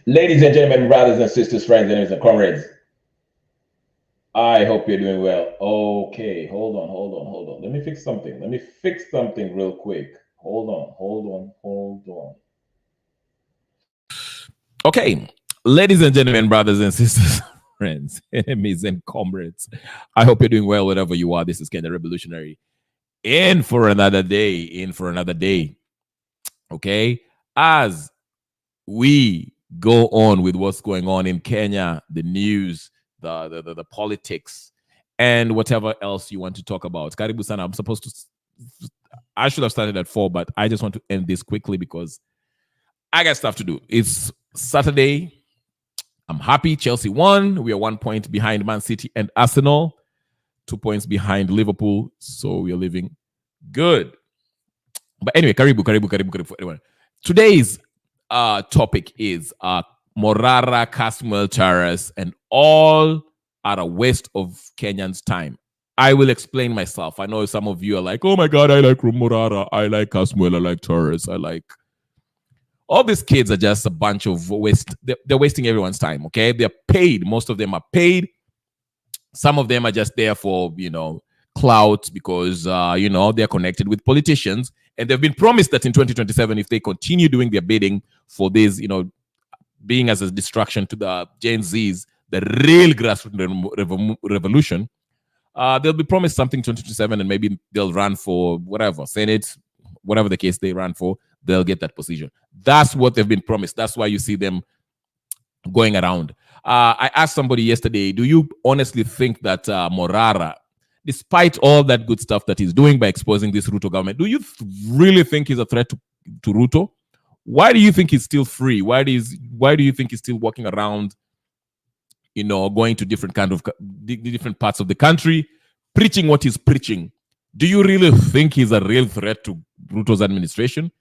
Ladies and gentlemen, brothers and sisters, friends, enemies and comrades, I hope you're doing well. Okay, hold on. Let me fix something real quick. Hold on. Okay, ladies and gentlemen, brothers and sisters, friends, enemies and comrades, I hope you're doing well wherever you are. This is Kenya Revolutionary. In for another day. Okay, as we go on with what's going on in Kenya, the news, the politics, and whatever else you want to talk about. Karibu sana. I should have started at 4, but I just want to end this quickly because I got stuff to do. It's Saturday. I'm happy. Chelsea won. We are 1 point behind Man City and Arsenal, 2 points behind Liverpool. So we are living good. But anyway, karibu for everyone. Today's topic is Morara, Kasmuel, Tarus, and all are a waste of Kenyans' time. I will explain myself. I know some of you are like, oh my God, I like Morara, I like Kasmuel, I like Tarus, I like... All these kids are just a bunch of waste. They're wasting everyone's time, okay? They're paid. Most of them are paid. Some of them are just there for, clout because, they're connected with politicians. And they've been promised that in 2027, if they continue doing their bidding for this, being as a distraction to the Gen Zs, the real grassroots revolution, they'll be promised something in 2027 and maybe they'll run for whatever, Senate, whatever the case they run for, they'll get that position. That's what they've been promised. That's why you see them going around. I asked somebody yesterday, do you honestly think that Morara, despite all that good stuff that he's doing by exposing this Ruto government, do you really think he's a threat to Ruto? Why do you think he's still free? Why do you think he's still walking around, going to different parts of the country, preaching what he's preaching? Do you really think he's a real threat to Ruto's administration?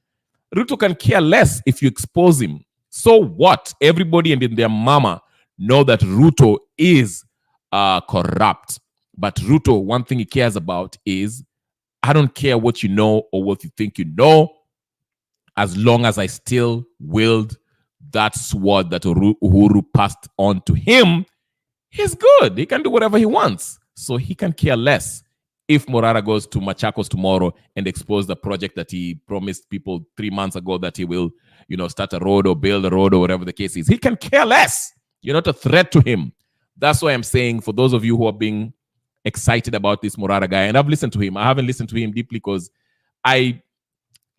Ruto can care less if you expose him. So what? Everybody and in their mama know that Ruto is corrupt. But Ruto, one thing he cares about is, I don't care what you know or what you think you know, as long as I still wield that sword that Uhuru passed on to him, he's good. He can do whatever he wants. So he can care less if Morara goes to Machakos tomorrow and expose the project that he promised people 3 months ago that he will, start a road or build a road or whatever the case is. He can care less. You're not a threat to him. That's why I'm saying, for those of you who are being excited about this Morara guy, and I've listened to him. I haven't listened to him deeply because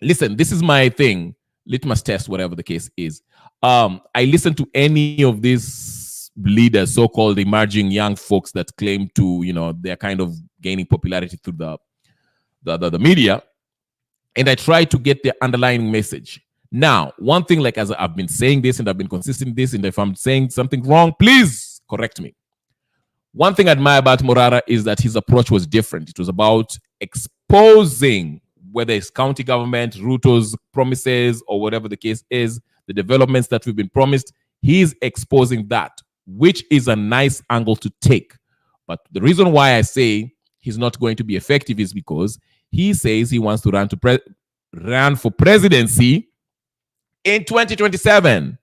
this is my thing, litmus test, whatever the case is. I listen to any of these leaders, so-called emerging young folks that claim to, they're kind of gaining popularity through the media, and I try to get the underlying message. Now, one thing, like, as I've been saying this and I've been consistent in this, and if I'm saying something wrong, please correct me. One thing I admire about Morara is that his approach was different. It was about exposing, whether it's county government, Ruto's promises, or whatever the case is, the developments that we've been promised. He's exposing that, which is a nice angle to take. But the reason why I say he's not going to be effective is because he says he wants to run for presidency in 2027.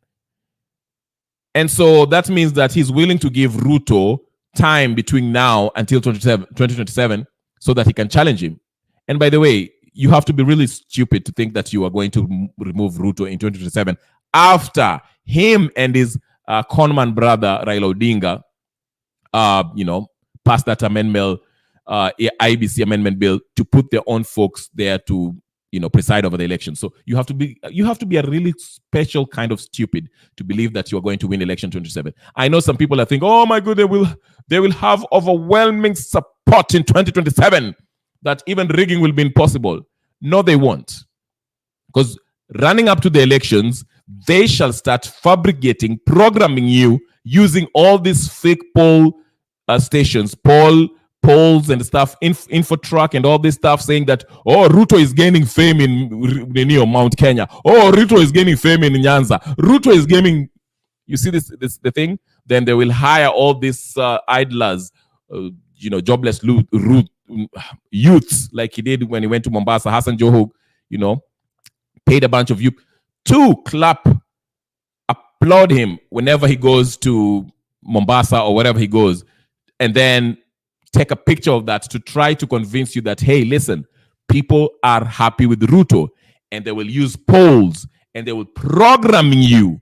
And so that means that he's willing to give Ruto time between now until 2027 so that he can challenge him. And by the way, you have to be really stupid to think that you are going to remove Ruto in 2027 after him and his conman brother Raila Odinga, passed that amendment, IBC amendment bill, to put their own folks there to, preside over the election. So you have to be a really special kind of stupid to believe that you are going to win election 2027. I know some people that think, oh my God, they will have overwhelming support in 2027, that even rigging will be impossible. No, they won't. Because running up to the elections, they shall start fabricating, programming you using all these fake poll stations, polls and stuff, infotruck and all this stuff, saying that, oh, Ruto is gaining fame in Mount Kenya. Oh, Ruto is gaining fame in Nyanza. Ruto is gaining... You see the thing? Then they will hire all these idlers, jobless youths, like he did when he went to Mombasa. Hassan Joho, paid a bunch of youth to clap a applaud him whenever he goes to Mombasa or wherever he goes, and then take a picture of that to try to convince you that, hey, listen, people are happy with Ruto, and they will use polls and they will program you,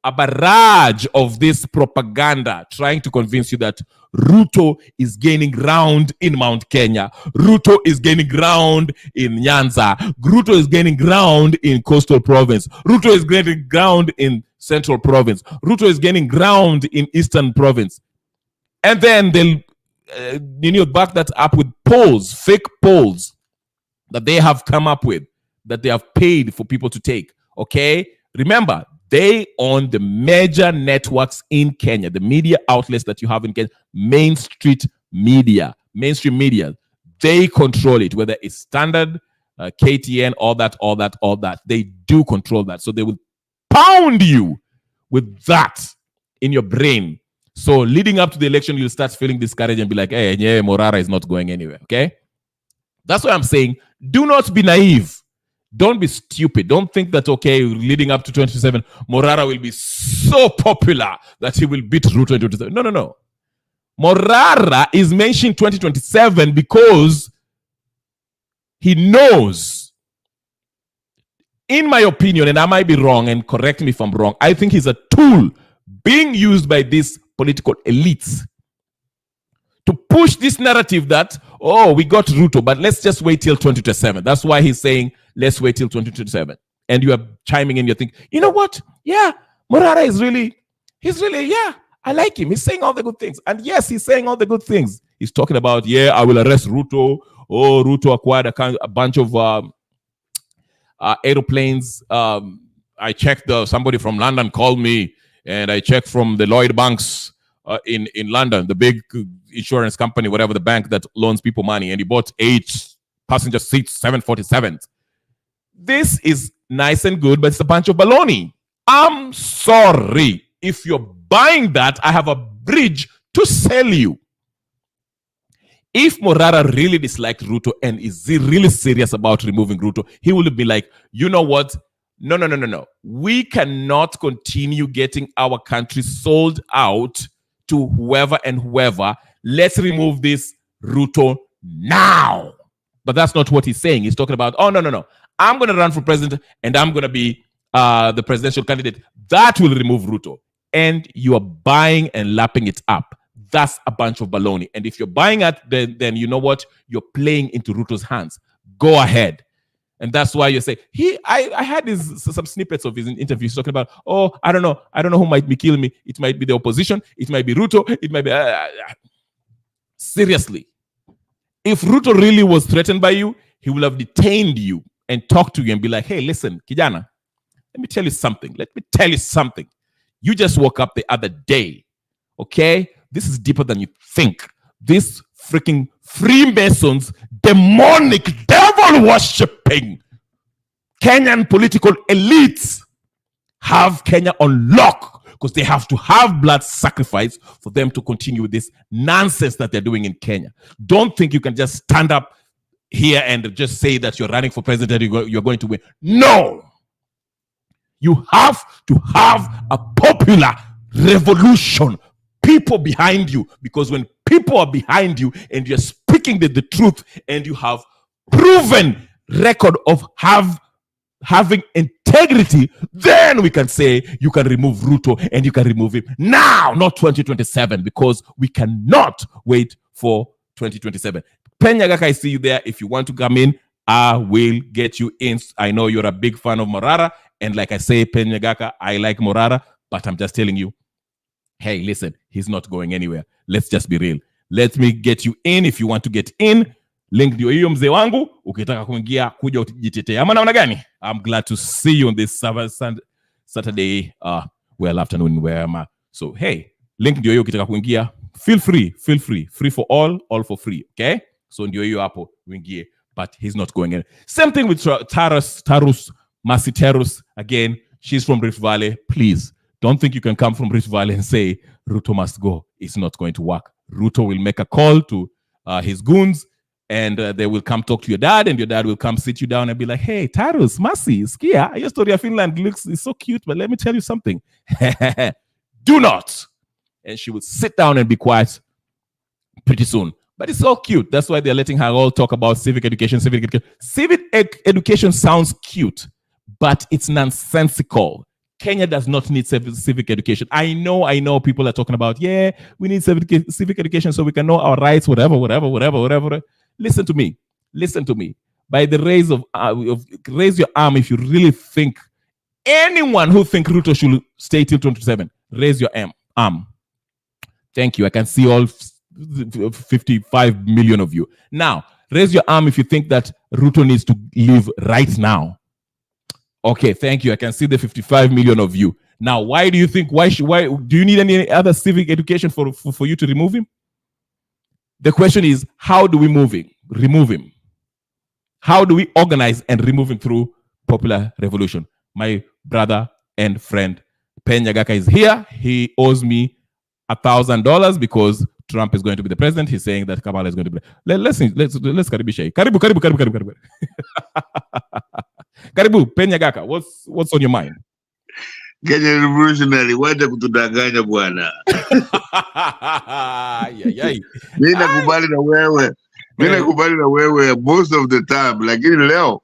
a barrage of this propaganda trying to convince you that Ruto is gaining ground in Mount Kenya. Ruto is gaining ground in Nyanza. Ruto is gaining ground in Coastal Province. Ruto is gaining ground in Central Province. Ruto is gaining ground in Eastern Province. And then they'll back that up with polls, fake polls that they have come up with, that they have paid for people to take. Okay? Remember, they own the major networks in Kenya, the media outlets that you have in Kenya, mainstream media. They control it, whether it's Standard, KTN, all that. They do control that. So they will pound you with that in your brain. So leading up to the election, you'll start feeling discouraged and be like, hey, yeah, Morara is not going anywhere. Okay? That's why I'm saying, do not be naive. Don't be stupid. Don't think that, okay, leading up to 2027, Morara will be so popular that he will beat Ruto in 2027. No. Morara is mentioning 2027 because he knows, in my opinion, and I might be wrong, and correct me if I'm wrong, I think he's a tool being used by these political elites to push this narrative that, oh, we got Ruto, but let's just wait till 2027. That's why he's saying, let's wait till 2027. And you are chiming in, you think, you know what? Yeah, Morara is he's really, I like him. He's saying all the good things. And yes, he's saying all the good things. He's talking about, I will arrest Ruto. Oh, Ruto acquired a bunch of aeroplanes. I checked, somebody from London called me, and I checked from the Lloyd Banks in London, the big insurance company, whatever, the bank that loans people money, and he bought 8 passenger seats, 747s. This is nice and good, but it's a bunch of baloney. I'm sorry. If you're buying that, I have a bridge to sell you. If Morara really disliked Ruto and is really serious about removing Ruto, he will be like, you know what? No. We cannot continue getting our country sold out to whoever and whoever. Let's remove this Ruto now. But that's not what he's saying. He's talking about, oh, no. I'm going to run for president and I'm going to be the presidential candidate. That will remove Ruto. And you are buying and lapping it up. That's a bunch of baloney. And if you're buying it, then you know what? You're playing into Ruto's hands. Go ahead. And that's why you say, I had some snippets of his interviews talking about, oh, I don't know who might be killing me. It might be the opposition. It might be Ruto. It might be... Seriously. If Ruto really was threatened by you, he will have detained you and talked to you and be like, hey, listen, Kijana, let me tell you something. You just woke up the other day, okay? This is deeper than you think. These freaking Freemasons, demonic, devil-worshipping Kenyan political elites have Kenya on lock because they have to have blood sacrifice for them to continue with this nonsense that they're doing in Kenya. Don't think you can just stand up here and just say that you're running for president and you're going to win. No! You have to have a popular revolution. People behind you. Because when people are behind you and you're speaking the truth and you have proven record of having integrity, then we can say you can remove Ruto and you can remove him now, not 2027, because we cannot wait for 2027. Penyagaka, I see you there. If you want to come in, I will get you in. I know you're a big fan of Morara. And like I say, Penyagaka, I like Morara, but I'm just telling you, hey, listen, he's not going anywhere. Let's just be real. Let me get you in if you want to get in. Link ndio hiyo mzee wangu. Ukitaka kuingia kuja ujitetea. Ama naona gani? I'm glad to see you on this Saturday, afternoon, where am I? So, hey, link ndio hiyo ukitaka kuingia. Feel free. Free for all for free. Okay? So ndio hiyo hapo uingie. But he's not going anywhere. Same thing with Tarus, Mercy Tarus. Again, she's from Rift Valley. Please, don't think you can come from Rift Valley and say Ruto must go. It's not going to work. Ruto will make a call to his goons and they will come talk to your dad, and your dad will come sit you down and be like, hey, Tarus, Masi, skia, your story of Finland is so cute, but let me tell you something. Do not. And she will sit down and be quiet pretty soon. But it's so cute. That's why they're letting her all talk about civic education. Civic education sounds cute, but it's nonsensical. Kenya does not need civic education. I know people are talking about, yeah, we need civic education so we can know our rights, whatever. Listen to me. By the raise your arm if you really think, anyone who think Ruto should stay till 2027, raise your arm. Thank you. I can see all 55 million of you. Now, raise your arm if you think that Ruto needs to leave right now. Okay, thank you. I can see the 55 million of you. Now, why do you think, why do you need any other civic education for you to remove him? The question is, how do we remove him? How do we organize and remove him through popular revolution? My brother and friend Pen Nyagaka is here. He owes me $1,000 because Trump is going to be the president. He's saying that Kamala is going to be. Let's karibisha. Karibu. Karibu, Pen Nyagaka. What's on your mind? Kenya revolutionary, wacha kutudanganya bwana. Mimi nakubali na wewe most of the time, lakini leo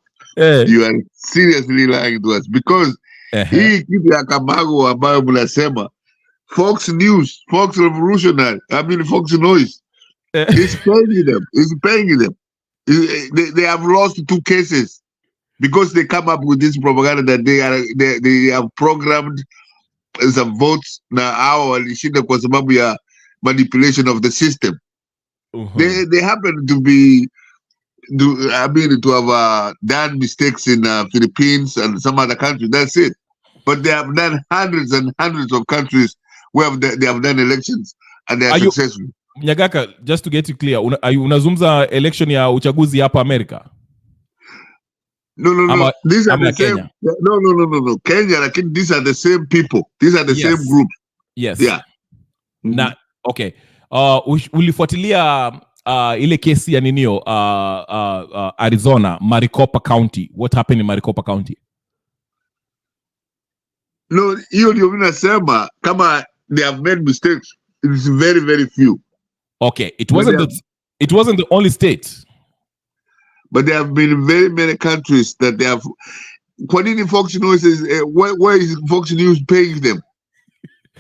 you are seriously lying to us because hii kitu ya Kamago ambayo mnasema Fox News, Fox Revolutionary, Fox Noise is paying them. They have lost 2 cases because they come up with this propaganda that they have programmed some votes na hao walishinda kwa sababu ya manipulation of the system. They happen to have done mistakes in Philippines and some other countries. That's it. But they have done hundreds and hundreds of countries where they have done elections and they are successful. Nyagaka, just to get you clear, unazungumza election ya uchaguzi hapa Amerika? No. These are the same. No. Kenya, lakini these are the same people. These are the same group. Yes. Yeah. Na okay. Ulifuatilia ile kesi ya ninio Arizona, Maricopa County. What happened in Maricopa County? No, hiyo ndio mimi nasema kama they have made mistakes. It's very, very few. Okay, it wasn't the only state. But there have been very many countries that they have. Kwa nini Fox News why is Fox News paying them?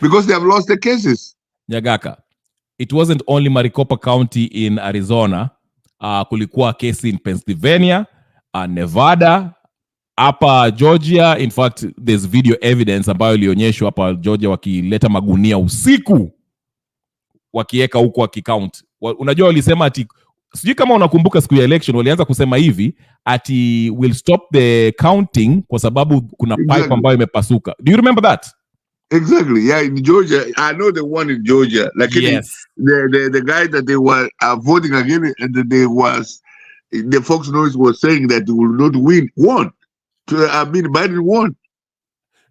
Because they have lost the cases. Nyagaka, it wasn't only Maricopa County in Arizona. Kulikuwa kesi in Pennsylvania, Nevada, hapa Georgia. In fact, there's video evidence ambayo ilionyeshwa hapa Georgia wakileta magunia usiku wakieka huko wakicount. Unajua walisema ati, sijui kama unakumbuka siku ya election walianza kusema hivi ati will stop the counting kwa sababu kuna pipe ambayo imepasuka. Do you remember that? Exactly. Yeah, in Georgia, I know the one in Georgia. Like yes. The guy that they were voting again, and the Fox News was saying that they will not won. Biden won.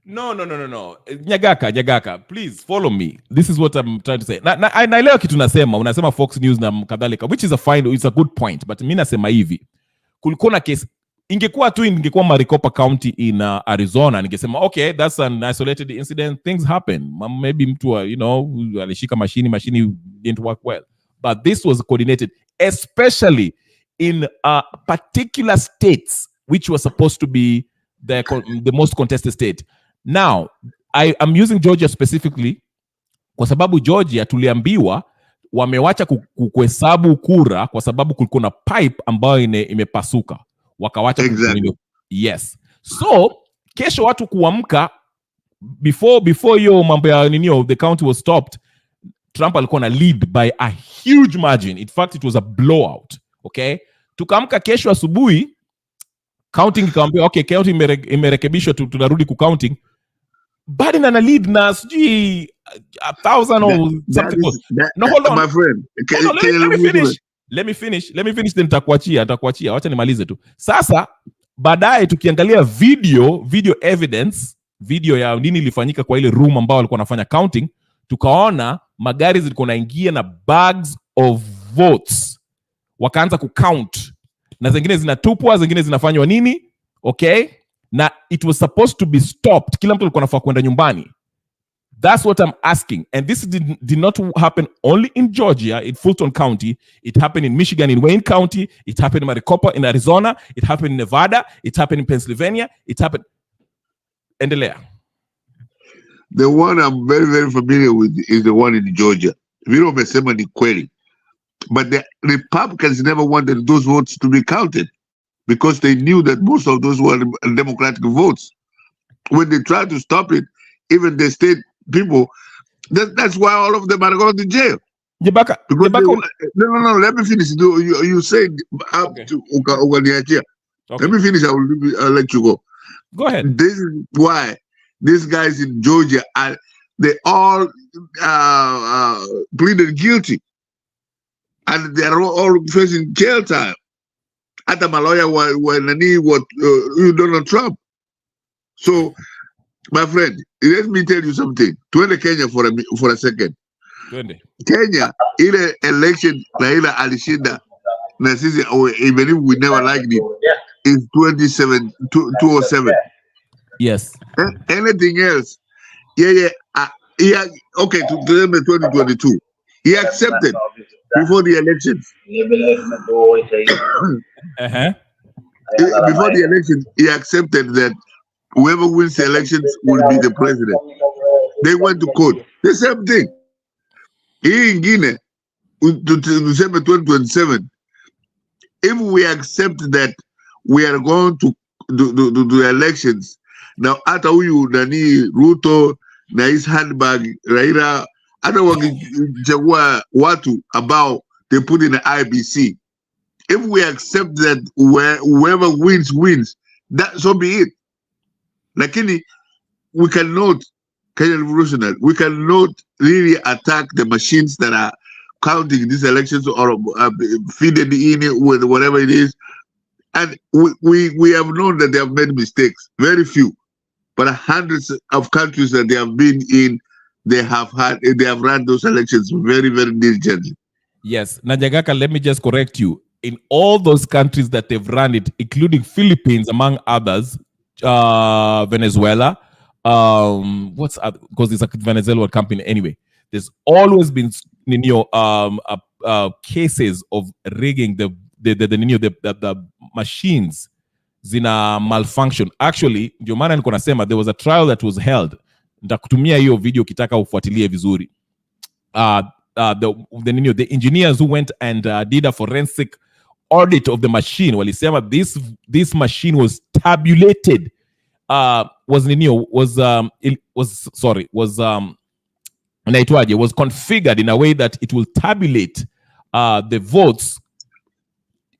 No. Nyagaka, please follow me. This is what I'm trying to say. Naelewa kitu unasema Fox News na kadhalika, which is it's a good point, but mimi nasema hivi. Kulikuwa na case, ingekuwa Maricopa County in Arizona, ningesema okay, that's an isolated incident, things happen. Maybe mtu alishika machine didn't work well. But this was coordinated, especially in particular states which were supposed to be the most contested state. Now, I'm using Georgia specifically kwa sababu Georgia tuliambiwa wamewacha kuhesabu kura kwa sababu kulikuwa na pipe ambayo imepasuka. Wakawacha exactly. Yes. So, kesho watu kuamka before hiyo mambo ya the county was stopped, Trump alikuwa na lead by a huge margin. In fact, it was a blowout. Okay? Tukaamka kesho asubuhi, counting ikaambia okay, counting imerekebishwa, tunarudi ku counting. Biden ana lead na sijui 1,000 or something. No, hold on. My friend. Let me finish then nitakuachia. Wacha nimalize tu. Sasa baadaye tukiangalia video evidence, video ya nini ilifanyika kwa ile room ambao walikuwa wanafanya counting, tukaona magari zilikuwa naingia na bags of votes. wakaanza kucount na zingine zinatupwa, zingine zinafanywa nini, okay, na it was supposed to be stopped. Kila mtu alikuwa anafaa kwenda nyumbani. That's what I'm asking. And this did not happen only in Georgia, in Fulton County. It happened in Michigan, in Wayne County. It happened in Maricopa, in Arizona. It happened in Nevada. It happened in Pennsylvania. It happened. Endelea. The one I'm very, very familiar with is the one in Georgia. Vile umesema ni kweli. But the Republicans never wanted those votes to be counted because they knew that most of those were Democratic votes. When they tried to stop it, even the state people, that's why all of them are going to jail. No, let me finish. You said up okay. To okay. Let me finish. I'll let you go. Go ahead. This is why these guys in Georgia they all pleaded guilty, and they are all facing jail time. At my lawyer was Donald Trump. So, my friend, let me tell you something. Twende Kenya for a second. Kenya, ile election Raila alishinda na sisi, even if we never liked it, is 2007. Yes. Anything else? Okay, to 2022. He accepted before the elections. Before the election, he accepted that whoever wins the elections will be the president. They went to court. The same thing. Here in Guinea, to December 2027, if we accept that we are going to do the elections, now hata huyu nani Ruto na his handbag Raila, hata wakichagua watu ambao they put in the IBC, if we accept that whoever wins, that so be it. Lakini we cannot, Kenyan Revolutionary, we cannot really attack the machines that are counting these elections or feeding in with whatever it is. And we have known that they have made mistakes, very few, but hundreds of countries that they have been in, they have run those elections very, very diligently. Yes, Najagaka, let me just correct you. In all those countries that they've run it, including Philippines, among others, Venezuela, because it's a Venezuelan company anyway. There's always been cases of rigging the machines zina malfunction. Actually, ndio maana niko nasema there was a trial that was held. Nitakutumia hiyo video kitaka ufuatilie vizuri. The engineers who went and did a forensic audit of the machine walisema this machine was tabulated, was configured in a way that it will tabulate the votes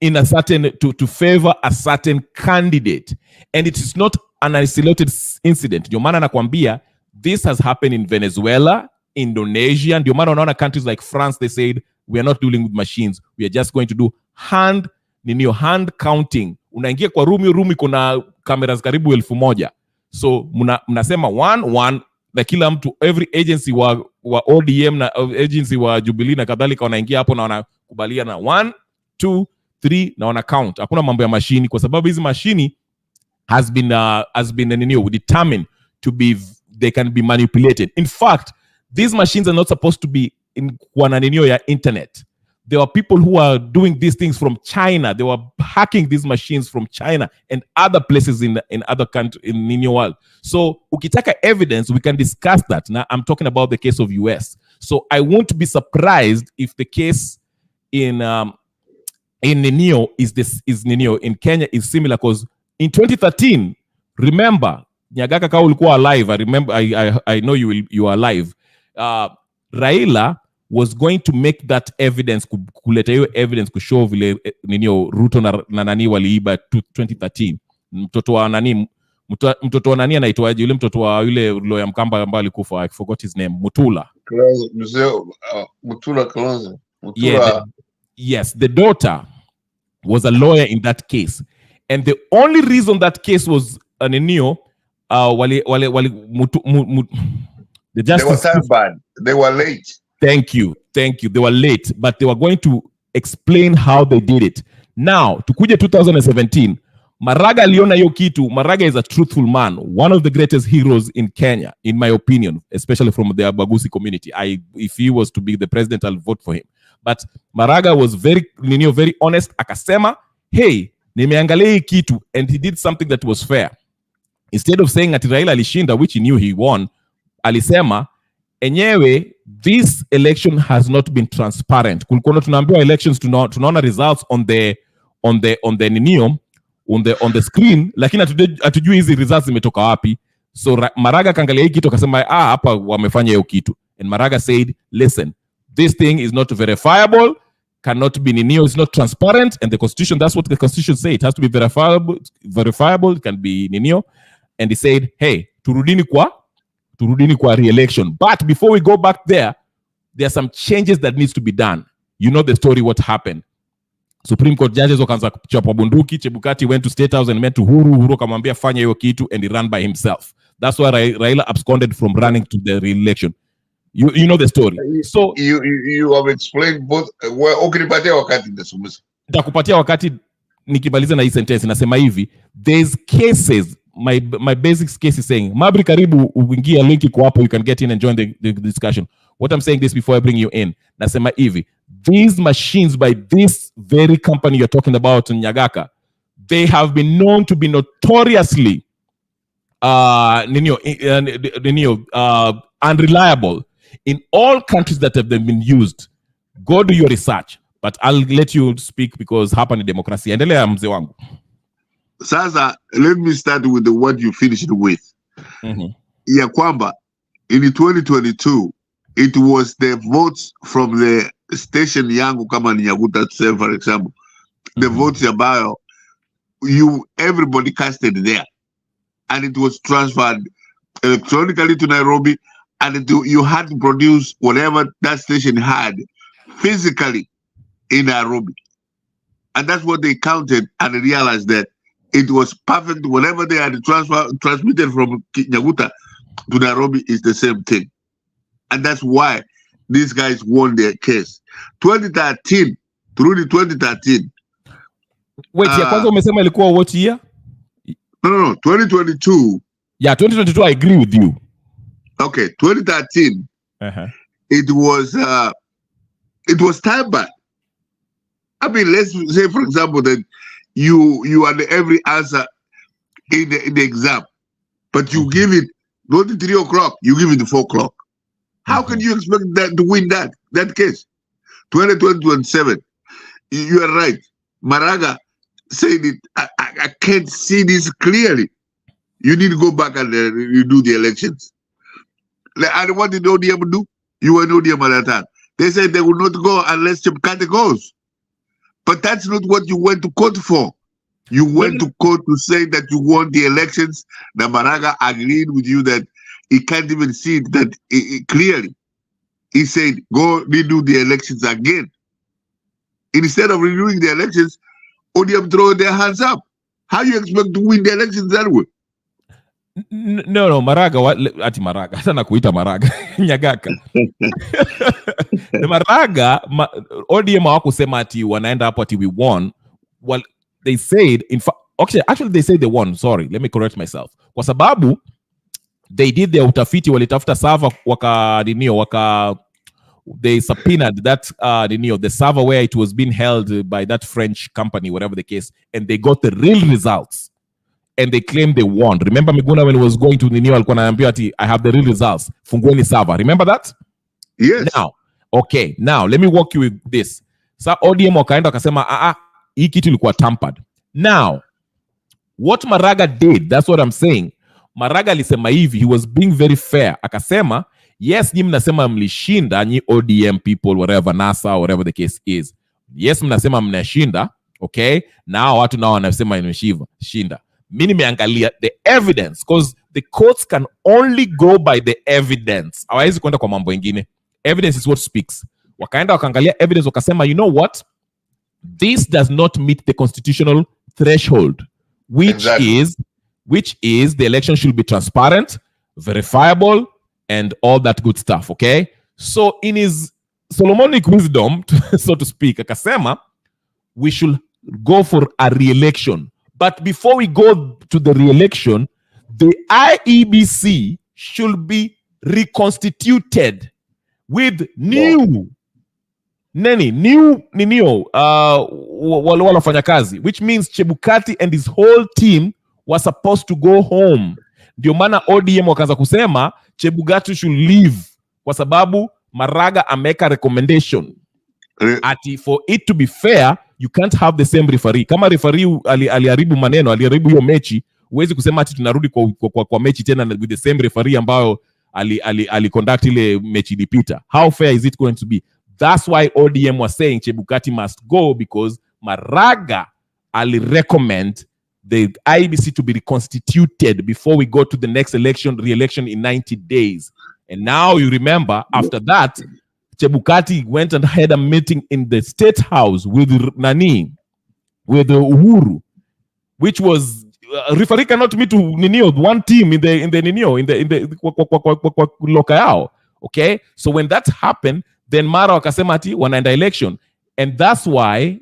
in a certain to favor a certain candidate, and it is not an isolated incident. Ndio maana nakwambia this has happened in Venezuela, Indonesia. Ndio maana unaona countries like France, they said we are not dealing with machines, we are just going to do hand counting. Unaingia kwa rumi kuna cameras karibu 1,000. So mnasema one na kila mtu, every agency wa ODM na agency wa Jubilee na kadhalika wanaingia hapo na wanakubaliana 1, 2, 3 na wana count. Hakuna mambo ya mashini, kwa sababu hizi mashini has been determined to be, they can be manipulated. In fact, these machines are not supposed to be in ya internet. There were people who are doing these things from China. They were hacking these machines from China and other places in other countries in your world. So ukitaka evidence, we can discuss that. Now I'm talking about the case of US. So I won't be surprised if the case in Ninio in Kenya is similar, because in 2013, remember, Nyagaka ka ulikuwa alive. I know you are alive. Raila was going to make that evidence, kuleta hiyo evidence kushow vile Ruto na nani waliiba 2013. Mtoto wa nani anaitwaje, yule mtoto wa yule lawyer Mkamba ambaye alikufa, I forgot his name, Mutula. Mutula. Yeah, yes, the daughter was a lawyer in that case, and the only reason that case was the justice, they were time bad. They were late. Thank you. They were late, but they were going to explain how they did it. Now, tukuje 2017, Maraga aliona hiyo kitu. Maraga is a truthful man, one of the greatest heroes in Kenya, in my opinion, especially from the Abagusi community. If he was to be the president, I'll vote for him. But Maraga was very honest. Akasema, hey, nimeangalia hii kitu, and he did something that was fair. Instead of saying ati Raila alishinda, which he knew he won, alisema, enyewe, this election has not been transparent. Kulikuwa tunaambiwa elections, tunaona results on the ninio, on the screen, lakini hatujui hizi results zimetoka wapi. So Maraga kaangalia hii kitu akasema, hapa wamefanya hiyo kitu. And Maraga said, listen, this thing is not verifiable, cannot be ninio, it's not transparent, and the constitution, that's what the constitution say, it has to be verifiable, it can be ninio. And he said, hey, turudini kwa re-election. But before we go back there are some changes that needs to be done. You know the story, what happened. Supreme Court judges wakaanza kuchapa bunduki. Chebukati went to State House and met to Uhuru akamwambia fanya hiyo kitu, and he ran by himself. That's why Raila absconded from running to the re-election. You know the story. So you have explained both. Ukinipatia wakati ndasumusa. Nitakupatia wakati nikimaliza na hii sentence. Nasema hivi, there's cases, my basic case is saying, Mabri karibu uingia link iko hapo, you can get in and join the discussion. What I'm saying this before I bring you in. Nasema hivi, these machines by this very company you're talking about in Nyagaka, they have been known to be notoriously unreliable in all countries that have been used. Go do your research, but I'll let you speak because hapa ni demokrasia. Endelea mzee wangu. Sasa, let me start with what you finished with. Ya kwamba, in 2022, it was the votes from the station yangu kama ni Nyaguta, say for example, the votes ambayo everybody casted there, and it was transferred electronically to Nairobi, and you had to produce whatever that station had physically in Nairobi, and that's what they counted, and they realized that it was perfect. Whatever they had transmitted from Nyaguta to Nairobi is the same thing. And that's why these guys won their case. 2013, through the 2013. Wait, ya kwanza umesema ilikuwa what year? No, 2022. Yeah, 2022, I agree with you. Okay, 2013. It was time back. I mean, let's say, for example, that you had every answer in the exam, but you give it not at 3 o'clock, you give it at 4 o'clock. How can you expect that to win that case? 2027. You are right. Maraga said it. I can't see this clearly. You need to go back and you do the elections. And what did ODM do? You were ODM at that time. They said they would not go unless Chebukati goes. But that's not what you went to court for. You went to court to say that you won the elections. The Maraga agreed with you that he can't even see it that clearly. He said, go redo the elections again. Instead of renewing the elections, ODM throw their hands up. How you expect to win the elections that way? No, Maraga, ati Maraga, hata nakuita Maraga, Nyagaka. The Maraga, ODM hawakusema ati wanaenda hapo ati we won. Well, they said, in fact, actually they said they won, sorry, let me correct myself. Kwa sababu, they did their utafiti, walitafuta server they subpoenaed that the server where it was being held by that French company, whatever the case, and they got the real results. And they claimed they won. Remember Miguna when he was going to Ninio alikuwa anaambia ati I have the real results. Fungueni server. Remember that? Yes. Now let me walk you with this. Sa ODM wakaenda wakasema hii kitu ilikuwa tampered. Now, what Maraga did, that's what I'm saying. Maraga alisema hivi, he was being very fair. Akasema, yes, nyi mnasema mlishinda, nyi ODM people, whatever, NASA, whatever the case is. Yes, mnasema mnashinda, okay? Now watu nao wanasema imeshinda. Mimi nimeangalia the evidence, because the courts can only go by the evidence. Hawawezi kwenda kwa mambo mengine. Evidence is what speaks. Wakaenda wakaangalia evidence wakasema, you know what? This does not meet the constitutional threshold, which is the election should be transparent, verifiable, and all that good stuff, okay? So in his Solomonic wisdom, so to speak, akasema we should go for a re-election. But before we go to the re-election, the IEBC should be reconstituted with new wafanyakazi, which means Chebukati and his whole team was supposed to go home. Ndio maana ODM wakaanza kusema Chebukati should leave kwa sababu Maraga ameka recommendation ati for it to be fair you can't have the same referee. Kama referee aliharibu maneno, aliharibu hiyo mechi, huwezi kusema ati tunarudi kwa mechi tena with the same referee ambayo conduct ile mechi ilipita. How fair is it going to be? That's why ODM was saying Chebukati must go, because Maraga recommend the IEBC to be reconstituted before we go to the next re-election in 90 days. And now you remember, after that, Chebukati went and had a meeting in the State House with Uhuru, which was referee cannot meet to one team in the loka yao. Okay, so when that happened, then Mara wakasema ati wanaenda election, and that's why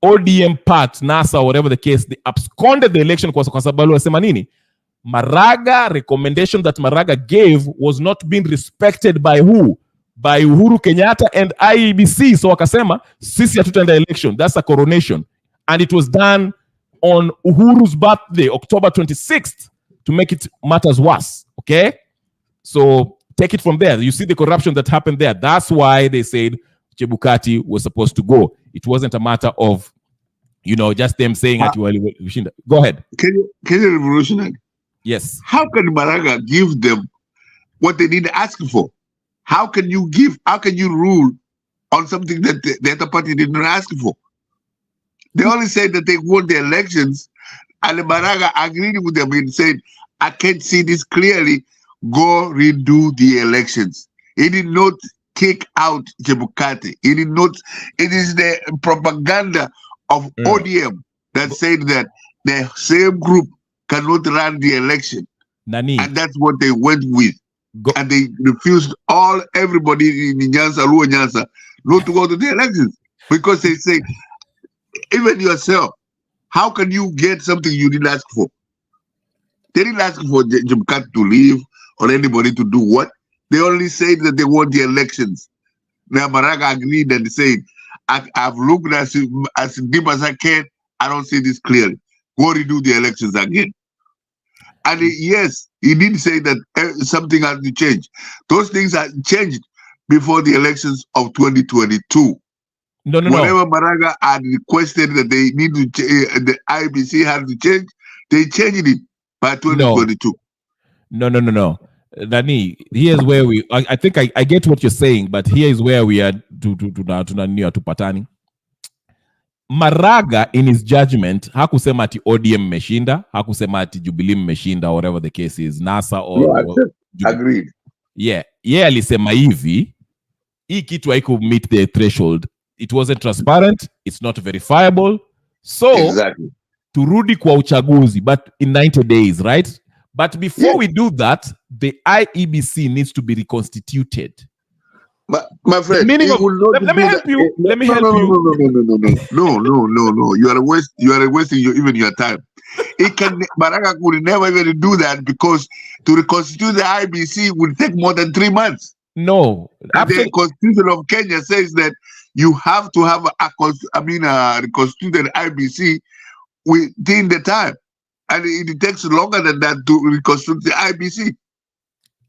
ODM part NASA, whatever the case, they absconded the election kwa sababu wasema nini? Maraga recommendation that Maraga gave was not being respected by who? By Uhuru Kenyatta and IEBC. So wakasema sisi hatutaenda election. That's a coronation, and it was done on Uhuru's birthday, October 26th, to make it matters worse. Okay, so take it from there. You see the corruption that happened there. That's why they said Chebukati was supposed to go. It wasn't a matter of, just them saying that you are. Go ahead. Can you revolutionary? Yes. How can Maraga give them what they need to ask for? How can you rule on something that the other party did not ask for? They only said that they won the elections, and Maraga agreed with them and said, I can't see this clearly. Go redo the elections. He did not kick out Chebukati. He did not. It is the propaganda of ODM that said that the same group cannot run the election. Nani. And that's what they went with. And they refused everybody in Nyanza not to go to the elections, because they say, even yourself, how can you get something you didn't ask for? They didn't ask for Chebukati to leave or anybody to do what? They only said that they want the elections. Now Maraga agreed and said, I've looked as deep as I can. I don't see this clearly. Go redo the elections again. And yes, he did say that something has to change. Those things are changed before the elections of 2022. Whatever Maraga had requested that they need to the IBC had to change, they changed it by 2022. No. Dani, here's where I think I get what you're saying, but here is where we are to patani. Maraga in his judgment hakusema ati ODM meshinda, hakusema ati Jubilee meshinda, whatever the case is, NASA or agreed. Yeah, alisema hivi, hii kitu haiku meet the threshold. It wasn't transparent, it's not verifiable. So exactly. Turudi kwa uchaguzi, but in 90 days, right? But before we do that, the IEBC needs to be reconstituted. My friend, let me help you. No. You are wasting your time. Maraga could never even do that, because to reconstitute the IEBC would take more than 3 months. No. The Constitution of Kenya says that you have to have a reconstituted IEBC within the time. And it takes longer than that to reconstruct the IEBC.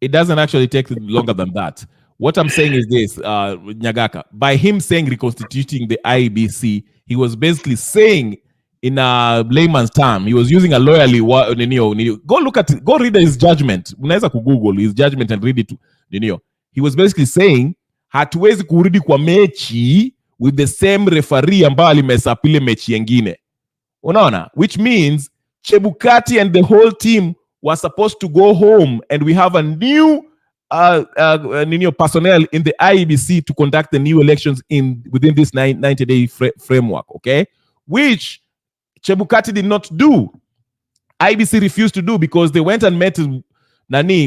It doesn't actually take longer than that. What I'm saying is this, Nyagaka, by him saying reconstituting the IEBC, he was basically saying in a layman's term, he was using a lawyerly go read his judgment. Unaweza Google his judgment and read it. He was basically saying, hatuwezi kurudi kwa mechi with the same referee ambaye alimesapile mechi yengine. Unaona? Which means Chebukati and the whole team was supposed to go home, and we have a new personnel in the IEBC to conduct the new elections within this 90-day framework, okay? Which Chebukati did not do. IEBC refused to do, because they went and met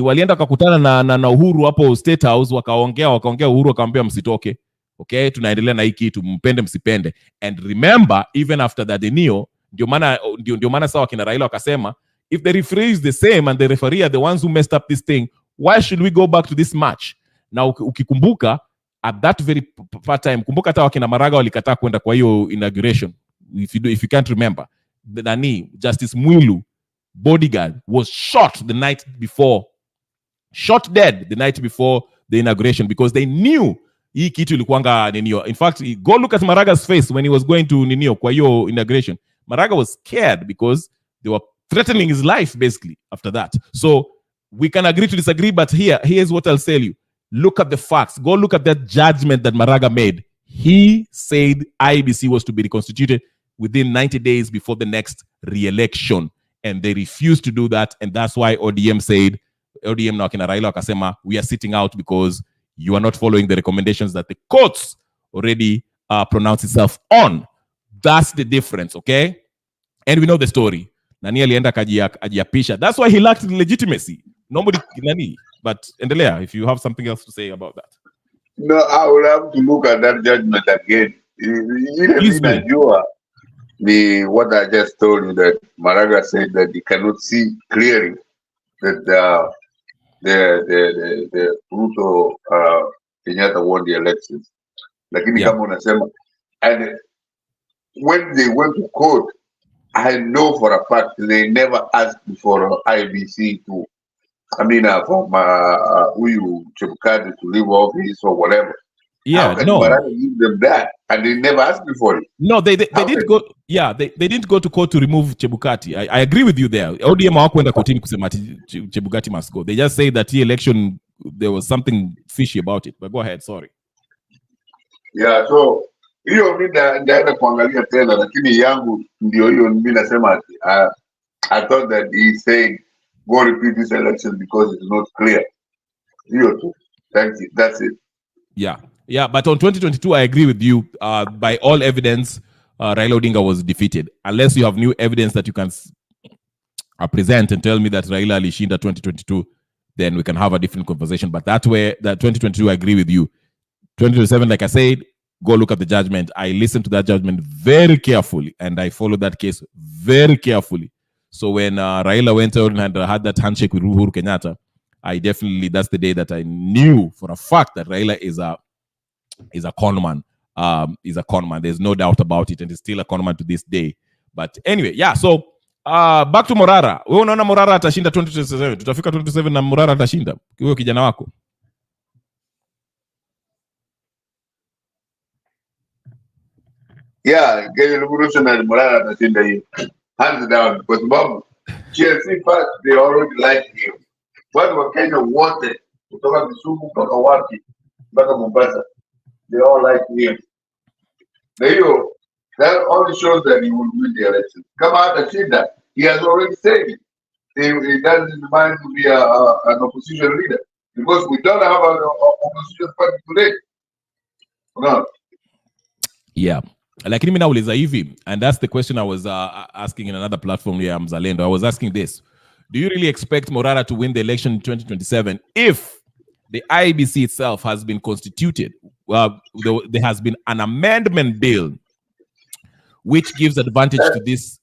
walienda kakutana na Uhuru hapo State House, wakaongea Uhuru akamwambia msitoke. okay, tunaendelea na hii kitu, mpende msipende. And remember, even after that Neo, ndio maana sawa kina Raila wakasema, if the referee is the same and the referee are the ones who messed up this thing, why should we go back to this match? Na ukikumbuka at that very part time, kumbuka hata wakina Maraga walikataa kwenda kwa hiyo inauguration. If you can't remember, Justice Mwilu bodyguard was shot the night before, shot dead the night before the inauguration, because they knew hii kitu ilikuanga ninio. In fact, go look at Maraga's face when he was going to ninio kwa hiyo inauguration. Maraga was scared because they were threatening his life basically after that. So we can agree to disagree, but here's what I'll tell you. Look at the facts. Go look at that judgment that Maraga made. He said IBC was to be reconstituted within 90 days before the next re-election, and they refused to do that, and that's why ODM na wakina Raila wakasema, we are sitting out because you are not following the recommendations that the courts already pronounced itself on. That's the difference, okay? And we know the story. Nani alienda kajiapisha. That's why he lacked legitimacy. Nobody, but endelea, if you have something else to say about that. No, I will have to look at that judgment again. What I just told you, that Maraga said that he cannot see clearly that the Ruto Kenyatta won the elections. Lakini kama unasema, and when they went to court, I know for a fact they never asked for IBC to, from Chebukati to leave office or whatever. Yeah, no. Morara give them that, and they never asked me for it. No, they didn't go. Yeah, they didn't go to court to remove Chebukati. I agree with you there. ODM hawakwenda kotini kusema Chebukati must go. They just say that the election, there was something fishy about it. But go ahead, sorry. Yeah, so hiyo mimi ndaenda kuangalia tena, lakini yangu ndio hiyo mimi nasema, I thought that he's saying go repeat this election because it's not clear. Hiyo tu. Thank you. That's it. Yeah, but on 2022, I agree with you. By all evidence, Raila Odinga was defeated. Unless you have new evidence that you can present and tell me that Raila alishinda 2022, then we can have a different conversation. But that 2022, I agree with you. 2027, like I said, go look at the judgment. I listened to that judgment very carefully, and I followed that case very carefully. So when Raila went out and had that handshake with Uhuru Kenyatta, that's the day that I knew for a fact that Raila is a con man. Is a con man. There's no doubt about it, and is still a con man to this day. But anyway, yeah. So back to Morara. Wewe unaona Morara atashinda 2027? Tutafika 2027 na Morara atashinda? Huyo kijana wako. Yeah, Kenya Revolutionary Morara atashinda hiyo. Hands down, because Bob, GLC first, they already like him. What were Kenya wanted kutoka Kisumu mpaka wapi mpaka Mombasa, they all like him. That only shows that he will win the election. Kama atashinda, he has already said it. He doesn't mind to be an opposition leader, because we don't have an opposition party today. No. Yeah. Lakini mimi nauliza hivi, and that's the question I was asking in another platform here, Mzalendo. I was asking this. Do you really expect Morara to win the election in 2027 if the IBC itself has been constituted? Well, there has been an amendment bill which gives advantage to this.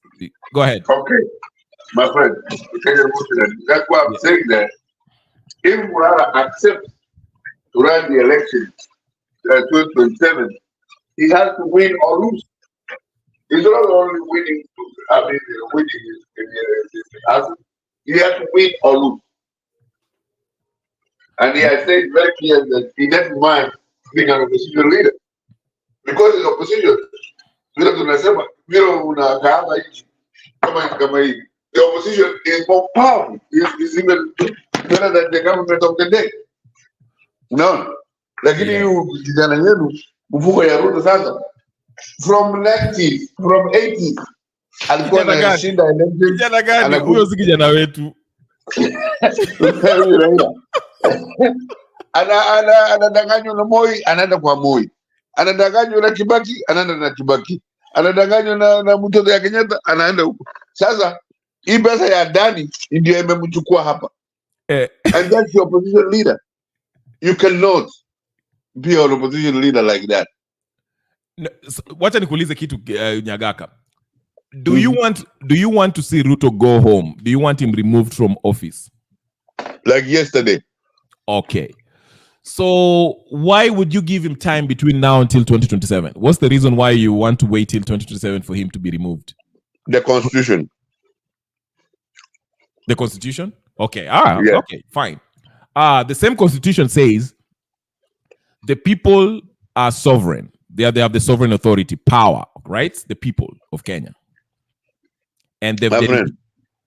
Go ahead. Okay, my friend. That's why I'm saying that if Morara accepts to run the election 2027, he has to win or lose. He's not only winning, winning his he has to win or lose. And he has said very clear that he doesn't mind being an opposition leader. Because he's opposition. The opposition is more powerful. It's even better than the government of the day. No. Lakini kijana yenu mfuko ya Ruto sasa from 90s, from 80s alikuwa anashinda election. Kijana gani huyo? Si kijana wetu. Anadanganywa na Moi, anaenda kwa Moi. Anadanganywa na Kibaki, anaenda na Kibaki. Anadanganywa na mtoto ya Kenyatta, anaenda huko. Sasa hii pesa ya ndani ndio imemchukua hapa. And that's your opposition leader. You cannot be an opposition leader like that. Wacha nikuulize kitu Nyagaka. Do you want to see Ruto go home? Do you want him removed from office? Like yesterday. Okay. So why would you give him time between now until 2027? What's the reason why you want to wait till 2027 for him to be removed? The Constitution. The Constitution? Okay. Yeah. Okay, fine. The same Constitution says the people are sovereign. They have the sovereign authority, power, right? The people of Kenya. And they've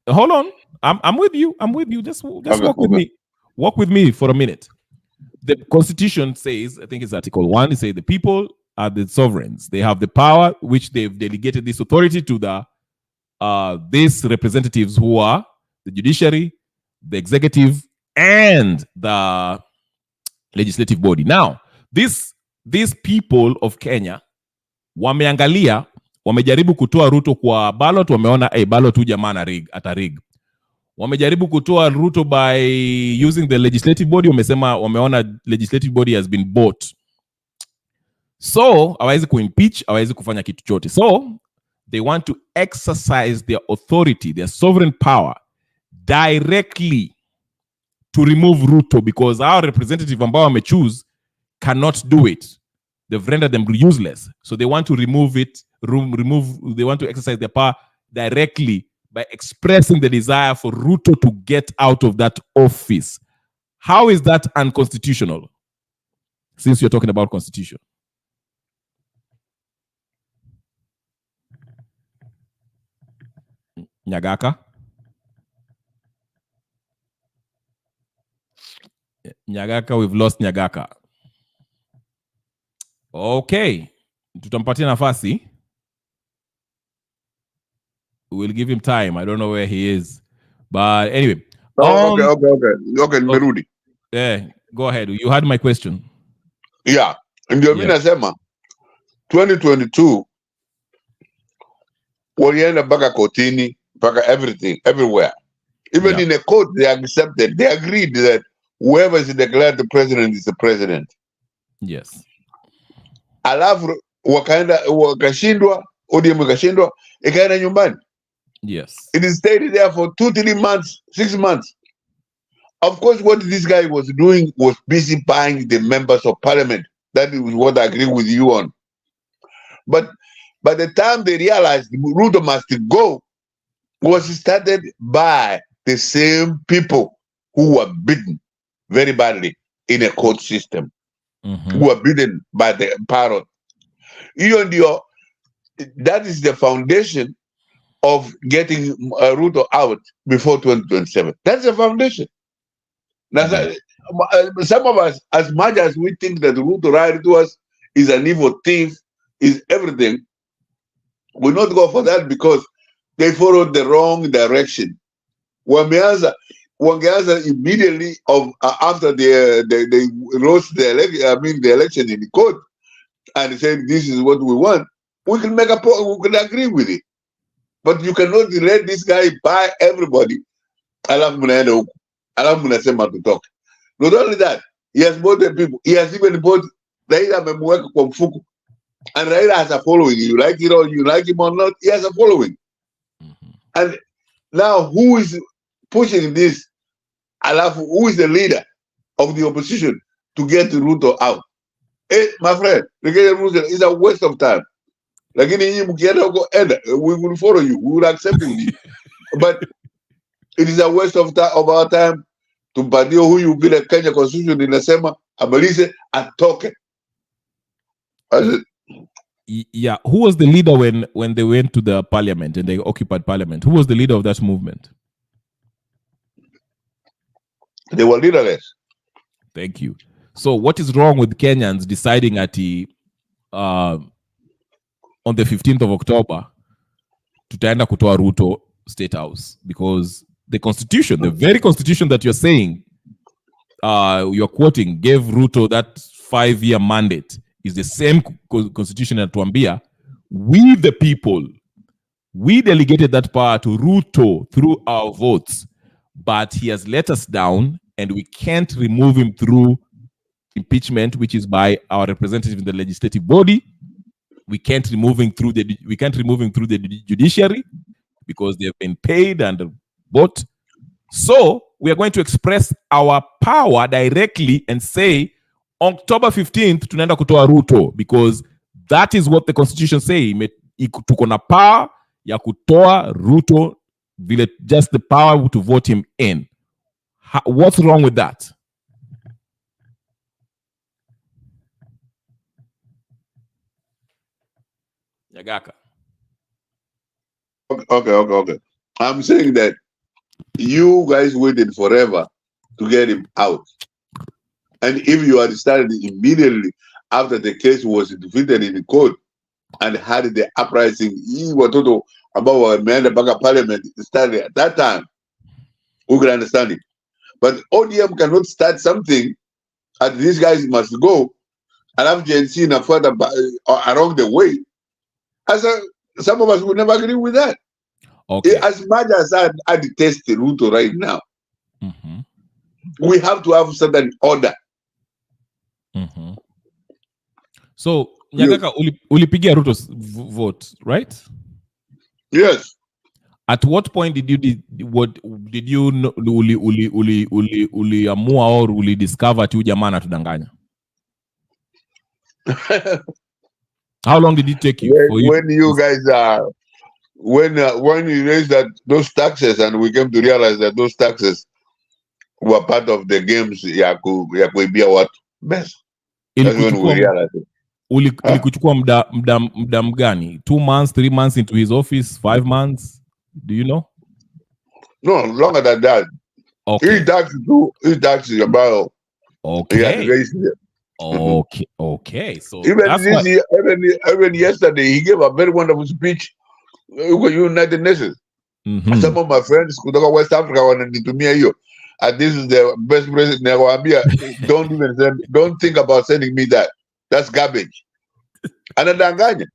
hold on. I'm with you. Just okay, walk with me. Walk with me for a minute. The Constitution says, I think it's Article 1, it says the people are the sovereigns. They have the power, which they've delegated this authority to these representatives who are the judiciary, the executive, and the legislative body. Now, these people of Kenya wameangalia, wamejaribu kutoa Ruto kwa ballot, wameona ballot tu jamaa atarig. Wamejaribu kutoa Ruto by using the legislative body, wameona legislative body has been bought. So, hawezi kuimpeach, hawezi kufanya kitu chote. So, they want to exercise their authority, their sovereign power directly to remove Ruto, because our representative ambao wamechoose cannot do it. They've rendered them useless. So they want to they want to exercise their power directly by expressing the desire for Ruto to get out of that office. How is that unconstitutional? Since you're talking about constitution. Nyagaka? Nyagaka, we've lost Nyagaka. Okay. Tutampatia nafasi. We'll give him time. I don't know where he is. But anyway. Okay, Merudi. Yeah, go ahead. You had my question. Yeah. Ndio mimi nasema 2022 walienda mpaka kotini, mpaka everything, everywhere. Even in a court, they accepted, they agreed that whoever is declared the president is the president. Yes. Alafu wakashindwa, ODM wakashindwa, ikaenda nyumbani. Yes. It is stayed there for 2-3 months, 6 months. Of course, what this guy was doing was busy buying the members of parliament. That is what I agree with you on. But by the time they realized Ruto must go, was started by the same people who were beaten very badly in a court system, who were beaten by the parrot. That is the foundation of getting Ruto out before 2027. That's the foundation. Some of us, as much as we think that Ruto right to us is an evil thief, is everything, we not go for that because they followed the wrong direction. Wangeanza immediately after they rose the election in the court and said this is what we want. We can agree with it, but you cannot let this guy buy everybody. Not only that, he has bought the people. He has even bought Raila amemweka kwa mfuko, and Raila has a following. You like it or you like him or not, he has a following. And now, who is pushing this? Alafu, who is the leader of the opposition to get Ruto out? My friend, it's a waste of time. Like we will follow you. We will accept you. But it is a waste of our time. Tumpatie huyu vile Kenya Constitution inasema amalize atoke. Yeah, who was the leader when they went to the parliament and they occupied parliament? Who was the leader of that movement? They were leaderless. Thank you. So what is wrong with Kenyans deciding on the 15th of October tutaenda kutoa Ruto State House? Because the constitution, the very constitution that you're saying, you're quoting, gave Ruto that 5-year mandate, is the same constitution that tuambia, we the people, we delegated that power to Ruto through our votes, but he has let us down and we can't remove him through impeachment, which is by our representative in the legislative body. We can't remove him through the judiciary because they have been paid and bought. So we are going to express our power directly and say October 15th tunaenda kutoa Ruto, because that is what the constitution say. Tuko na power ya kutoa Ruto, just the power to vote him in. What's wrong with that? Yagaka. Okay. I'm saying that you guys waited forever to get him out. And if you had started immediately after the case was defeated in the court and had the uprising, about Baga Parliament started at that time, we can understand it. But ODM cannot start something and these guys must go and have GNC further along the way. Some of us would never agree with that. Okay. As much as I detest Ruto right now, we have to have certain order. So, Nyagaka, ulipigia Ruto's vote, right? Yes. At what point did you uliamua or ulidiscover ati jamaa anatudanganya? How long did it take you? When you guys when you raised those taxes and we came to realize that those taxes were part of the games ya kuibia watu best. That's when we realized it. Ulikuchukua muda mgani? 2 months, 3 months into his office, 5 months? Do you know? No, longer than that. Okay. He taxes about. Okay. Okay. So even yesterday he gave a very wonderful speech with United Nations. Some of my friends kutoka West Africa wananitumia hiyo. And this is the best president. Don't think about sending me that. That's garbage. Anadanganya.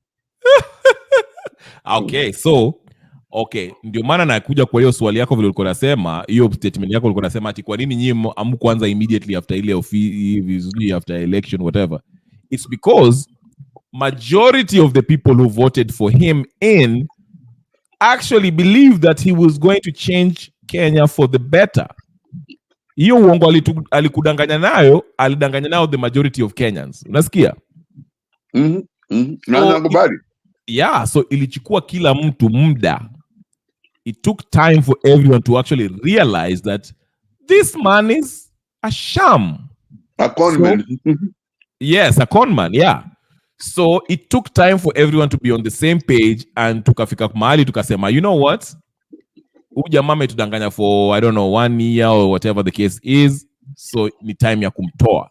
Okay, ndio maana nakuja kwa hiyo swali yako vile ulikuwa unasema, hiyo statement yako ulikuwa unasema ati kwa nini nyinyi amkuanza immediately after ile after election whatever. It's because majority of the people who voted for him in actually believed that he was going to change Kenya for the better. Hiyo uongo alikudanganya nayo, alidanganya nayo the majority of Kenyans. Unasikia? So ilichukua kila mtu muda. It took time for everyone to actually realize that this man is a sham. A conman. Yes, a conman, yeah. So it took time for everyone to be on the same page, and tukafika mahali tukasema, you know what? Huyu jamaa ametudanganya for, I don't know, 1 year or whatever the case is. So ni time ya kumtoa.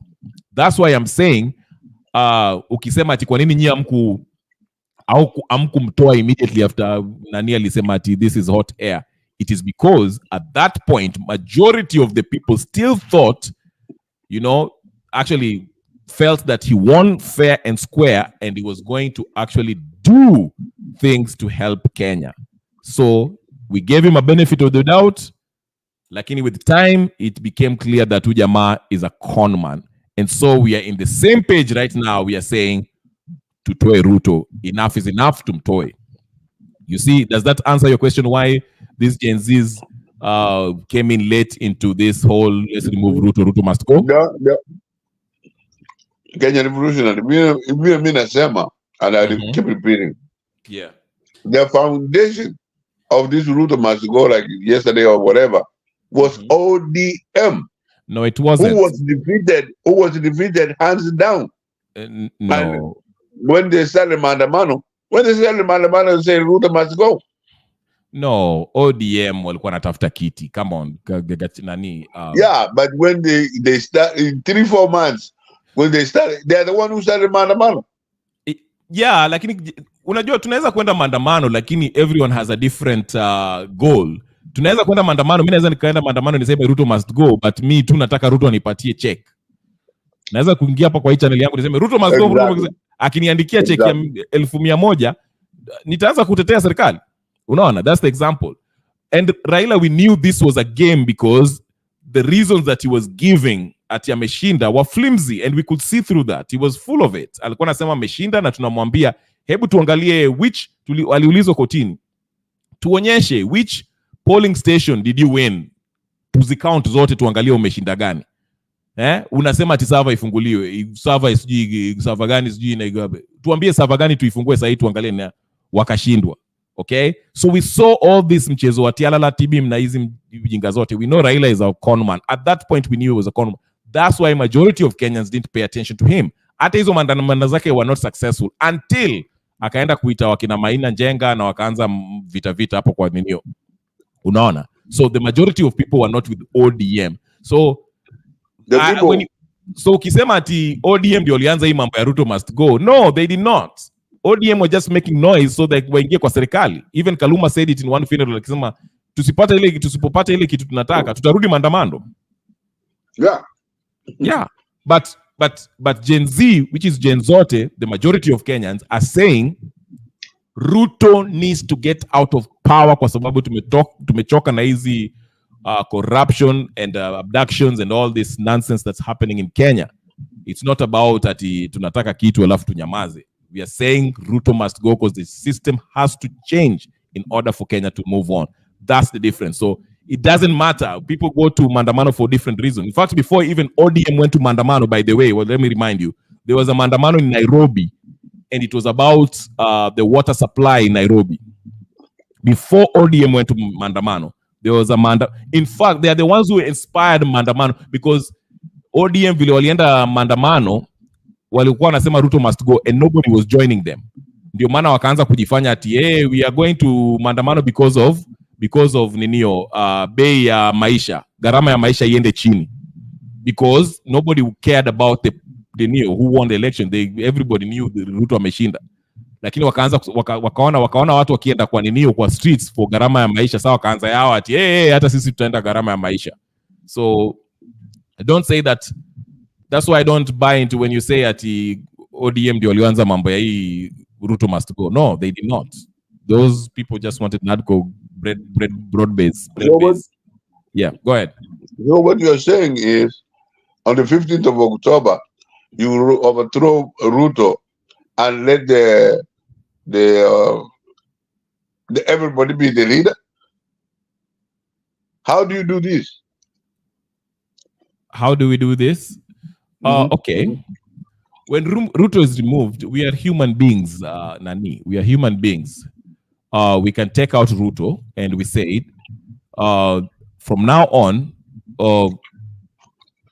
That's why I'm saying, ukisema ati kwa nini nyinyi amkumtoa immediately after nani alisema ati this is hot air, it is because at that point majority of the people still thought, actually felt that he won fair and square and he was going to actually do things to help Kenya. So we gave him a benefit of the doubt, lakini with time it became clear that Ujama is a con man. And so we are in the same page right now. We are saying tutoe Ruto. Enough is enough, tumtoe. You see, does that answer your question why these Gen Zs came in late into this whole let's remove Ruto, Ruto must go? Kenya Revolutionary, me nasema, and I keep repeating. Yeah. The foundation of this Ruto must go, like yesterday or whatever, was ODM. No, it wasn't. Who was defeated hands down. No. And when they started Mandamano, they say Ruto must go. No, ODM walikuwa natafuta kiti. Come on. Yeah, but when they start in 3-4 months, when they started, they're the one who started Mandamano. Yeah, lakini unajua tunaweza kwenda maandamano lakini everyone has a different goal. Tunaweza kwenda maandamano, mimi naweza nikaenda maandamano niseme Ruto must go, but me tu nataka Ruto anipatie check. Naweza kuingia hapa kwa hii channel yangu niseme Ruto must go, Ruto akiniandikia check ya 1,100 nitaanza kutetea serikali. Unaona, that's the example. And Raila, we knew this was a game because the reasons that he was giving ati ameshinda wa flimsy, and we could see through that. He was full of it. Alikuwa anasema ameshinda na tunamwambia hebu tuangalie which aliulizwa kotini. Tuonyeshe which polling station did you win? Tuzicount zote tuangalie umeshinda gani. Unasema ati server ifunguliwe. Server sijui server gani sijui na igabe. Tuambie server gani tuifungue sasa tuangalie na wakashindwa. Okay? So we saw all this mchezo wa Tialala Tibim na hizi mjinga zote. We know Raila is a conman. At that point we knew he was a conman. That's why majority of Kenyans didn't pay attention to him. Hata hizo mandamano zake were not successful until akaenda kuita wakina Maina Njenga na wakaanza vita hapo kwa ninio. Unaona? So the majority of people were not with ODM. So so ukisema ati ODM ndio walianza hii mambo ya Ruto must go. No, they did not. ODM were just making noise so that waingie kwa serikali. Even Kaluma said it in one funeral, akisema tusipopata ile kitu tunataka tutarudi maandamano. Yeah. But Gen Z, which is Gen Zote, the majority of Kenyans are saying Ruto needs to get out of power kwa sababu tumechoka na hizi corruption and abductions and all this nonsense that's happening in Kenya. It's not about ati tunataka kitu alafu tunyamaze. We are saying Ruto must go because the system has to change in order for Kenya to move on. That's the difference. So it doesn't matter. People go to Mandamano for different reasons. In fact, before even ODM went to Mandamano, by the way, well, let me remind you, there was a Mandamano in Nairobi, and it was about the water supply in Nairobi. Before ODM went to Mandamano, there was a In fact, they are the ones who inspired Mandamano, because ODM vile walienda Mandamano, walikuwa wanasema Ruto must go, and nobody was joining them. Ndio maana wakaanza kujifanya ati we are going to Mandamano because of ninio bei ya maisha, gharama ya maisha iende chini, because nobody cared about the who won the election. Everybody knew Ruto ameshinda, lakini wakaanza wakaona watu wakienda kwa ninio kwa streets for gharama ya maisha. Sawa, wakaanza yao ati hata sisi tutaenda gharama ya maisha. So I don't say that. That's why I don't buy into when you say ati ODM ndio walianza mambo ya hii Ruto must go. No, they did not. Those people just wanted Nadco broad base. Yeah, go ahead. What you're saying is, on the 15th of October, you overthrow Ruto and let the everybody be the leader. How do you do this? How do we do this? Okay. When Ruto is removed, we are human beings, Nani. We are human beings. We can take out Ruto, and we said, from now on,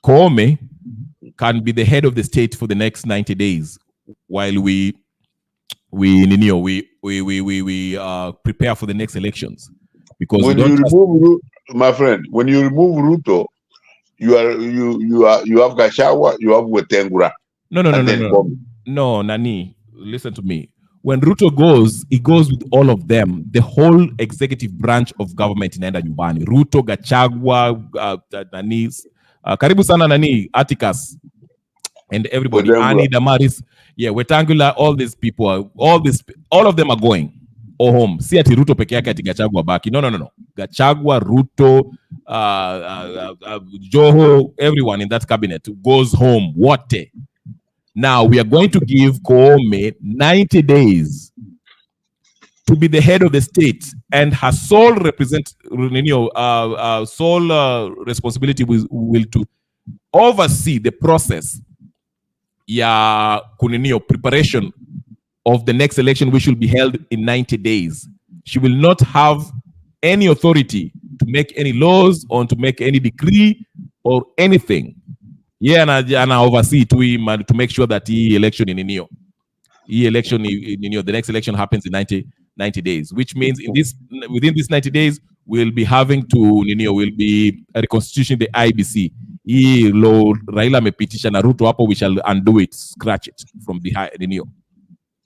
Koome can be the head of the state for the next 90 days while we prepare for the next elections. Because when my friend, when you remove Ruto, you have Gachagua, you have Wetengura. No, Nani, listen to me. When Ruto goes, he goes with all of them. The whole executive branch of government inaenda nyumbani. Ruto, Gachagua, Nani, karibu sana Nani, Atticus, and everybody. Ani, Damaris, Wetangula, all these people, all of them are going home. Si ati Ruto peke yake ati Gachagua baki. No. Gachagua, Ruto, Joho, everyone in that cabinet goes home. What? Now we are going to give Koome 90 days to be the head of the state, and her sole responsibility will to oversee the process. Preparation of the next election, which will be held in 90 days. She will not have any authority to make any laws or to make any decree or anything. And I oversee to make sure that the election in Ninio, the next election happens in 90 days, which means within these 90 days, we'll be having to we'll be reconstituting the IBC. Raila mepitisha na Ruto hapo, we shall undo it, scratch it from the Ninio.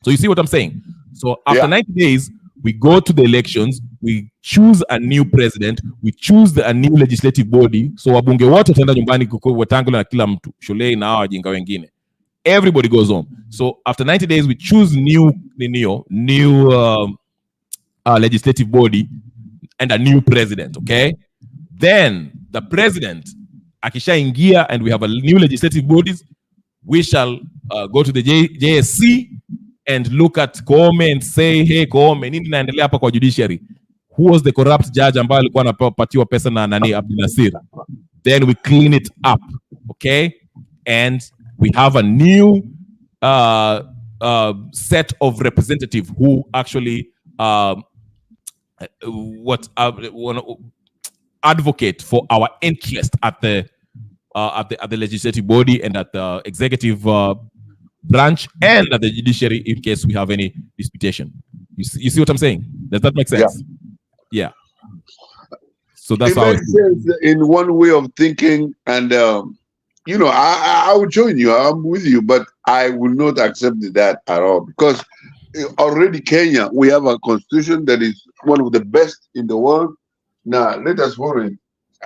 So you see what I'm saying? So after 90 days, we go to the elections, we choose a new president, we choose a new legislative body. So wabunge wote wataenda nyumbani Wetangula na kila mtu, Shulei na wajinga wengine. Everybody goes home. So after 90 days, we choose new legislative body and a new president, okay? Then the president akishaingia and we have a new legislative bodies, we shall go to the JSC and look at Koome and say, hey Koome, nini naendelea hapa kwa judiciary? Who was the corrupt judge ambaye alikuwa anapatiwa pesa na nani Abdul Nasir? Then we clean it up, okay? And we have a new set of representative who actually advocate for our interest at the legislative body and at the executive branch and at the judiciary in case we have any disputation. You see what I'm saying? Does that make sense? Yeah. So that's how it makes sense in one way of thinking, and you know, I will join you. I'm with you, but I will not accept that at all, because already Kenya, we have a constitution that is one of the best in the world. Now let us follow it,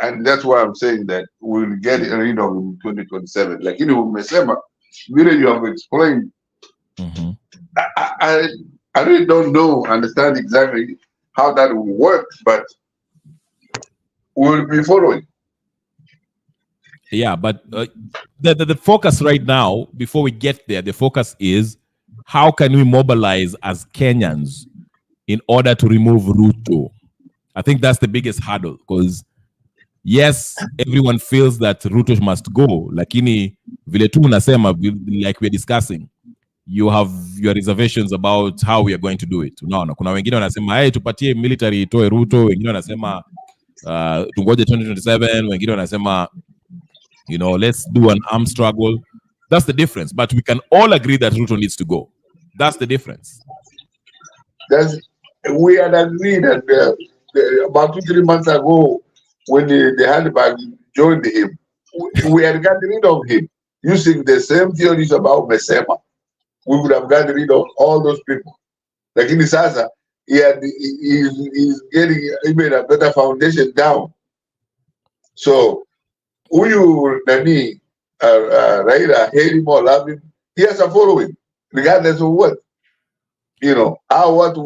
and that's why I'm saying that we'll get rid of in 2027. Like, you know, Mesema, really, you have explained. I really don't understand exactly how that will work, but we'll be following. Yeah, but the focus right now, before we get there, the focus is how can we mobilize as Kenyans in order to remove Ruto? I think that's the biggest hurdle, because yes, everyone feels that Ruto must go. Lakini vile tu unasema, like we're discussing, you have your reservations about how we are going to do it. Unaona, kuna wengine wanasema hey, tupatie military itoe Ruto, wengine wanasema tungoje 2027, wengine wanasema, you know, let's do an armed struggle. That's the difference. But we can all agree that Ruto needs to go. That's the difference. We had agreed that about 2-3 months ago, when the handbag joined him, we had gotten rid of him using the same theories about Mesema. We would have gotten rid of all those people. Like in Sasa, he's made a better foundation down. So, Uyu Nani, Raila, hate him or love him, he has a following, regardless of what. You know, I want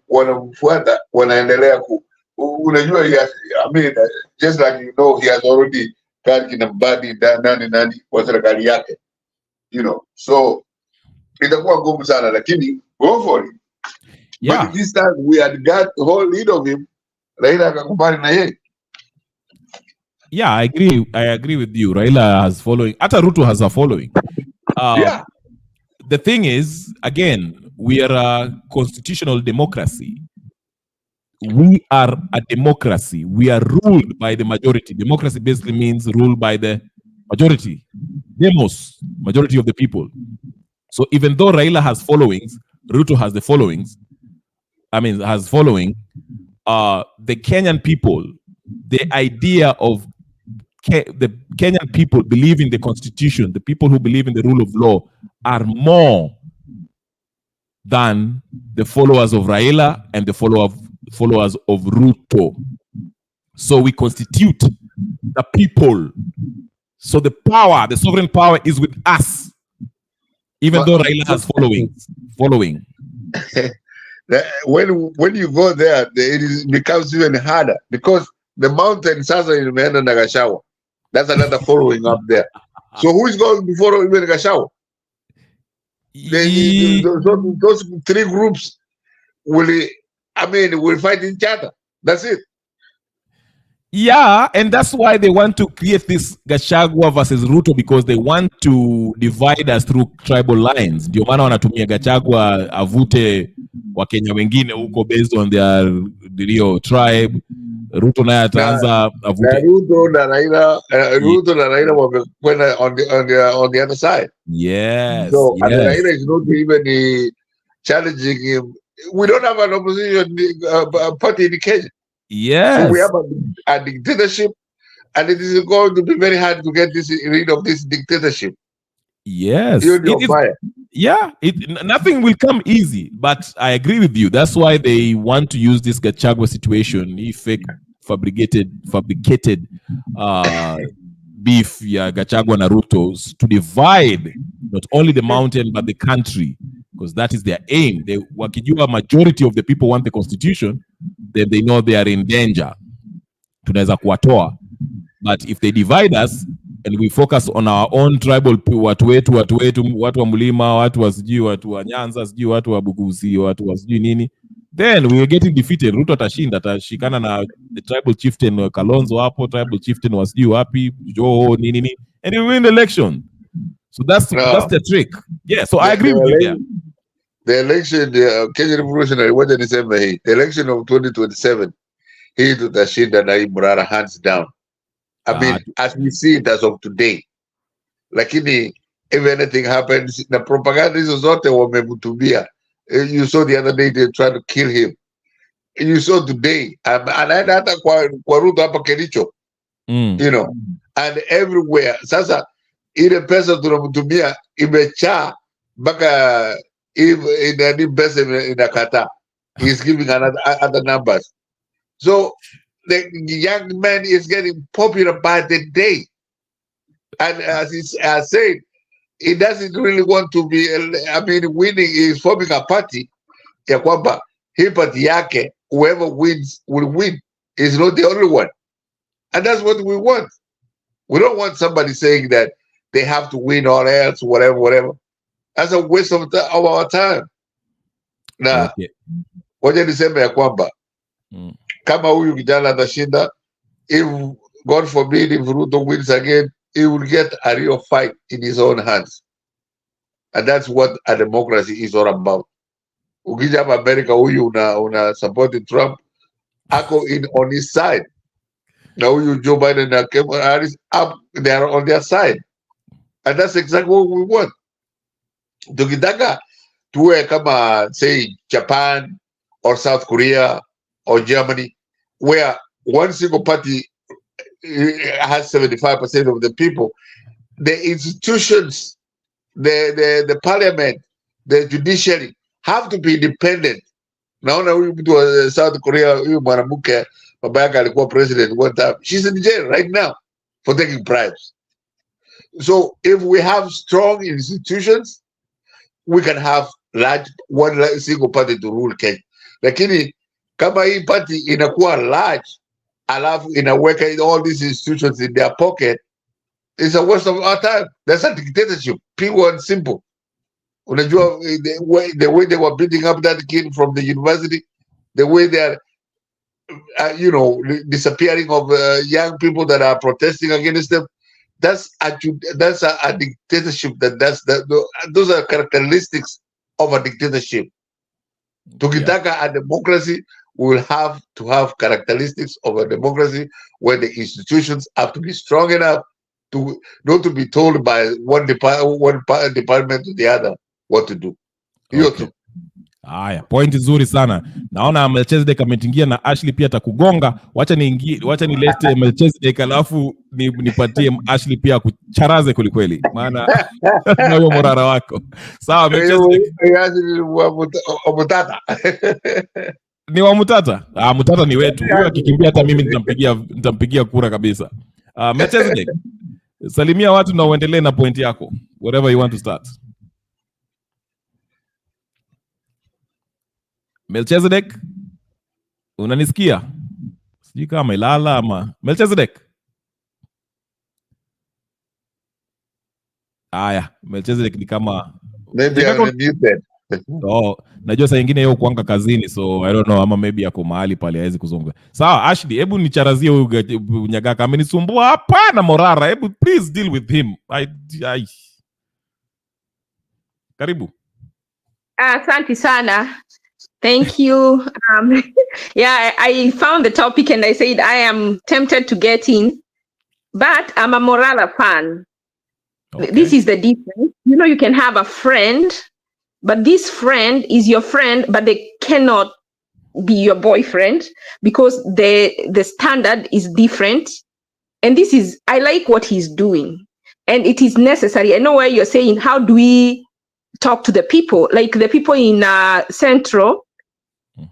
wanamfuata wanaendelea unajua, I mean, just like, you know, he has already got in a body nani kwa serikali yake, you know, so itakuwa ngumu sana, lakini go for it. Yeah. But this time we had got the whole lead of him, Raila akakubali na yeye. Yeah, I agree with you. Raila has following. Ata Ruto has a following. Yeah. The thing is, again, we are a constitutional democracy. We are a democracy. We are ruled by the majority. Democracy basically means ruled by the majority. Demos, majority of the people. So even though Raila has followings, Ruto has the followings. Has following. The Kenyan people, the idea of the Kenyan people believe in the constitution, the people who believe in the rule of law are more than the followers of Raila and the followers of Ruto. So we constitute the people. So the power, the sovereign power is with us, even though Raila has following. When you go there, it becomes even harder, because the mountain Sasa in Meenda Nagashawa, that's another following up there. So who is going to follow even Nagashawa? Those three groups will fight each other. That's it. Yeah, and that's why they want to create this Gachagua versus Ruto, because they want to divide us through tribal lines. Ndio maana wanatumia Gachagua avute Wakenya wengine huko based on their tribe. Ruto naye ataanza avute. Ruto na Raila wamekwenda on the other side. Yes. So yes. Raila is not even challenging him. We don't have an opposition party in Kenya. Yes. So we have a dictatorship, and it is going to be very hard to get rid of this dictatorship. Yes. Nothing will come easy, but I agree with you. That's why they want to use this Gachagua situation, fake fabricated beef, Gachagua na Ruto, to divide not only the mountain but the country, because that is their aim. Wakijua majority of the people want the constitution, then they know they are in danger. Tunaweza kuwatoa. But if they divide us and we focus on our own tribal, watu wetu, watu wa Mlima, watu wa sijui, watu wa Nyanza, sijui watu wa Bugusi, watu wa sijui nini, then we are getting defeated. Ruto atashinda, atashikana na the tribal chieftain Kalonzo hapo, tribal chieftain wa sijui wapi, Joho nini, and he will win the election. So that's the trick. Yeah, so I agree with you there. The election, the Kenyan Revolutionary, what did he say? The election of 2027, he to Tashinda na Morara hands down. I mean, as we see it as of today. Lakini, if anything happens, the propaganda is zote wamemtumia. You saw the other day they tried to kill him. You saw today, anaenda hata kwa Ruto hapa Kericho, you know, and everywhere. Sasa, ile pesa tunamtumia imechaa mpaka in pesa inakata. He's giving other numbers. So the young man is getting popular by the day. And as he said, he doesn't really want to be, I mean, winning. He's forming a party. Ya kwamba, hii party yake, whoever wins will win. He's not the only one. And that's what we want. We don't want somebody saying that they have to win or else, whatever. That's a waste of our time. Na, wacha niseme ya kwamba, kama huyu kijana atashinda, if God forbid, if Ruto wins again, he will get a real fight in his own hands. And that's what a democracy is all about. Ukija hapa America, huyu una support Trump, ako on his side. Na huyu Joe Biden na Kamala Harris, they are on their side. And that's exactly what we want. Tukitaka tuwe kama, say, Japan or South Korea or Germany, where one single party has 75% of the people, the institutions, the parliament, the judiciary have to be independent. Naona huyu mtu wa South Korea, huyu mwanamke baba yake alikuwa president one time, she's in jail right now for taking bribes. So if we have strong institutions, we can have one single party to rule Kenya. Lakini kama hii party inakuwa large, alafu inaweka all these institutions in their pocket, it's a waste of our time. That's a dictatorship, pure and simple. Unajua, the way they were beating up that kid from the university, the way they are, disappearing of young people that are protesting against them, that's a dictatorship. Those are characteristics of a dictatorship. Tukitaka a democracy, we will have to have characteristics of a democracy where the institutions have to be strong enough to not to be told by one department to the other what to do. Okay. Haya, point nzuri sana. Naona Melchizedek ametingia na Ashley pia atakugonga. Wacha nilete Melchizedek alafu nipatie Ashley pia kucharaze kweli. Maana na huyo Morara wako. Sawa Melchizedek. Ni wa Mutata. Mutata ni wetu. Huyo akikimbia hata mimi nitampigia kura kabisa. Melchizedek, salimia watu na uendelee na point yako. Whatever you want to start. Melchizedek, unanisikia? Sijui kama ilala ama Melchizedek. Aya, Melchizedek ni kama maybe I'm muted. Najua saa nyingine yeye kuanga kazini, so I don't know, ama maybe yako mahali pale hawezi kuzungumza. Sawa, Ashley, hebu nicharazie huyu Nyagaka amenisumbua hapa na Morara. Hebu please deal with him. Karibu. Asante sana. Thank you. Yeah, I found the topic and I said I am tempted to get in, but I'm a Morara fan. Okay. This is the difference. You can have a friend, but this friend is your friend, but they cannot be your boyfriend because the standard is different. And I like what he's doing. And it is necessary. I know where you're saying, how do we talk to the people? Like the people in Central,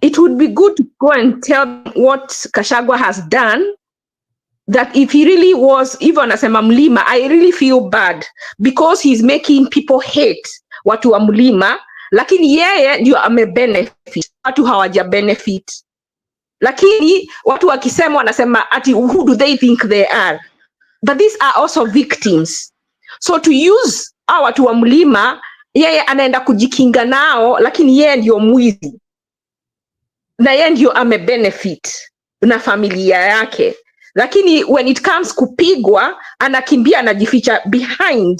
it would be good to go and tell what Gachagua has done, that if he really was, even as a Mlima, I really feel bad because he's making people hate watu wa Mlima, lakini yeye ndio amebenefit, watu hawaja benefit. Lakini watu wakisema wanasema ati who do they think they are? but these are also victims. So to use hawa watu wa mlima, yeye anaenda kujikinga nao, lakini yeye ndio mwizi na yeye ndio amebenefit na familia yake. Lakini when it comes kupigwa, anakimbia anajificha behind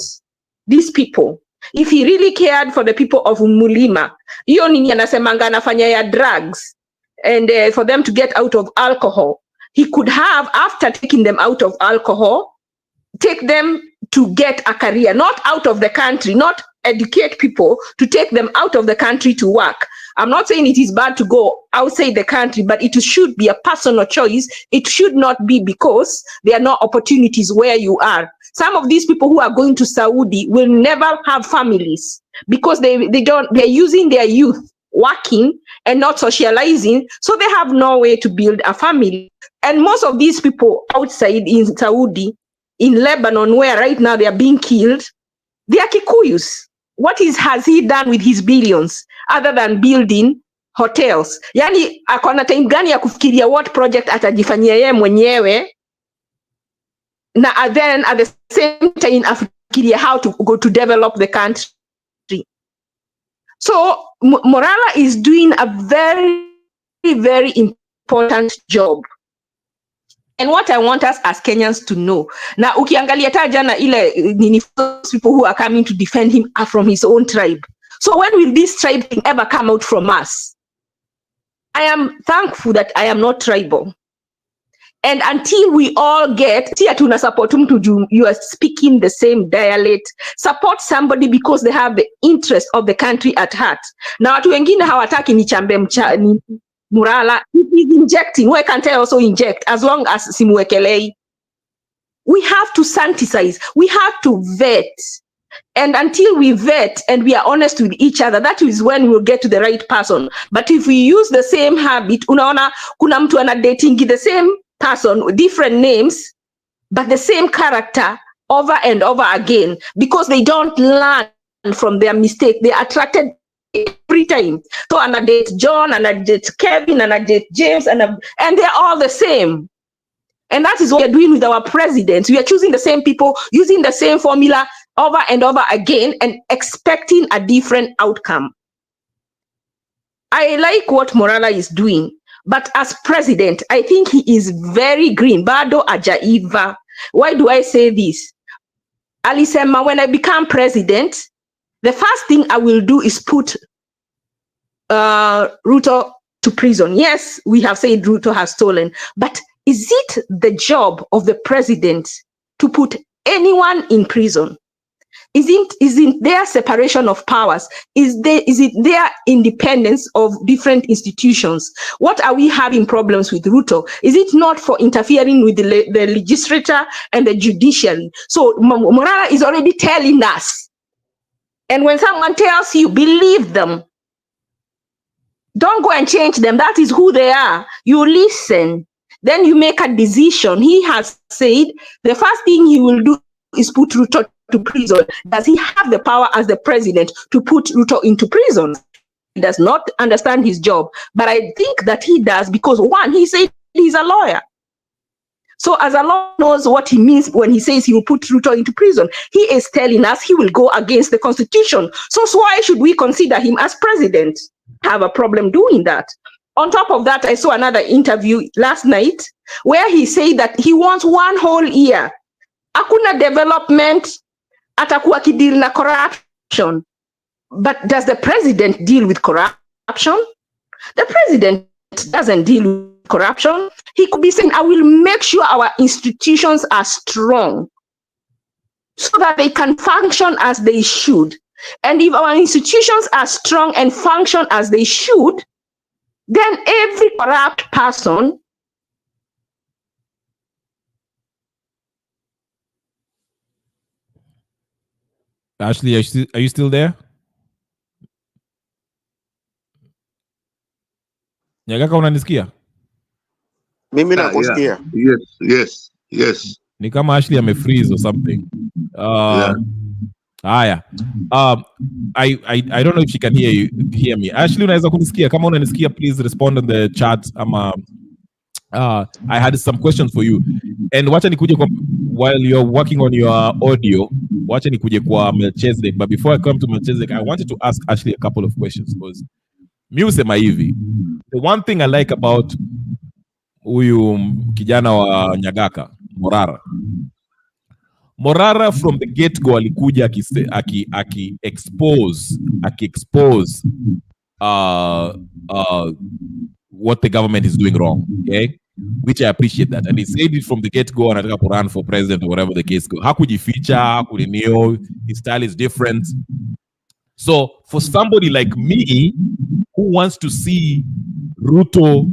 these people. If he really cared for the people of Mulima, hiyo nini anasemanga anafanya ya drugs and for them to get out of alcohol, he could have, after taking them out of alcohol, take them to get a career, not out of the country, not educate people to take them out of the country to work. I'm not saying it is bad to go outside the country, but it should be a personal choice. It should not be because there are no opportunities where you are. Some of these people who are going to Saudi will never have families because they're using their youth working and not socializing, so they have no way to build a family. And most of these people outside in Saudi, in Lebanon, where right now they are being killed, they are Kikuyus. What has he done with his billions other than building hotels? Yani akona time gani ya kufikiria what project atajifanyia yeye mwenyewe, na then at the same time afikiria how to go to develop the country. So Morara is doing a very, very important job. And what I want us as Kenyans to know, na ukiangalia ta jana ile nini, people who are coming to defend him are from his own tribe. So when will this tribe thing ever come out from us? I am thankful that I am not tribal. And until we all get, tuna support mtu, you are speaking the same dialect, support somebody because they have the interest of the country at heart. Na watu wengine hawataki nichambe ni Morara, if he's injecting, why can't I also inject as long as simuekelei? We have to sanitize, we have to vet. And until we vet and we are honest with each other, that is when we'll get to the right person. But if we use the same habit, unaona kuna mtu ana dating the same person with different names, but the same character over and over again, because they don't learn from their mistake. They are attracted every time. So and I date John, and I date Kevin, and I date James, and they're all the same. And that is what we're doing with our presidents. We are choosing the same people, using the same formula over and over again, and expecting a different outcome. I like what Morara is doing, but as president, I think he is very green. Bado ajaiva. Why do I say this? Alisema, when I become president, the first thing I will do is put Ruto to prison. Yes, we have said Ruto has stolen, but is it the job of the president to put anyone in prison? Isn't there separation of powers? Is it their independence of different institutions? What are we having problems with Ruto? Is it not for interfering with the legislature and the judiciary? So Morara is already telling us. And when someone tells you, believe them. Don't go and change them. That is who they are. You listen. Then you make a decision. He has said the first thing he will do is put Ruto to prison. Does he have the power as the president to put Ruto into prison? He does not understand his job. But I think that he does because, one, he said he's a lawyer. So as a lawyer knows what he means when he says he will put Ruto into prison. He is telling us he will go against the constitution. So why should we consider him as president? Have a problem doing that. On top of that, I saw another interview last night where he said that he wants 1 whole year. Hakuna development, atakuwa kideal na corruption. But does the president deal with corruption? The president doesn't deal with corruption. He could be saying, I will make sure our institutions are strong so that they can function as they should. And if our institutions are strong and function as they should, then every corrupt person Ashley, are you still there? Nyagaka, unanisikia? Mimi nakusikia. Yes. Ni kama Ashley amefreeze or something. Haya. I don't know if she can hear me. Ashley, unaweza kunisikia? Kama unanisikia, please respond on the chat. I had some questions for you. And wacha nikuje while you're working on your audio, wacha nikuje kwa Melchizedek. But before I come to Melchizedek, I wanted to ask actually a couple of questions because mi usema hivi, the one thing I like about huyu kijana wa Nyagaka Morara from the get go alikuja aki expose what the government is doing wrong, okay, which I appreciate that, and he said it from the get go, anataka to run for president or whatever the case go. Hakujificha, hakuninio, his style is different. So for somebody like me who wants to see Ruto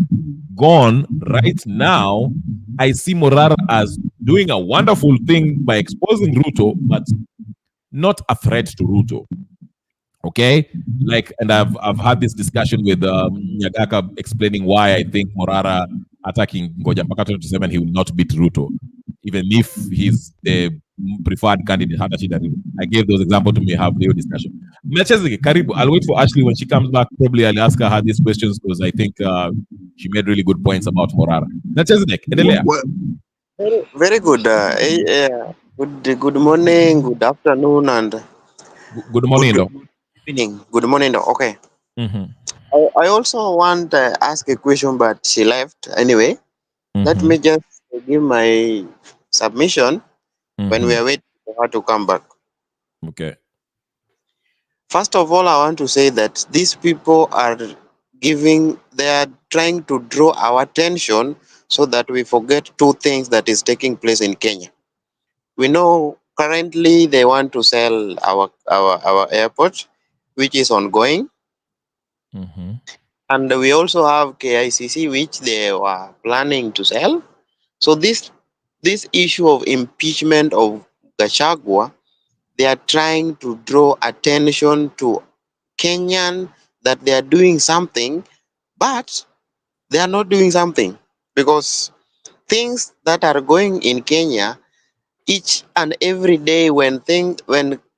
gone right now, I see Morara as doing a wonderful thing by exposing Ruto, but not a threat to Ruto. Okay, like, and I've had this discussion with Nyagaka explaining why I think Morara attacking Ngoja mpaka 27 he will not beat Ruto, even if he's the preferred candidate. I gave those examples to me, have real discussion. Karibu. I'll wait for Ashley when she comes back. Probably I'll ask her these questions because I think she made really good points about Morara. Very good. Good morning, good afternoon, and good morning. Good evening. Good morning. Okay. Mm-hmm. I also want to ask a question, but she left anyway. Mm-hmm. Let me just give my submission when we are waiting for her to come back. Okay. First of all, I want to say that these people are they are trying to draw our attention so that we forget two things that is taking place in Kenya. We know currently they want to sell our airport, which is ongoing. Mm-hmm. And we also have KICC, which they were planning to sell. So this issue of impeachment of Gachagua, they are trying to draw attention to Kenyan that they are doing something, but they are not doing something, because things that are going in Kenya each and every day, when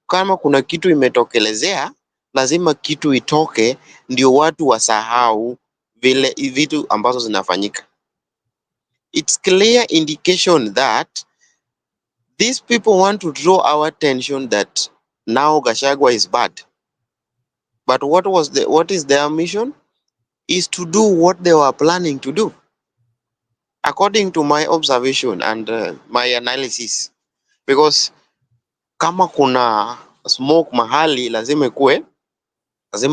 kama kuna kitu imetokelezea, lazima kitu itoke ndio watu wasahau vile vitu ambazo zinafanyika. It's clear indication that these people want to draw our attention that now Gachagua is bad. But what is their mission? Is to do what they were planning to do. According to my observation and my analysis, because kama kuna smoke mahali lazima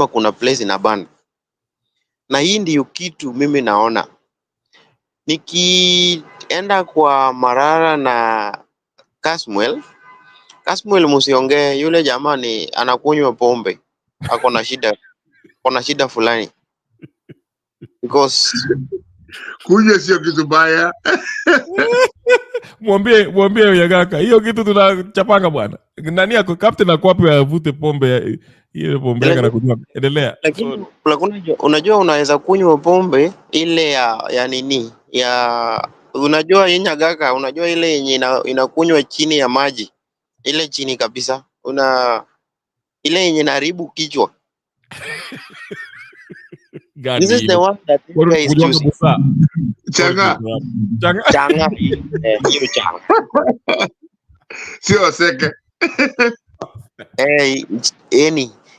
kuna place ina burn. Na hii ndiyo kitu mimi naona. Nikienda kwa Morara na Kasmuel musiongee, yule jamani anakunywa pombe. Ako na shida fulani. Because kunywa sio kitu baya. Mwambie Nyagaka, hiyo kitu tunachapanga bwana. Nani yako captain akwapi avute pombe, hiyo pombe yake na kunywa. Endelea. Lakini unajua unaweza kunywa pombe ile ya nini? Unajua hii Nyagaka, unajua ile yenye inakunywa chini ya maji. Ile chini kabisa. Ile yenye inaharibu kichwa. This is the one that you guys choosing. Changa. Hiyo changa. Sio seke.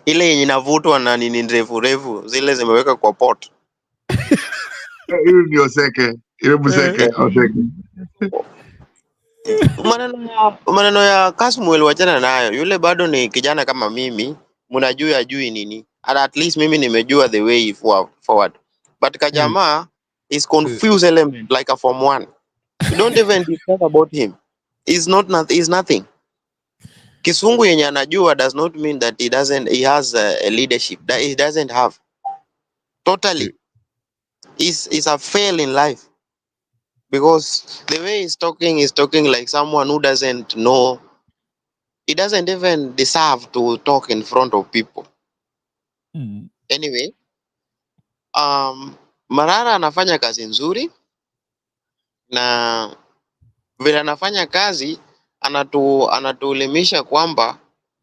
Ile yenye inavutwa na nini refu zile zimeweka kwa pot. Hiyo ndio seke. Ile buseke au seke. Maneno ya Kasmuel wachana nayo. Yule bado ni kijana kama mimi. Mnajua ajui nini. And at least mimi nimejua the way forward. But Kajama is confused element like a form 1. You don't even discuss about him. He's nothing. Kisungu yenye anajua does not mean that he has a leadership that he doesn't have. Totally. He's a fail in life. Because the way he's talking like someone who doesn't know. He doesn't even deserve to talk in front of people. Anyway, Morara anafanya kazi nzuri, na vile anafanya kazi anatuelimisha kwamba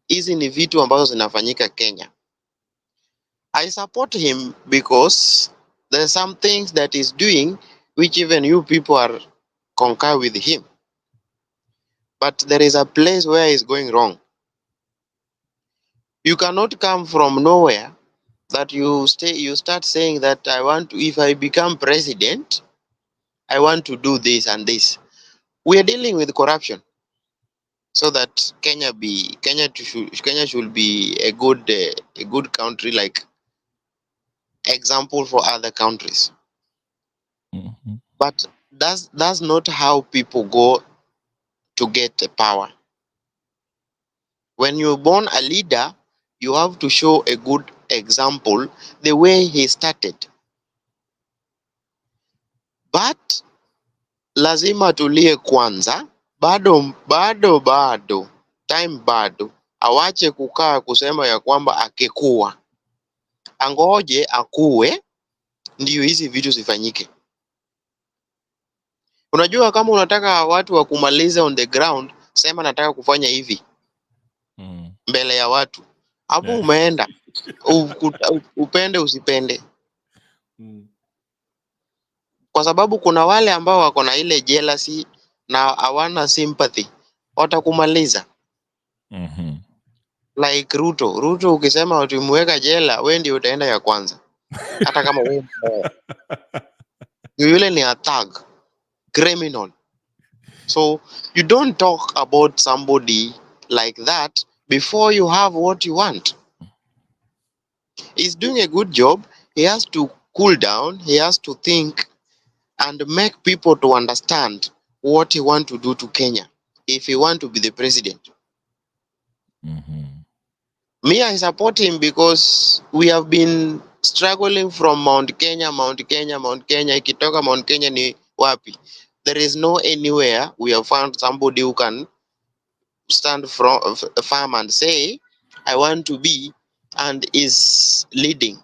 hizi ni vitu ambazo zinafanyika Kenya. I support him because there are some things that he's doing which even you people are concur with him. but there is a place where it's going wrong. You cannot come from nowhere that you start saying that I want to, if I become president, I want to do this and this. We are dealing with corruption, so that Kenya should be a good country, like example for other countries. Mm-hmm. But that's not how people go to get power. When you're born a leader, you have to show a good example the way he started. But lazima tulie kwanza, bado time bado, awache kukaa kusema ya kwamba akikuwa, angoje akuwe ndio hizi vitu zifanyike. Unajua, kama unataka watu wa kumaliza on the ground, sema nataka kufanya hivi mbele ya watu, hapo umeenda upende usipende. Kwa sababu kuna wale ambao wako na ile jealousy na hawana sympathy, watakumaliza. Like Ruto ukisema utimweka jela, wewe ndio utaenda ya kwanza, hata kama wewe yule ni a thug, criminal. So you don't talk about somebody like that before you have what you want. He's doing a good job. He has to cool down. He has to think and make people to understand what he want to do to Kenya if he want to be the president. Me, I support him because we have been struggling from Mount Kenya. Ikitoka Mount Kenya ni wapi? There is no anywhere we have found somebody who can stand from a farm and say, I want to be, and is leading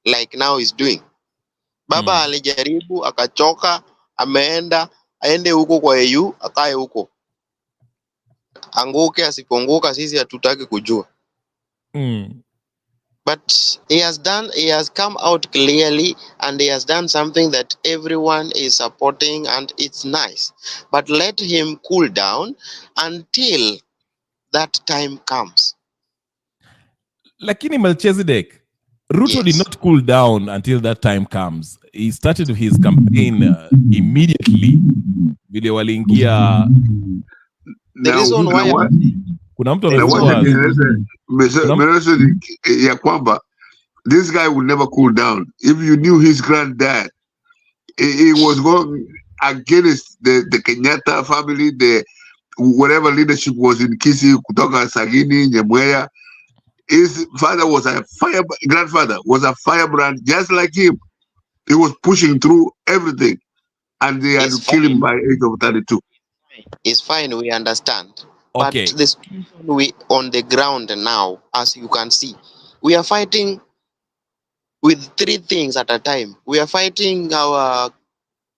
like now he's doing. Baba alijaribu akachoka, ameenda aende huko kwa EU, akae huko, anguke asiponguka, sisi hatutaki kujua. But he has come out clearly, and he has done something that everyone is supporting, and it's nice. But let him cool down until that time comes. Lakini Melchizedek, Ruto did not cool down until that time comes. He started his campaign immediately. Vile waliingia. The reason why kuna mtu ya kwamba this guy will never cool down. If you knew his granddad, he was going against the Kenyatta family, the whatever leadership was in Kisii, kutoka Sagini, Nyamweya. His father was grandfather was a firebrand just like him. He was pushing through everything, and they had to kill him by age of 32. It's fine, we understand. Okay. But the situation we on the ground now, as you can see, we are fighting with three things at a time. We are fighting the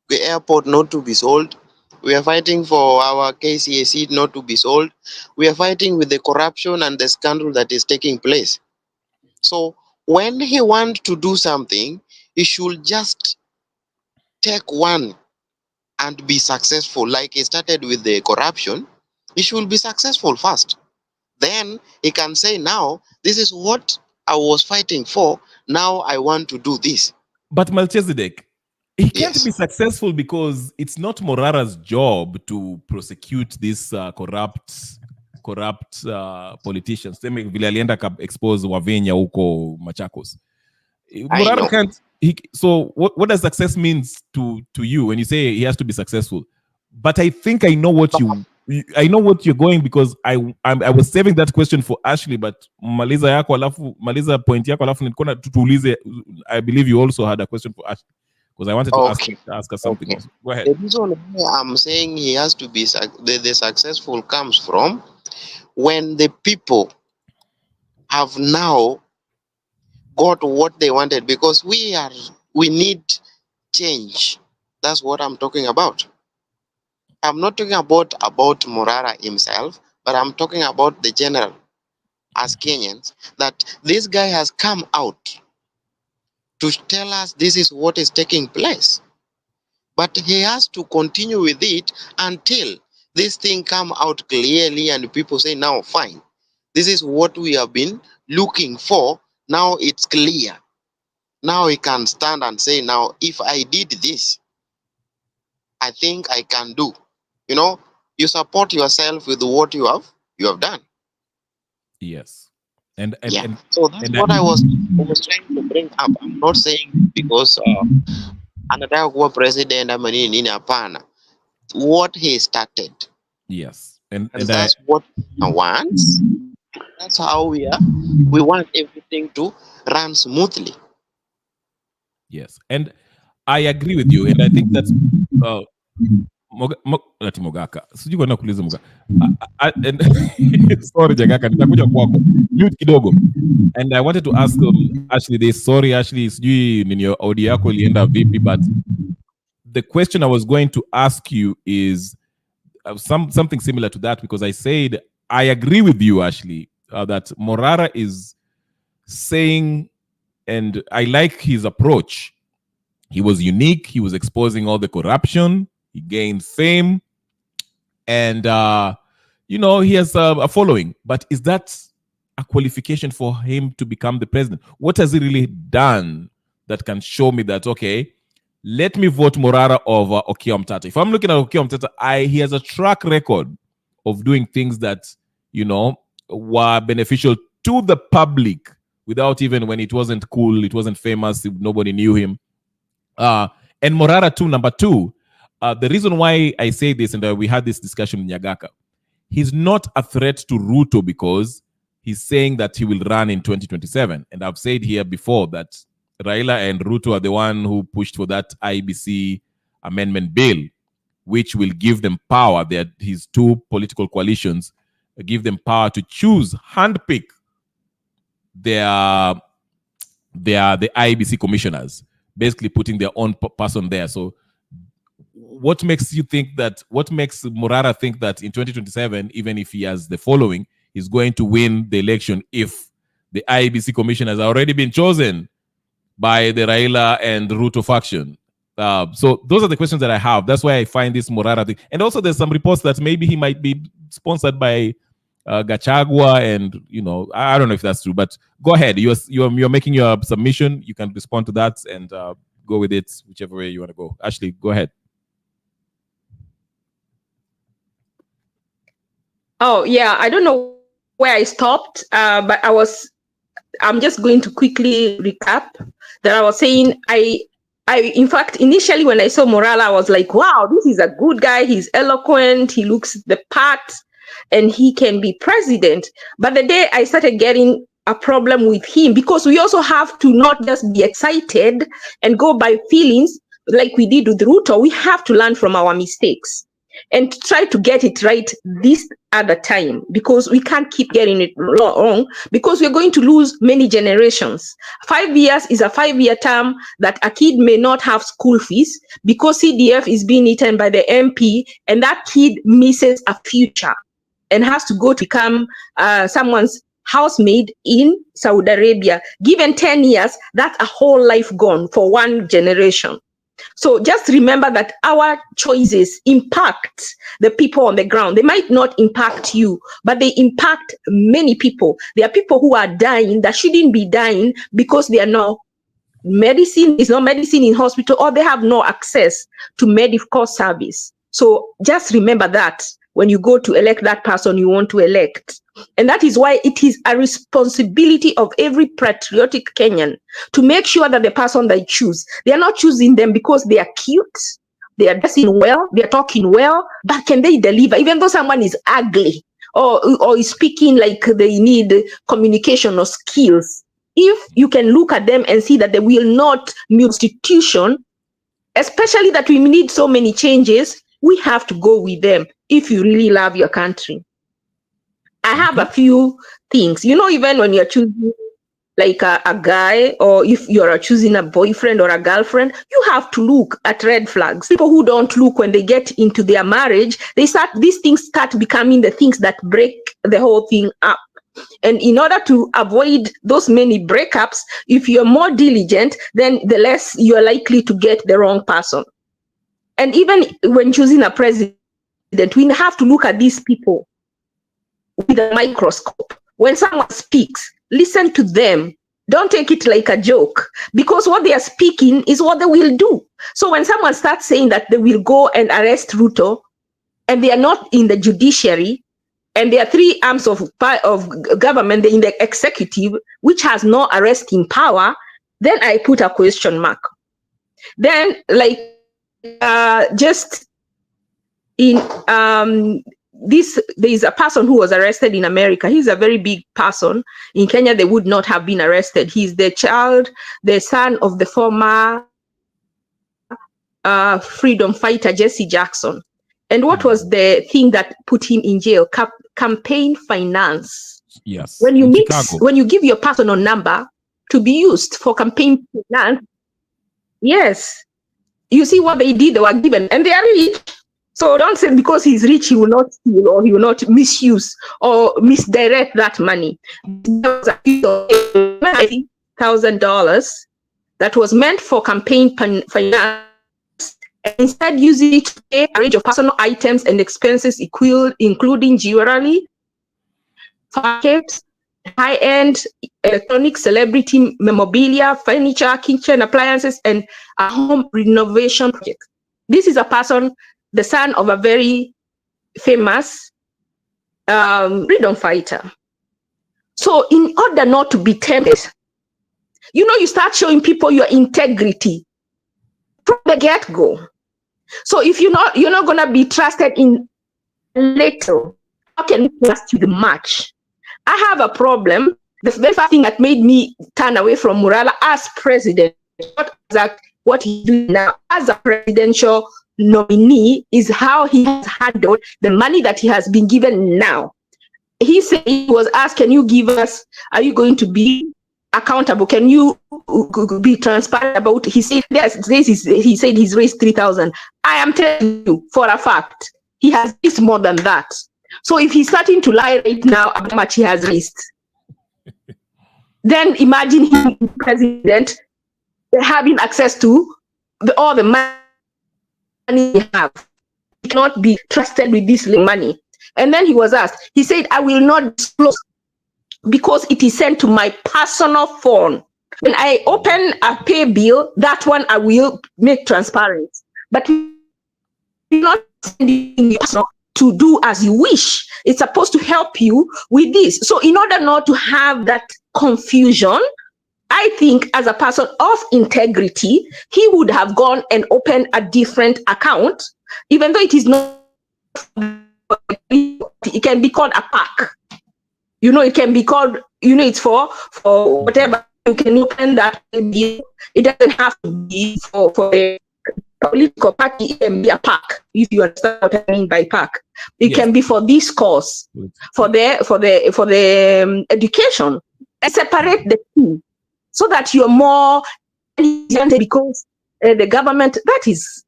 airport not to be sold. We are fighting for our KCAC not to be sold. We are fighting with the corruption and the scandal that is taking place. So when he wants to do something, he should just take one and be successful. Like he started with the corruption, he should be successful first. Then he can say, now, this is what I was fighting for. Now I want to do this. But Melchizedek, he can't be successful because it's not Morara's job to prosecute these corrupt politicians. Vile alienda expose Wavenya huko Machakos. Morara can't. So what does success means to you when you say he has to be successful? But I think I know what you're going, because I was saving that question for Ashley, but maliza point yako alafu nilikuwa tuulize. I believe you also had a question for Ashley, because I wanted to ask her something else. Go ahead. The reason I'm saying he has to be the successful comes from when the people have now got what they wanted, because we need change. That's what I'm talking about. I'm not talking about Morara himself, but I'm talking about the general as Kenyans, that this guy has come out to tell us this is what is taking place. But he has to continue with it until this thing come out clearly and people say, now fine, this is what we have been looking for, now it's clear. Now we can stand and say, now if I did this, I think I can do. You know, you support yourself with what you have done. Yes. And Yeah. So that's what I was trying to bring up. I'm not saying because anataka kuwa president ama nini hapana. What he started. Yes. And that's what he wants. That's how we want everything to run smoothly. Yes. And I agree with you. And I think that's Mogaka. Sijui kwenda kuuliza Mogaka. Sorry Jagaka, nitakuja kwako. Mute kidogo. And I wanted to ask Ashley this. Sorry Ashley, sijui nini audio yako ilienda vipi, but the question I was going to ask you is something similar to that, because I said I agree with you, Ashley, that Morara is saying, and I like his approach. He was unique. He was exposing all the corruption. He gained fame, and he has a following. But is that a qualification for him to become the president? What has he really done that can show me that, okay, let me vote Morara over Okiya Omtata? If I'm looking at Okiya Omtata, he has a track record of doing things that, were beneficial to the public without even, when it wasn't cool, it wasn't famous, nobody knew him. And Morara too, number two, the reason why I say this, and we had this discussion in Nyagaka, he's not a threat to Ruto because he's saying that he will run in 2027. And I've said here before that Raila and Ruto are the one who pushed for that IBC amendment bill, which will give them power. His two political coalitions give them power to choose, handpick the IBC commissioners, basically putting their own person there. So what makes Morara think that in 2027, even if he has the following, he's going to win the election if the IBC commission has already been chosen by the Raila and Ruto faction? So those are the questions that I have. That's why I find this Morara thing. And also there's some reports that maybe he might be sponsored by Gachagua, and I don't know if that's true, but go ahead. You're making your submission. You can respond to that and go with it whichever way you want to go. Ashley, go ahead. Oh yeah, I don't know where I stopped, but I'm just going to quickly recap that I was saying in fact, initially when I saw Morala, I was like, wow, this is a good guy. He's eloquent. He looks the part and he can be president. But the day I started getting a problem with him, because we also have to not just be excited and go by feelings like we did with Ruto. We have to learn from our mistakes and try to get it right this other time, because we can't keep getting it wrong, because we're going to lose many generations. 5 years is a 5-year term that a kid may not have school fees because CDF is being eaten by the MP, and that kid misses a future and has to go to become someone's housemaid in Saudi Arabia. Given 10 years, that's a whole life gone for one generation. So just remember that our choices impact the people on the ground. They might not impact you, but they impact many people. There are people who are dying that shouldn't be dying because they are no medicine, is no medicine in hospital, or they have no access to medical service. So just remember that when you go to elect that person you want to elect. And that is why it is a responsibility of every patriotic Kenyan to make sure that the person they choose, they are not choosing them because they are cute, they are dressing well, they are talking well, but can they deliver? Even though someone is ugly or is speaking like they need communication or skills, if you can look at them and see that they will not institution, especially that we need so many changes, we have to go with them if you really love your country. I have a few things, even when you're choosing like a guy, or if you're choosing a boyfriend or a girlfriend, you have to look at red flags. People who don't look when they get into their marriage, these things start becoming the things that break the whole thing up. And in order to avoid those many breakups, if you're more diligent, then the less you're likely to get the wrong person. And even when choosing a president, we have to look at these people with a microscope. When someone speaks, listen to them. Don't take it like a joke, because what they are speaking is what they will do. So when someone starts saying that they will go and arrest Ruto, and they are not in the judiciary, and there are three arms of government in the executive, which has no arresting power, then I put a question mark. Then, like, just in there is a person who was arrested in America. He's a very big person. In Kenya, they would not have been arrested. He's the son of the former freedom fighter, Jesse Jackson. And what was the thing that put him in jail? Campaign finance. Yes. When you give your personal number to be used for campaign finance, yes. You see what they did, they were given, and they are rich. So don't say because he's rich, he will not steal or he will not misuse or misdirect that money. There was $1,000 that was meant for campaign finance, and instead using it to pay a range of personal items and expenses, including jewelry, packets, high-end electronic celebrity memorabilia, furniture, kitchen appliances, and a home renovation project. This is a person, the son of a very famous freedom fighter. So in order not to be tempted, you start showing people your integrity from the get-go. So if you're not going to be trusted in little, how can you trust you the much? I have a problem. The very first thing that made me turn away from Morara as president, not exactly what he's doing now as a presidential nominee, is how he has handled the money that he has been given now. He said, he was asked, can you give us, are you going to be accountable? Can you be transparent about it? He said, he said he's raised 3,000. I am telling you for a fact, he has raised more than that. So if he's starting to lie right now about how much he has raised, then imagine him, president, having access to all the money he has. He cannot be trusted with this money. And then he was asked, he said, I will not disclose because it is sent to my personal phone. When I open a pay bill, that one I will make transparent. But not sending you to do as you wish. It's supposed to help you with this. So in order not to have that confusion, I think as a person of integrity, he would have gone and opened a different account, even though it is not, it can be called a pack. It can be called, it's for whatever. You can open that bill. It doesn't have to be for a political party. It can be a pack, if you understand what I mean by pack. It can be for this cause, for the education, and separate the two so that you're more intelligent, because the government, that is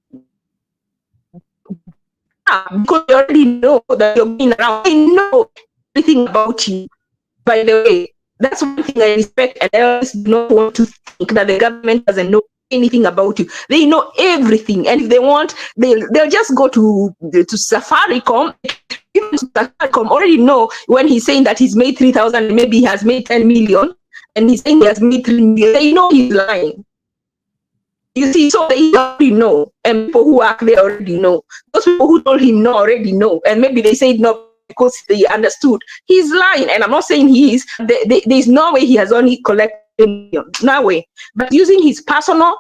because you already know that you're being around. They know everything about you. By the way, that's one thing I respect, and I always do not want to think that the government doesn't know anything about you. They know everything, and if they want, they'll just go to Safaricom. Even Safaricom already know when he's saying that he's made 3,000, maybe he has made 10 million, and he's saying he has made 3 million. They know he's lying. You see, so they already know, and people who work there already know. Those people who told him no already know, and maybe they said no because they understood he's lying. And I'm not saying he is. There's no way he has only collected million. No way. But using his personal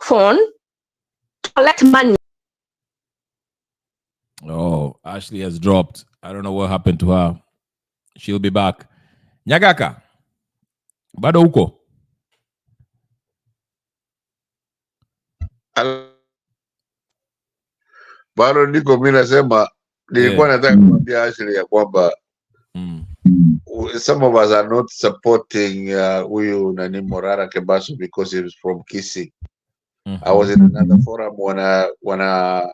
phone to collect money. Oh, Ashley has dropped. I don't know what happened to her. She'll be back. Nyagaka, bado uko? Bado niko, mimi nasema nilikuwa nataka kumwambia Ashley ya kwamba some of us are not supporting huyu nani Morara Kebaso because he is from Kisii. I was in another forum wana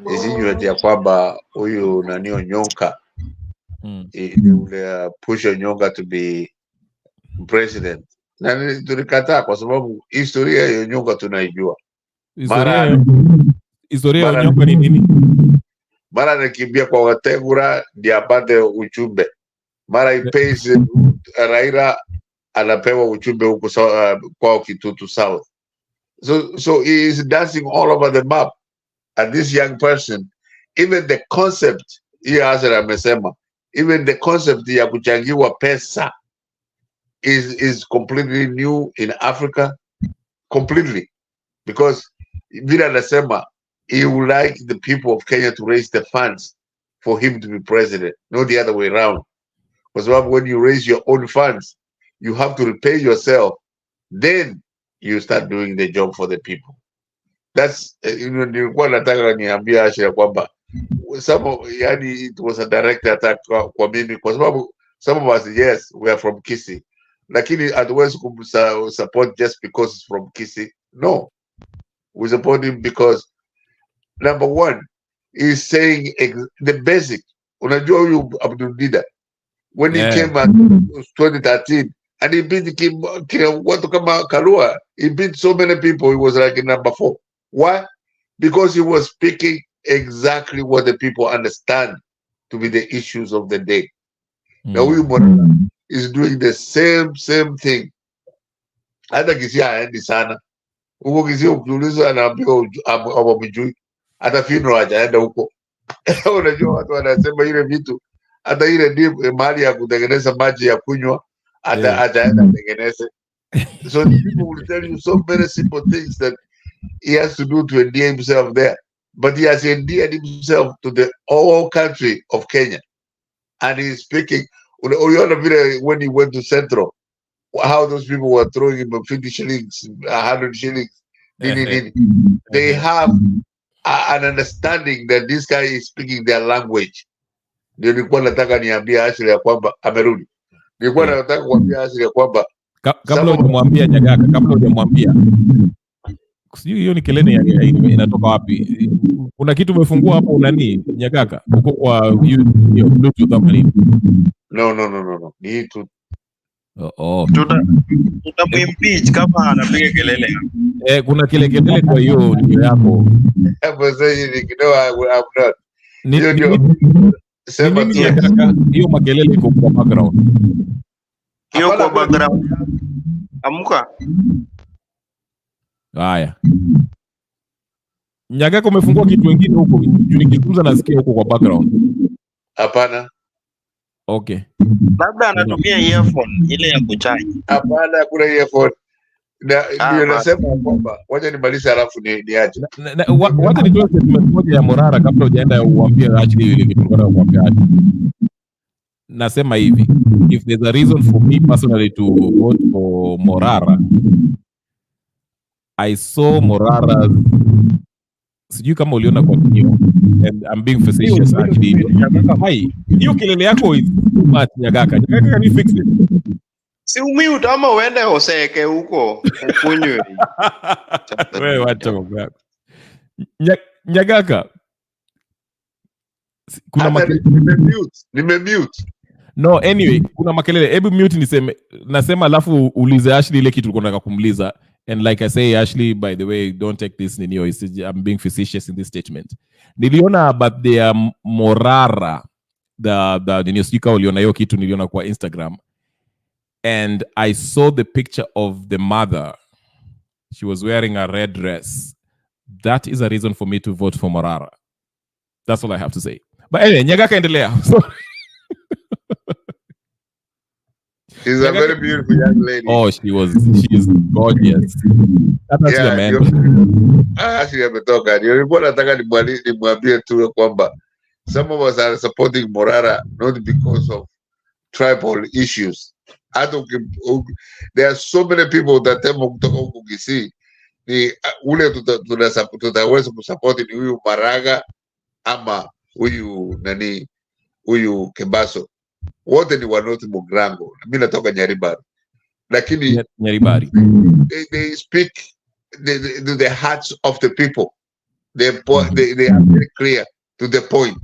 insinuate ya kwamba huyu nani Onyonka ule push Onyonka to be president. Na tulikataa kwa sababu historia ya Onyonka tunaijua. Historia ya Onyonka ni nini? mara anakimbia kwa Wategura ndio apate uchumbe, mara ipace Raila anapewa uchumbe huko kwa Kitutu South. So he is dancing all over the map. And this young person, even the concept, even the concept ya kuchangiwa pesa is completely new in Africa, completely. Because vile anasema, he would like the people of Kenya to raise the funds for him to be president, not the other way around. Because when you raise your own funds, you have to repay yourself, then you start doing the job for the people. That's nilikuwa nataka niambia Asha kwamba yani it was a direct attack kwa mimi kwa sababu some of us, yes, we are from Kisii, lakini hatuwezi support just because it's from Kisii. No, we support him because number one, he's saying the basic. Unajua huyu Abdul Dida, when he came at 2013 and he beat watu kama Kalua, he beat so many people, he was like number 4. Why? Because he was speaking exactly what the people understand to be the issues of the day. Now huyu Morara is doing the same thing. Hata Kisii haendi sana huko. Kisii ukiuliza anaambiwa hawamjui, hata funeral hajaenda huko. Unajua watu wanasema ile vitu, hata ile mahali ya kutengeneza maji ya kunywa hata hajaenda tengeneze. So the people will tell you so many simple things that he has to do to endear himself there. But he has endeared himself to the whole country of Kenya. And he's speaking, when he went to Central, how those people were throwing him 50 shillings, 100 shillings. They have an understanding that this guy is speaking their language. Ndio nilikuwa nataka niambia Ashley ya kwamba amerudi. Nilikuwa nataka kuambia Ashley ya kwamba kabla hujamwambia Nyagaka, kabla hujamwambia, sijui hiyo ni kelele inatoka wapi? Kuna kitu umefungua hapo unani Nyagaka uko kwa hiyo Bluetooth ama nini? No. Ni tu. Tutamwimpeach kama anapiga kelele. Kuna kelele kwa hiyo ndio yako. Hapo sasa ni kidogo I'm not. Sema tu hiyo makelele iko kwa background. Hiyo kwa background. Amuka. Haya. Nyagaka umefungua kitu kingine huko. Nikizungumza nasikia huko kwa background. Hapana. Okay. Labda anatumia earphone ile ya kuchaji. Hapana, kuna earphone. Ndio nasema kwamba wacha nimalize alafu niache. Wacha nitoe statement moja ya Morara kabla hujaenda uambie actually ile kitu nataka kuambia. Nasema hivi, if there's a reason for me personally to vote for Morara, I saw Morara, sijui kama uliona kwa video, and I'm being facetious actually. Hai, hiyo kelele yako is too much Nyagaka. Nyagaka, can you fix it? Si umute ama uende oseke huko ukunywe. Wewe wacha mambo yako. Nyagaka. Kuna nimemute. No, anyway, kuna makelele. Hebu mute nasema alafu ulize Ashley ile kitu ulikuwa unataka kumuliza. And like I say, Ashley, by the way, don't take this in your, I'm being facetious in this statement. Niliona about the Morara, the nilisikia uliona hiyo kitu niliona kwa Instagram. And I saw the picture of the mother. She was wearing a red dress. That is a reason for me to vote for Morara. That's all I have to say. But anyway, Nyagaka endelea. She's a very beautiful young lady. Oh, she is gorgeous. Actually ametoka. Nilikuwa nataka nimwambie tu kwamba some of us are supporting Morara not because of tribal issues. There are so many people that temo kutoka huko Kisii ni ule tutaweza kusupport ni huyu Maraga ama huyu Kebaso. Wote ni wanoti Mugrango. Mimi natoka Nyaribari. Lakini Nyaribari. They speak the hearts of the people. They are very clear to the point.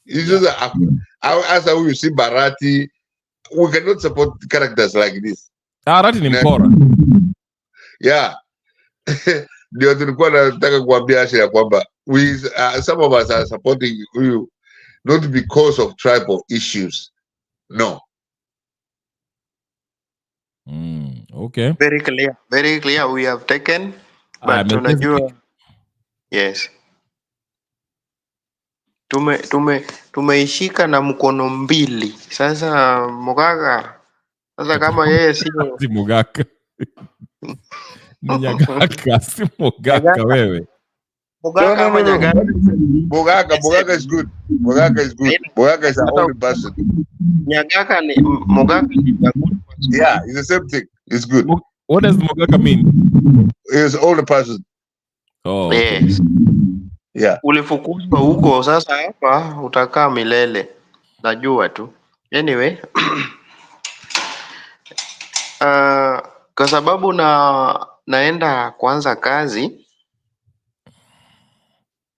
It's just as you see Barati, we cannot support characters like this. Barati ni mkora. Yeah. Ndio tulikuwa nataka kuambia Asha ya kwamba some of us are supporting you not because of tribal issues. No. Okay. Very clear. Very clear. We have taken, but tunajua, yes. Tumeishika na mkono mbili. Sasa Mugaka, sasa kama yeye sio si Mugaka. Ni Nyagaka, si Mugaka wewe. Mugaka ama Nyagaka. Mugaka is good. Mugaka is good. Mugaka is our only person. Nyagaka ni Mugaka ni good. Yeah, it's the same thing. It's good. What does Mugaka mean? It's the only person. Oh, okay. Yes. Yeah. Ulifukuzwa huko, sasa hapa utakaa milele. Najua tu. Anyway, kwa sababu naenda kuanza kazi,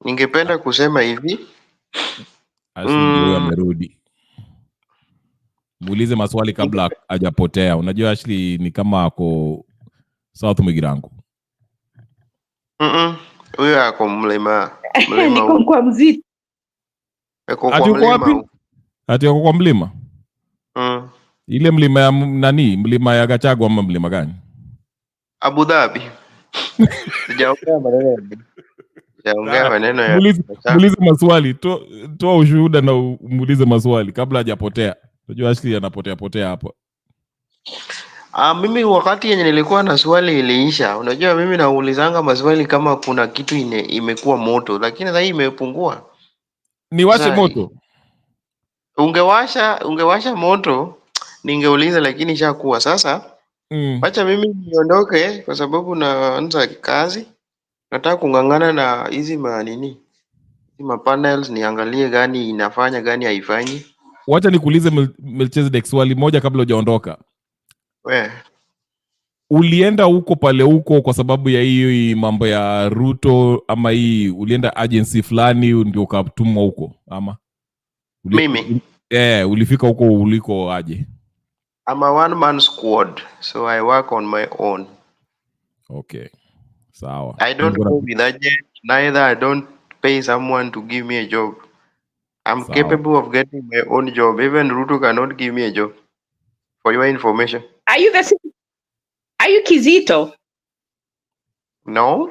ningependa kusema hivi. Ashley amerudi. Muulize maswali kabla hajapotea. Unajua Ashley ni kama ako South Mugirango. Huyo ako mlima. Niko kwa mzito. Eko kwa mlima. Ati ako kwa mlima? Ile mlima ya nani? Mlima ya Gachagua ama mlima gani? Abu Dhabi. Sijaongea maneno ya. Muulize maswali. Toa ushuhuda na muulize maswali kabla hajapotea. Unajua Ashley anapotea hapa. Mimi wakati yenye nilikuwa na swali iliisha. Unajua mimi naulizanga maswali kama kuna kitu imekuwa moto, lakini sasa hii imepungua. Niwashe moto. Ungewasha moto ningeuliza, lakini ishakuwa sasa. Acha mimi niondoke kwa sababu naanza kazi. Nataka kungangana na hizi hizi panels, niangalie gani inafanya gani haifanyi. Wacha nikuulize Melchizedek swali moja kabla hujaondoka. Ulienda huko kwa sababu ya hii mambo ya Ruto ama hii ulienda agency fulani ndio ukatumwa huko ama? Mimi? Ulifika huko uliko aje? I'm a one man squad, so I work on my own. Okay. Sawa. I don't go with agent, neither I don't pay someone to give me a job. I'm capable of getting my own job. Even Ruto cannot give me a job. For your information. Are you Kizito? No.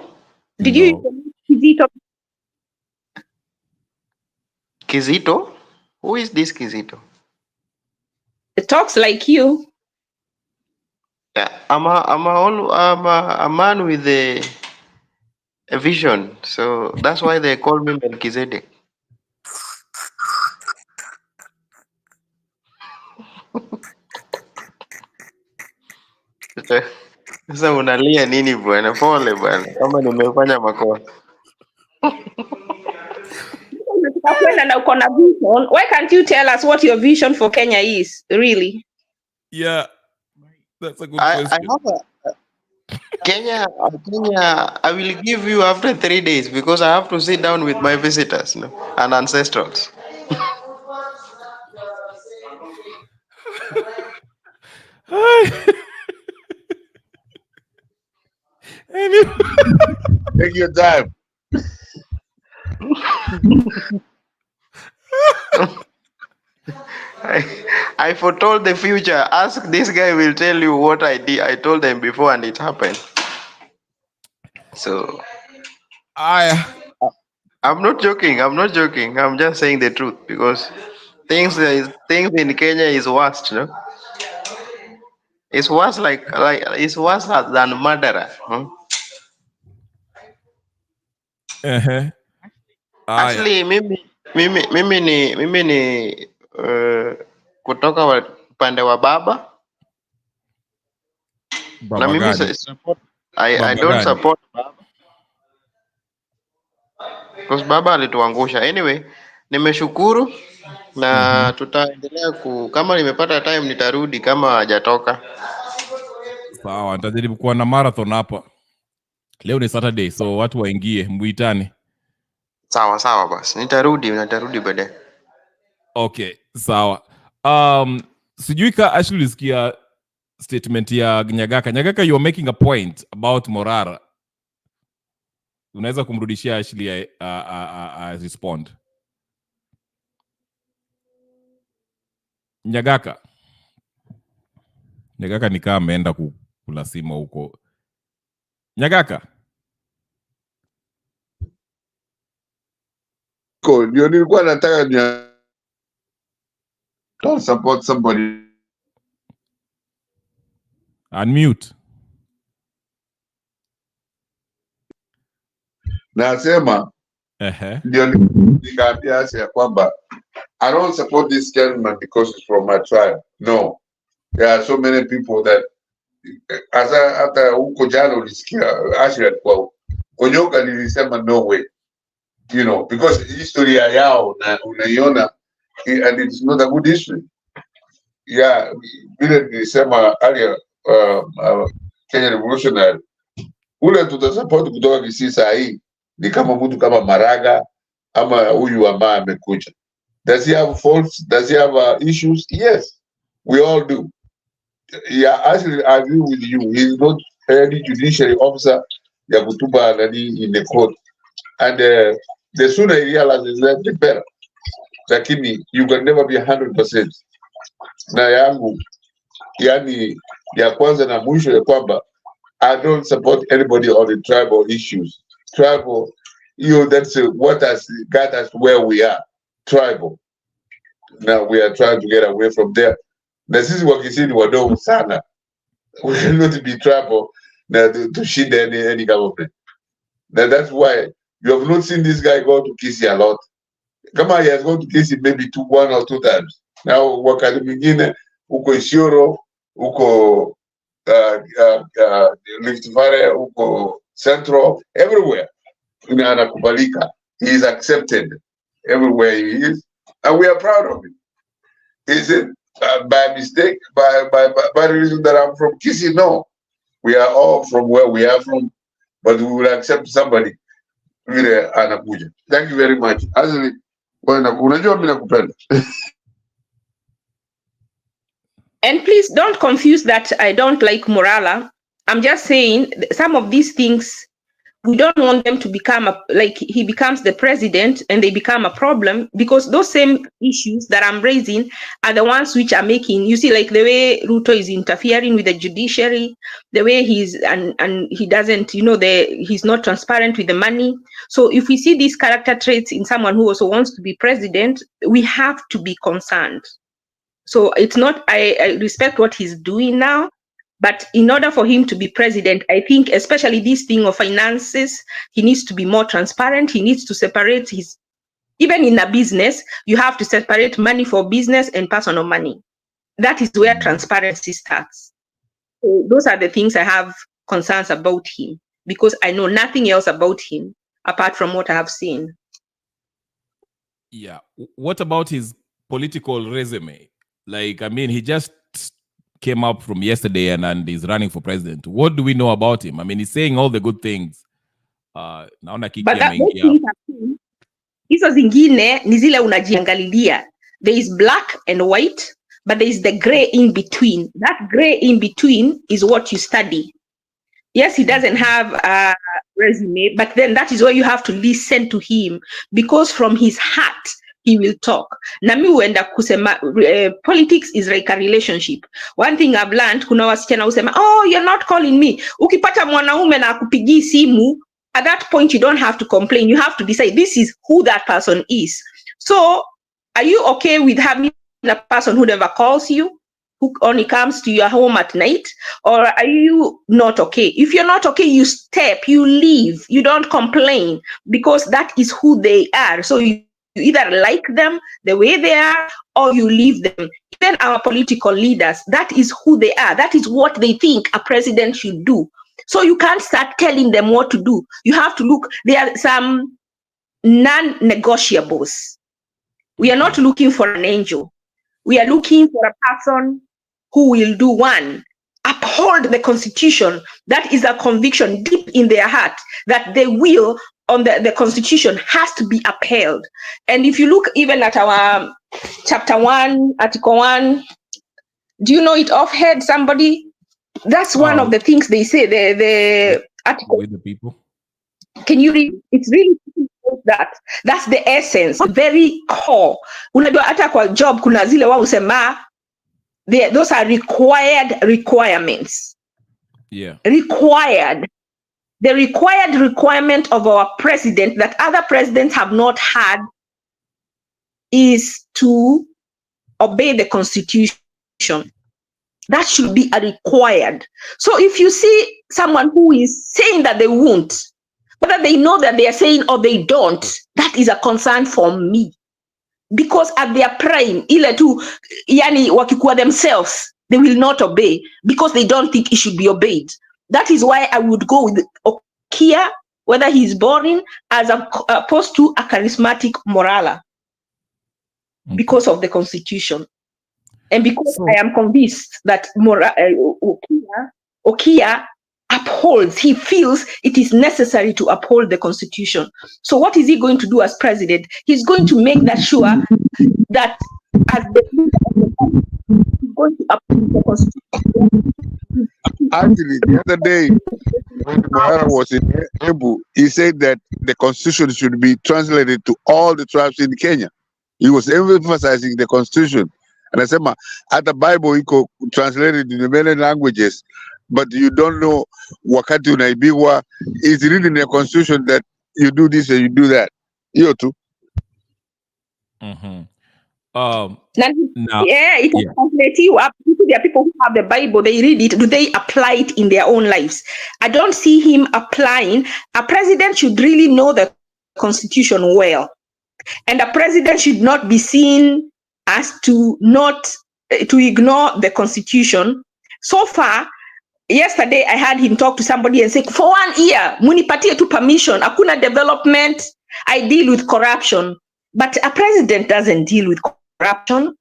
Did you Kizito? Kizito? Who is this Kizito? It talks like you. Yeah, I'm a man with a vision, so that's why they call me Melchizedek. Sasa unalia nini bwana? Pole bwana, kama nimefanya makosa. Why can't you tell us what your vision for Kenya is, really? Yeah, that's a good question. I have Kenya, I will give you after 3 days because I have to sit down with my visitors and ancestrals. Take your time. I foretold the future. Ask this guy, will tell you what I did. I told them before and it happened. So I'm not joking. I'm just saying the truth because things in Kenya is worst, you know. It's worse it's worse than murderer. Actually, mimi ni kutoka upande wa baba. Na mimi support I don't support baba. Because baba alituangusha. Anyway, nimeshukuru na tutaendelea kama nimepata time nitarudi kama hajatoka. Sawa, nitajaribu kuwa na marathon hapa. Leo ni Saturday, so watu waingie, muitane. Sawa basi. Nitarudi baadaye. Okay, sawa. Sijui ka Ashley ulisikia statement ya Nyagaka. Nyagaka, you are making a point about Morara. unaweza kumrudishia Ashley respond. Nyagaka ni kama ameenda kula sima huko. Nyagaka. Ndio nilikuwa nataka don't support somebody. Unmute. Nasema ndio nikaambia ya kwamba I don't support this gentleman because he's from my tribe. No. There are so many people that hata huko jana ulisikia Ashley alikuwa Konyoka nilisema no way. You know, because historia yao na unaiona and it's not a good history. Yeah, vile nilisema earlier Kenya Revolutionary ule tutasupport kutoka Kisii saa hii ni kama mtu kama Maraga ama huyu ambaye amekuja. Does he have faults? Does he have issues? Yes, we all do. Yeah, actually, I agree with you. He's not any judiciary officer ya kutupa nani in the court. And the sooner he realizes that, the better. Lakini you can never be 100%. Na yangu, yani ya kwanza na mwisho ya kwamba I don't support anybody on the tribal issues. Tribal, that's what has got us where we are. Tribal. Now we are trying to get away from there. Na sisi wakisini wadogo sana. We cannot be tribal to shit any government. Now that's why you have not seen this guy go to Kisii a lot. Kama he has gone to Kisii maybe 1 or 2 times. Now wakati mwingine uko Isiolo, uko Rift Valley, uko Central, everywhere. Anakubalika. He is accepted everywhere he is, and we are proud of him. Is it by mistake, by the reason that I'm from Kisii? No, we are all from where we are from, but we will accept somebody. Really, anakuja. Thank you very much. Asli, unajua mimi nakupenda. And please don't confuse that I don't like Morara. I'm just saying some of these things, we don't want them to become like he becomes the president and they become a problem, because those same issues that I'm raising are the ones which are making, you see, like the way Ruto is interfering with the judiciary, the way he's and he doesn't, he's not transparent with the money. So if we see these character traits in someone who also wants to be president, we have to be concerned. So it's not, I respect what he's doing now, but in order for him to be president, I think especially this thing of finances, he needs to be more transparent. He needs to separate even in a business, you have to separate money for business and personal money. That is where transparency starts. So those are the things I have concerns about him, because I know nothing else about him apart from what I have seen. Yeah. What about his political resume? Like, I mean, he just came up from yesterday and is running for president. What do we know about him? I mean, he's saying all the good things. Naona kiki ameingia. Hizo zingine ni zile unajiangalilia. There is black and white, but there is the gray in between. That gray in between is what you study. Yes, he doesn't have a resume, but then that is why you have to listen to him, because from his heart, he will talk. Nami huenda kusema politics is like a relationship. One thing I've learned, kuna wasichana usema, oh, you're not calling me. Ukipata mwanaume na kupigi simu, at that point you don't have to complain. You have to decide this is who that person is. So, are you okay with having a person who never calls you, who only comes to your home at night? Or are you not okay? If you're not okay, you step, you leave, you don't complain, because that is who they are. So you either like them the way they are, or you leave them. Even our political leaders, that is who they are. That is what they think a president should do. So you can't start telling them what to do. You have to look. There are some non-negotiables. We are not looking for an angel. We are looking for a person who will do one, uphold the Constitution. That is a conviction deep in their heart that they will on the Constitution has to be upheld. And if you look even at our chapter 1, article 1, do you know it offhead somebody? That's one of the things they say, the article. With the people? Can you read? It's really that. That's the essence, very core. Unajua hata kwa job kuna zile wao usema those are requirements. Yeah. Required. The required requirement of our president that other presidents have not had is to obey the constitution. That should be a required. So if you see someone who is saying that they won't, whether they know that they are saying or they don't, that is a concern for me. Because at their prime, ile tu, yani wakikuwa themselves, they will not obey because they don't think it should be obeyed. That is why I would go with Okia, whether he's boring, as opposed to a charismatic Morara, because of the constitution. And because I am convinced that Okia upholds, he feels it is necessary to uphold the constitution. So what is he going to do as president? He's going to make that sure that as the leader of the country, he's going to uphold the constitution. Actually, the other day, when Morara was in Ebu, he said that the constitution should be translated to all the tribes in Kenya. He was emphasizing the constitution. And I said, at the Bible, you could translate it in many languages, but you don't know wakati unaibiwa. It's written in the constitution that you do this and you do that. You too. Mm-hmm. It can translate you up. There are people who have the Bible, they read it. Do they apply it in their own lives? I don't see him applying. A president should really know the constitution well. And a president should not be seen as to ignore the constitution. So far, yesterday I had him talk to somebody and say, for 1 year, munipatie tu permission, hakuna development, I deal with corruption. But a president doesn't deal with corruption.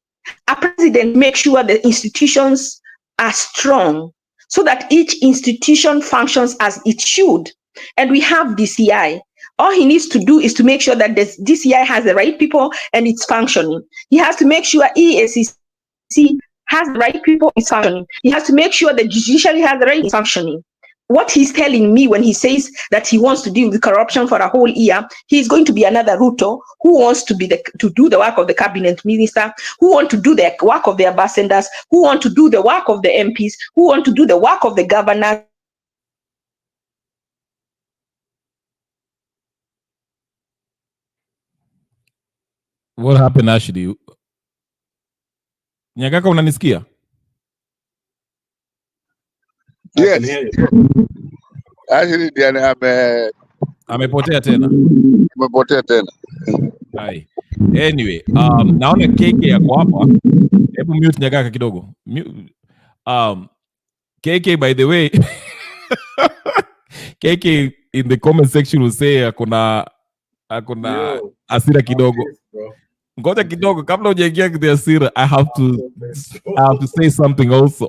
A president makes sure the institutions are strong so that each institution functions as it should. And we have DCI. All he needs to do is to make sure that the DCI has the right people and it's functioning. He has to make sure EACC has the right people, it's functioning. He has to make sure the judiciary has the right, it's functioning. What he's telling me when he says that he wants to deal with corruption for a whole year, he's going to be another Ruto who wants to do the work of the cabinet minister, who want to do the work of the ambassadors, who want to do the work of the MPs, who want to do the work of the governors. What happened, Ashley? Nyagaka, unanisikia? Yes. Actually, amepotea tena. Amepotea tena. Hai. Anyway, naona KK yako hapa. Hebu mute Nyagaka kidogo. KK, by the way, KK in the comment section will say akona asira kidogo. Ngoja kidogo kabla hujaingia kwa asira, I have to say something also.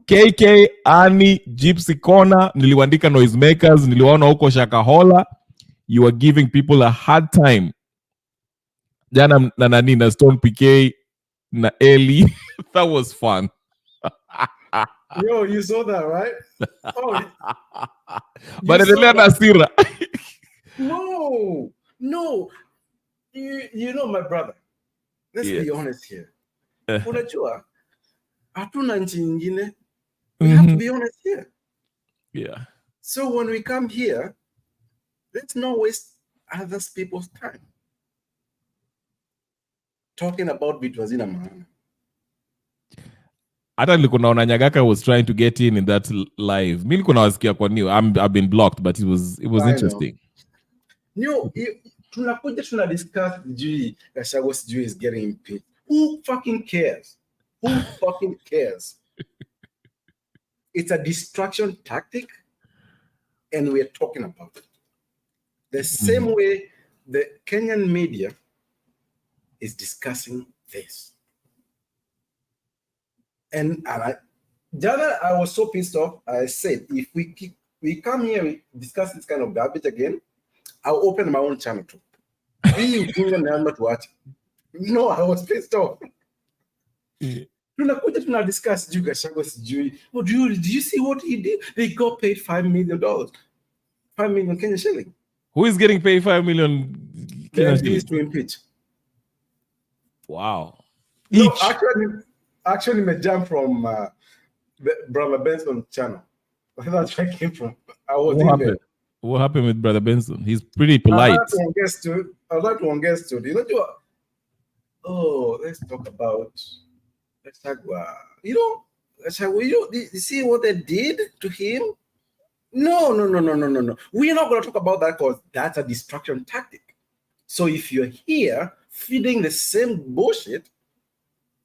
KK, Ani, Gypsy Corner, niliwandika noisemakers, niliwaona huko Shakahola. You are giving people a hard time. Jana na nani na Stone PK na Ellie. That was fun. Yo, you saw that, right? Oh, but endelea na asira. No. You know, my brother. Let's be honest here. Unajua, hatuna nchi nyingine. We have to be honest here. Yeah. So when we come here, let's not waste other people's time talking about vitu hazina maana. Hata nilikuwa naona Nyagaka was trying to get in that live. Mimi nilikuwa nawasikia kwa new. I've been blocked, but it was interesting. No, tunakuja tuna discuss sijui Gachagua sijui is getting impeached. Who fucking cares? Who fucking cares? It's a distraction tactic, and we're talking about it. The same way the Kenyan media is discussing this. And I was so pissed off. I said, if we come here, we discuss this kind of garbage again, I'll open my own channel too. No, I was pissed off. Tunakuja tuna discuss Gachagua sijui. Oh, did you see what he did? They got paid $5 million. 5 million Kenyan shilling. Who is getting paid 5 million Kenyan shillings to impeach? Wow. No, Each. actually, me jump from Brother Benson's channel. That's where I came from. I was What happened? What happened with Brother Benson? He's pretty polite. I'd like to guess to. You know what? Oh, let's talk about. Let's talk about. You see what they did to him? No. We're not going to talk about that because that's a distraction tactic. So if you're here feeding the same bullshit,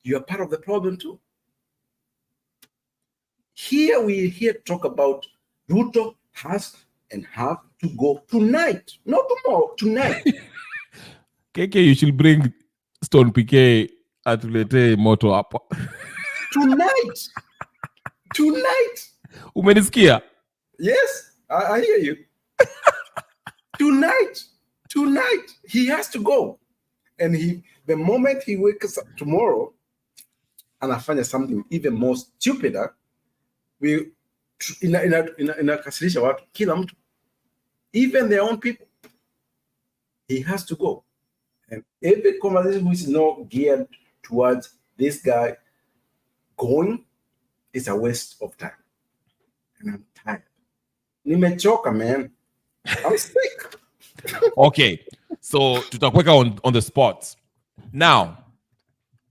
you're part of the problem too. Here we're here to talk about Ruto has and have to go tonight, not tomorrow, tonight. KK, you should bring Stone PK atulete moto hapa. Tonight. Umenisikia? Yes, I hear you. Tonight. He has to go. And the moment he wakes up tomorrow, and I find something even more stupider, inakasirisha watu kila mtu, even their own people. He has to go, and every conversation which is not geared towards this guy going is a waste of time, and I'm tired. Nimechoka, man. I'm sick. Okay, so tutakweka on the spot now.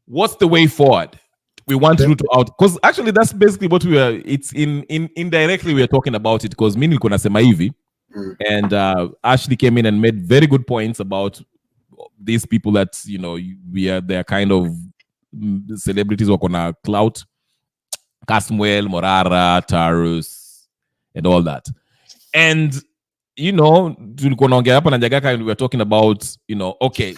What's the way forward? We want Ruto out because actually that's basically what we are. It's indirectly we are talking about it because mimi nilikuwa nasema hivi, and Ashley came in and made very good points about these people that they're kind of celebrities who are clout. Kasmuel, Morara, Tarus, and all that, and tulikuwa naongea hapa na Jagaka and we were talking about okay,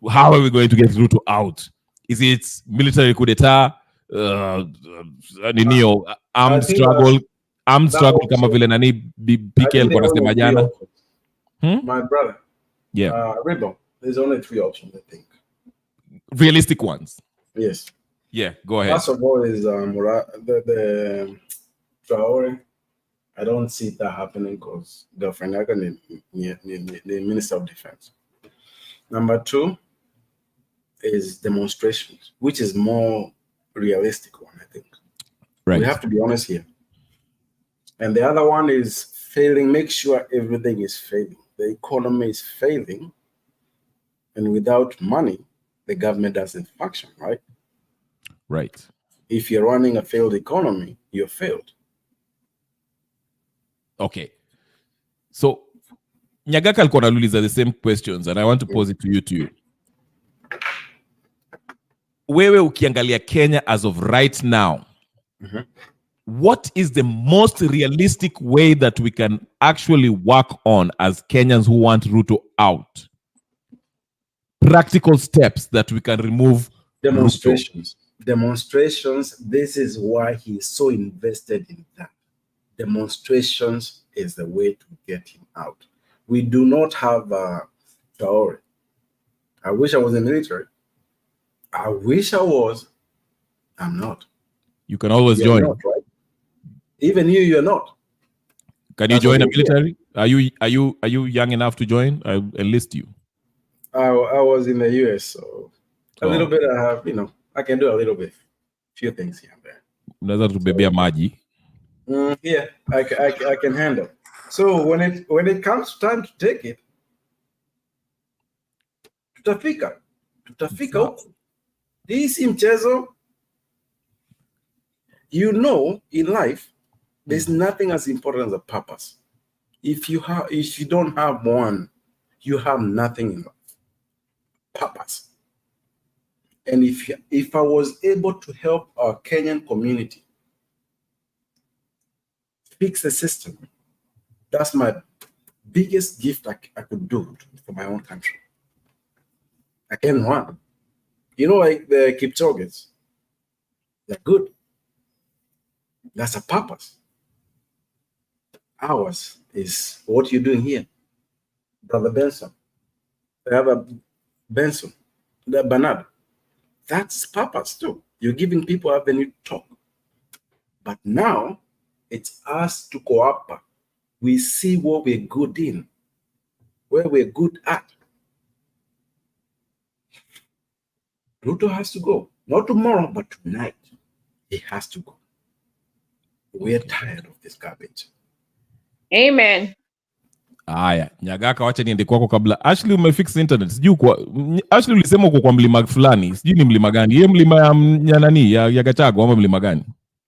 how are we going to get Ruto out? Is it military coup d'etat? Armed struggle kama vile nani PK alikuwa anasema jana. My brother. Yeah. Rebel. There's only 3 options, I think. Realistic ones. Yes. Yeah, go ahead. First of all is the Traore. I don't see that happening because the Minister of Defense. Number 2 is demonstrations, which is more realistic one, I think. Right. We have to be honest here. And the other one is failing. Make sure everything is failing. The economy is failing. And without money, the government doesn't function, right? Right. If you're running a failed economy, you're failed. Okay. So, Nyagaka alikuwa anauliza the same questions and I want to pose it to you too. Wewe ukiangalia Kenya as of right now, what is the most realistic way that we can actually work on as Kenyans who want Ruto out? Practical steps that we can remove demonstrations. Ruto. Demonstrations. This is why he's so invested in that. Demonstrations is the way to get him out. We do not have Traore. I wish I was in the military. I wish I was. I'm not. You can always join. Not, right? Even you're not. Can you join the military? Are you young enough to join? I'll enlist you. I was in the US, so a little bit I have, I can do a little bit. Few things here and there. Unaweza tubebea maji. Yeah, I can handle. So when it comes time to take it, tutafika huko. This mchezo, in life, there's nothing as important as a purpose. If you don't have one, you have nothing in life. Purpose. And if I was able to help our Kenyan community fix the system, that's my biggest gift I could do for my own country. I can run. Like the Kipchoges, they're good. That's a purpose. Ours is what you're doing here. Brother Benson. They have a Benson, the Bernard. That's purpose too. You're giving people avenue to talk. But now it's us to cooperate we see what we're good in, where we're good at. Ruto has to go. Not tomorrow, but tonight. He has to go. We're tired of this garbage. Amen. Haya, Nyagaka, wacha niende kwako kabla. Ashley, umefix internet. Sijui kwa Ashley ulisema uko kwa mlima fulani. Sijui ni mlima gani? Yeye mlima ya nani? Ya Gachagua ama mlima gani?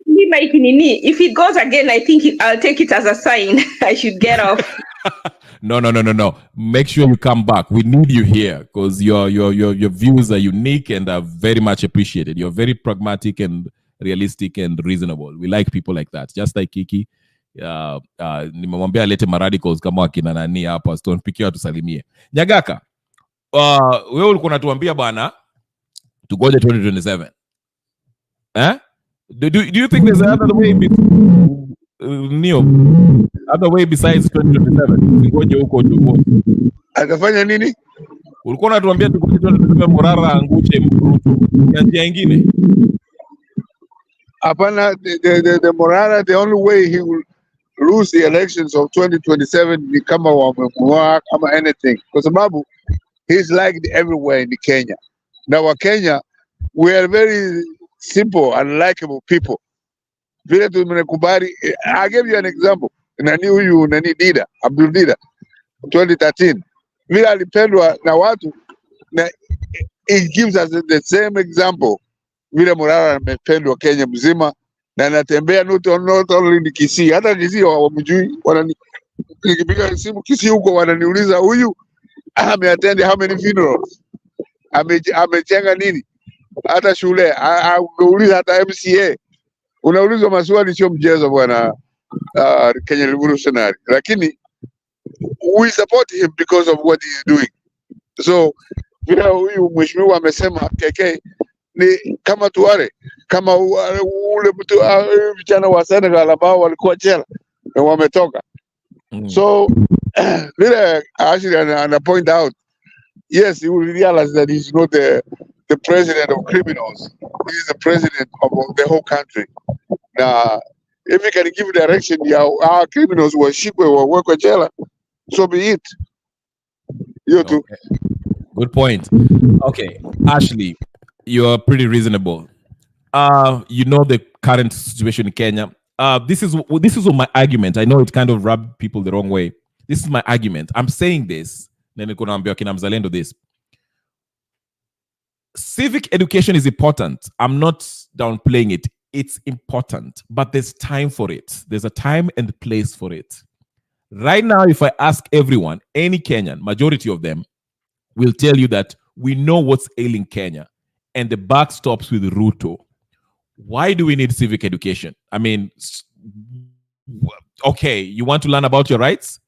Mlima ikinini. If it goes again, I think I'll take it as a sign I should get off. No. Make sure you come back. We need you here because your views are unique and are very much appreciated. You're very pragmatic and realistic and reasonable. We like people like that. Just like Kiki. Nimemwambia alete maradicals kama wakina nani hapa, tutampikia tusalimie. Nyagaka, wewe ulikuwa unatuambia bwana tugoje 2027. Do you think there's another way other way besides 2027? Ngoje huko tu. Atafanya nini? Ulikuwa unatuambia tugoje 2027 Morara angushe Ruto. Kuna njia nyingine? Hapana, the Morara, the only way he will lose the elections of 2027 ni kama wamemua kama anything, kwa sababu he's liked everywhere in Kenya. Now Kenya, we are very simple and likable people. Vile tumekubali. I give you an example. Nani Dida, Abdul Dida 2013. Vile alipendwa na watu, na it gives us the same example. Vile Morara amependwa Kenya mzima na anatembea not only ni Kisii, hata Kisii hawamjui. Nikipiga simu Kisii huko wananiuliza huyu ameattend how many funerals, amechenga nini, hata shule unauliza, hata MCA unaulizwa maswali, sio mchezo bwana. Kenya Revolutionary, lakini we support him because of what he is doing. So vile huyu mheshimiwa amesema KK ni kama tuare, kama ule mtu vijana wa Senegal ambao walikuwa jela na wametoka. So vile actually and point out, yes, he will realize that he's not the president of criminals. He is the president of the whole country. Now, if he can give direction, our criminals washikwe wawekwe jela, so be it. You too. Okay. Good point. Okay, Ashley, you're pretty reasonable. You know the current situation in Kenya. This is my argument. I know it kind of rubbed people the wrong way. This is my argument. I'm saying this. This. Civic education is important. I'm not downplaying it. It's important, but there's time for it. There's a time and place for it. Right now, if I ask everyone, any Kenyan, majority of them will tell you that we know what's ailing Kenya, and the buck stops with Ruto. Why do we need civic education? I mean, okay, you want to learn about your rights?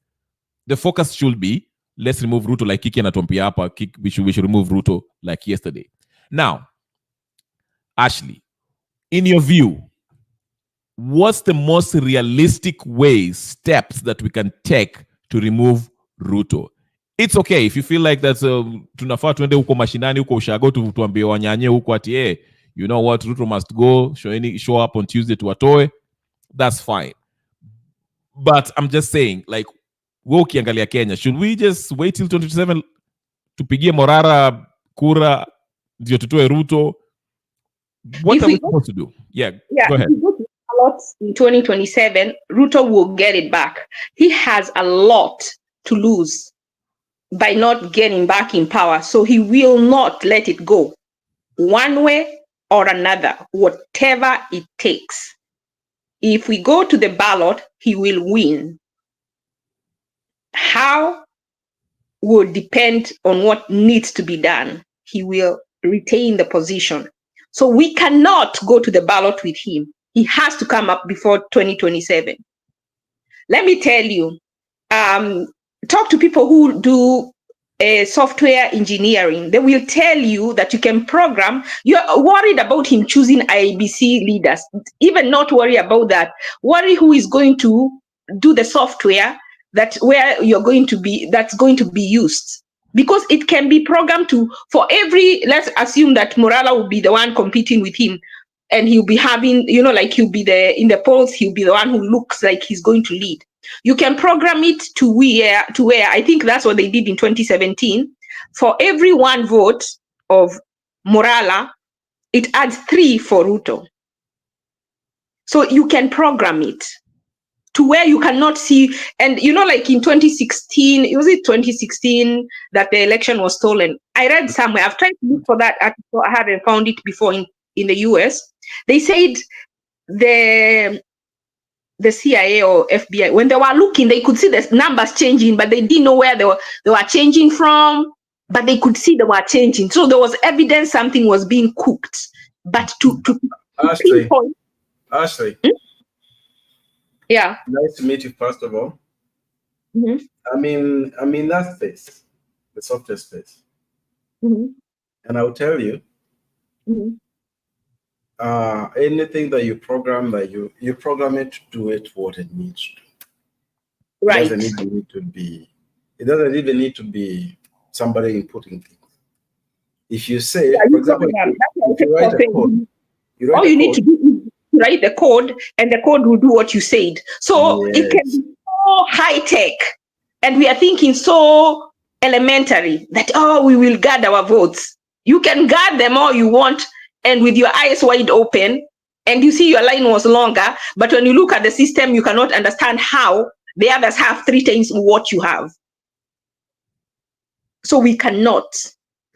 The focus should be, let's remove Ruto like Kiki and Tompiapa. We should remove Ruto like yesterday. Now, Ashley, in your view, what's the most realistic steps that we can take to remove Ruto? It's okay if you feel like that's tunafaa tuende huko mashinani huko ushago tuambie wanyanye huko ati you know what, Ruto must go, show up on Tuesday to atoe. That's fine. But I'm just saying, like, wewe ukiangalia Kenya, should we just wait till 2027 tupigie Morara kura ndio tutoe Ruto? What are we supposed to do? Yeah, go ahead. If we go to a lot in 2027, Ruto will get it back. He has a lot to lose by not getting back in power. So he will not let it go one way or another, whatever it takes. If we go to the ballot, he will win. How will depend on what needs to be done. He will retain the position. So we cannot go to the ballot with him. He has to come up before 2027. Let me tell you, talk to people who do software engineering. They will tell you that you can program. You're worried about him choosing IBC leaders. Even not worry about that. Worry who is going to do the software that's going to be used. Because it can be programmed for every, let's assume that Morara will be the one competing with him, and he'll be having, like he'll be in the polls, he'll be the one who looks like he's going to lead. You can program it to where I think that's what they did in 2017. For every 1 vote of Morara, it adds 3 for Ruto. So you can program it to where you cannot see. And like in 2016, was it 2016 that the election was stolen? I read somewhere, I've tried to look for that article, I haven't found it before in the US. They said the CIA or FBI, when they were looking, they could see the numbers changing, but they didn't know where they were changing from, but they could see they were changing. So there was evidence something was being cooked. But to pinpoint. Ashley. Yeah. Nice to meet you, first of all. Mm-hmm. I'm in that space, the software space. Mm-hmm. And I'll tell you, anything that you program, that you program it to do it what it needs to do. Right. It doesn't even need to be somebody inputting things. If you say, for example, if you write a code, all you need to do is write the code, and the code will do what you said. So yes. It can be so high tech, and we are thinking so elementary that we will guard our votes. You can guard them all you want, and with your eyes wide open, and you see your line was longer, but when you look at the system, you cannot understand how the others have 3 times what you have. So we cannot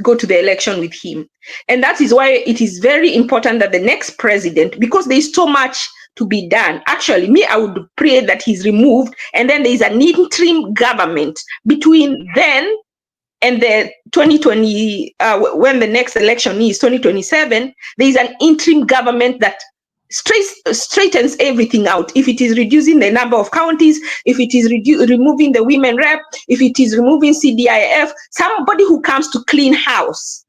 go to the election with him. And that is why it is very important that the next president, because there is so much to be done. Actually, I would pray that he's removed, and then there is an interim government between then and the 2020, when the next election is 2027, there is an interim government that straightens everything out. If it is reducing the number of counties, if it is removing the women rep, if it is removing CDIF, somebody who comes to clean house,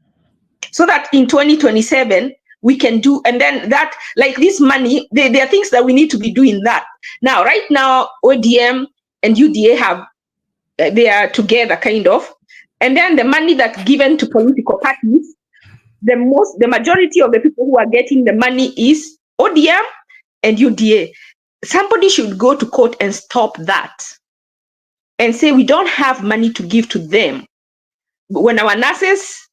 so that in 2027 we can do. And then that, like this money, there are things that we need to be doing that. Now, right now, ODM and UDA they are together kind of. And then the money that's given to political parties, the majority of the people who are getting the money is ODM and UDA. Somebody should go to court and stop that and say we don't have money to give to them. When our nurses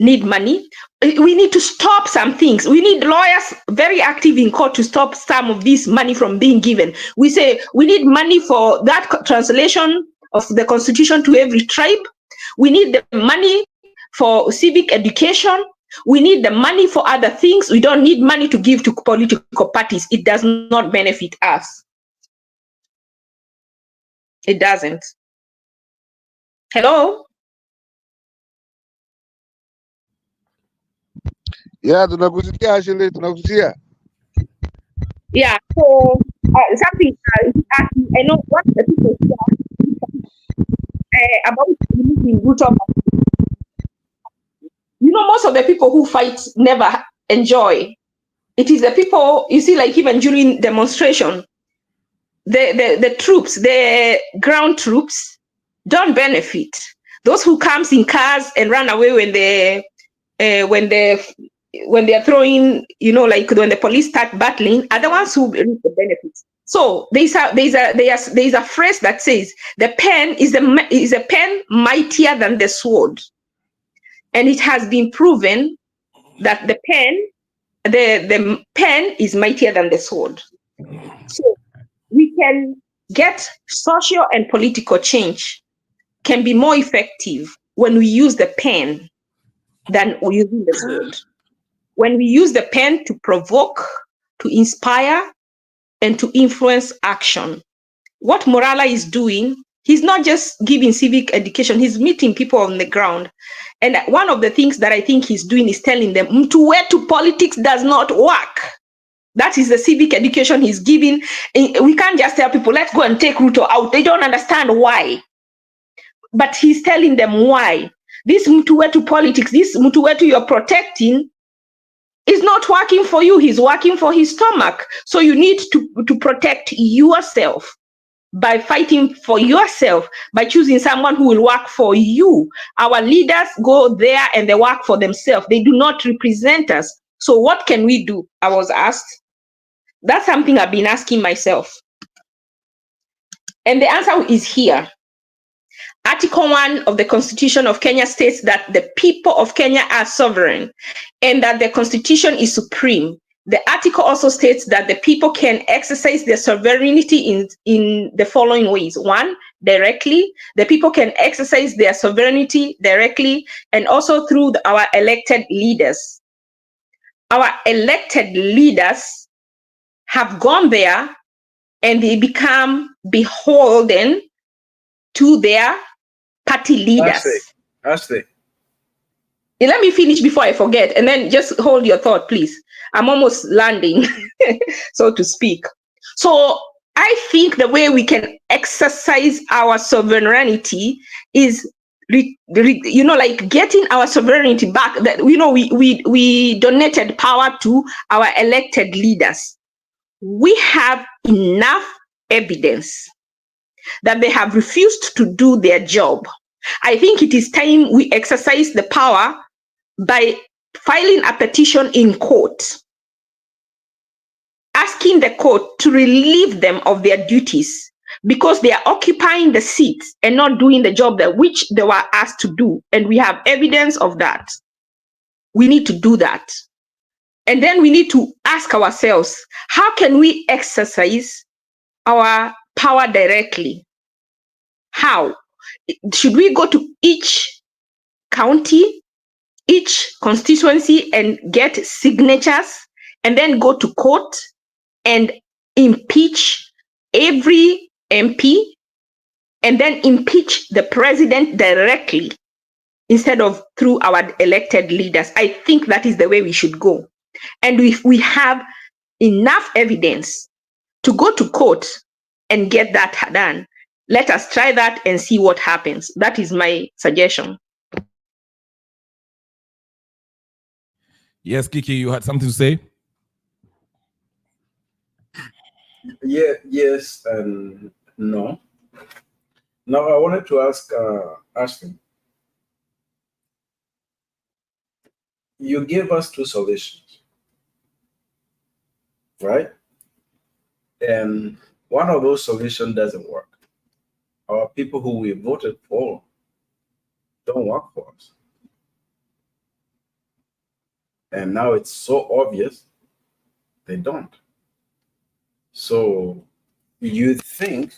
need money, we need to stop some things. We need lawyers very active in court to stop some of this money from being given. We say we need money for that translation of the constitution to every tribe. We need the money for civic education. We need the money for other things. We don't need money to give to political parties. It does not benefit us. It doesn't. Hello? Yeah, tunakusikia Ashley, tunakusikia. Yeah, so something I know what the people about removing Ruto. Most of the people who fight never enjoy. It is the people, you see, like even during demonstration, the troops, the ground troops don't benefit. Those who comes in cars and run away when they are throwing, like when the police start battling, are the ones who reap the benefits. So there's a phrase that says the pen is a pen mightier than the sword, and it has been proven that the pen is mightier than the sword. So we can get social and political change can be more effective when we use the pen than using the sword. When we use the pen to provoke, to inspire, and to influence action. What Morara is doing, he's not just giving civic education, he's meeting people on the ground. And one of the things that I think he's doing is telling them, mtu wetu politics does not work. That is the civic education he's giving. We can't just tell people, let's go and take Ruto out. They don't understand why. But he's telling them why. This mtu wetu politics, this mtu wetu you're protecting, is not working for you. He's working for his stomach. So you need to protect yourself by fighting for yourself, by choosing someone who will work for you. Our leaders go there and they work for themselves. They do not represent us. So what can we do? I was asked. That's something I've been asking myself. And the answer is here. Article 1 of the Constitution of Kenya states that the people of Kenya are sovereign and that the Constitution is supreme. The article also states that the people can exercise their sovereignty in the following ways. 1, directly. The people can exercise their sovereignty directly and also through our elected leaders. Our elected leaders have gone there and they become beholden to their party leaders. Ashley. Let me finish before I forget, and then just hold your thought, please. I'm almost landing, so to speak. So I think the way we can exercise our sovereignty is, like getting our sovereignty back. That we donated power to our elected leaders. We have enough evidence that they have refused to do their job. I think it is time we exercise the power by filing a petition in court, asking the court to relieve them of their duties because they are occupying the seats and not doing the job that which they were asked to do. And we have evidence of that. We need to do that. And then we need to ask ourselves, how can we exercise our power directly? How? Should we go to each county, each constituency and get signatures and then go to court and impeach every MP and then impeach the president directly instead of through our elected leaders? I think that is the way we should go. And if we have enough evidence to go to court and get that done, let us try that and see what happens. That is my suggestion. Yes, Kiki, you had something to say? Yeah, yes, and no. Now I wanted to ask Ashley. You gave us 2 solutions, right? And one of those solutions doesn't work. Our people who we voted for don't work for us. And now it's so obvious they don't. So you think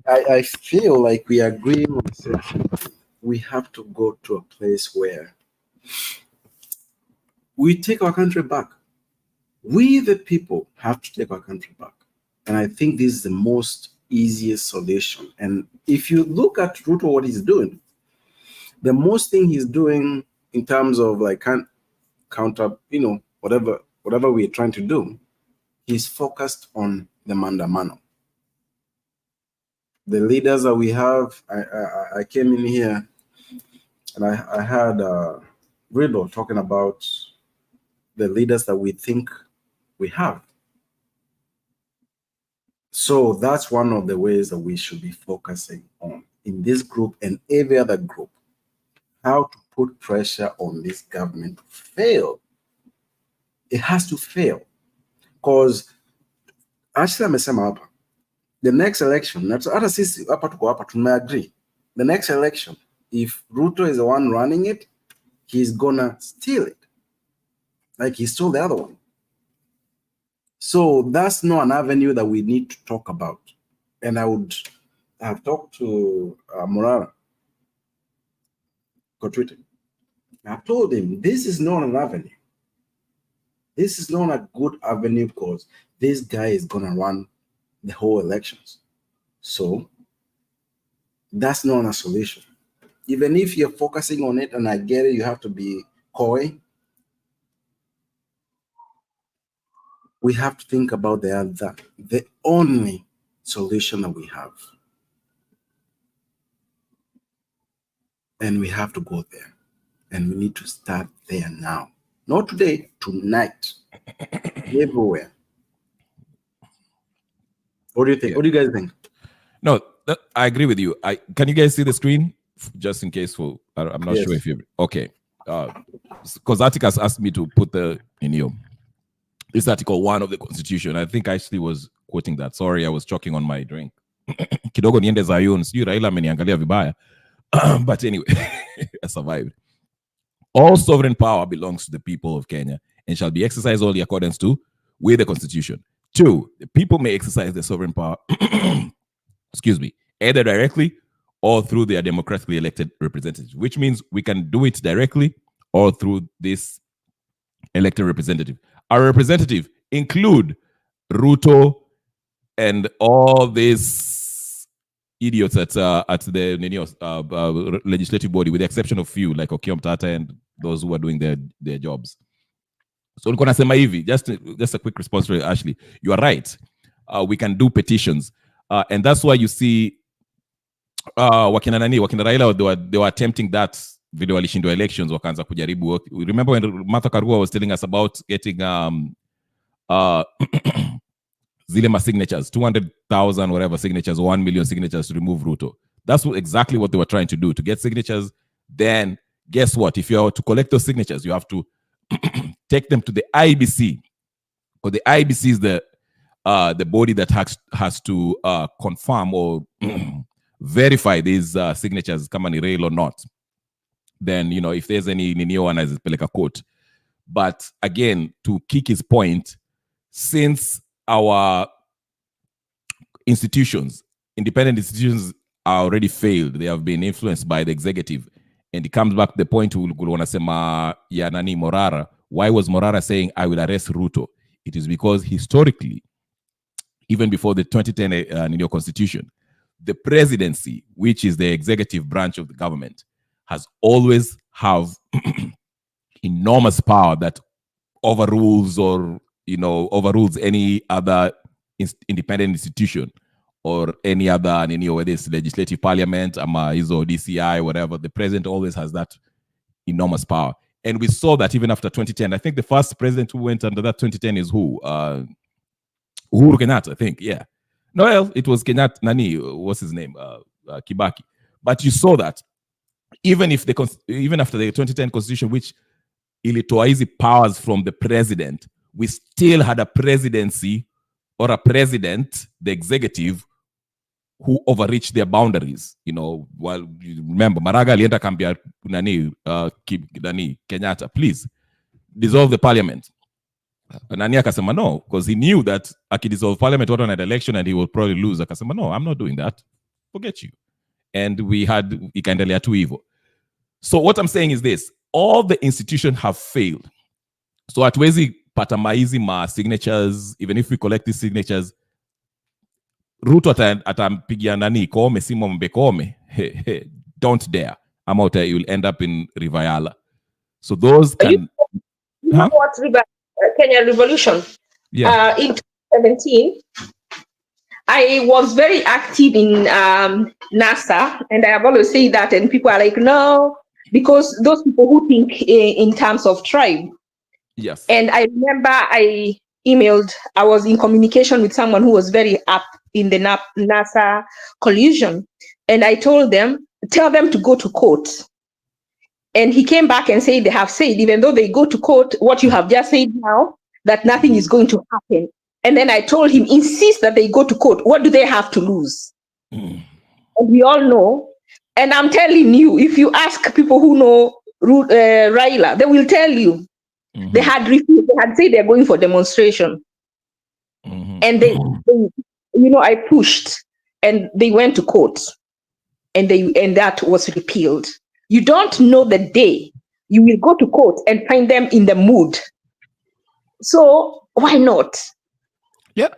I feel like we agree on something. We have to go to a place where we take our country back. We, the people, have to take our country back. And I think this is the most easiest solution. And if you look at Ruto, what he's doing, the most thing he's doing in terms of like counter, whatever we're trying to do, he's focused on the mandamano. The leaders that we have, I came in here and I had Riddle talking about the leaders that we think we have. So that's one of the ways that we should be focusing on in this group and every other group, how to put pressure on this government to fail. It has to fail. Because actually, the next election, agree. The next election, if Ruto is the one running it, he's gonna steal it. Like he stole the other one. So that's not an avenue that we need to talk about. And I would have talked to Morara. I told him, this is not an avenue. This is not a good avenue because this guy is going to run the whole elections. So that's not a solution. Even if you're focusing on it, and I get it, you have to be coy. We have to think about the only solution that we have. And we have to go there. And we need to start there now. Not today, tonight. Everywhere. What do you think? Yeah. What do you guys think? No, I agree with you. Can you guys see the screen? Just in case I'm not sure if you... Okay. Because Atticus asked me to put the... This Article 1 of the Constitution. I think I actually was quoting that. Sorry, I was choking on my drink. Kidogo niende Zion. Sijui Raila ameniangalia vibaya. But anyway, I survived. All sovereign power belongs to the people of Kenya and shall be exercised only accordance to with the Constitution. 2, the people may exercise their sovereign power, excuse me, either directly or through their democratically elected representatives, which means we can do it directly or through this elected representative. Our representative include Ruto and all these idiots at the legislative body, with the exception of few like Okiom Tata and those who are doing their jobs. So just a quick response to Ashley. You are right. We can do petitions, and that's why you see wakina Raila, they were attempting that video walishindwa elections, wakaanza kujaribu. Remember when Martha Karua was telling us about getting zile signatures, 200,000 whatever signatures, 1 million signatures to remove Ruto. That's exactly what they were trying to do, to get signatures. Then guess what? If you are to collect those signatures, you have to take them to the IBC, or the IBC is the body that has to confirm or verify these signatures, kama ni real or not. Then, if there's any ninio anazipeleka court. But again, to kick his point, since our independent institutions are already failed, they have been influenced by the executive, and it comes back to the point wanasema ya nani Morara. Why was Morara saying I will arrest Ruto? It is because historically, even before the 2010 constitution, the presidency, which is the executive branch of the government, has always have enormous power that overrules any other independent institution or any other, whether it's legislative parliament, or DCI, whatever. The president always has that enormous power. And we saw that even after 2010. I think the first president who went under that 2010 is who? Uhuru Kenyatta, I think. Yeah. No, it was Kenyatta, what's his name? Kibaki. But you saw that even after the 2010 constitution, which ilitoa hizi powers from the president, we still had a presidency or a president, the executive, who overreached their boundaries. While you remember, Maraga alienda kambia Kenyatta, please dissolve the parliament. Nani akasema no, because he knew that akidissolve parliament watu an election and he will probably lose. Akasema no, I'm not doing that. Forget you. And ikaendelea tu hivyo. So what I'm saying is this: all the institutions have failed. So hatuwezi pata maizi signatures, even if we collect these signatures. Ruto atampigia nani Kome, Simo Mbekome. Don't dare. I'm out there, you'll end up in Rivayala. So those can... You know what, Kenya Revolution? Yeah. In 2017, I was very active in NASA, and I have always said that, and people are like, no, because those people who think in terms of tribe. Yes. And I remember I was in communication with someone who was very up in the NASA collusion. And I told them, tell them to go to court. And he came back and said, they have said, even though they go to court, what you have just said now, that nothing is going to happen. And then I told him, insist that they go to court. What do they have to lose? And we all know. And I'm telling you, if you ask people who know Raila, they will tell you. Mm-hmm. They had refused. They had said they're going for demonstration. Mm-hmm. And they, I pushed, and they went to court, and that was repealed. You don't know the day you will go to court and find them in the mood. So why not? Yeah,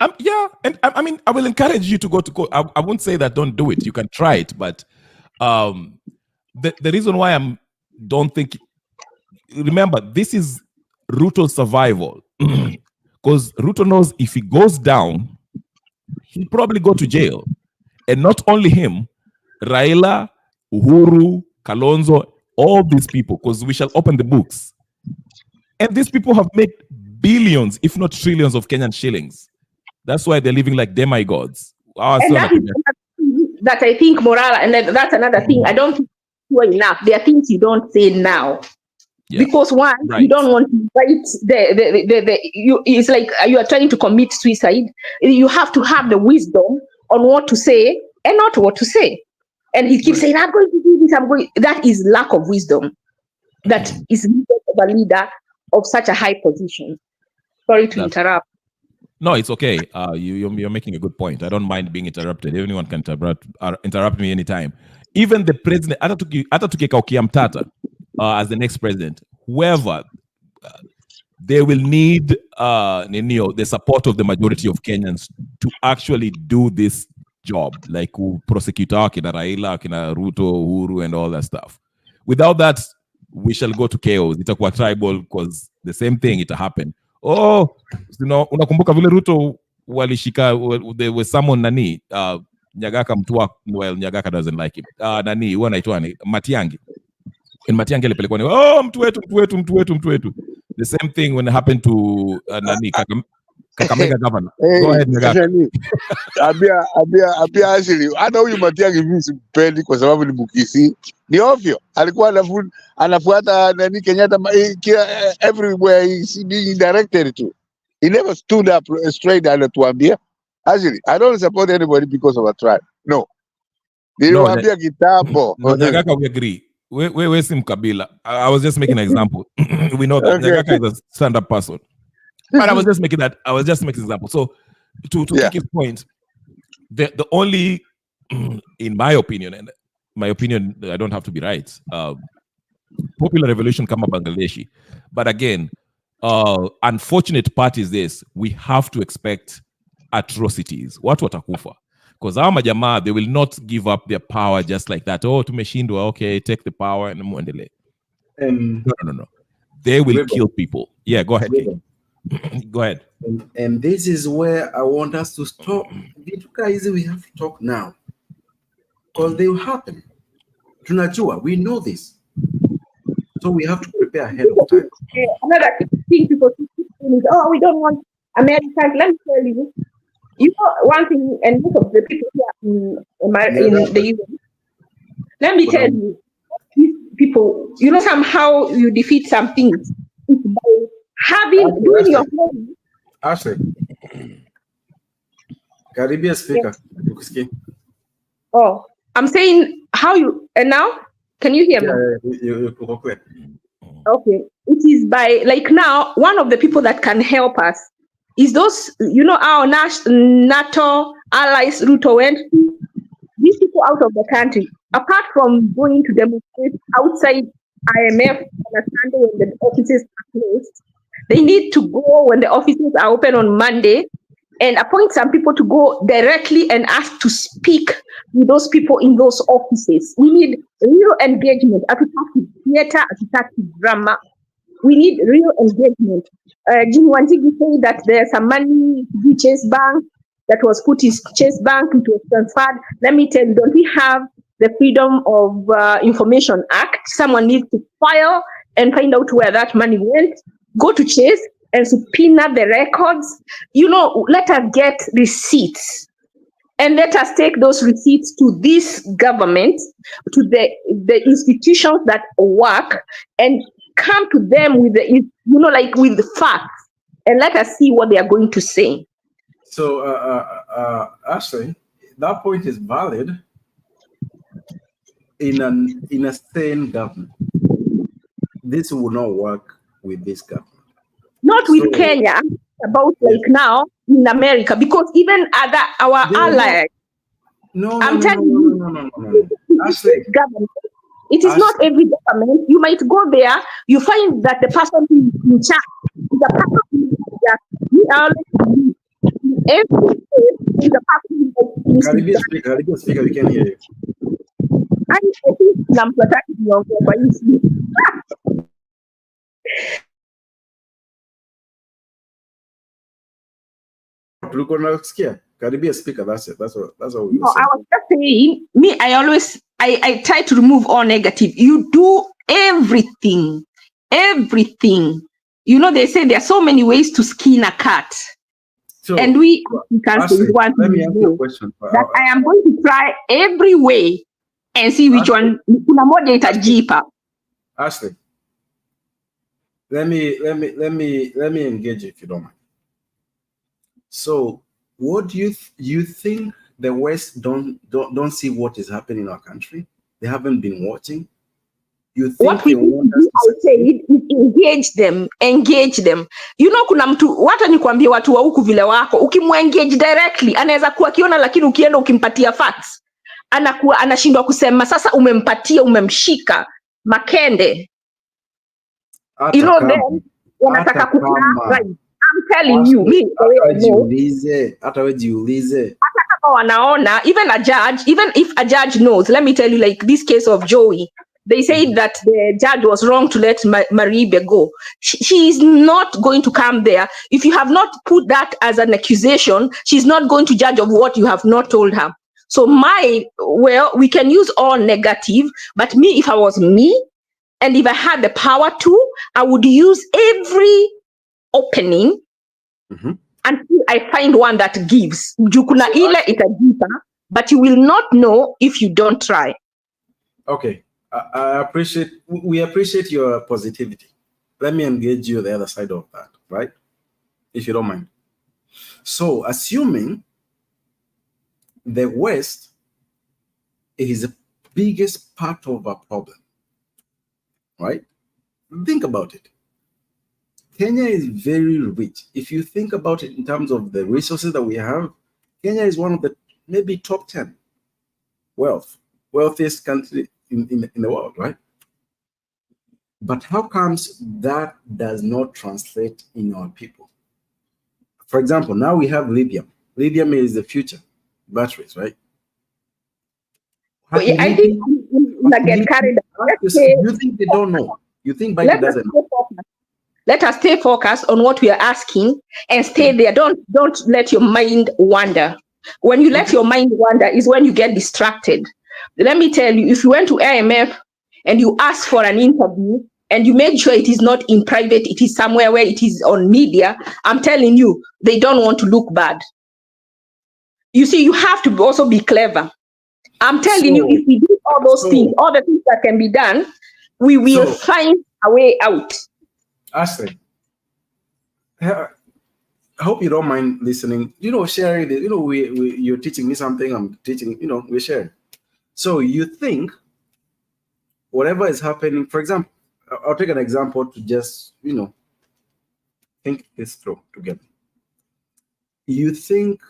and I mean, I will encourage you to go to court. I won't say that don't do it. You can try it, but the reason why don't think. Remember, this is Ruto's survival, because Ruto knows if he goes down, he'll probably go to jail, and not only him, Raila, Uhuru, Kalonzo, all these people, because we shall open the books, and these people have made billions, if not trillions, of Kenyan shillings. That's why they're living like demigods. And that I think Morara, and that's another thing. I don't think it's enough. There are things you don't say now. Because one, you don't want to write it's like you are trying to commit suicide. You have to have the wisdom on what to say and not what to say. And he keeps saying, I'm going to do this, that is lack of wisdom. That is of a leader of such a high position. Sorry to interrupt. No, it's okay. You're making a good point. I don't mind being interrupted. Anyone can interrupt me anytime. Even the president, Atatuke Kaukia Mtata, as the next president, whoever, they will need the support of the majority of Kenyans to actually do this job, like prosecutor, kina Raila, kina Ruto, Uhuru, and all that stuff. Without that, we shall go to chaos. Itakuwa tribal, because the same thing it'll happen. Oh, unakumbuka vile Ruto walishika, there was someone Nyagaka mtua, well, Nyagaka doesn't like him. Nani, huwa naitwani Matiangi. And Matiangi alipelekwa mtu wetu. The same thing when it happened to Kakamega governor. Go ahead, Nyagaka. Abia actually, hata huyu Matiangi mimi simpendi kwa sababu ni Bukisi. Ni ovyo. Alikuwa anafuata nani Kenyatta everywhere he's being directed to. He never stood up straight and tuambia. Actually, I don't support anybody because of a tribe. No. Niliwaambia kitambo. Nyagaka, we agree. We sim Kabila. I was just making an example. We know that Nyagaka is a stand-up person. But I was just making an example. So to take his point, the only, in my opinion, and my opinion, I don't have to be right, popular revolution kama Bangladeshi. But again, unfortunate part is this: we have to expect atrocities. Watu watakufa. Because our majamaa, they will not give up their power just like that. Oh, tumeshindwa, okay, take the power and muendele. No. They will kill people. Yeah, go ahead. Go ahead. And this is where I want us to stop. We have to talk now. Because they will happen. Tunajua, we know this. So we have to prepare ahead of time. Another thing people think is, oh, we don't want Americans. Let me tell you. You know one thing, and most of the people here in the US, let me tell you, these people, somehow you defeat some things. It's by doing your home. Ashley, Caribbean speaker. Oh, I'm saying and now, can you hear me? Yeah. Okay. It is by, like now, one of the people that can help us is those, our NATO allies, Ruto went to, these people out of the country, apart from going to demonstrate outside IMF on a Sunday when the offices are closed, they need to go when the offices are open on Monday and appoint some people to go directly and ask to speak with those people in those offices. We need real engagement. Atutaki theater, atutaki drama. We need real engagement. Jim Wantigi said that there's some money to do Chase Bank that was put in Chase Bank, it was transferred. Let me tell you, don't we have the Freedom of Information Act? Someone needs to file and find out where that money went. Go to Chase and subpoena the records. Let us get receipts. And let us take those receipts to this government, to the institutions that work, and come to them with with the facts, and let us see what they are going to say. So, Ashley, that point is valid in a sane government. This will not work with this government. Not with Kenya. About now in America, because even our allies. No. Telling you, Ashley, government. It is not every government. You might go there, you find that the person who is in charge is a person who is that we are in every state is a person who is Caribbean speaker, we can hear you. I think I'm protecting you by Caribbean speaker, that's it. That's what we I was just saying, I try to remove all negative. You do everything. They say there are so many ways to skin a cat. So, and we can say one let me ask you a question. That I am going to try every way and see which one kuna more data jeeper. Ashley, let me engage you, if you don't mind. So, what do you think the West don't see what is happening in our country? They haven't been watching. You think what we want us I say engage them. You know, kuna mtu wata nikwambie watu wa huku vile wako, ukimwengage directly anaweza kuwa kiona, lakini ukienda ukimpatia facts anakuwa anashindwa kusema. Sasa umemshika makende, you know, then wanataka kukaa. I'm telling you, me hata wewe jiulize, hata kama wanaona, even if a judge knows, let me tell you, like this case of Joey, they said that the judge was wrong to let Maribe go. She is not going to come there. If you have not put that as an accusation, she's not going to judge of what you have not told her. So we can use all negative, but me, if I was me, and if I had the power to, I would use every opening until I find one that gives. Jukuna ile itajipa, but you will not know if you don't try. Okay. We appreciate your positivity. Let me engage you the other side of that, right? If you don't mind. So, assuming the West is the biggest part of our problem, right? Think about it. Kenya is very rich. If you think about it in terms of the resources that we have, Kenya is one of the maybe top 10 wealthiest country in the world, right? But how comes that does not translate in our people? For example, now we have lithium. Lithium is the future batteries, right? I think we get carried away. You think they don't know? You think Biden doesn't know? Let us stay focused on what we are asking and stay there. Don't let your mind wander. When you let your mind wander is when you get distracted. Let me tell you, if you went to IMF and you ask for an interview and you make sure it is not in private, it is somewhere where it is on media, I'm telling you, they don't want to look bad. You see, you have to also be clever. I'm telling you, if we do all those things, all the things that can be done, we will find a way out. Ashley, I hope you don't mind listening. You know, sharing it. You know, you're teaching me something. I'm teaching. You know, we're sharing. So you think whatever is happening. For example, I'll take an example to just think this through together. You think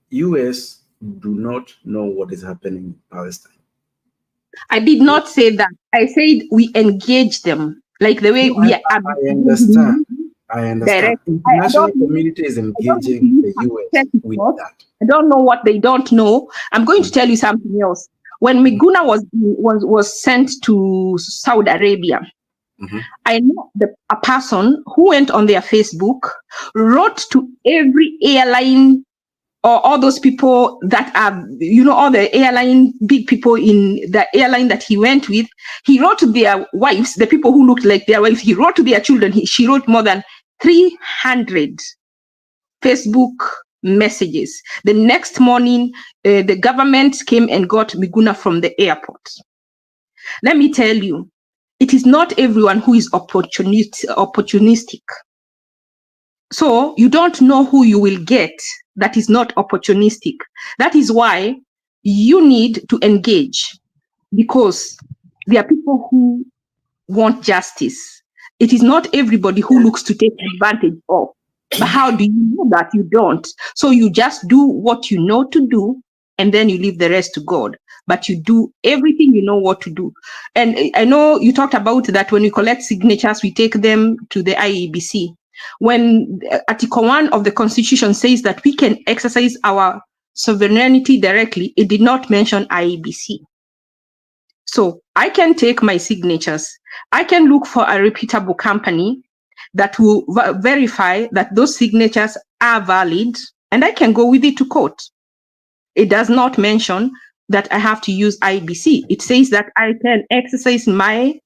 U.S. do not know what is happening in Palestine? I did not say that. I said we engage them. Like the way I understand. The international community is engaging the U.S. with that. I don't know what they don't know. I'm going to tell you something else. When Miguna was sent to Saudi Arabia, I know a person who went on their Facebook, wrote to every airline or all those people that are, all the airline, big people in the airline that he went with. He wrote to their wives, the people who looked like their wives. He wrote to their children. She wrote more than 300 Facebook messages. The next morning, the government came and got Miguna from the airport. Let me tell you, it is not everyone who is opportunistic. So you don't know who you will get that is not opportunistic. That is why you need to engage, because there are people who want justice. It is not everybody who looks to take advantage of. But how do you know that? You don't. So you just do what you know to do, and then you leave the rest to God. But you do everything you know what to do. And I know you talked about that when we collect signatures, we take them to the IEBC. When Article 1 of the Constitution says that we can exercise our sovereignty directly, it did not mention IEBC. So I can take my signatures. I can look for a reputable company that will verify that those signatures are valid, and I can go with it to court. It does not mention that I have to use IEBC. It says that I can exercise my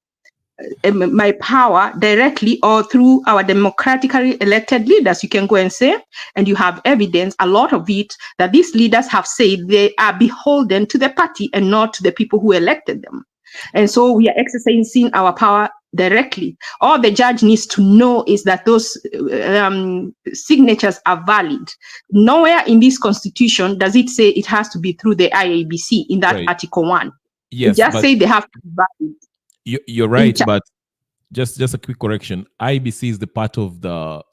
power directly or through our democratically elected leaders. You can go and say, and you have evidence, a lot of it, that these leaders have said they are beholden to the party and not to the people who elected them. And so we are exercising our power directly. All the judge needs to know is that those signatures are valid. Nowhere in this constitution does it say it has to be through the IABC in that Article 1. Yes, it just say they have to be valid. You're right, but just a quick correction. IBC is the part of the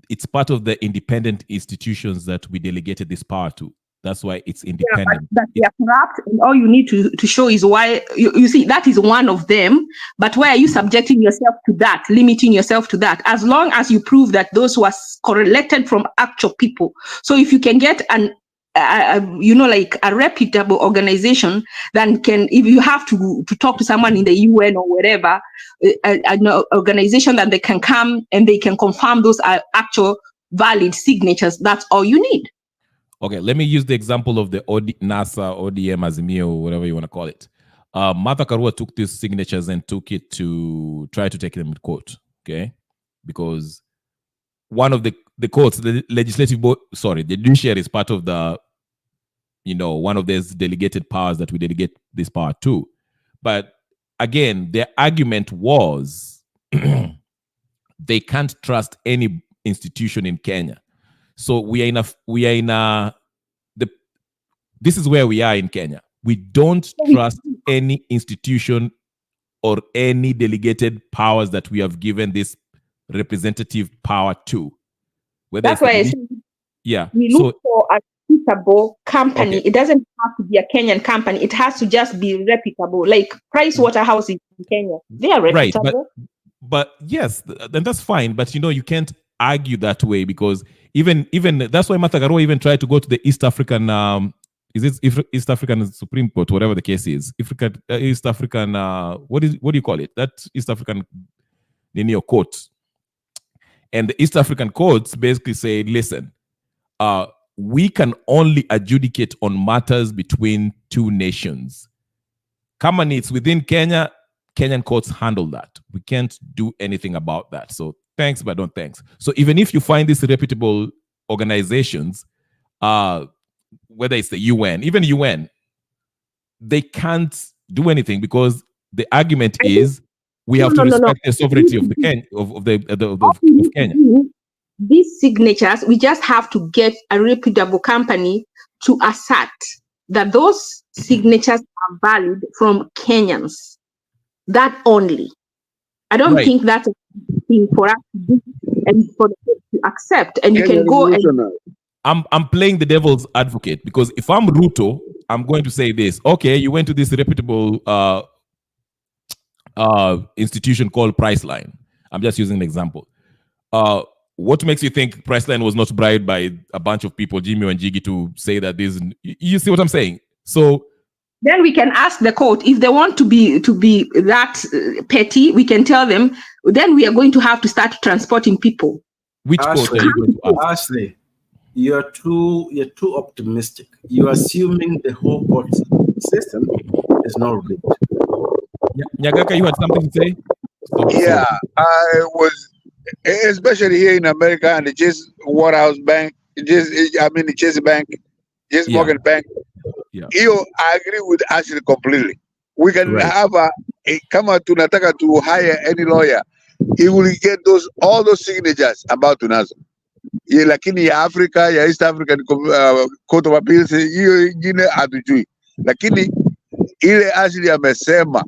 it's part of the independent institutions that we delegated this power to. That's why it's independent. But they are corrupt, and all you need to show is why. You see, that is one of them. But why are you subjecting yourself to that, limiting yourself to that? As long as you prove that those were correlated from actual people. So if you can get like a reputable organization, then if you have to talk to someone in the UN or wherever, an organization that they can come and they can confirm those are actual valid signatures. That's all you need. Okay, let me use the example of the NASA, ODM, Azimio, whatever you want to call it. Martha Karua took these signatures and took it to try to take them to court, okay? Because one of the courts, the legislative board, the judiciary is part of the, one of those delegated powers that we delegate this power to. But again, their argument was they can't trust any institution in Kenya. So this is where we are in Kenya. We don't trust any institution or any delegated powers that we have given this representative power to. That's why I say we look for a reputable company. Okay. It doesn't have to be a Kenyan company. It has to just be reputable. Like Pricewaterhouse in Kenya. They are reputable. Right, but yes, then that's fine. But you can't argue that way, because even that's why Martha Karua even tried to go to the East African East African Supreme Court, whatever the case is. East African what do you call it? That East African court. And the East African courts basically say, listen, we can only adjudicate on matters between two nations. Come it's within Kenya, Kenyan courts handle that. We can't do anything about that. So thanks, but don't thanks. So even if you find these reputable organizations, whether it's the UN, even UN, they can't do anything, because the argument is we have to respect the sovereignty of the Kenya. These signatures, we just have to get a reputable company to assert that those signatures are valid from Kenyans. That only. I don't think that's a thing for us to do and for the to accept. And you can go and. I'm playing the devil's advocate, because if I'm Ruto, I'm going to say this. Okay, you went to this reputable institution called Priceline. I'm just using an example. What makes you think Priceline was not bribed by a bunch of people, Jimmy and Jiggy, to say that this? You see what I'm saying? So then we can ask the court if they want to be that petty. We can tell them. Then we are going to have to start transporting people. Which court are you going to ask? Ashley, you're too optimistic. You're assuming the whole court system is not rigged. Nyagaka, you had something to say? Yeah, I was, especially here in America, and the Chase Waterhouse Bank, the Chase Bank, Chase Morgan Bank. Yeah. I agree with Ashley completely. We can have kama tunataka to hire any lawyer, he will get all those signatures about tunazo. Lakini ya Africa, ya East African Court of Appeals, hiyo ingine hatujui. Lakini ile Ashley amesema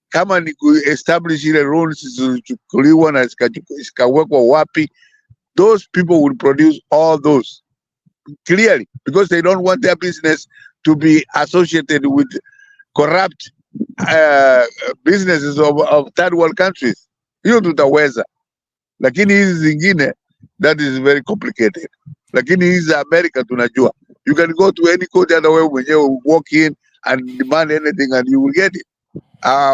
kama ni establish ile rules zilizochukuliwa na zikawekwa wapi, those people will produce all those clearly, because they don't want their business to be associated with corrupt businesses of third world countries. Hiyo tutaweza, lakini hizi zingine, that is very complicated. Lakini hizi America tunajua, you can go to any court other way, when you walk in and demand anything and you will get it.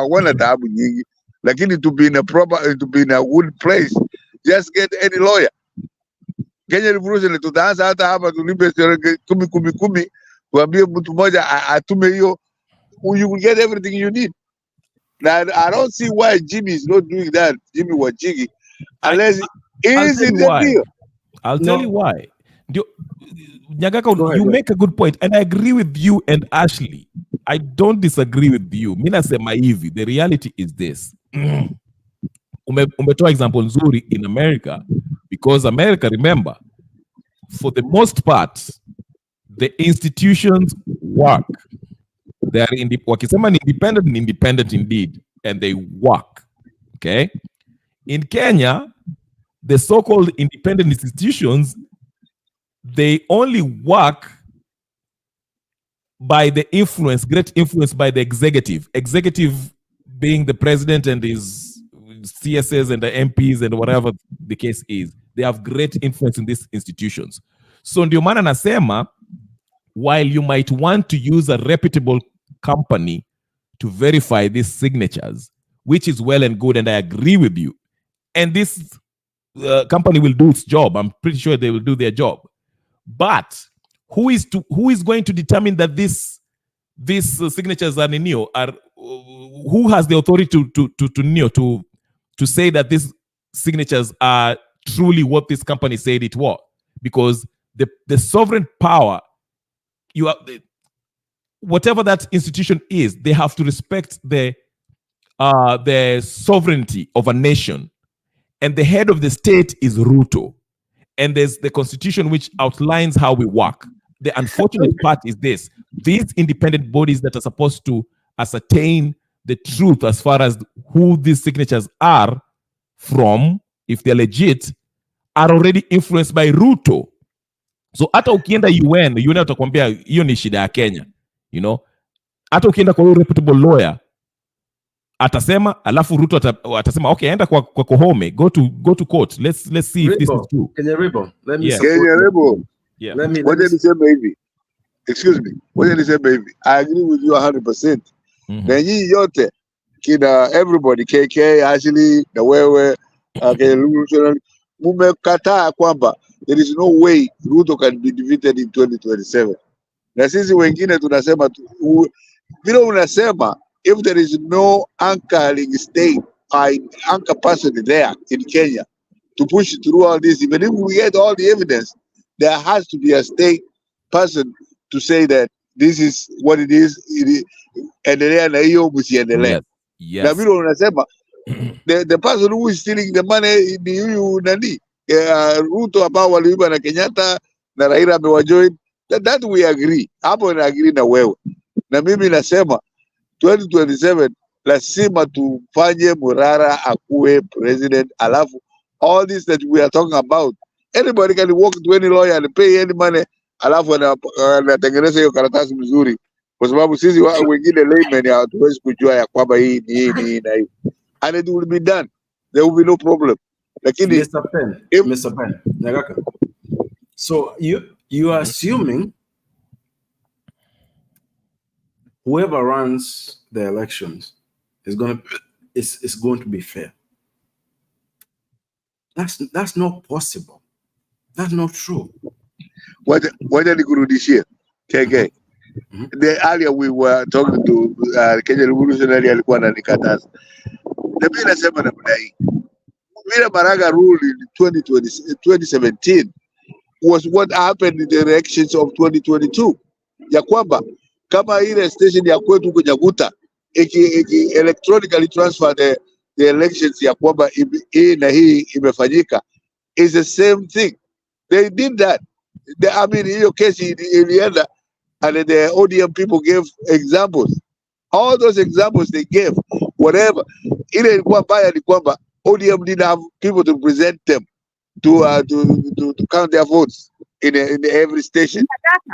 Wana taabu nyingi, lakini to be in a good place, just get any lawyer. Kenya Revolution tutaanza hata hapa tulipe 10 kuambie mtu mmoja atume hiyo, you will get everything you need. Now I don't see why Jimmy is not doing that. Jimmy Wajigi, unless he is in the deal. I'll tell you why. Nyagaka, you make a good point, and I agree with you and Ashley. I don't disagree with you. Mina sema hivi, the reality is this. Umetoa example nzuri in America, because America, remember, for the most part, the institutions work. They are independent indeed, and they work. Okay? In Kenya, the so-called independent institutions, they only work by the great influence by the executive being the president and his CSS and the MPs and whatever the case is. They have great influence in these institutions. So ndio maana nasema, while you might want to use a reputable company to verify these signatures, which is well and good, and I agree with you, and this company will do its job. I'm pretty sure they will do their job. But who is going to determine that these signatures are neo? Who has the authority to say that these signatures are truly what this company said it was? Because the sovereign power, whatever that institution is, they have to respect the sovereignty of a nation, and the head of the state is Ruto, and there's the constitution which outlines how we work. The unfortunate part is this: these independent bodies that are supposed to ascertain the truth as far as who these signatures are from, if they're legit, are already influenced by Ruto. So hata ukienda UN utakwambia hiyo ni shida ya Kenya, you know. Hata ukienda kwa reputable lawyer atasema, alafu Ruto atasema okay, enda kwa Kohome, go to court, let's see if this is true. Kenya Rebo, let me Yeah. What did you say, baby? Excuse me. What did you say, baby? I agree with you 100%. Nanyi yote kina everybody, KK, Ashley, na wewe, mumekataa kwamba there is no way Ruto can be defeated in 2027. Na sisi wengine tunasema vile unasema, if there is no anchoring state, anchor person there in Kenya to push through all this, even if we get all the evidence, there has to be a state person to say that this is what it is. Endelea na hiyo, msiendelee. Na vile unasema, the person who is stealing the money ni huyu nani? Ruto ambao waliiba na Kenyatta na Raila amewajoin. That we agree. Hapo na agree na wewe. Na mimi nasema 2027 lazima tufanye Morara akuwe president, alafu all this that we are talking about, anybody can walk to any lawyer and pay any money, alafu anatengeneza hiyo karatasi mzuri, kwa sababu sisi wengine laymen hatuwezi kujua ya kwamba hii na hii, and it will be done, there will be no problem. Lakini Mr. Pen, Nyagaka, so you are assuming whoever runs the elections is going to be fair. That's not possible. That's not true. Wacha nikurudishie KK. The earlier we were talking to Kenya Revolutionary, alikuwa ananikataza. Na mimi nasema namna hii. Vile Maraga ruled in 2017 was what happened in the elections of 2022. Ya kwamba kama ile station ya kwetu huko Nyaguta electronically transfer the elections, ya kwamba hii na hii imefanyika, is the same thing. They did that. I mean, hiyo kesi ilienda, and the ODM people gave examples. All those examples they gave, whatever. Ile ilikuwa baya ni kwamba ODM didn't have people to present them to count their votes in every station.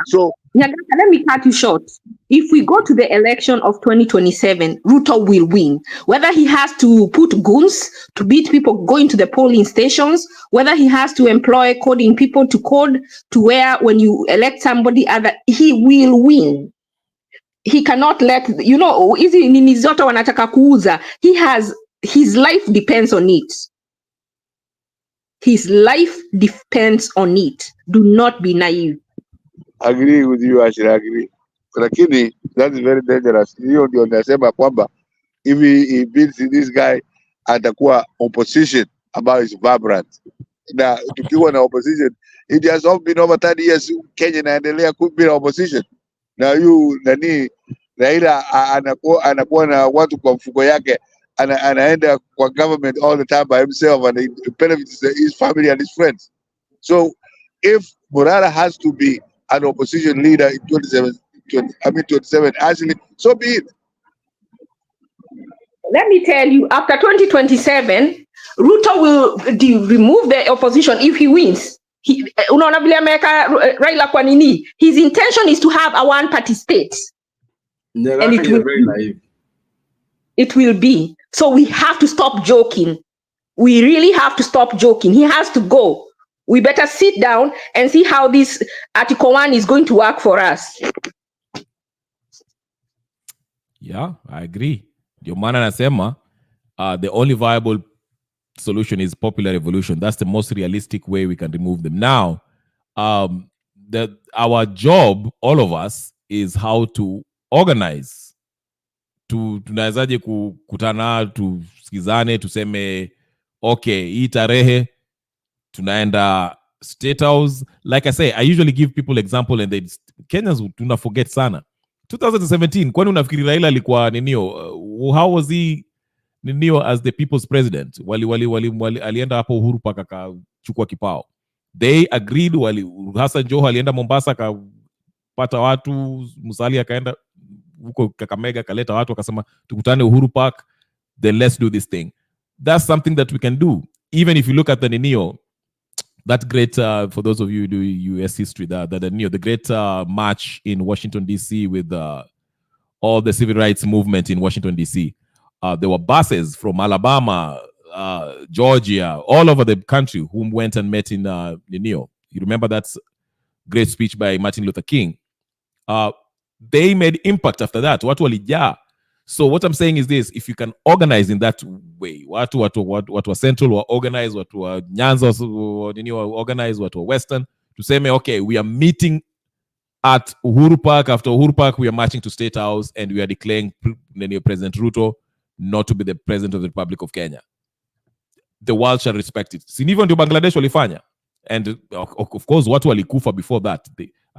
So Nyagaka, let me cut you short. If we go to the election of 2027, Ruto will win. Whether he has to put goons to beat people going to the polling stations, whether he has to employ coding people to code to where when you elect somebody other, he will win. He cannot let, hizi nini zote wanataka kuuza. His life depends on it. His life depends on it. Do not be naive. Agree with you, I should agree. Lakini that is very dangerous. Hiyo ndio nasema kwamba if he beats this guy, atakuwa opposition about his vibrant. na tukiwa na opposition. It has all been over 30 years Kenya inaendelea kuwa opposition. Na yu nani Raila anakuwa na watu kwa mfuko yake, anaenda kwa government all the time by himself, and it benefits his family and his friends. So if Morara has to be an opposition leader in 27, actually, so be it. Let me tell you, after 2027, Ruto will remove the opposition if he wins. Unaona vile ameweka Raila kwa nini? His intention is to have a one-party state. And it will very naive. It will be. So we have to stop joking. We really have to stop joking. He has to go. We better sit down and see how this Article 1 is going to work for us. Yeah, I agree. Ndio maana nasema the only viable solution is popular revolution. That's the most realistic way we can remove them. Now, our job, all of us, is how to organize. Tunawezaje kukutana, tusikizane, tuseme, okay, hii tarehe, tunaenda State House. Like I say, I usually give people example and Kenyans tuna forget sana. 2017, kwani unafikiri Raila alikuwa ninio? How was he ninio as the people's president? Alienda hapo Uhuru Park akachukua kipao. They agreed, Hassan Joho alienda Mombasa akapata watu, Musalia akaenda huko Kakamega akaleta watu akasema tukutane Uhuru Park, then let's do this thing. That's something that we can do. Even if you look at the ninio, that great, for those of you who do US history, the great march in Washington, D.C. with all the civil rights movement in Washington, D.C. There were buses from Alabama, Georgia, all over the country who went and met in Neo. You remember that great speech by Martin Luther King? They made impact after that. Watu walijaa. So what I'm saying is this: if you can organize in that way, watu wa Central were organized, watu wa Nyanza were organized, watu wa Western, to say, okay, we are meeting at Uhuru Park. After Uhuru Park, we are marching to State House and we are declaring President Ruto not to be the president of the Republic of Kenya. The world shall respect it. Sinivyo ndio Bangladesh walifanya. And of course, watu walikufa before that.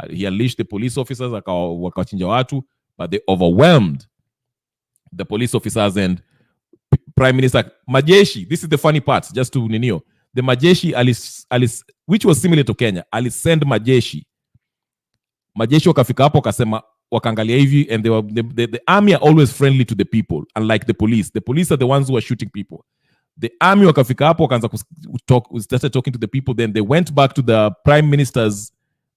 He unleashed the police officers, wakachinja watu, but they overwhelmed the police officers and Prime Minister Majeshi. This is the funny part, just to ninio. The Majeshi, Alice, which was similar to Kenya, send Majeshi. Majeshi wakafika hapo wakasema wakaangalia hivi, and the army are always friendly to the people, unlike the police. The police are the ones who are shooting people. The army wakafika hapo wakaanza started talking to the people. Then they went back to the Prime Minister's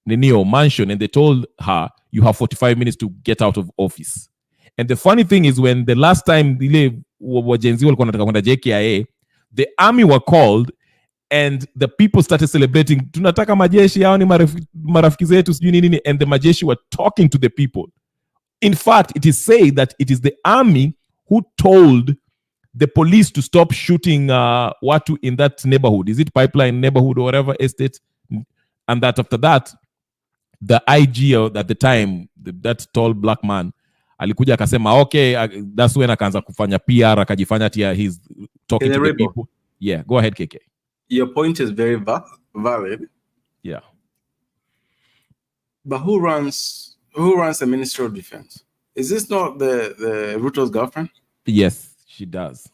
mansion and they told her, you have 45 minutes to get out of office. And the funny thing is, when the last time wajenzi walikuwa wanataka kwenda JKIA, the army were called and the people started celebrating, tunataka majeshi, hao ni marafiki zetu sijui nini, and the majeshi were talking to the people. In fact, it is said that it is the army who told the police to stop shooting watu in that neighborhood. Is it Pipeline neighborhood or whatever estate? And that after that, the IG at the time, that tall black man, alikuja akasema, okay, that's when akaanza kufanya PR, akajifanya tia he's talking to the people. Yeah, go ahead, KK. Your point is very valid. Yeah. But who runs the Ministry of Defense? Is this not the Ruto's girlfriend? Yes, she does.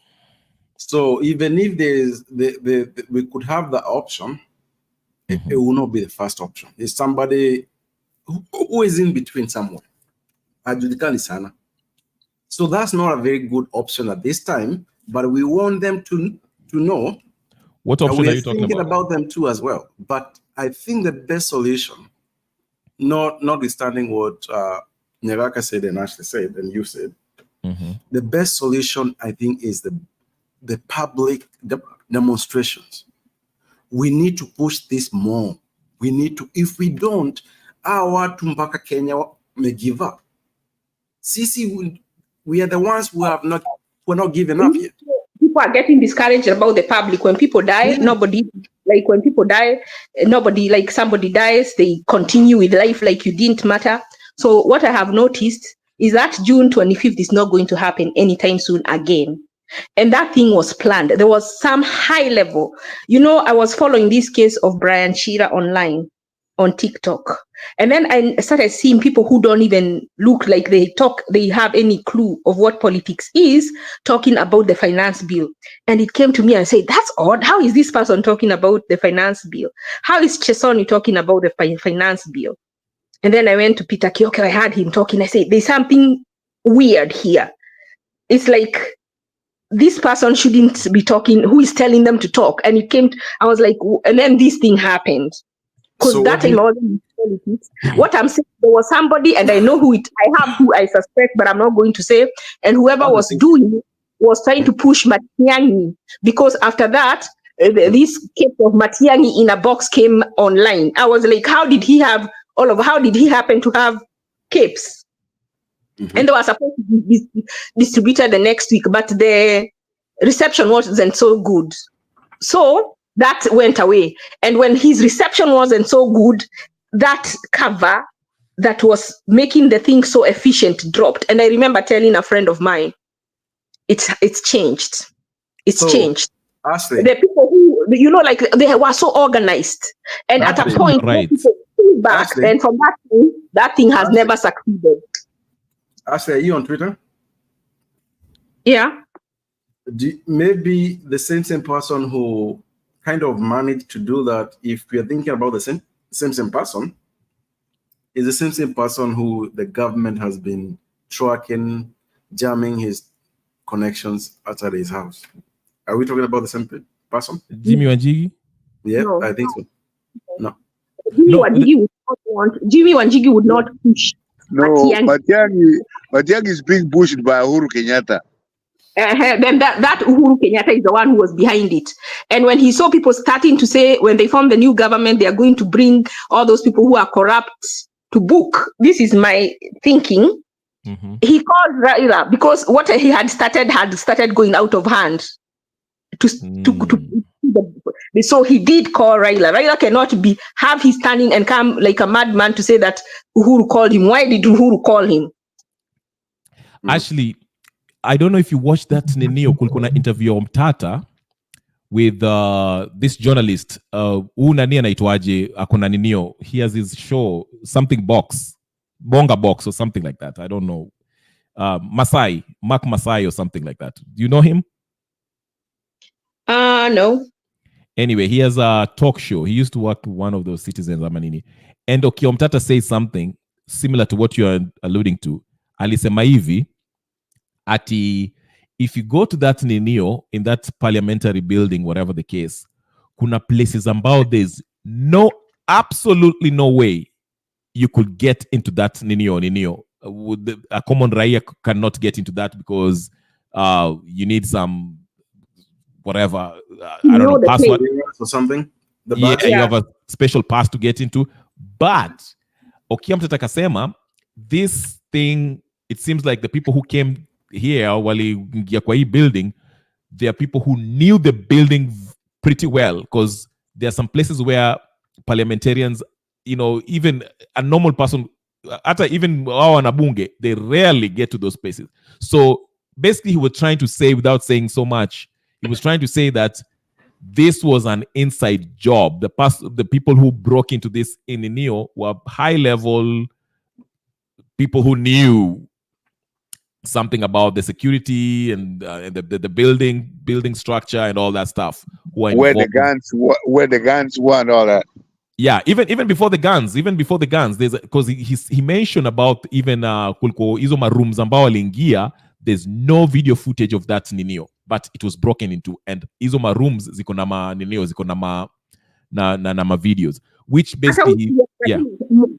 So even if we could have the option, it will not be the first option. It's somebody who is in between somewhere. So that's not a very good option at this time, but we want them to know. What option are you talking about? Thinking about them too as well. But I think the best solution, notwithstanding what Nyaraka said and Ashley said and you said, the best solution, I think, is the public demonstrations. We need to push this more. We need to, if we don't, our Tumpaka Kenya may give up. Sisi, we are the ones who we're not giving up yet. People are getting discouraged about the public. When people die, somebody dies, they continue with life like you didn't matter. So what I have noticed is that June 25th is not going to happen anytime soon again. And that thing was planned. There was some high level. I was following this case of Brian Shearer online on TikTok. And then I started seeing people who don't even look like they have any clue of what politics is, talking about the finance bill. And it came to me and said, that's odd. How is this person talking about the finance bill? How is Chesoni talking about the finance bill? And then I went to Peter Kioke. I heard him talking. I said, there's something weird here. It's like this person shouldn't be talking. Who is telling them to talk? And I was like, and then this thing happened. Because that time I wasn't in politics. What I'm saying, there was somebody, and I know I have who I suspect, but I'm not going to say. And whoever was doing it was trying to push Matiang'i, because after that, this case of Matiang'i in a box came online. I was like, how did he happen to have capes? Mm-hmm. And they were supposed to be distributed the next week, but the reception wasn't so good. So that went away. And when his reception wasn't so good, that cover that was making the thing so efficient dropped. And I remember telling a friend of mine, it's changed. It's changed. Ashley, the people who, they were so organized. And at a point, right. people came back, Ashley, and from that thing has never succeeded. Ashley, are you on Twitter? Yeah. Maybe the same person who kind of managed to do that, if we are thinking about the same person, is the same person who the government has been tracking, jamming his connections outside his house. Are we talking about the same person? Jimmy Wanjigi? Yeah, no, I think so. No. Jimmy Wanjigi would not push. No, Matiang'i is being pushed by Uhuru Kenyatta. Then that Uhuru Kenyatta is the one who was behind it. And when he saw people starting to say, when they form the new government, they are going to bring all those people who are corrupt to book. This is my thinking. Mm-hmm. He called Raila because what he had started going out of hand. So he did call Raila. Raila cannot have his standing and come like a madman to say that Uhuru called him. Why did Uhuru call him? Actually, I don't know if you watched that Neneo Kulkuna interview on Tata with this journalist. Nani anaitwaje akona Neneo. He has his show, something box, Bonga Box or something like that. I don't know. Mark Masai or something like that. Do you know him? No. Anyway, he has a talk show. He used to work with one of those citizens, Amanini. And Okiomtata says something similar to what you are alluding to. Alisema hivi, ati, if you go to that Neneo, in that parliamentary building, whatever the case, kuna places ambao there's absolutely no way you could get into that Neneo. A common Raya cannot get into that because you need some whatever, I don't know, password or something. You have a special pass to get into. But Okiomtata kasema, this thing, it seems like the people who came here, waliingia kwa hii building, there are people who knew the building pretty well, because there are some places where parliamentarians, even a normal person, even our nabunge, they rarely get to those places. So basically, he was trying to say, without saying so much, he was trying to say that this was an inside job. The people who broke into this in Neneo were high-level people who knew something about the security and the building structure and all that stuff. Where the guns were and all that. Yeah, even before the guns, there's because he mentioned about even kulko hizo marooms ambao aliingia. There's no video footage of that Neneo, but it was broken into, and hizo marooms ziko na ma Neneo, ziko na ma videos, which basically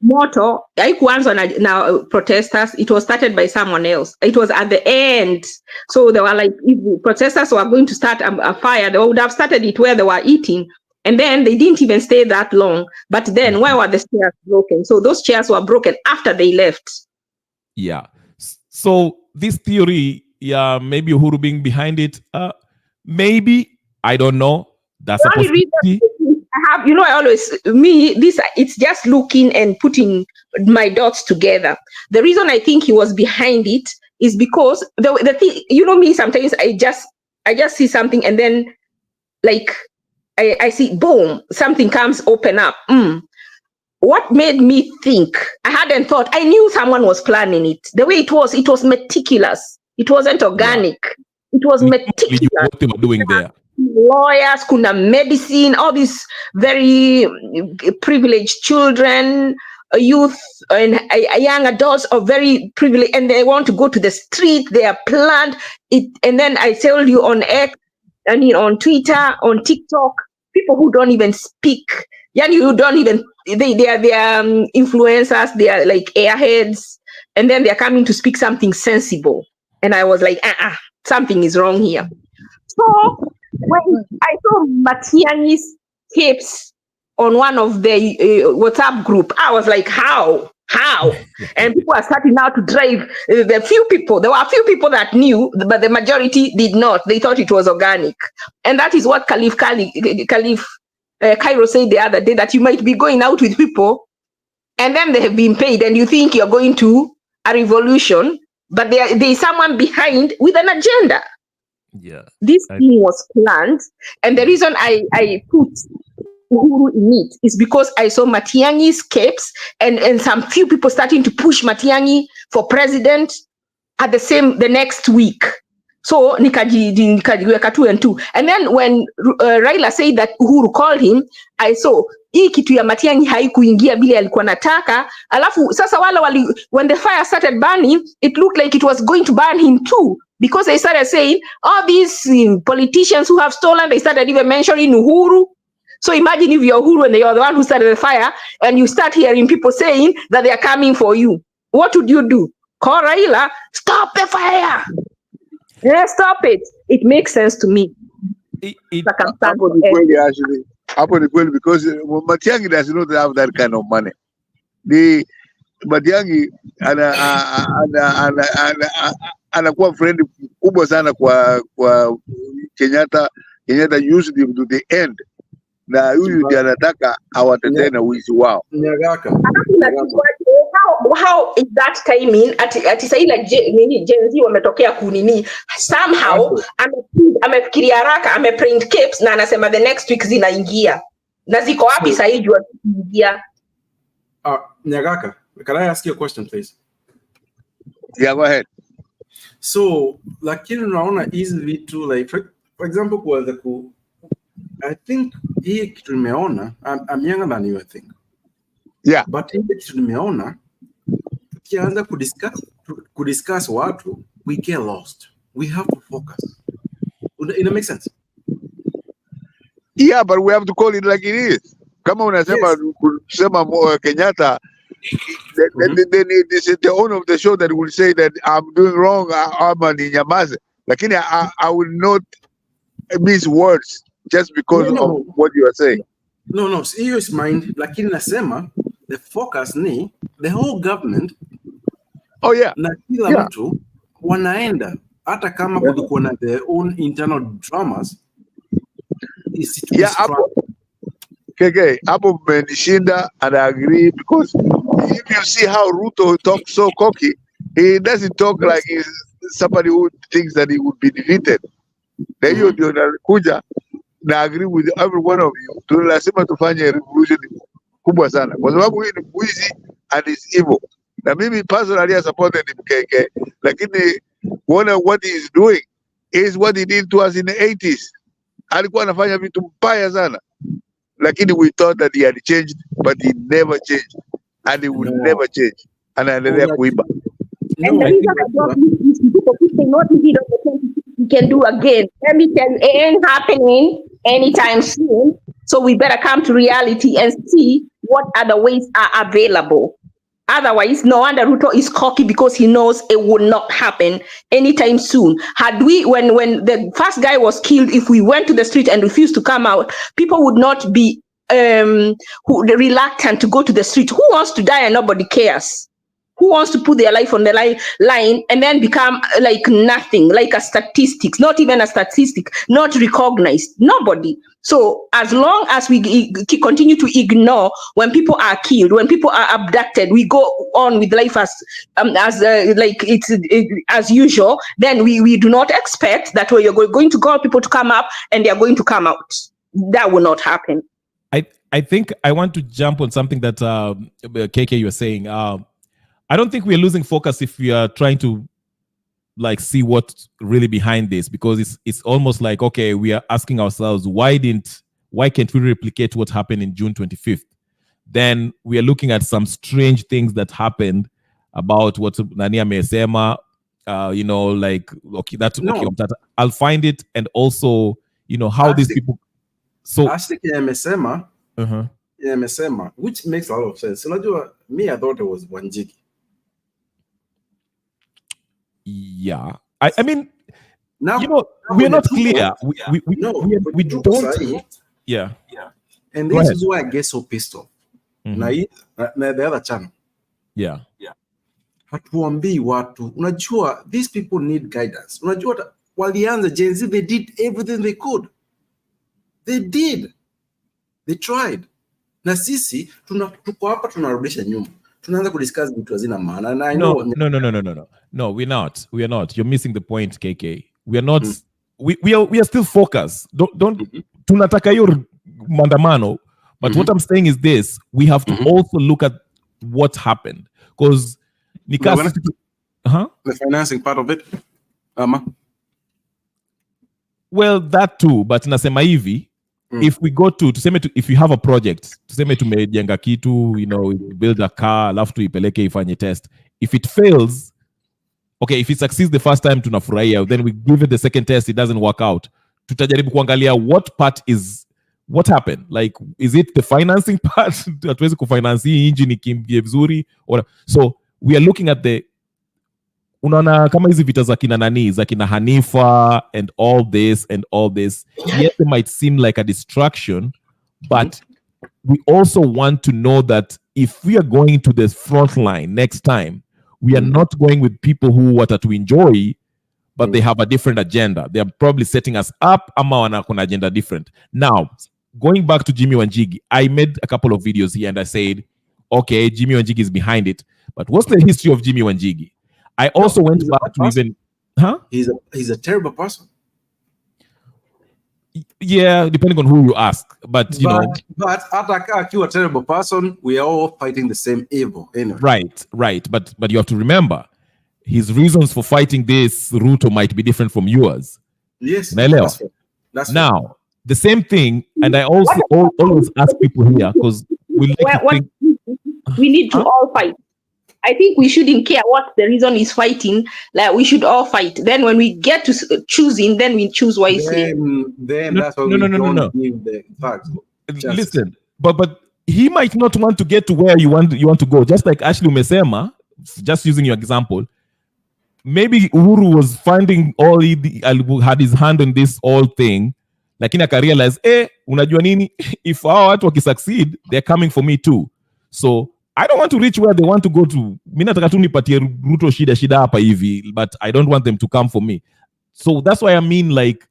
moto haikuanzwa na protesters. It was started by someone else. It was at the end. So they were like, if the protesters were going to start a fire, they would have started it where they were eating. And then they didn't even stay that long. But then why were the chairs broken? So those chairs were broken after they left. Yeah. So this theory, maybe Uhuru being behind it, maybe, I don't know. That's a possibility. I always, it's just looking and putting my dots together. The reason I think he was behind it is because the thing, me, sometimes I just I just see something, and then like I see, boom, something comes open up. What made me think? I hadn't thought. I knew someone was planning it. The way it was meticulous. It wasn't organic. Yeah. It was meticulous. What they were doing there. Lawyers, kuna medicine, all these very privileged children, youth, and young adults are very privileged, and they want to go to the street. They are planned it, and then I tell you on X, I mean on Twitter, on TikTok, people who don't even speak. You don't even, they are influencers, they are like airheads, and then they're coming to speak something sensible. And I was like, something is wrong here. So when I saw Matiang'i's tips on one of the WhatsApp group, I was like, how? And people are starting now to drive. There were a few people that knew, but the majority did not. They thought it was organic. And that is what Khalif Cairo said the other day, that you might be going out with people and then they have been paid and you think you're going to a revolution, but there is someone behind with an agenda. Yeah, this thing was planned, and the reason I put Uhuru in it is because I saw Matiang'i's capes and some few people starting to push Matiang'i for president at the next week. So nikajiweka 2 and 2. And then when Raila said that Uhuru called him, I saw hii kitu ya Matiang'i haikuingia vile alikuwa nataka. Alafu sasa when the fire started burning, it looked like it was going to burn him too, because they started saying all these politicians who have stolen, they started even mentioning Uhuru. So imagine if you're Uhuru and you're the one who started the fire, and you start hearing people saying that they are coming for you. What would you do? Call Raila, stop the fire. Yeah, stop it. It makes sense to me. Hapo ni kweli, because Matiang'i does not have that kind of money. The Matiang'i anakuwa friend kubwa sana kwa Kenyatta. Kenyatta used him to the end, na huyu ndiye anataka awatetee na wizi wao. How is that timing ati saila Gen Z wametokea kunini somehow amefikiria haraka, ameprint capes na anasema the next week zinaingia, na ziko wapi sasa hivi wakiingia? Nyagaka, can I ask you a question please? Yeah, go ahead. So lakini unaona hizi vitu like for example kwa I think hii kitu nimeona, I'm younger than you I think. Yeah. But hii kitu nimeona tukianza kudiscuss watu, we get lost. We have to focus. It makes sense. Yeah, but we have to call it like it is. Kama unasema kusema Kenyatta, then it is the owner of the show that will say that I'm doing wrong, ama ni nyamaze. Lakini I will not miss words just because of what you are saying. No, hiyo is mind, lakini nasema the focus ni the whole government. Oh yeah. Na kila mtu wanaenda hata kama kulikuwa na their own internal dramas. Hapo menishinda, and I agree, because if you see how Ruto talks so cocky, he doesn't talk like he's somebody who thinks that he would be defeated. Na hiyo ndio nakuja na agree with every one of you. Tunasema tufanye revolution kubwa sana, kwa sababu hii ni mwizi and is evil. Na mimi personally I supported him KK, lakini kuona what he is doing is what he did to us in the 80s. Alikuwa anafanya vitu mbaya sana, lakini we thought that he had changed, but he never changed, and he will never change. Anaendelea kuiba. And the reason I don't these people not even we can do again. Let me tell you, it ain't happening anytime soon. So we better come to reality and see what other ways are available. Otherwise, no wonder Ruto is cocky, because he knows it will not happen anytime soon. Had we, when the first guy was killed, if we went to the street and refused to come out, people would not be reluctant to go to the street. Who wants to die and nobody cares? Who wants to put their life on the line and then become like nothing, like a statistics, not even a statistic, not recognized? Nobody. So as long as we continue to ignore when people are killed, when people are abducted, we go on with life as usual. Then we do not expect that you're going to call people to come up and they are going to come out. That will not happen. I think I want to jump on something that KK you were saying. I don't think we're losing focus if we are trying to see what's really behind this, because it's almost like, okay, we are asking ourselves, why can't we replicate what happened in June 25th? Then we are looking at some strange things that happened about what Nani amesema, okay, that's okay. I'll find it, and also, how these people. So I think amesema, which makes a lot of sense. Me, I thought it was Wanjigi. Yeah, I mean, now we're not clear. We don't. Yeah. And this is why I get so pissed off. The other channel. Yeah. Hatuambii watu. Unajua, these people need guidance. Unajua, walianza Gen Z, they did everything they could. They did. They tried. Na sisi tuko hapa tunarudisha nyuma. Tunaanza kudiscuss vitu hazina maana. No, we're not. We are not. You're missing the point, KK. We are not. We are still focused. Don't. Tunataka hiyo maandamano. But what I'm saying is this: we have to also look at what happened, because the financing part of it. Well, that too. But nasema hivi. If we go if you have a project, tuseme tumejenga kitu, build a car, alafu tuipeleke ifanye test. If it fails, okay, if it succeeds the first time tunafurahia, then we give it the second test, it doesn't work out. Tutajaribu kuangalia what happened? Like, is it the financing part? Hatuwezi kufinance hii engine ikimbie vizuri, so we are looking at unaona kama hizi vita za kina Hanifa and all this. Yes, they might seem like a distraction, but we also want to know that if we are going to the front line next time, we are not going with people who want to enjoy, but they have a different agenda. They are probably setting us up, ama wana agenda different. Now, going back to Jimmy Wanjigi, I made a couple of videos here and I said, okay, Jimmy Wanjigi is behind it, but what's the history of Jimmy Wanjigi? I also went back to even... He's a terrible person. Yeah, depending on who you ask. But, you know... But Ataka, you a terrible person, we are all fighting the same evil anyway. Right. But you have to remember, his reasons for fighting this Ruto might be different from yours. Yes, that's fair. Now, the same thing, and I also always ask people here, because we need to all fight. I think we shouldn't care what the reason is fighting. Like, we should all fight. Then when we get to choosing, then we choose wisely. Then that's what don't give the facts. Listen, but he might not want to get to where you want to go. Just like Ashley Umesema, just using your example, maybe Uhuru was finding had his hand on this whole thing, lakini aka realize, unajua nini? If hao watu wakisucceed, they're coming for me too. So I don't want to reach where they want to go to. Mimi nataka tu nipatie Ruto shida hapa hivi, but I don't want them to come for me. So that's why I mean, like,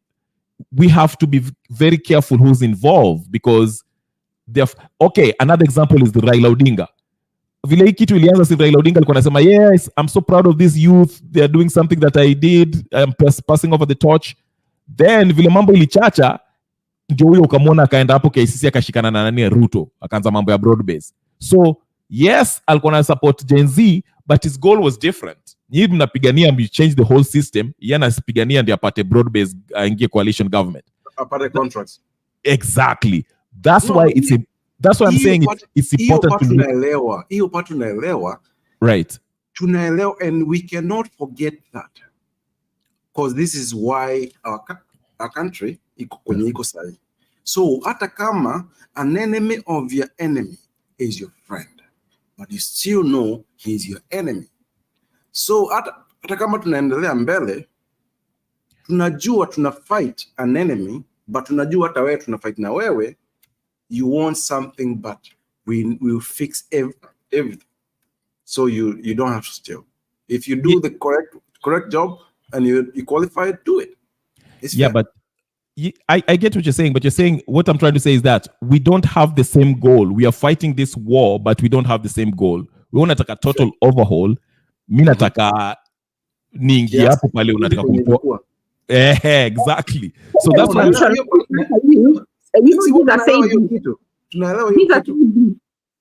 we have to be very careful who's involved, because okay, another example is the Raila Odinga. Vile hii kitu ilianza, si Raila Odinga alikuwa anasema, yes, I'm so proud of this youth, they are doing something that I did, I'm passing over the torch. Then vile mambo ilichacha, ndio huyo ukamwona akaenda hapo KCC akashikana na nani Ruto, akaanza mambo ya broad base. So yes, alikuwa na support Gen Z, but his goal was different. Nyinyi mnapigania you change the whole system, yeye anapigania ndio apate broad base, aingie coalition government, apate contracts. Exactly. That's why I'm saying it's important to tunaelewa. Hiyo part tunaelewa. Right. Tunaelewa, and we cannot forget that. Because this is why our country iko kwenye iko sahi. So hata kama an enemy of your enemy is your friend, but you still know he is your enemy. So hata kama tunaendelea mbele, tunajua tuna fight an enemy, but tunajua hata wewe tuna fight na wewe. You want something, but we will fix everything. So you don't have to steal. If you do the correct job and you qualify, do it. It's fair. But I get what you're saying, but you're saying what I'm trying to say is that we don't have the same goal. We are fighting this war, but we don't have the same goal. We want to take a total overhaul. Mimi nataka niingie hapo pale unataka kumtoa. Exactly. So that's what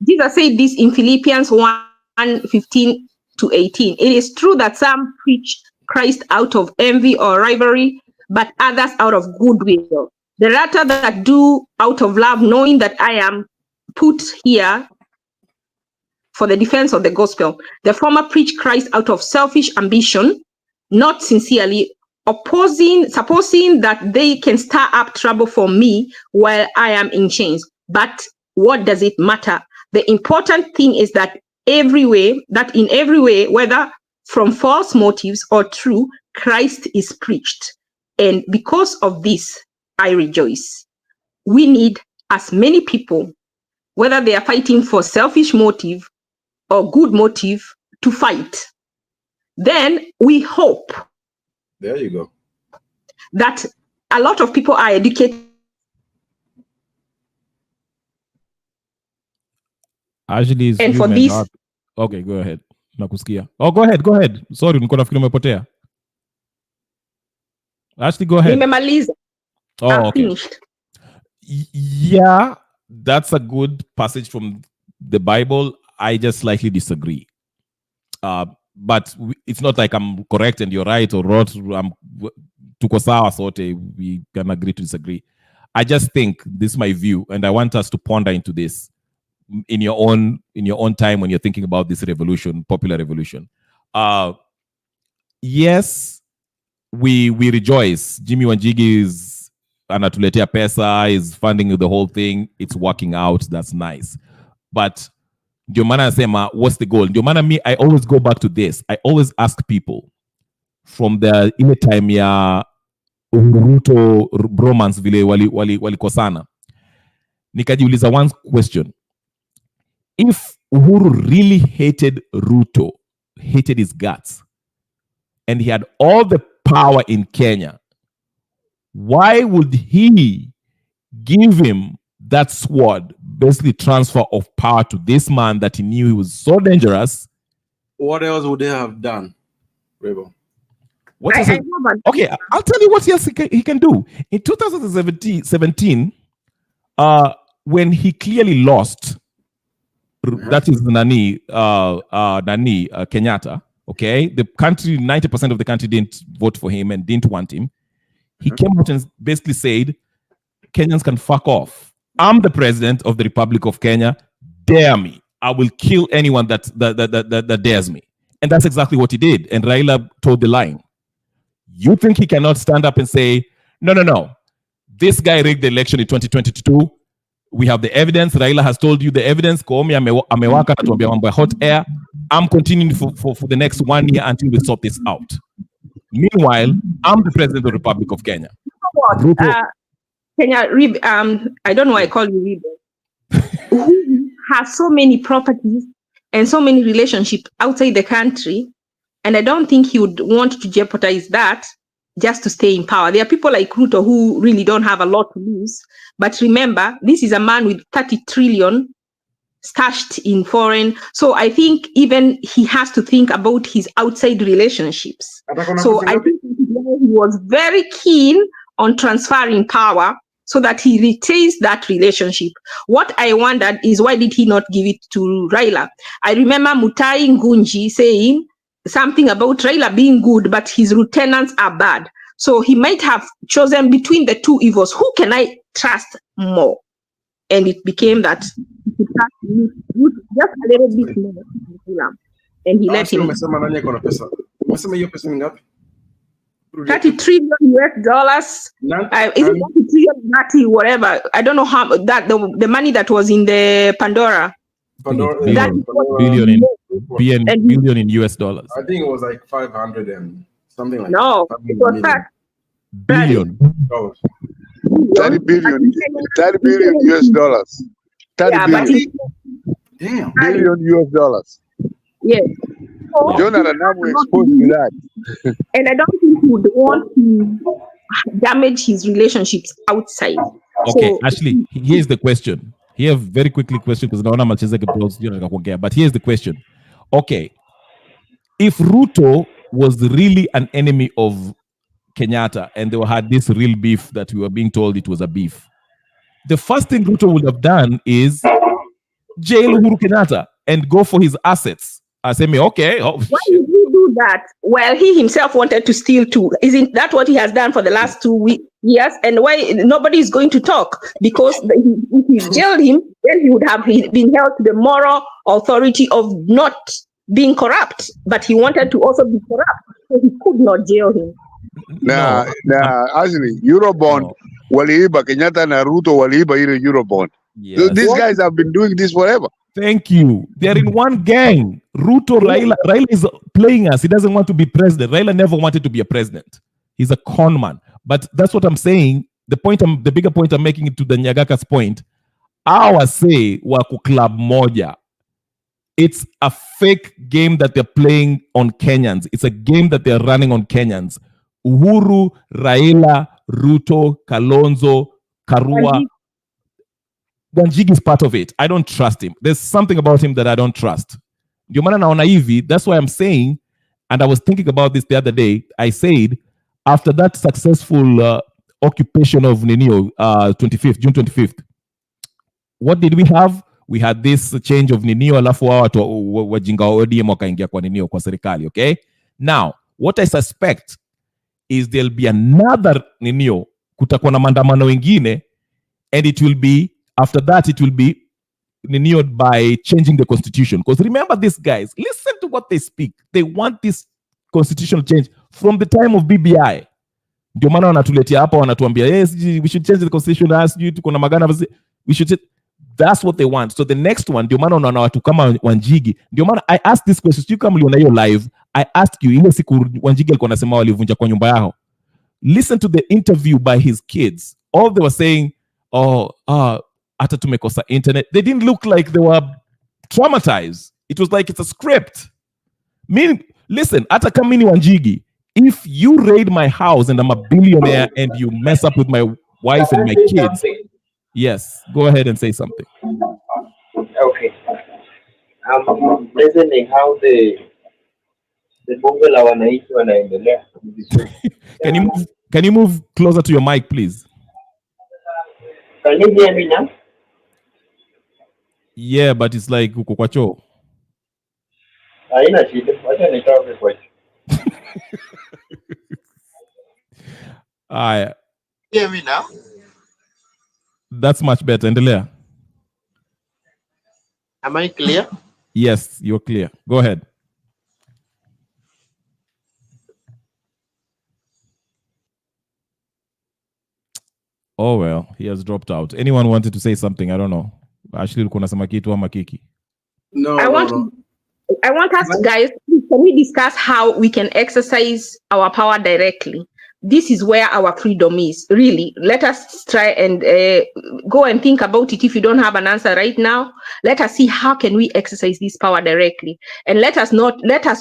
Jesus said this in Philippians 1:15 to 18. It is true that some preach Christ out of envy or rivalry, but others out of goodwill. The latter that do out of love, knowing that I am put here for the defense of the gospel. The former preach Christ out of selfish ambition, not sincerely, supposing that they can stir up trouble for me while I am in chains. But what does it matter? The important thing is that in every way, whether from false motives or true, Christ is preached. And because of this, I rejoice. We need as many people, whether they are fighting for selfish motive or good motive, to fight. Then we hope. There you go. That a lot of people are educated. Actually, and for this. Okay, go ahead. Nakusikia. Oh, go ahead. Sorry, niko nafikiri umepotea. Ashley, go ahead. Nimemaliza. Oh, okay. Finished. Yeah, that's a good passage from the Bible. I just slightly disagree. But it's not like I'm correct and you're right or wrong. Tuko sawa sote. We can agree to disagree. I just think this is my view, and I want us to ponder into this in your own time when you're thinking about this revolution, popular revolution. Yes, we rejoice. Jimmy Wanjigi is anatuletea pesa, is funding the whole thing. It's working out. That's nice. But ndio maana nasema, what's the goal? Ndio maana I always go back to this. I always ask people from the ile time ya Ruto bromance vile walikosana. Nikajiuliza one question. If Uhuru really hated Ruto, hated his guts, and he had all the power in Kenya, why would he give him that sword, basically transfer of power to this man that he knew he was so dangerous? What else would they have done, Rebo? Okay, I'll tell you what else he can do. In 2017, when he clearly lost, that is Nani Kenyatta, okay? The country, 90% of the country didn't vote for him and didn't want him. He came out and basically said, Kenyans can fuck off. I'm the president of the Republic of Kenya. Dare me. I will kill anyone that dares me. And that's exactly what he did. And Raila told the line. You think he cannot stand up and say, no. This guy rigged the election in 2022. We have the evidence. Raila has told you the evidence. Amewaka natuambia mambo ya hot air. I'm continuing for the next 1 year until we sort this out. Meanwhile, I'm the president of the Republic of Kenya. Kenya, I don't know why I call you Rebe. Who has so many properties and so many relationships outside the country, and I don't think he would want to jeopardize that just to stay in power. There are people like Ruto who really don't have a lot to lose. But remember, this is a man with 30 trillion stashed in foreign. So I think even he has to think about his outside relationships. So I think he was very keen on transferring power so that he retains that relationship. What I wondered is, why did he not give it to Raila? I remember Mutai Ngunji saying something about Raila being good, but his lieutenants are bad. So he might have chosen between the two evils. Who can I trust more? And it became that he could trust just a little bit more. And he let him. 30 trillion US dollars. Is it 30 trillion, 30, whatever? I don't know how that the money that was in the Pandora. Billion in US dollars. I think it was like 500 and something like no, that. It was that. Billion. 30 billion US dollars. 30 billion. Damn. Billion US dollars. Yes. Jonathan, now we're exposed to that. And I don't think he would want to damage his relationships outside. Okay, So, actually, here's the question. Here, very quickly question, because naona machezeke bros, but here's the question. Okay, if Ruto was really an enemy of Kenyatta and they had this real beef that we were being told it was a beef, the first thing Ruto would have done is jail Uhuru Kenyatta and go for his assets. I say, okay. Why did he do that? Well, he himself wanted to steal too. Isn't that what he has done for the last 2 weeks? Yes. And why nobody is going to talk? Because if he jailed him, then he would have been held to the moral authority of not being corrupt. But he wanted to also be corrupt, so he could not jail him. Actually, Eurobond, waliiba Kenyatta na Ruto waliiba ile Eurobond. Yes. So these guys have been doing this forever. Thank you. They're in one gang. Ruto, Raila is playing us. He doesn't want to be president. Raila never wanted to be a president. He's a con man. But that's what I'm saying. The bigger point I'm making it to the Nyagaka's point. Our say wako club moja. It's a fake game that they're playing on Kenyans. It's a game that they're running on Kenyans. Uhuru, Raila, Ruto, Kalonzo, Karua. Wanjigi is part of it. I don't trust him. There's something about him that I don't trust. That's why I'm saying, and I was thinking about this the other day, I said, after that successful occupation of Ninio, June 25th, what did we have? We had this change of Ninio, alafu wajinga ODM wakaingia kwa Ninio kwa serikali, okay? Now, what I suspect is there'll be another Ninio, kutakuwa na maandamano wengine, and it will be, after that, it will be renewed by changing the constitution. Because remember these guys, listen to what they speak. They want this constitutional change from the time of BBI. Ndio maana wanatuletea hapa wanatuambia, yes, we should change the constitution, ask you to kuna magana, we should. That's what they want. So the next one, ndio maana unaona watu kama Wanjigi. Ndio maana I asked this question, you kama uliona hiyo live, I asked you, ile siku Wanjigi alikuwa anasema walivunja kwa nyumba yao. Listen to the interview by his kids. All they were saying, hata tumekosa internet. They didn't look like they were traumatized. It was like it's a script. Listen, hata kama mimi Wanjigi, if you raid my house and I'm a billionaire and you mess up with my wife and my kids, yes, go ahead and say something. Okay. Listening how the bunge la wananchi wanaendelea. Can you move closer to your mic, please? Can you hear me now? Yeah, but it's like uko kwa choo. Haina shida. Wacha nitoke kwa choo. Hear me now? That's much better. Endelea. Am I clear? Yes, you're clear. Go ahead. Oh, well, he has dropped out. Anyone wanted to say something? I don't know. Actually, kuna sema kitu ama kiki. No. I want us guys, can we discuss how we can exercise our power directly? This is where our freedom is. Really, let us try and go and think about it. If you don't have an answer right now, let us see how can we exercise this power directly. And let us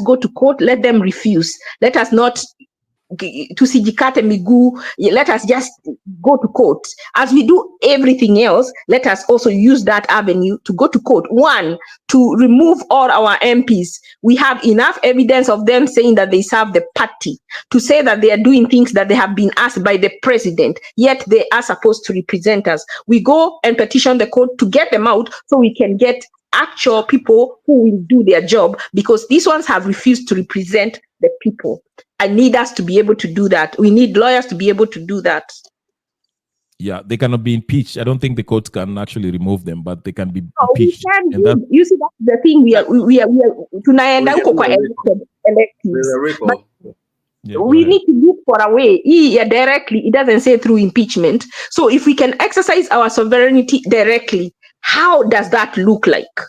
go to court, let them refuse. Let us not tusijikate miguu. Let us just go to court. As we do everything else, let us also use that avenue to go to court. One, to remove all our MPs. We have enough evidence of them saying that they serve the party, to say that they are doing things that they have been asked by the president, yet they are supposed to represent us. We go and petition the court to get them out so we can get actual people who will do their job, because these ones have refused to represent the people. I need us to be able to do that. We need lawyers to be able to do that. Yeah, they cannot be impeached. I don't think the courts can actually remove them, but they can be impeached. You see, that's the thing. We are tunaenda huko kwa electives. But we need to look for a way. Directly, it doesn't say through impeachment. So if we can exercise our sovereignty directly, how does that look like?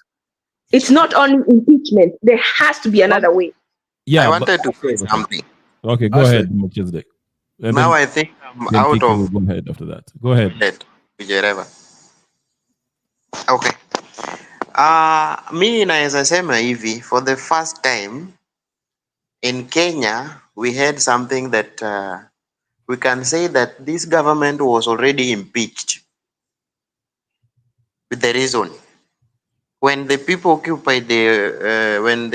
It's not only impeachment. There has to be another way. Yeah, I wanted to say something. Okay, go ahead, Melchizedek. Now I think I'm out of. Go ahead after that. Go ahead. Okay. Mi naweza sema hivi, for the first time in Kenya, we had something that we can say that this government was already impeached with the reason. When the people occupy the when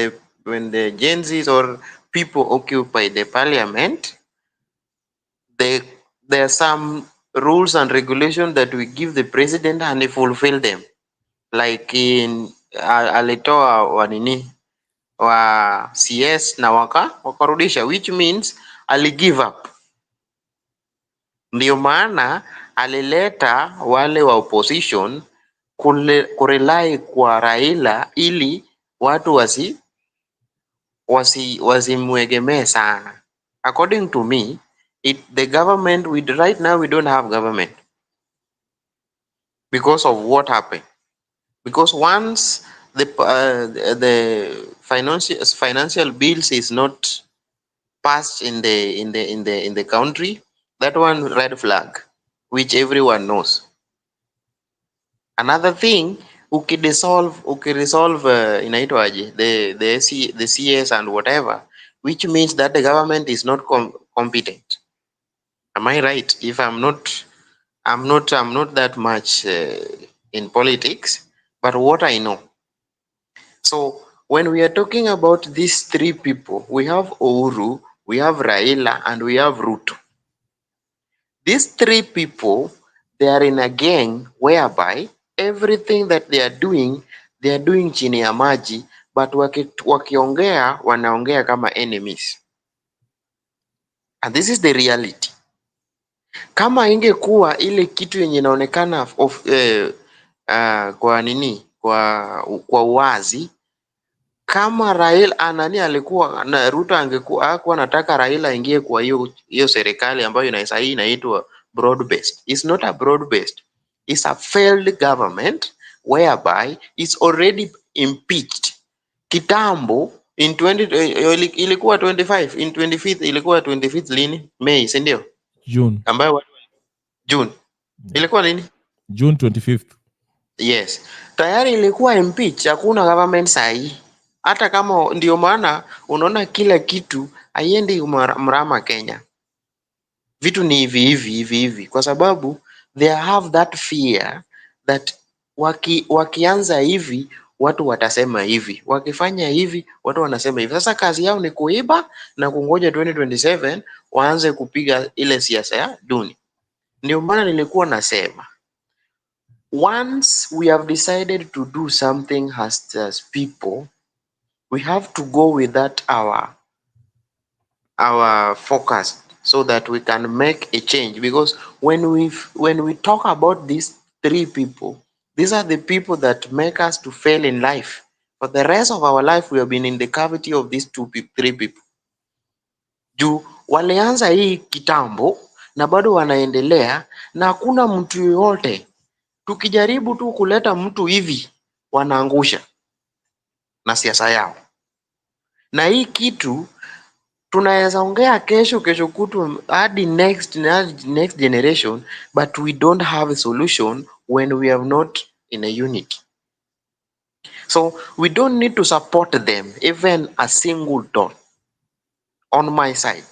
the Gen Zs or people occupy the parliament, they, there are some rules and regulations that we give the president and he fulfill them. Like in alitoa wanini wa CS na wakarudisha, which means ali give up. Ndio maana alileta wale wa opposition kurely kwa Raila ili watu wasimwegemee sana. According to me, the government right now we don't have government because of what happened. Because once the financial bills is not passed in the country, that one red flag, which everyone knows. Another thing, ukiresolve inaitwaje, the CS and whatever, which means that the government is not competent. Am I right? If I'm not that much in politics, but what I know. So when we are talking about these three people, we have Uhuru, we have Raila, and we have Ruto. These three people, they are in a gang whereby everything that they are doing chini ya maji, but wakiongea wanaongea kama enemies. And this is the reality. Kama ingekuwa ile kitu yenye inaonekana kwa nini, kwa uwazi, kama Raila anani alikuwa na Ruto angekuwa hakuwa anataka Raila aingie kwa hiyo serikali ambayo hii inaitwa broad based. It's not a broad based. It's a failed government whereby it's already impeached. Kitambo in 20 ilikuwa 25, in 25th ilikuwa 25th lini? May, si ndio? June. Ambayo June. Ilikuwa nini? June 25th. Yes. Tayari ilikuwa impeach, hakuna government sahi. Hata kama ndio maana unaona kila kitu haiendi mrama Kenya. Vitu ni hivi kwa sababu they have that fear that wakianza hivi watu watasema hivi, wakifanya hivi watu wanasema hivi. Sasa kazi yao ni kuiba na kungoja 2027 waanze kupiga ile siasa ya duni. Ndio maana nilikuwa nasema once we have decided to do something as people, we have to go with that our focus so that we can make a change. Because when we talk about these three people, these are the people that make us to fail in life. For the rest of our life, we have been in the cavity of these three people. Juu walianza hii kitambo na bado wanaendelea, na hakuna mtu yoyote. Tukijaribu tu kuleta mtu hivi, wanaangusha na siasa yao. Na hii kitu tunaweza ongea kesho kutu hadi next generation, but we don't have a solution when we are not in a unity. So we don't need to support them even a single dot. On my side,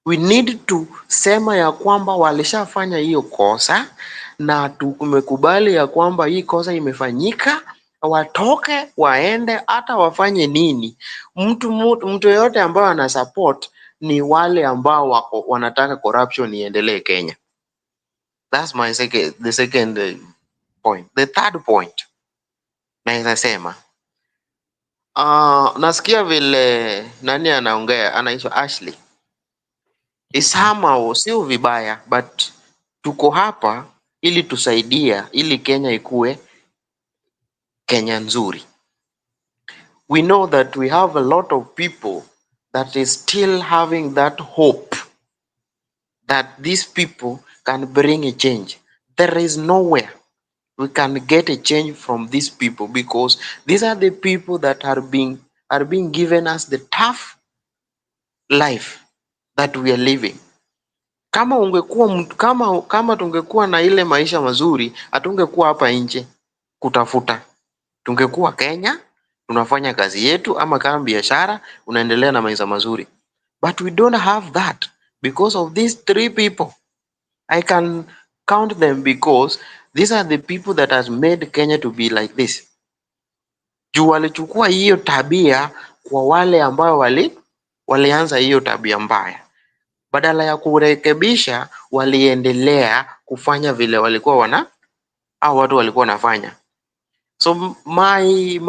we need to sema ya kwamba walishafanya hiyo kosa na tumekubali ya kwamba hii kosa imefanyika, watoke waende, hata wafanye nini. Mtu yoyote ambao ana support ni wale ambao wanataka corruption iendelee Kenya. That's the second point. The third point naweza sema nasikia vile nani anaongea, anaitwa Ashley. Somehow sio vibaya, but tuko hapa ili tusaidia, ili Kenya ikue Kenya nzuri. We know that we have a lot of people that is still having that hope that these people can bring a change. There is nowhere we can get a change from these people, because these are the people that are being given us the tough life that we are living. Kama kama tungekuwa na ile maisha mazuri, hatungekuwa hapa nje kutafuta. Tungekuwa Kenya, tunafanya kazi yetu, ama kama biashara unaendelea na maisha mazuri. But we don't have that because of these three people. I can count them because these are the people that has made Kenya to be like this. Juu walichukua hiyo tabia kwa wale ambao walianza hiyo tabia mbaya. Badala ya kurekebisha, waliendelea kufanya vile walikuwa au watu walikuwa wanafanya. So my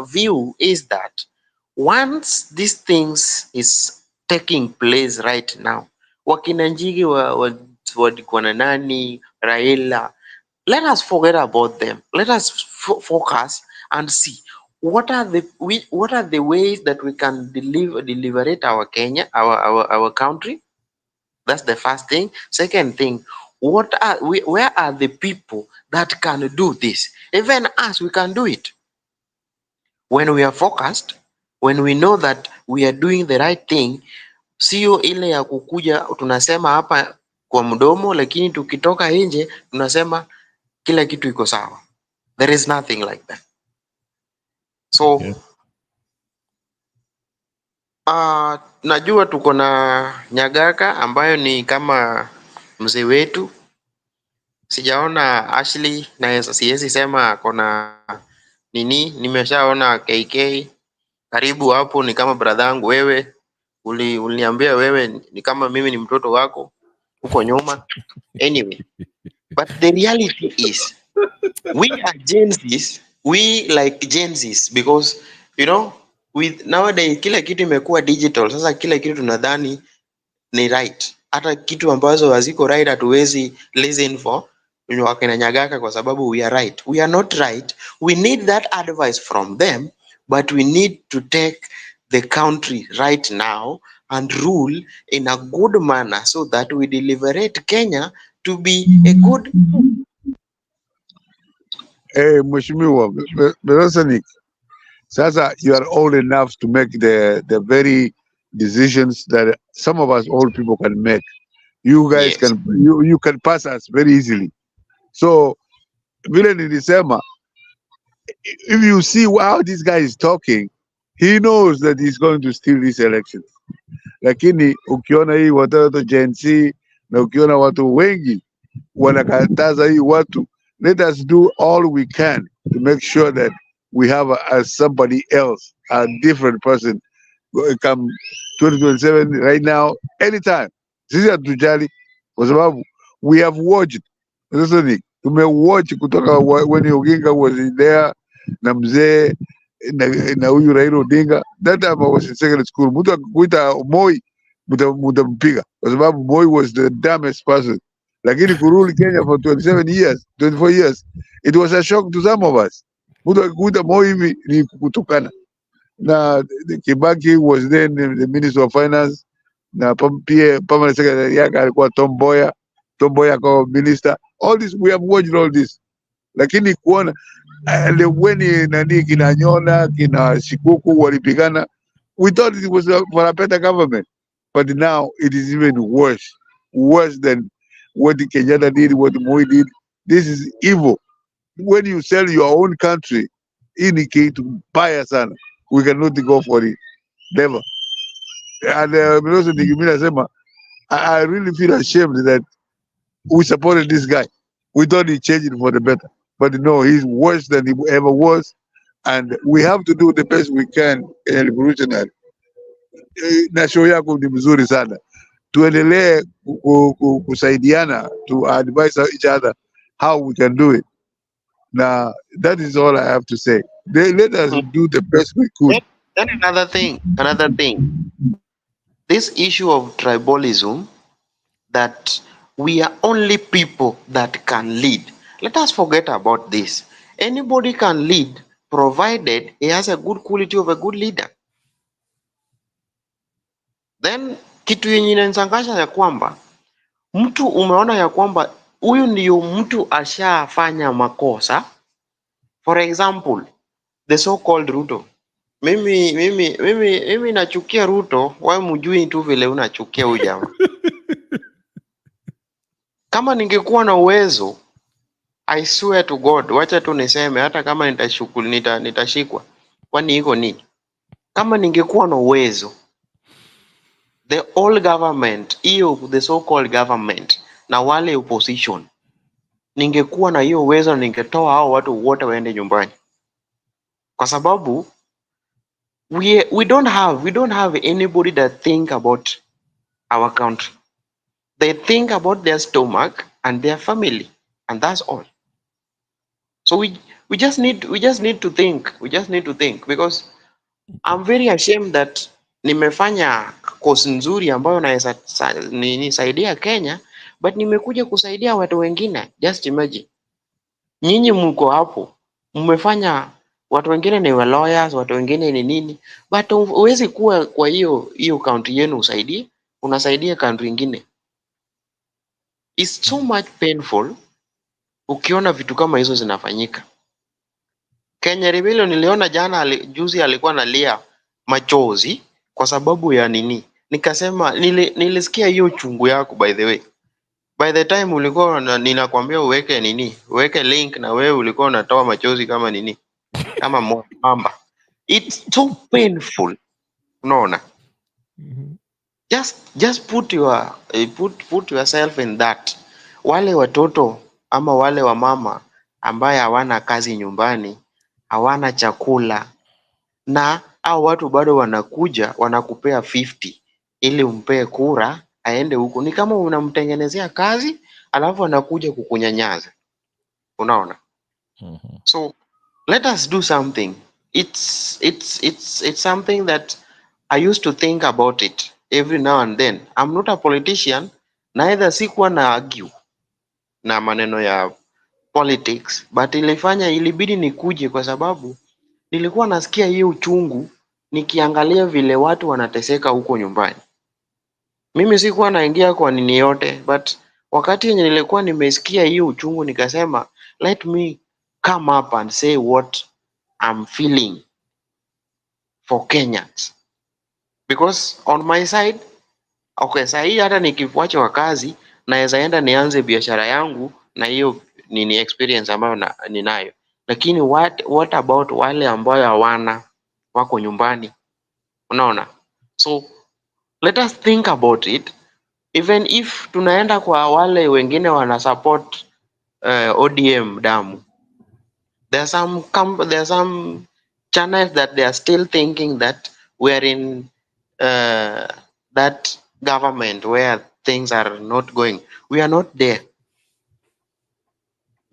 view is that once these things is taking place right now, wakina Njigi wa nani, Raila, let us forget about them. Let us focus and see what are the ways that we can liberate our Kenya, our country. That's the first thing. Second thing, where are the people that can do this? Even us, we can do it. When we are focused, when we know that we are doing the right thing, sio ile ya kukuja tunasema hapa kwa mdomo, lakini tukitoka nje tunasema kila kitu iko sawa. There is nothing like that. So okay. Najua tuko na Nyagaka ambayo ni kama mzee wetu. Sijaona Ashley na siwezi sema kona nini. Nimeshaona KK karibu hapo, ni kama brother yangu. Wewe uliniambia wewe ni kama mimi ni mtoto wako huko nyuma. Anyway, but the reality is we are Gen Zs, we like Gen Zs because you know with nowadays kila kitu imekuwa digital. Sasa kila kitu tunadhani ni right, hata kitu ambazo haziko right hatuwezi listen for wakina Nyagaka kwa sababu we are right. We are not right. We need that advice from them, but we need to take the country right now and rule in a good manner so that we deliberate Kenya to be a good. Mheshimiwa Berosanik, sasa you are old enough to make the very decisions that some of us old people can make. You guys can you can pass us very easily. So vile nilisema, if you see how this guy is talking, he knows that he's going to steal this election. Lakini ukiona hii watoto Gen Z na ukiona watu wengi wanakataza hii watu, let us do all we can to make sure that we have somebody else, a different person come 2027 right now, anytime. Sisi hatujali kwa sababu we have watched. Listen, tumewatch kutoka when Oginga was there na mzee na huyu Raila Odinga. That time I was in secondary school. Mtu akuita Moi mutampiga kwa sababu Moi was the dumbest person. Lakini kuruli Kenya for 27 years, 24 years, it was a shock to some of us. Mtu akuita Moi hivi ni kutukana. Na Kibaki was then the Minister of Finance, na pia permanent secretary yake alikuwa Tom Mboya kwa minister. All this, we have watched all this. Lakini kuona weni nani kina Nyona kina Shikuku walipigana, we thought it was for a better government, but now it is even worse than what Kenyatta did, what Moi did. This is evil. When you sell your own country, ini kitu mbaya sana. We cannot go for it, never. And I really feel ashamed that we supported this guy. We thought he changed it for the better, but no, he's worse than he ever was. And we have to do the best we can. Revolutionary na show yako ni mzuri sana, tuendelee kusaidiana to advise each other how we can do it. Now that is all I have to say. Let us do the best we could. Then another thing, this issue of tribalism, that we are only people that can lead. Let us forget about this. Anybody can lead provided he has a good quality of a good leader. Then kitu yenye inanishangaza ya kwamba mtu umeona ya kwamba huyu ndio mtu ashafanya makosa. For example, the so-called Ruto. Mimi nachukia Ruto, wewe mjui tu vile unachukia huyu jamaa. Kama ningekuwa na uwezo, I swear to God, wacha tu niseme hata kama nitashikwa. Kwani iko nini? Kama ningekuwa na uwezo, the old government, the so-called government, na wale opposition, ningekuwa na hiyo uwezo ningetoa hao watu wote waende nyumbani. Kwa sababu we don't have anybody that think about our country. They think about their stomach and their family, and that's all. So we just need to think. We just need to think, because I'm very ashamed that nimefanya course nzuri ambayo naweza nisaidia Kenya, but nimekuja kusaidia watu wengine. Just imagine. Nyinyi mko hapo, mmefanya watu wengine ni lawyers, watu wengine ni nini, but huwezi kuwa kwa hiyo country yenu usaidie, unasaidia country nyingine. It's so much painful ukiona vitu kama hizo zinafanyika. Kenya Rebellion niliona juzi alikuwa analia machozi kwa sababu ya nini? Nikasema nilisikia hiyo chungu yako. By the way, by the time ulikuwa ninakwambia uweke link, na wewe ulikuwa unatoa machozi kama nini, kama mamba. It's so painful, unaona. Just put yourself in that. Wale watoto ama wale wamama ambaye hawana kazi nyumbani, hawana chakula, na au watu bado wanakuja wanakupea 50 ili umpee kura aende huko. Ni kama unamtengenezea kazi alafu anakuja kukunyanyaza, unaona. So let us do something. It's something that I used to think about it every now and then. I'm not a politician, neither sikuwa na argue na maneno ya politics, but ilibidi nikuje kwa sababu nilikuwa nasikia hiyo uchungu nikiangalia vile watu wanateseka huko nyumbani. Mimi sikuwa naingia kwa nini yote, but wakati yenye nilikuwa nimesikia hiyo uchungu nikasema, let me come up and say what I'm feeling for Kenyans. Because on my side, okay, sahi hata nikifuacha wa kazi naweza enda nianze biashara yangu na hiyo nini experience ambayo ninayo. Lakini what about wale ambao hawana, wako nyumbani, unaona? So let us think about it. Even if tunaenda kwa wale wengine wana support ODM damu, there are some channels that they are still thinking that we are in that government where things are not going. We are not there.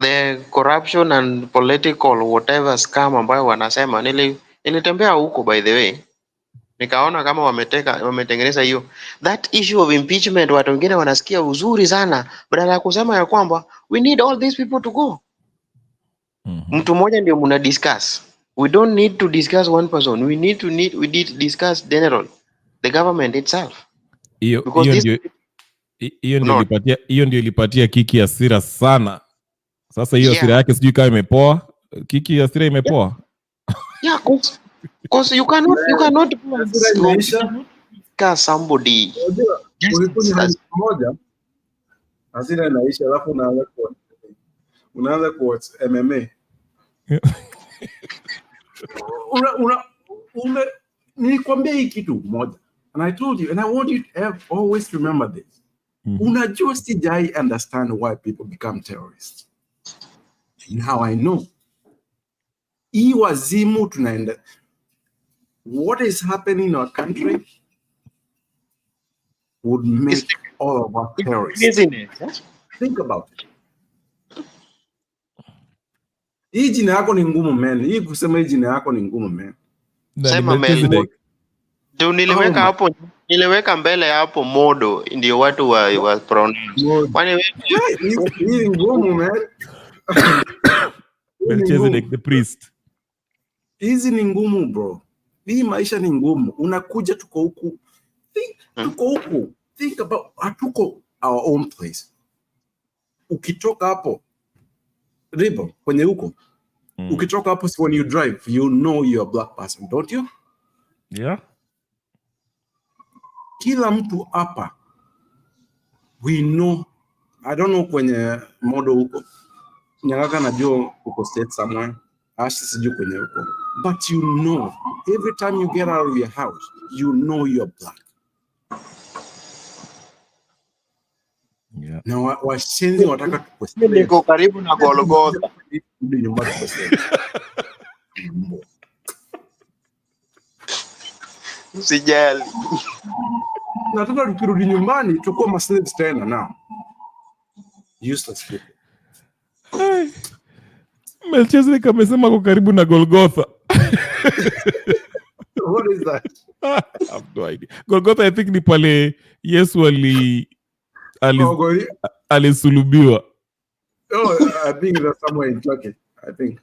The corruption and political whatever scam ambayo wanasema, nilitembea huko by the way, nikaona kama wametengeneza hiyo that issue of impeachment. Watu wengine wanasikia uzuri sana, badala ya kusema ya kwamba we need all these people to go. Mtu mmoja ndio muna discuss. We don't need to discuss one person. We need to discuss general, the government itself. Hiyo ndio ilipatia Kiki hasira sana. Sasa hiyo hasira yake sijui kama imepoa. Kiki hasira imepoa. Yeah, because you cannot discuss somebody. Moja hasira inaisha, alafu unaanza kwa MMA. Nilikwambia hii kitu moja, and I told you, and I want you to always remember this. Unajua sijai understand why people become terrorists. Now I know. Hii wazimu tunaenda. What is happening in our country would make all of us terrorists. Think about it. Hii jina yako ni ngumu man. Hii kusema hii jina yako ni ngumu man. Sema man. Ndio niliweka hapo, niliweka mbele hapo modo ndio watu wa pronounce. Kwani wewe hii ngumu man. Melchizedek the priest. Hizi ni ngumu bro. Hii maisha ni ngumu. Unakuja tuko huku. Tuko huku. Think about hatuko our own place. Ukitoka hapo ribo kwenye huko. Ukitoka hapo, when you drive, you know you're a black person, don't you? Yeah. Kila mtu hapa, we know. I don't know kwenye modo huko. Nyangaka najua uko state somewhere. Ashi sijui kwenye huko. But you know, every time you get out of your house, you know you're black. Yeah. Na washenzi wataka tuposte. Niko karibu na Golgotha. Nyumbani tuposte. Usijali. Nataka tukirudi nyumbani tukue maslaves tena now. Useless people. Melchizedek amesema kwa karibu na Golgotha. What is that? I have no idea. Golgotha, I think ni pale Yesu alisulubiwa. Oh, I think that's somewhere in Turkey. I think.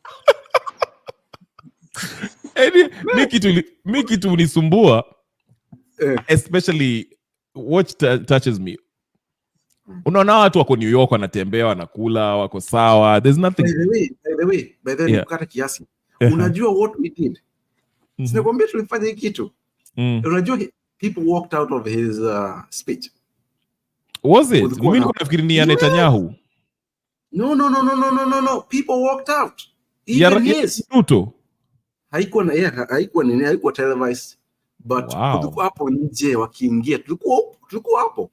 Mi kitu unisumbua, especially what touches me. Unaona watu wako New York wanatembea wanakula wako sawa. There's nothing. By the way, ukata kiasi. Unajua what we did? Sinakwambia tulifanya hiki kitu. Unajua people walked out of his speech. Was it? Mimi nilikuwa nafikiri ni Netanyahu. No. People walked out. Even his. Ruto. Haikuwa televised. But tulikuwa hapo nje wakiingia. Tulikuwa hapo.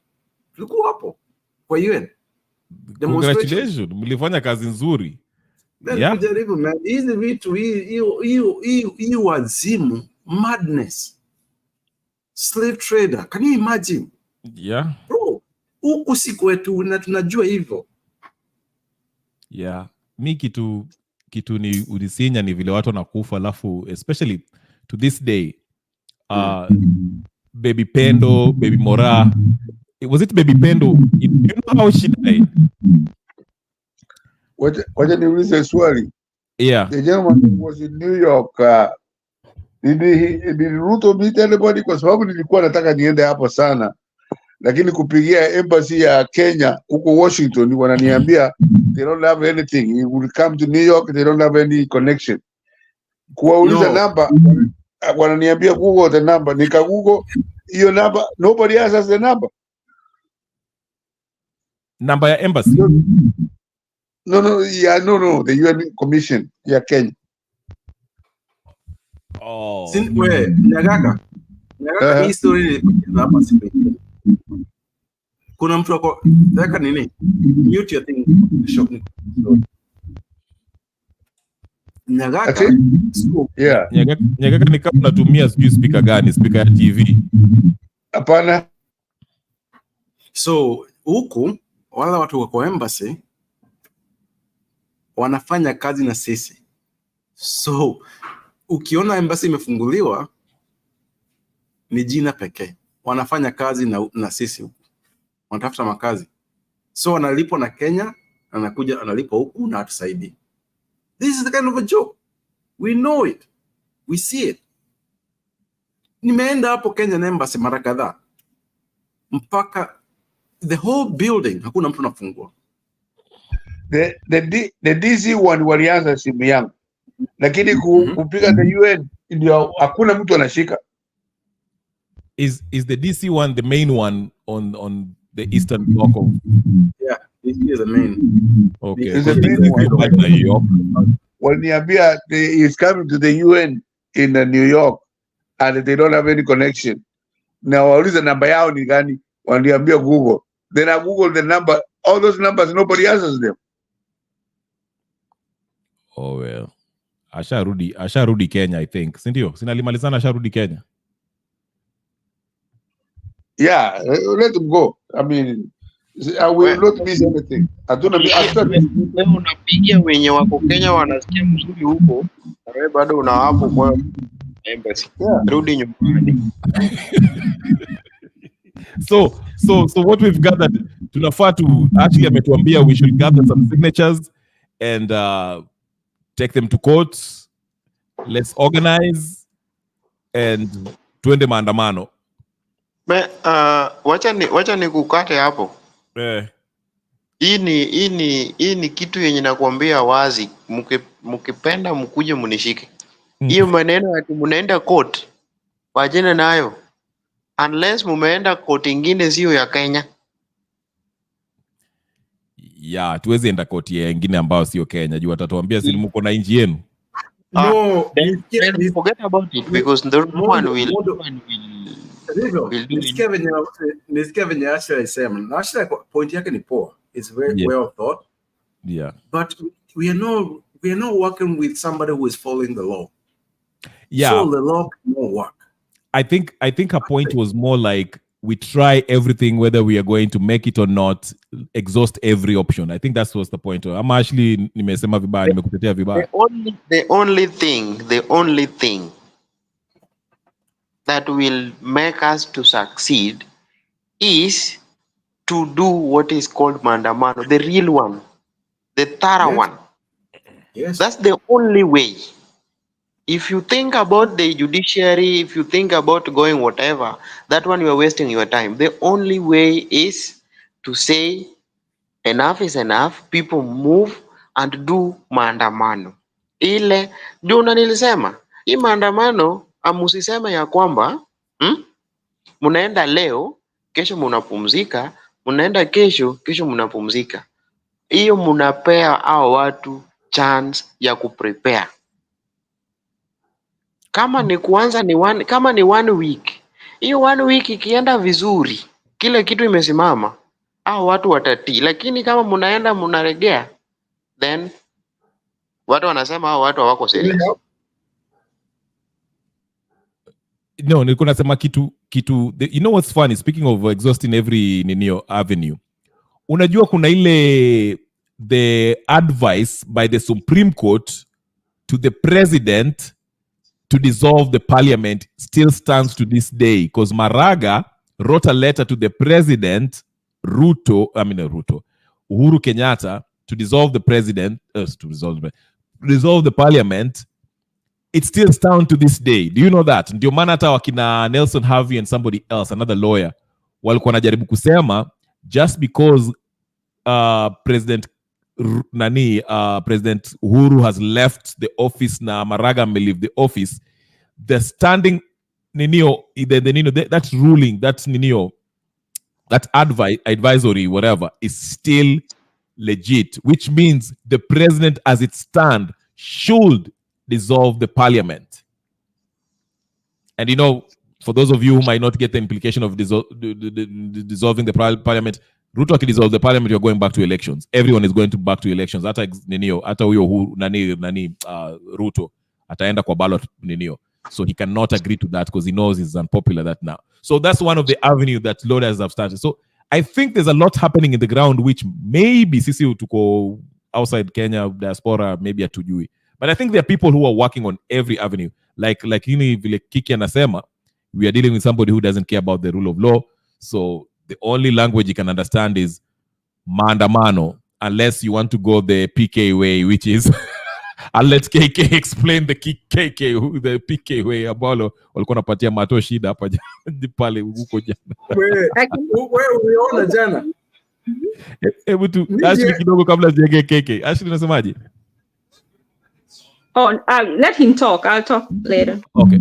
Kwa UN. Congratulations. Mlifanya kazi nzuri. Kujaribu, man. Hizi vitu hii wazimu, madness, slave trader. Can you imagine? Yeah. Bro, huku si kwetu na tunajua hivyo. Yeah. Mi kitu ni udisinya ni vile watu wanakufa, alafu especially to this day Baby Pendo, Baby Morara. Was it Baby Pendo? You know how she died? Wacha niulize swali. Yeah. The gentleman was in New York. Did Ruto meet anybody? Kwa sababu nilikuwa nataka niende hapo sana, lakini kupigia embassy ya Kenya huko Washington wananiambia they don't have anything. He will come to New York, they don't have any connection. Kuwauliza namba wananiambia Google the number. Nika Google hiyo number, nobody answers the number. Namba ya embassy? No, the UN Commission ya Kenya. Oh. Nyagaka hii story ni hapa siku. Kuna mtu ako nataka nini? Mute your thing. Nyagaka. Yeah. Nyagaka ni kama unatumia sijui speaker gani? Speaker ya TV? Hapana. So, huku wale watu wako embassy wanafanya kazi na sisi. So, ukiona embassy imefunguliwa ni jina pekee. Wanafanya kazi na sisi huku. Wanatafuta makazi. So, wanalipwa na Kenya, anakuja analipwa huku na atusaidii. This is the kind of a joke. We know it. We see it. Nimeenda hapo Kenya embassy mara kadhaa. Mpaka the whole building hakuna mtu anafungua. The DC one walianza simu yangu, lakini kupiga the UN ndio hakuna mtu anashika. Is the DC one the main one on the eastern block of? Yeah, this is the main. Okay. Is the main one. Waliniambia he is coming to the UN in New York and they don't have any connection. Na wauliza namba yao ni gani? Waniambia Google. Then I Google the number. All those numbers, nobody answers them. Oh well. Asharudi Kenya, I think. Sindio? Sinalimalizana asharudi Kenya. Yeah, let him go. I mean, I will not miss anything. Unapigia wenye wako Kenya wanasikia mzuri huko. Wewe bado una hapo kwa embassy. Rudi nyumbani. So what we've gathered, tunafaa to actually ametuambia we should gather some signatures and take them to court. Let's organize and tuende maandamano. Wacha nikukate hapo. Hii ni kitu yenye nakwambia wazi, mkipenda mkuje munishike. Hiyo maneno ati mnaenda court, wajene nayo. Unless mumeenda court ingine sio ya Kenya. Yeah, tuwezi enda court ya ingine ambayo sio Kenya. Juu watatuambia si mko na inji yenu. No, then forget about it because the one will nisikia venye Asha alisema. Asha point yake ni poa. It's very well thought. Yeah. But we are not working with somebody who is following the law. Yeah. So the law cannot work. I think her point was more like we try everything, whether we are going to make it or not, exhaust every option. I think that was the point. I'm actually nimesema vibaya, nimekutetea vibaya. The only thing that will make us to succeed is to do what is called maandamano, the real one, the thorough one. Yes. That's the only way. If you think about the judiciary, if you think about going whatever, that one you are wasting your time. The only way is to say enough is enough, people move and do maandamano. Ile ndio nilisema hii maandamano, amusisema ya kwamba mnaenda leo, kesho mnapumzika, mnaenda kesho mnapumzika. Hiyo mnapea hao watu chance ya kuprepare. Kama ni kuanza kama ni one week, hiyo 1 week ikienda vizuri, kila kitu imesimama, hao watu watatii. Lakini kama mnaenda mnaregea, then watu wanasema hao watu hawako serious. No, nilikuwa nasema kitu you know what's funny, speaking of exhausting every avenue, unajua kuna ile the advice by the Supreme Court to the president to dissolve the parliament still stands to this day, because Maraga wrote a letter to the president Uhuru Kenyatta to dissolve the president, to dissolve the parliament. It still stands to this day. Do you know that? Ndio maana hata wakina Nelson Harvey and somebody else, another lawyer, walikuwa wanajaribu kusema just because President Uhuru has left the office na Maraga may leave the office, the standing that ruling, that advisory whatever is still legit, which means the president as it stands should dissolve the parliament. And for those of you who might not get the implication of dissolving the parliament, Ruto dissolve the parliament, you're going back to elections. Everyone is going back to elections. Hata huyo Ruto ataenda kwa ballot so he cannot agree to that because he knows it's unpopular that now. So that's one of the avenues that lawyers have started. So I think there's a lot happening in the ground which maybe sisi tuko outside Kenya diaspora maybe hatujui. But I think there are people who are working on every avenue. Like vile Kiki anasema, we are dealing with somebody who doesn't care about the rule of law. So the only language you can understand is maandamano, unless you want to go the PK way, which is I'll let KK explain the PK way ambalo walikuwa napatia mato shida hapa pale huko jana. Wewe uliona jana? Hebu tu Ashley kidogo kabla sijenge KK. Ashley unasemaje? Oh, let him talk. I'll talk later. Okay.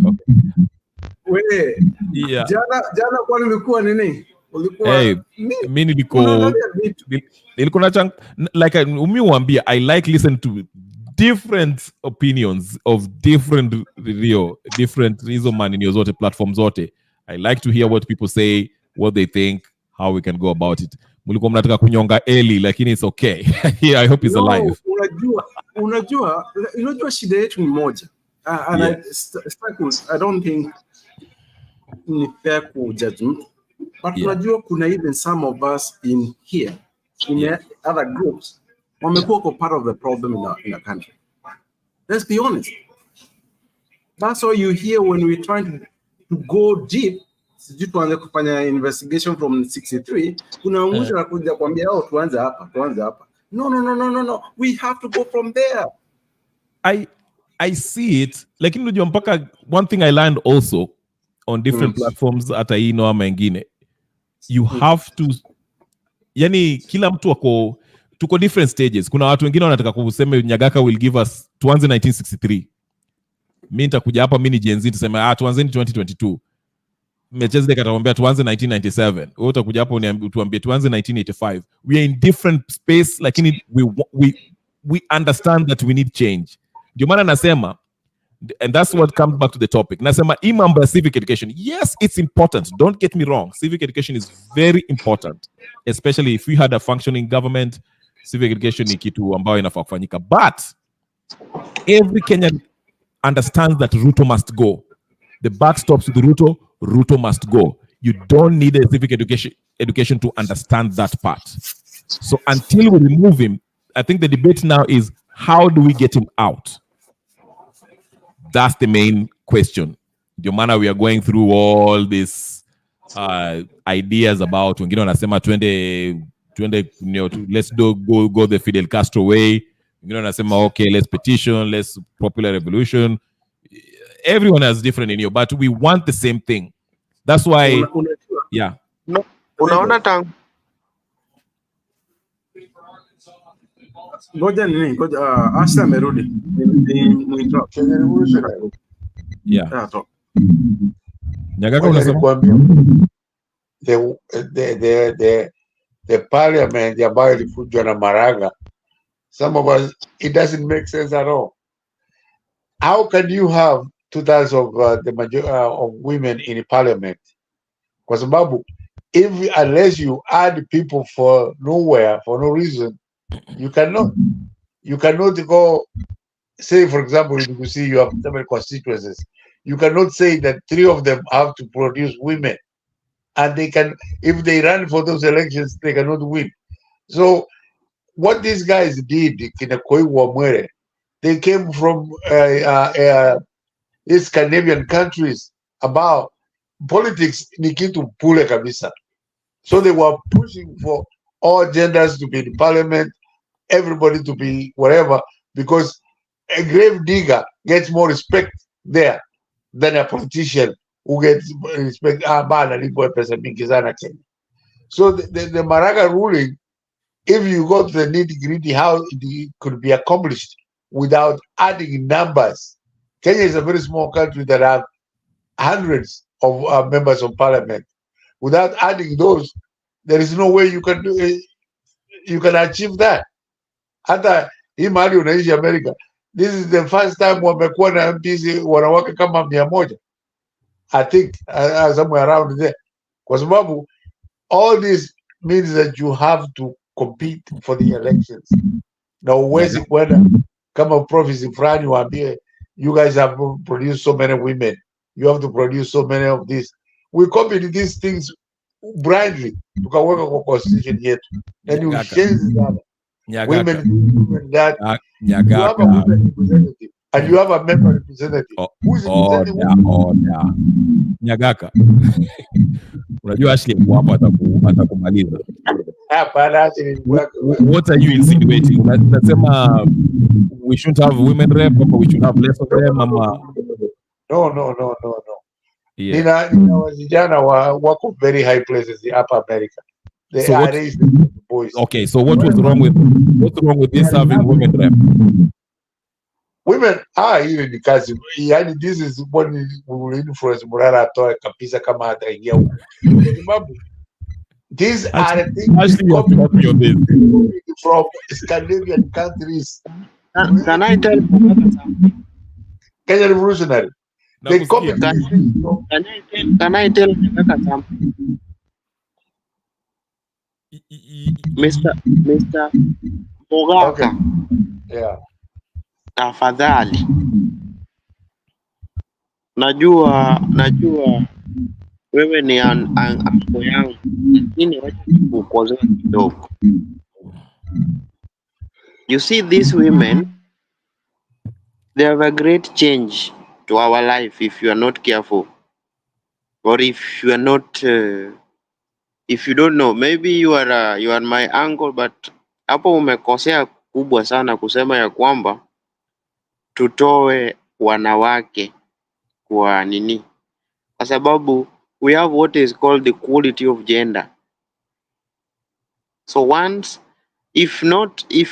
Wewe, yeah. Jana kwa nilikuwa nini? Mimi nilikuwa like umiwambia I like listen to different opinions of different hizo maneno zote platforms zote. I like to hear what people say, what they think, how we can go about it. Mlikuwa mnataka kunyonga Eli lakini it's okay. Yeah, I hope he's alive. Unajua shida yetu ni moja. I don't think ni fair ku judgment. But unajua kuna even some of us in here, in other groups, wamekuwa part of the problem in the country. Let's be honest. That's all you hear when we're trying to go deep. Sijui tuanze kufanya investigation from 63. Kuna mtu anakuja kuambia tuanze hapa. No. We have to go from there. I see it. Lakini unajua mpaka one thing I learned also on different platforms hata ino ama mengine, you have to, yani kila mtu tuko different stages. Kuna watu wengine wanataka kusema Nyagaka will give us tuanze 1963. Mimi nitakuja hapa, mimi ni Gen Z tuseme tuanze 2022. Mecheze katamwambia tuanze 1997. Wewe utakuja hapo tuambie tuanze 1985. We are in different space, lakini we understand that we need change. Ndio maana nasema And that's what comes back to the topic. Nasema imamba civic education. Yes, it's important. Don't get me wrong. Civic education is very important, especially if we had a functioning government. Civic education ni kitu ambayo inafaa kufanyika. But every Kenyan understands that Ruto must go. The buck stops with Ruto. Ruto must go. You don't need a civic education to understand that part. So until we remove him, I think the debate now is how do we get him out? That's the main question. Jomana, we are going through all these ideas about wengine wanasema twende let's go the Fidel Castro way. Wengine wanasema okay, let's petition, let's popular revolution. Everyone has different in you, but we want the same thing. That's why yeah. No, unaona tangu ngoja Asa amerudi. Yeah. Nyagaka unasema the parliament ambayo ilifujwa na Maraga, some of us, it doesn't make sense at all. How can you have 2/3 of the majority of women in parliament? Kwa sababu unless you add people for nowhere, for no reason, you cannot go say, for example, if you see you have 7 constituencies, you cannot say that 3 of them have to produce women, and they can, if they run for those elections, they cannot win. So what these guys did, they came from these Scandinavian countries about politics ni kitu pule kabisa. So they were pushing for all genders to be in parliament, everybody to be whatever, because a grave digger gets more respect there than a politician who gets respect. So the Maraga ruling, if you go to the nitty-gritty how it could be accomplished without adding numbers. Kenya is a very small country that have hundreds of members of parliament. Without adding those, there is no way you can do it. You can achieve that. Hata hii mahali unaishi America, this is the first time wamekuwa na MPs wanawake kama 100. I think somewhere around there. Kwa sababu all this means that you have to compete for the elections. Na uwezi kwenda kama prophecy fulani waambie you guys have produced so many women, you have to produce so many of these. We copied these things blindly tukaweka kwa constitution yetu, and you change that. Women that you have a women representative and you have a member representative who's representing women. Nyagaka. Unajua Ashley hapo atakumaliza. What are you insinuating? Unasema we shouldn't have women rep, or we should have less of them, mama? No. Yeah. Nina wazijana wako very high places in Upper America. They are raised boys. Okay, so what's wrong with this having women rep? Women here in the kazi. Yani this is what will influence Morara atoe kabisa kama ataingia huko. These are the things from Scandinavian countries. Can I tell Kenya Revolutionary? They copied. Can I tell something? Mr. Morara. Okay. Yeah. Tafadhali. Najua wewe ni anko yangu, lakini wacha kukukozea kidogo. You see, these women, they have a great change to our life if you are not careful, or if you are not if you don't know. Maybe you are my uncle, but hapo umekosea kubwa sana kusema ya kwamba tutoe wanawake kwa nini, kwa sababu we have what is called the equality of gender. So once, if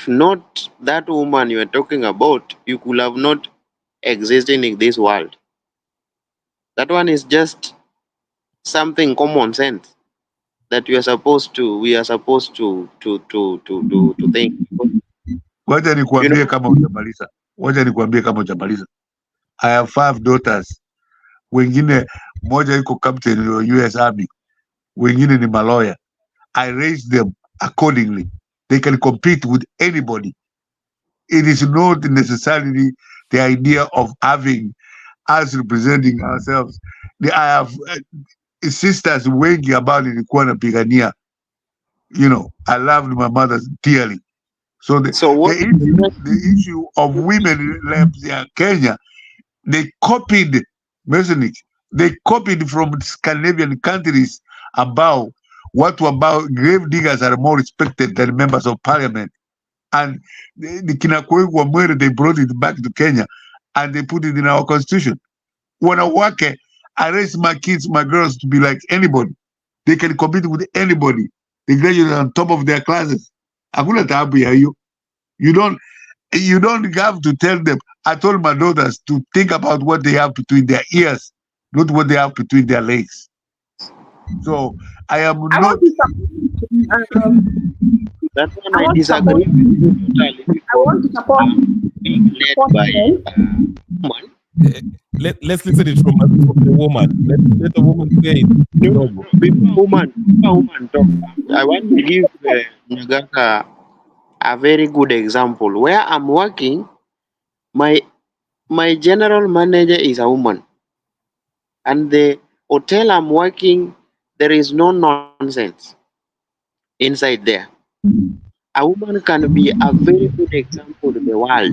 not that woman you are talking about, you could have not existed in this world. That one is just something common sense that we are supposed to think. Wacha nikuambie kama hujamaliza. I have 5 daughters. Wengine moja iko captain of US Army. Wengine ni malawyer. I raised them accordingly. They can compete with anybody. It is not necessarily the idea of having us representing ourselves. I have sisters wengi ambao nilikuwa napigania. You know, I loved my mother dearly. So the issue of women in Kenya, they copied Masonic. They copied from Scandinavian countries about grave diggers are more respected than members of parliament. And the Kinakwegwa Mwere, they brought it back to Kenya and they put it in our constitution. When I work, I raise my kids, my girls to be like anybody. They can compete with anybody. They graduate on top of their classes. You don't have to tell them. I told my daughters to think about what they have between their ears, not what they have between their legs. So I am not. That's when I disagree with you totally. I want to support being led by woman. Let's listen it from the woman. Let the woman say it. Before woman talk, I want to give Nyagaka a very good example. Where I'm working, my general manager is a woman, and the hotel I'm working, there is no nonsense inside there. A woman can be a very good example to the world.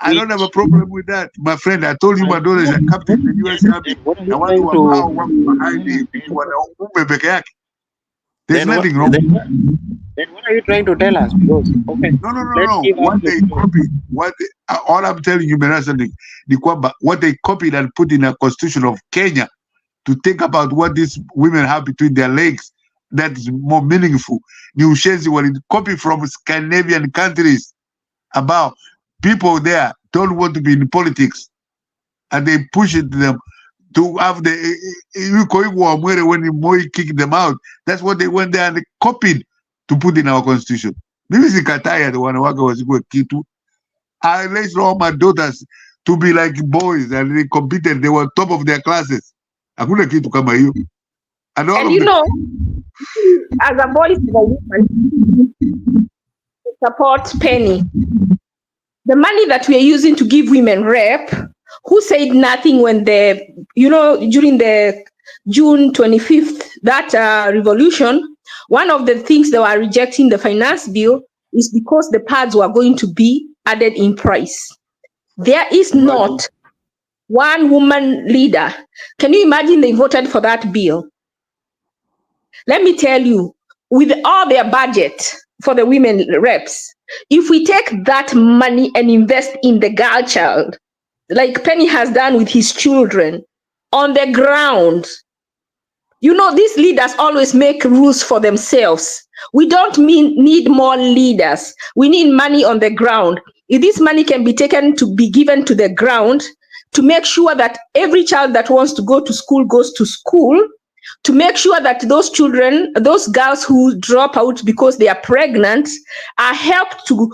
I don't have a problem with that, my friend. I told you my daughter is a captain in the US Army. I want to allow one behind me. There's nothing wrong. Then what are you trying to tell us? Because, okay, no. All I'm telling you, what they copied and put in a constitution of Kenya to think about what these women have between their legs, that is more meaningful. New Ushenzi will copy from Scandinavian countries about people there don't want to be in politics, and they push it to them to have when Moi kicked them out. That's what they went there and they copied to put in our constitution. Maybe Kataya, the one who was Kitu. I raised all my daughters to be like boys, and they competed. They were top of their classes. Hakuna kitu kama hiyo. And you know, as a voice of a woman, support Penny. The money that we are using to give women rep, who said nothing when during the June 25th, that revolution, one of the things they were rejecting the finance bill is because the pads were going to be added in price. There is not one woman leader. Can you imagine they voted for that bill? Let me tell you, with all their budget for the women reps, if we take that money and invest in the girl child, like Penny has done with his children, on the ground, these leaders always make rules for themselves. We don't need more leaders. We need money on the ground. If this money can be taken to be given to the ground, to make sure that every child that wants to go to school goes to school, to make sure that those children, those girls who drop out because they are pregnant, are helped to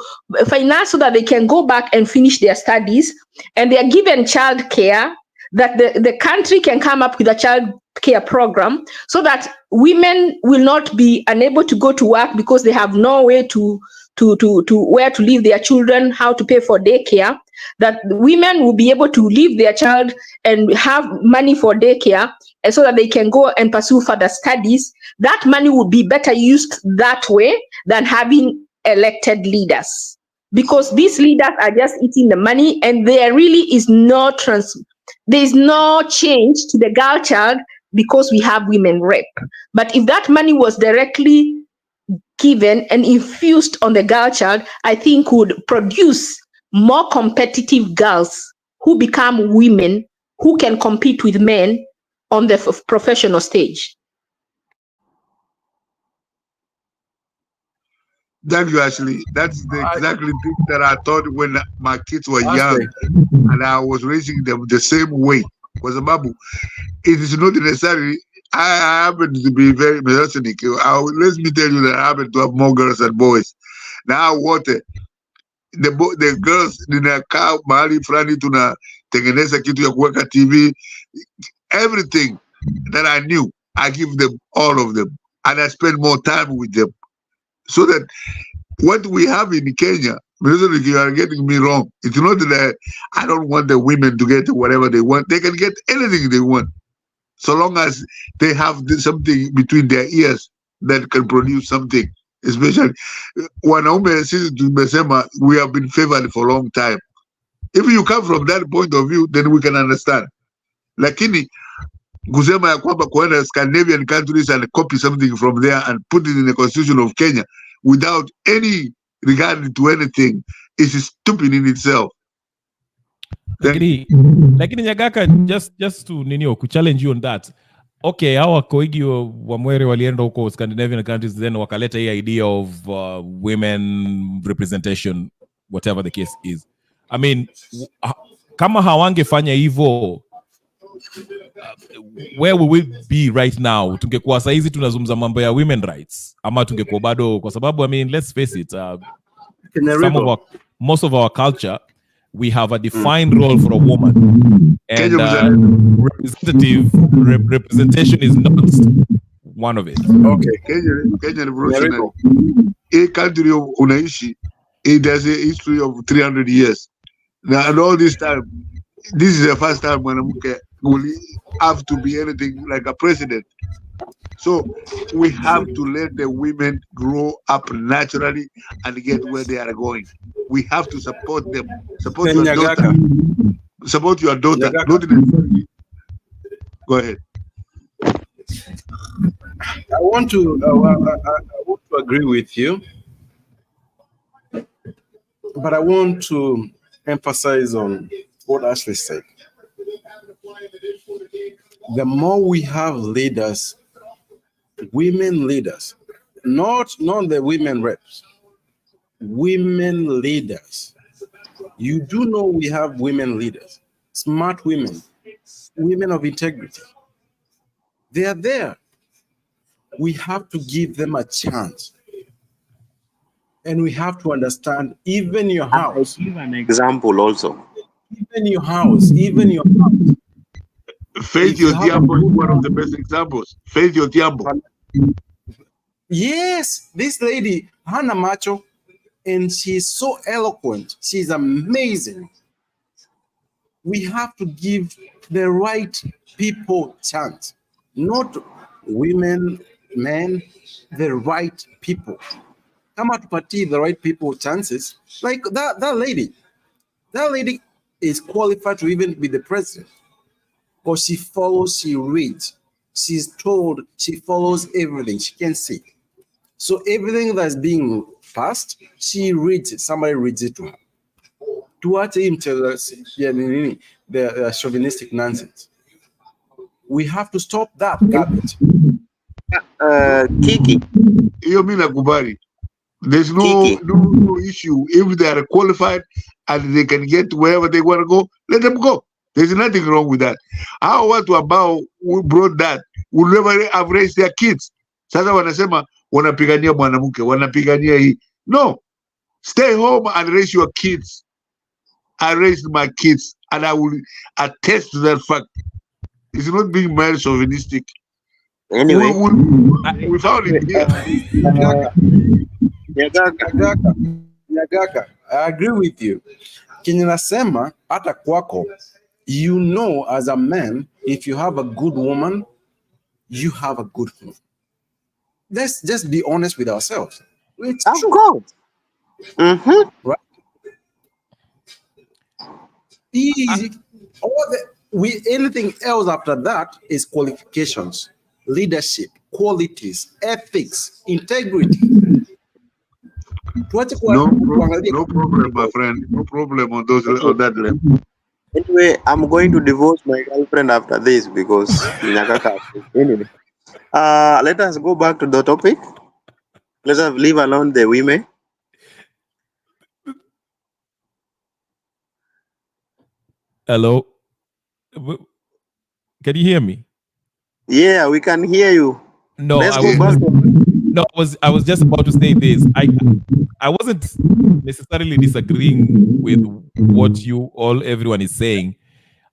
finance so that they can go back and finish their studies, and they are given child care, that the country can come up with a child care program so that women will not be unable to go to work because they have no way to where to leave their children, how to pay for daycare, that women will be able to leave their child and have money for daycare, and so that they can go and pursue further studies. That money would be better used that way than having elected leaders, because these leaders are just eating the money, and there really is there is no change to the girl child because we have women rep. But if that money was directly given and infused on the girl child, I think would produce more competitive girls who become women who can compete with men on the professional stage. Thank you, Ashley. That's the exactly thing that I thought when my kids were young and I was raising them the same way. Because Babu, it is not necessarily. I happen to be very misogynistic. Let me tell you that I happen to have more girls than boys. Now what the girls in a car mahali fulani tengeneza kitu ya kuweka TV, everything that I knew, I give them, all of them, and I spend more time with them. So that what we have in Kenya, because you are getting me wrong, it's not that I don't want the women to get whatever they want. They can get anything they want, so long as they have something between their ears that can produce something. Especially wanaume sisi tumesema we have been favored for a long time. If you come from that point of view, then we can understand. Lakini kusema ya kwamba kuenda Scandinavian countries and copy something from there and put it in the constitution of Kenya without any regard to anything is stupid in itself. Lakini Nyagaka, just to kuchallenge you on that. Okay, hawa Koigi Wamwere walienda huko Scandinavian countries, then wakaleta hii idea of women representation, whatever the case is. I mean, kama hawangefanya hivyo, where will we be right now? Tungekuwa saizi tunazungumza mambo ya women rights, ama tungekuwa bado, kwa sababu, I mean, let's face it, most of our culture, we have a defined role for a woman, and representation is not one of it. Okay, Kenya revolutionary. A country of unaishi, it has a history of 300 years. Now, and all this time, this is the first time when will have to be anything like a president. So we have to let the women grow up naturally and get where they are going. We have to support them. Support your daughter. Support your daughter. Go ahead. I want to agree with you, but I want to emphasize on what Ashley said. The more we have leaders, women leaders, not the women reps, women leaders. You do know we have women leaders, smart women, women of integrity. They are there. We have to give them a chance. And we have to understand, even your house. I'll give an example also. Even your house. Faith Odhiambo is one of the best examples. Faith Odhiambo. Yes, this lady, Hannah Macho, and she's so eloquent. She's amazing. We have to give the right people chance. Not women, men, the right people. Come out party the right people chances. Like that lady. That lady is qualified to even be the president. Because she follows, she reads. She's told, she follows everything. She can see. So everything that's being passed, she reads it. Somebody reads it to her. To what him tell us the chauvinistic nonsense. We have to stop that garbage. Kiki. You mean Kubari? There's no issue. If they are qualified and they can get wherever they want to go, let them go. There's nothing wrong with that. How what about who brought that will never have raised their kids? Sasa wanasema wanapigania mwanamke, wanapigania hii. No. Stay home and raise your kids. I raised my kids and I will attest to that fact. It's not being male chauvinistic. Anyway, we found it here. Nyagaka, I agree with you. Kinasema hata kwako, you know as a man, if you have a good woman, you have a good woman. Let's just be honest with ourselves. It's of true. course. Mm-hmm. Right? Easy. Anything else after that is qualifications, leadership, qualities, ethics, integrity. No problem, my friend. No problem on that level. Anyway, I'm going to divorce my girlfriend after this because anyway. Let us go back to the topic. Let us leave alone the women. Hello. Can you hear me? Yeah, we can hear you. No, I was just about to say this. I wasn't necessarily disagreeing with what everyone is saying.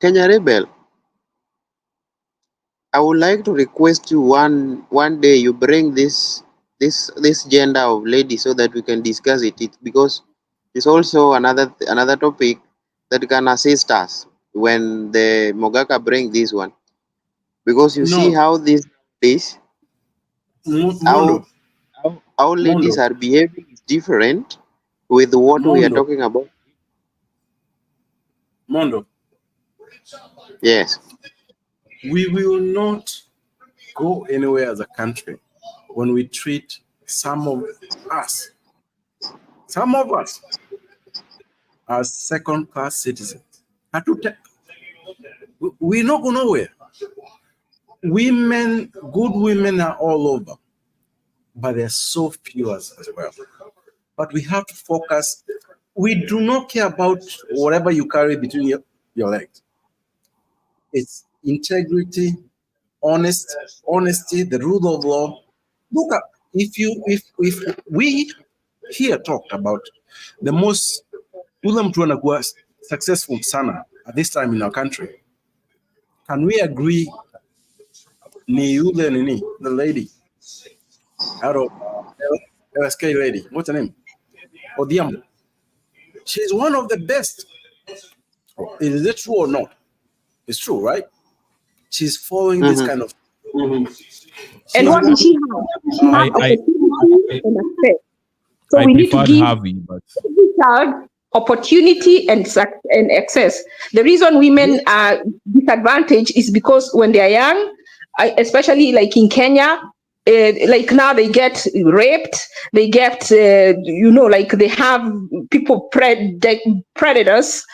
Kenya Rebel, I would like to request you one day you bring this gender of lady so that we can discuss it because it's also another topic that can assist us when the Mogaka bring this one. Because you see No, how this is how Mondo, how ladies Mondo, are behaving is different with what we are Mondo, talking about. Mondo. Yes. We will not go anywhere as a country when we treat some of us as second-class citizens. We're not going nowhere. Women, good women are all over, but they're so few as well. But we have to focus. We do not care about whatever you carry between your legs. It's integrity, honesty, the rule of law. Look at if we here talked about the most mtu anakuwa successful sana at this time in our country. Can we agree ni yule nini, the lady out of LSK lady, what's her name? Odiambo. She's one of the best. Is it true or not? It's true, right? She's following this kind of. And what did she have? She had opportunity and access. So we need to give Harvey, but every child opportunity and access. The reason women are disadvantaged is because when they are young, especially like in Kenya, like now they get raped, they get, like they have people, predators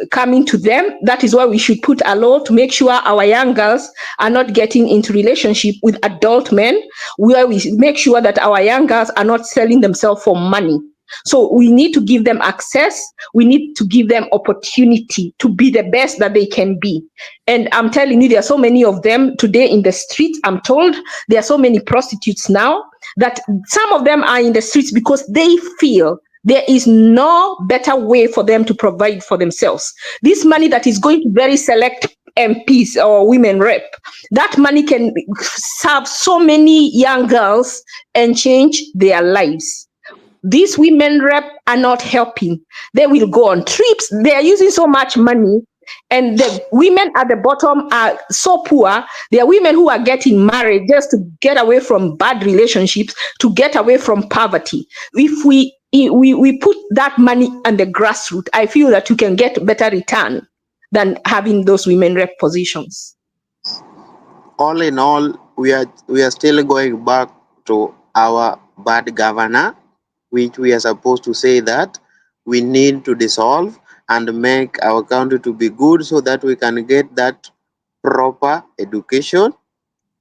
coming to them. That is why we should put a law to make sure our young girls are not getting into relationship with adult men, where we make sure that our young girls are not selling themselves for money. So we need to give them access. We need to give them opportunity to be the best that they can be. And I'm telling you, there are so many of them today in the streets. I'm told there are so many prostitutes now that some of them are in the streets because they feel there is no better way for them to provide for themselves. This money that is going to very select MPs or women rep, that money can serve so many young girls and change their lives. These women rep are not helping. They will go on trips. They are using so much money. And the women at the bottom are so poor. There are women who are getting married just to get away from bad relationships, to get away from poverty. If we put that money on the grassroots, I feel that you can get better return than having those women rep positions. All in all, we are still going back to our bad governor, which we are supposed to say that we need to dissolve and make our country to be good so that we can get that proper education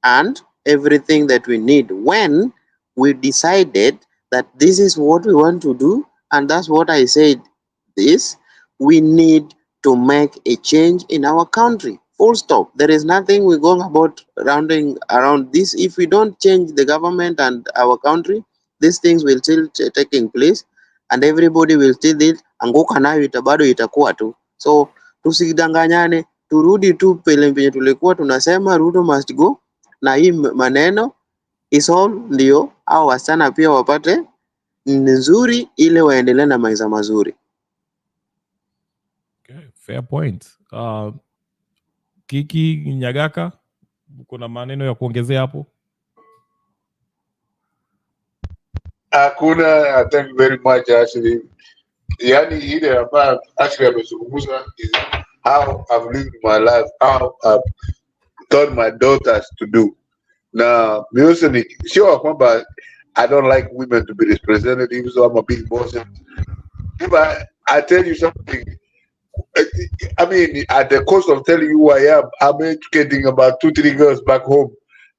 and everything that we need. When we decided that this is what we want to do, and that's what I said, we need to make a change in our country. Full stop. There is nothing we're going about rounding around this. If we don't change the government and our country, these things will still taking place and everybody will still anguka nayo bado itakuwa tu. So tusidanganyane, turudi tu penye tulikuwa tunasema Ruto must go, na hii maneno is all ndio au wasichana pia wapate nzuri ile waendelee na maisha mazuri. Okay, fair point. Kiki Nyagaka, kuna maneno ya kuongezea hapo? Hakuna, thank you very much actually. Yani ile ambayo actually amezungumza is how I've lived my life, how I've taught my daughters to do. Now, music, sure kwamba I don't like women to be representatives, so I'm a big boss. If I tell you something, I mean, at the cost of telling you who I am, I'm educating about 2-3 girls back home.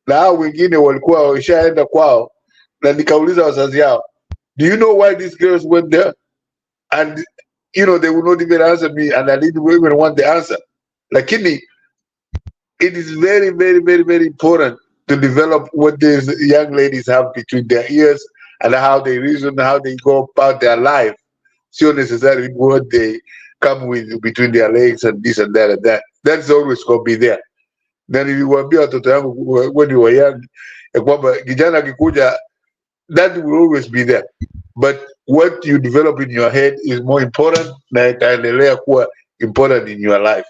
Now wengine walikuwa washaenda kwao na nikauliza wazazi yao, do you know why these girls went there? And they would not even answer me, and I didn't even want the answer. Lakini, it is very, very, very, very important to develop what these young ladies have between their ears and how they reason, how they go about their life. So necessarily what they come with between their legs and this and that and that. That's always going to be there. Na niliwaambia watoto yangu when you were young, kwamba kijana akikuja, that will always be there. But what you develop in your head is more important na itaendelea kuwa important in your life.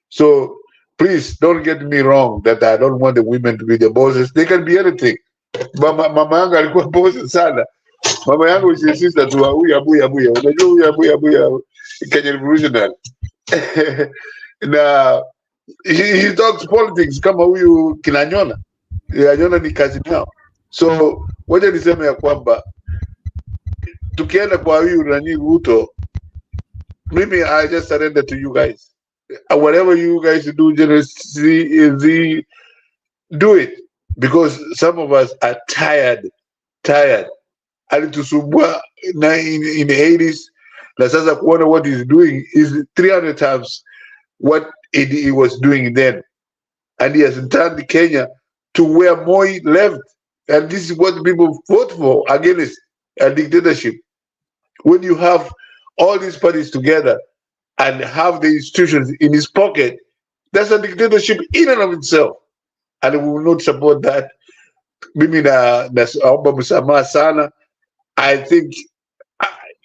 So please don't get me wrong that I don't want the women to be the bosses. They can be anything. Mama yangu alikuwa boss sana. Mama yangu is a sister to huyu abuya. Unajua huyu abuya Kenya Revolutionary. Na he talks politics kama huyu kinanyona. Kinanyona ni kazi yao. So wacha niseme ya kwamba tukienda kwa huyu nani Ruto, mimi I just surrender to you guys. Whatever you guys do, just do it, because some of us are tired. Alitusumbua in the 80s. Na sasa kuona what he's doing is 300 times what he was doing then, and he has turned Kenya to where Moi left, and this is what people vote for, against a dictatorship. When you have all these parties together and have the institutions in his pocket, that's a dictatorship in and of itself, and we will not support that. Mimi naomba msamaha sana. I think,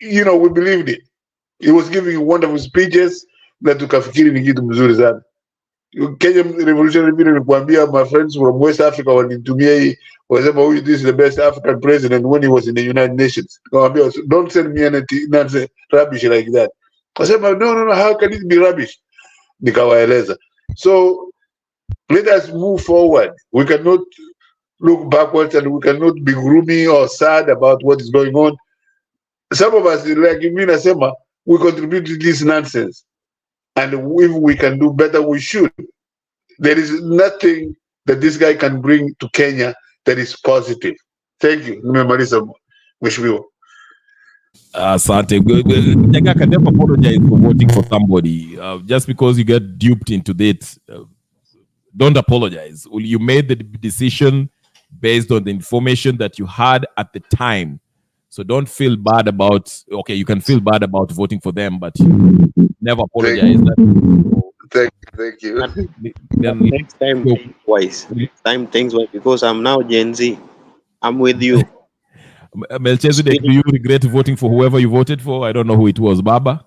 we believed it. He was giving wonderful speeches na tukafikiri ni kitu mzuri sana. Kenya Revolutionary Period, nikuambia, my friends from West Africa walinitumia hii, wasema this is the best African president when he was in the United Nations. Nikamwambia, don't send me anything rubbish like that. Wasema, no, how can it be rubbish? Nikawaeleza. So let us move forward. We cannot look backwards, and we cannot be gloomy or sad about what is going on. Some of us, like me, nasema, we contribute to this nonsense. And if we can do better, we should. There is nothing that this guy can bring to Kenya that is positive. Thank you. Nimemaliza mheshimiwa. Asante. I can never apologize for voting for somebody. Just because you get duped into it, don't apologize. You made the decision based on the information that you had at the time. So don't feel bad about, okay, you can feel bad about voting for them, but never apologize. Thank you. Next time, think twice. Next time, think twice, because I'm now Gen Z. I'm with you. Melchizedek, do you regret voting for whoever you voted for? I don't know who it was, Baba?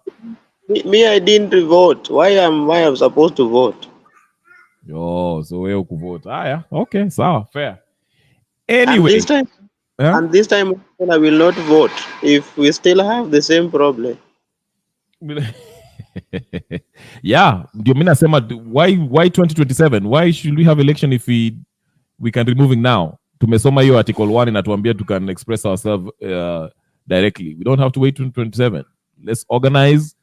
Me, I didn't vote. Why am I supposed to vote? Oh, so wewe kuvote. Yeah. Okay, sawa, fair. Anyway. And this time I will not vote if we still have the same problem. Yeah, ndio mimi nasema, why 2027? Why should we have election if we can remove it now? Tumesoma hiyo article 1 inatuambia to can express ourselves directly. We don't have to wait 2027. Let's organize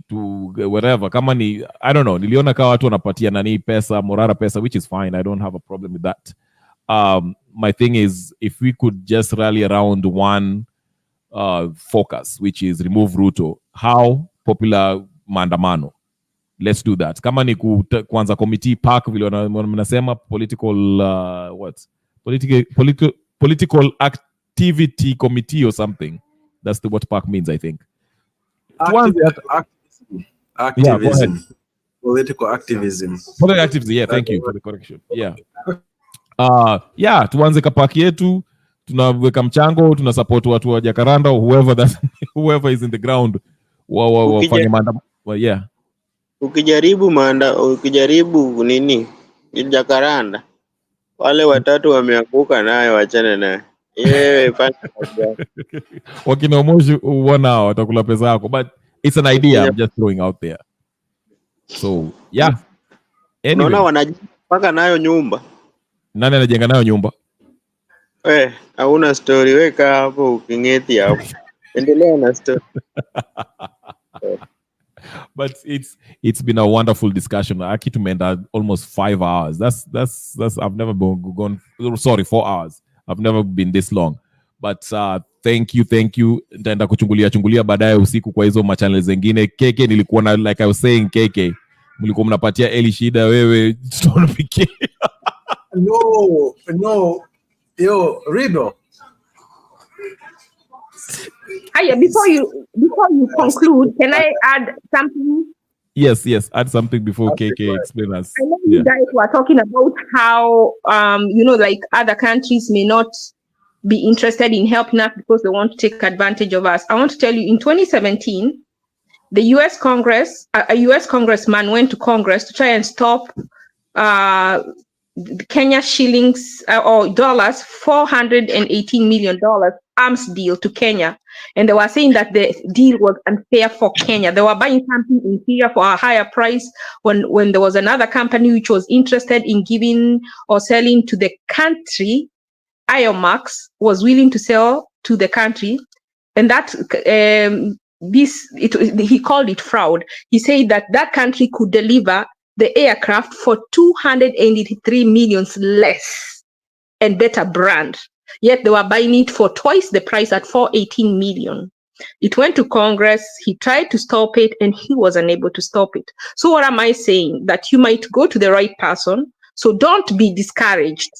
to whatever. Kama ni, I don't know, niliona kawa watu wanapatia nani pesa, Morara pesa, which is fine. I don't have a problem with that. My thing is, if we could just rally around one focus, which is remove Ruto. How popular maandamano? Let's do that. Kama ni kwanza committee park vile wanasema political political activity committee or something. That's what park means, I think. Activism. Political activism. Political activism. Yeah, thank you for the correction. Yeah. Tuanze kapaki yetu, tunaweka mchango, tuna support watu wa Jacaranda or whoever is in the ground wafanye maandamano. Yeah. Ukijaribu nini Jacaranda, wale watatu wameanguka nayo, wachane naye. Wakina Omoji wanao watakula pesa yako, but it's an idea I'm just throwing out there. So, yeah. Anyway. Unaona wanajipaka nayo nyumba. Nani anajenga nayo nyumba? Hauna story, weka hapo ukingeti hapo. Endelea na story. But it's been a wonderful discussion. Aki tumeenda almost 5 hours. That's I've never gone 4 hours. I've never been this long. But thank you. Nitaenda kuchungulia baadaye usiku kwa hizo machannel zingine. KK nilikuwa na, like I was saying, KK mlikuwa mnapatia Eli shida, wewe Stone PK. No. Yo, Rido. Before you conclude, can I add something? Yes. Add something before KK explain us. I know you guys were talking about how, like other countries may not be interested in helping us because they want to take advantage of us. I want to tell you, in 2017, the U.S. Congress, a U.S. congressman went to Congress to try and stop Kenya shillings or dollars, $418 million arms deal to Kenya. And they were saying that the deal was unfair for Kenya. They were buying something inferior for a higher price when there was another company which was interested in giving or selling to the country. IOMAX was willing to sell to the country, and that he called it fraud. He said that country could deliver the aircraft for 283 million less and better brand. Yet they were buying it for twice the price at 418 million. It went to Congress. He tried to stop it and he was unable to stop it. So what am I saying? That you might go to the right person. So don't be discouraged.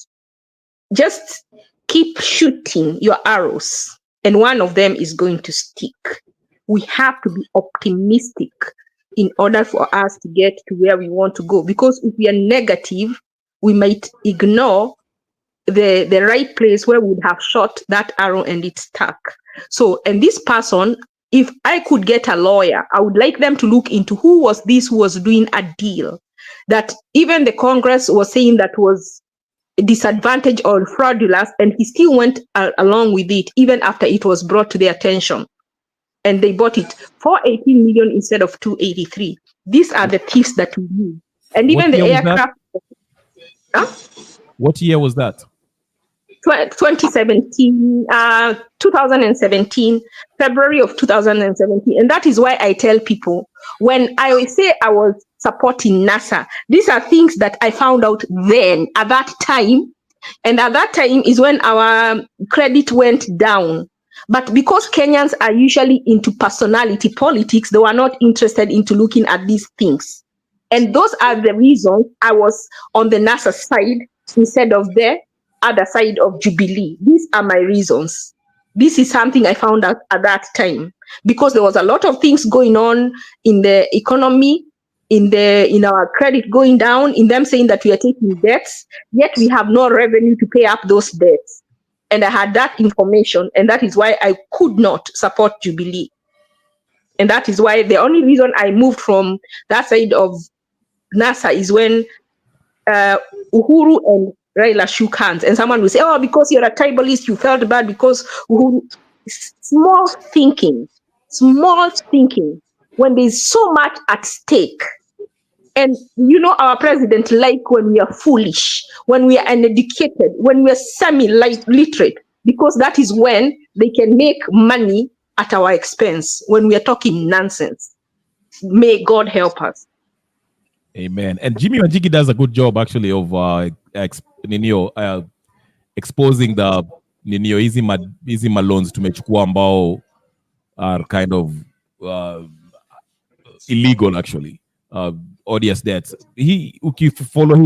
Just keep shooting your arrows and one of them is going to stick. We have to be optimistic in order for us to get to where we want to go. Because if we are negative, we might ignore the right place where we would have shot that arrow and it stuck. So, and this person, if I could get a lawyer, I would like them to look into who was doing a deal that even the Congress was saying that was disadvantage or fraudulent, and he still went along with it even after it was brought to their attention. And they bought it for 18 million instead of 283. These are the thieves that we need. And even the aircraft. What year was that? 2017, February of 2017. And that is why I tell people, when I say I was supporting NASA, these are things that I found out then at that time. And at that time is when our credit went down. But because Kenyans are usually into personality politics, they were not interested into looking at these things. And those are the reasons I was on the NASA side instead of the other side of Jubilee. These are my reasons. This is something I found out at that time, because there was a lot of things going on in the economy, in our credit going down, in them saying that we are taking debts, yet we have no revenue to pay up those debts. And I had that information, and that is why I could not support Jubilee. And that is why the only reason I moved from that side of NASA is when Uhuru and Raila shook hands, and someone will say, oh, because you're a tribalist, you felt bad because Uhuru. Small thinking, when there's so much at stake. And our president like when we are foolish, when we are uneducated, when we are semi-literate, because that is when they can make money at our expense, when we are talking nonsense. May God help us. Amen. And Jimmy Wanjigi does a good job actually of exposing the easy loans to mechukua ambao are kind of illegal actually. ODS debts. If you follow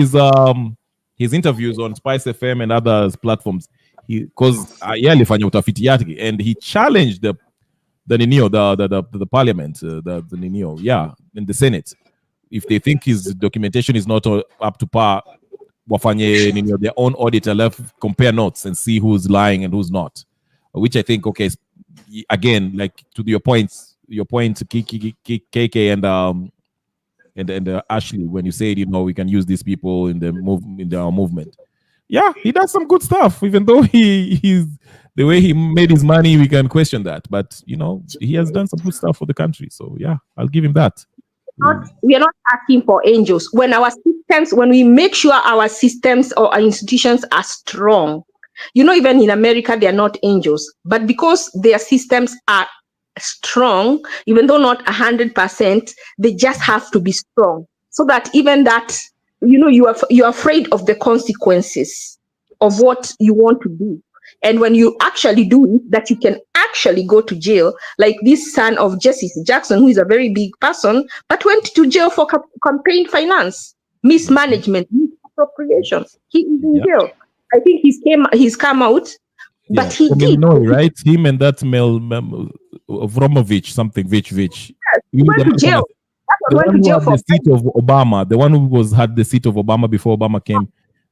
his interviews on Spice FM and other platforms, because alifanya utafiti yake and he challenged the parliament, in the Senate. If they think his documentation is not up to par, wafanye their own auditor left compare notes and see who's lying and who's not. Which I think, okay, again, like to your point, KK and Ashley, when you said we can use these people in our movement. Yeah, he does some good stuff, even though he's the way he made his money, we can question that. But he has done some good stuff for the country. So yeah, I'll give him that. We are not asking for angels. When we make sure our systems or our institutions are strong, even in America, they are not angels, but because their systems are strong, even though not 100%, they just have to be strong, so that even that, you're afraid of the consequences of what you want to do. And when you actually do it, that you can actually go to jail, like this son of Jesse Jackson, who is a very big person, but went to jail for campaign finance, mismanagement, misappropriation. He is in jail. I think he's come out, but he did. Right? Him and that Vromovich, something, Vich. Yes, he went to jail. The one who had the seat of Obama, the one who had the seat of Obama before Obama came,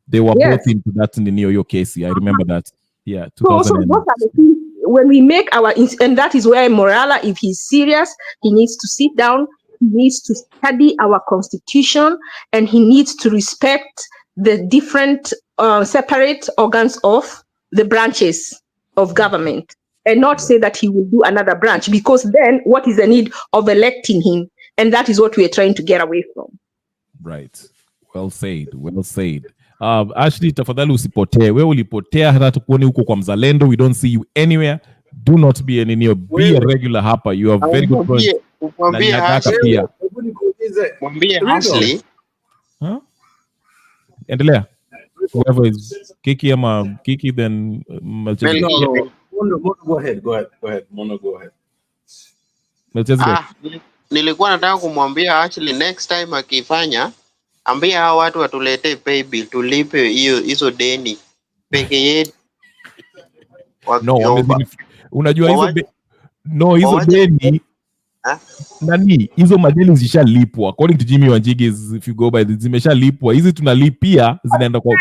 they were both into that in the New York case. I remember that. Yeah, 2000. So those are the things, when we make and that is where Morara, if he's serious, he needs to sit down, he needs to study our constitution, and he needs to respect the different separate organs of the branches of government, and not say that he will do another branch, because then what is the need of electing him? And that is what we are trying to get away from. Right. Well said. Well said. Ashley, tafadhali usipotee. Wewe ulipotea hata tukuone huko kwa Mzalendo. We don't see you anywhere. Do not be an inyo. Be a regular hapa. You are very good friends. Mwambie Ashley. Huh? Endelea. Whoever is Kiki ama Kiki, then no. Go ahead. Mono, go ahead. Nilikuwa nataka kumwambia actually next time akifanya, ambia hao watu watuletee pay bill tulipe hizo deni peke yetu. Unajua hizo deni nani, hizo madeni zishalipwa according to Jimmy Wanjigi, if you go by zimeshalipwa. Hizi tunalipia zinaenda kwa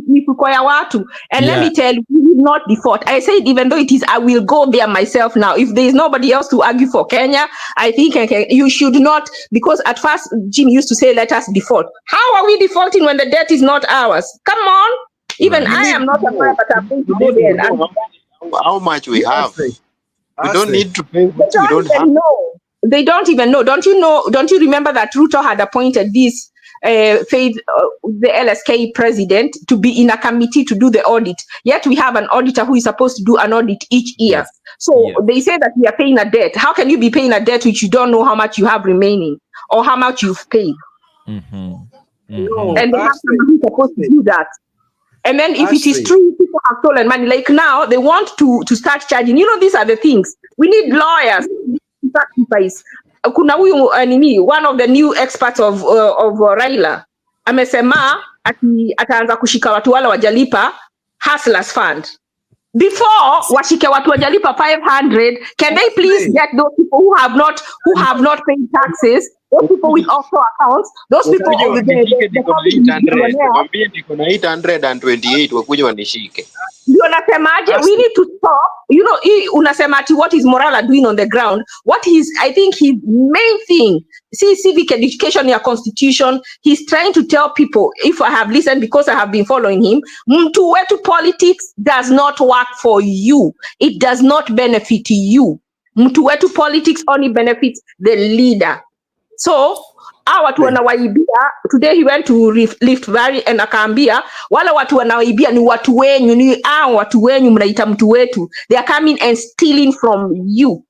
mifuko ya watu. And let me tell you, we will not default. I said, even though it is, I will go there myself now. If there is nobody else to argue for Kenya, I think you should not, because at first Jim used to say, let us default. How are we defaulting when the debt is not ours? Come on. Even I am not a man, but I'm going to go there. How much we have? We don't need to pay what we don't have. They don't even know. Don't you remember that Ruto had appointed this the LSK president to be in a committee to do the audit? Yet we have an auditor who is supposed to do an audit each year. Yes. So they say that we are paying a debt. How can you be paying a debt which you don't know how much you have remaining or how much you've paid? And they have somebody who's supposed to do that. And then if it is true, people have stolen money. Like now, they want to start charging. These are the things. We need lawyers to sacrifice. Kuna huyu one of the new experts of Raila amesema ataanza kushika watu wale wajalipa hustlers fund. Before washike watu wajalipa 500, can they please get those people who have not paid taxes, those people with offshore accounts, those people with niko na 828 wakuja wanishike. Ndio nasemaje, we need to stop. Unasema ati what is Morara doing on the ground? I think his main thing, civic education, your constitution, he's trying to tell people, if I have listened because I have been following him, mtu wetu politics does not work for you. It does not benefit you. Mtu wetu politics only benefits the leader. So, watu wanawaibia. Today he went to Rift Valley and akaambia wala watu wanawaibia ni watu wenyu, watu wenyu mnaita mtu wetu. They are coming and stealing from you.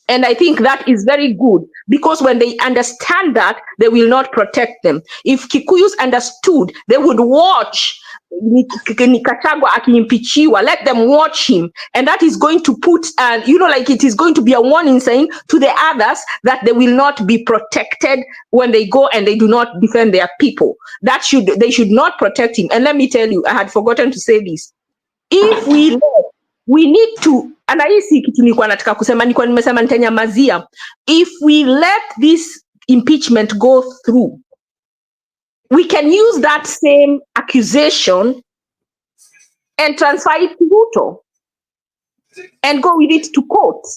And I think that is very good, because when they understand that, they will not protect them. If Kikuyus understood, they would watch Nikachagwa akimpichiwa, let them watch him, and that is going to put it is going to be a warning sign to the others that they will not be protected when they go and they do not defend their people. They should not protect him. And let me tell you, I had forgotten to say this. If we need to, and I see kitu nilikuwa nataka kusema, nilikuwa nimesema nitanyamazia. If we let this impeachment go through, we can use that same accusation and transfer it to Ruto and go with it to court.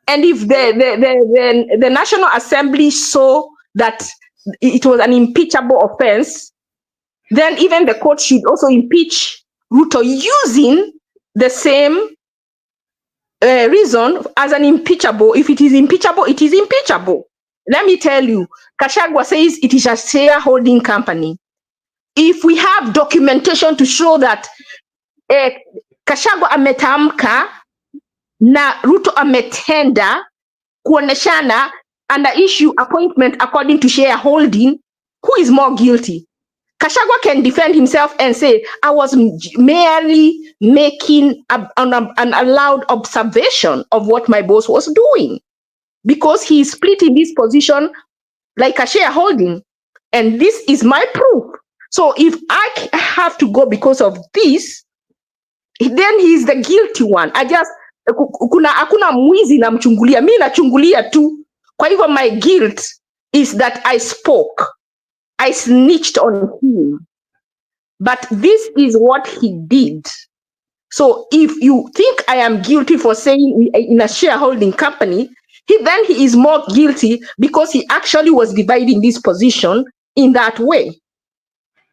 And if the National Assembly saw that it was an impeachable offense, then even the court should also impeach Ruto using the same reason as an impeachable. If it is impeachable, it is impeachable. Let me tell you, Gachagua says it is a shareholding company. If we have documentation to show that Gachagua ametamka na Ruto ametenda kuoneshana under issue appointment according to shareholding, who is more guilty? Gachagua can defend himself and say, I was merely making an allowed observation of what my boss was doing, because he is split in this position like a shareholding. And this is my proof. So if I have to go because of this, then he's the guilty one. Hakuna mwizi na mchungulia. Mimi nachungulia tu Kwa hivyo my guilt is that I spoke. I snitched on him. But this is what he did. So if you think I am guilty for saying in a shareholding company, he is more guilty because he actually was dividing this position in that way.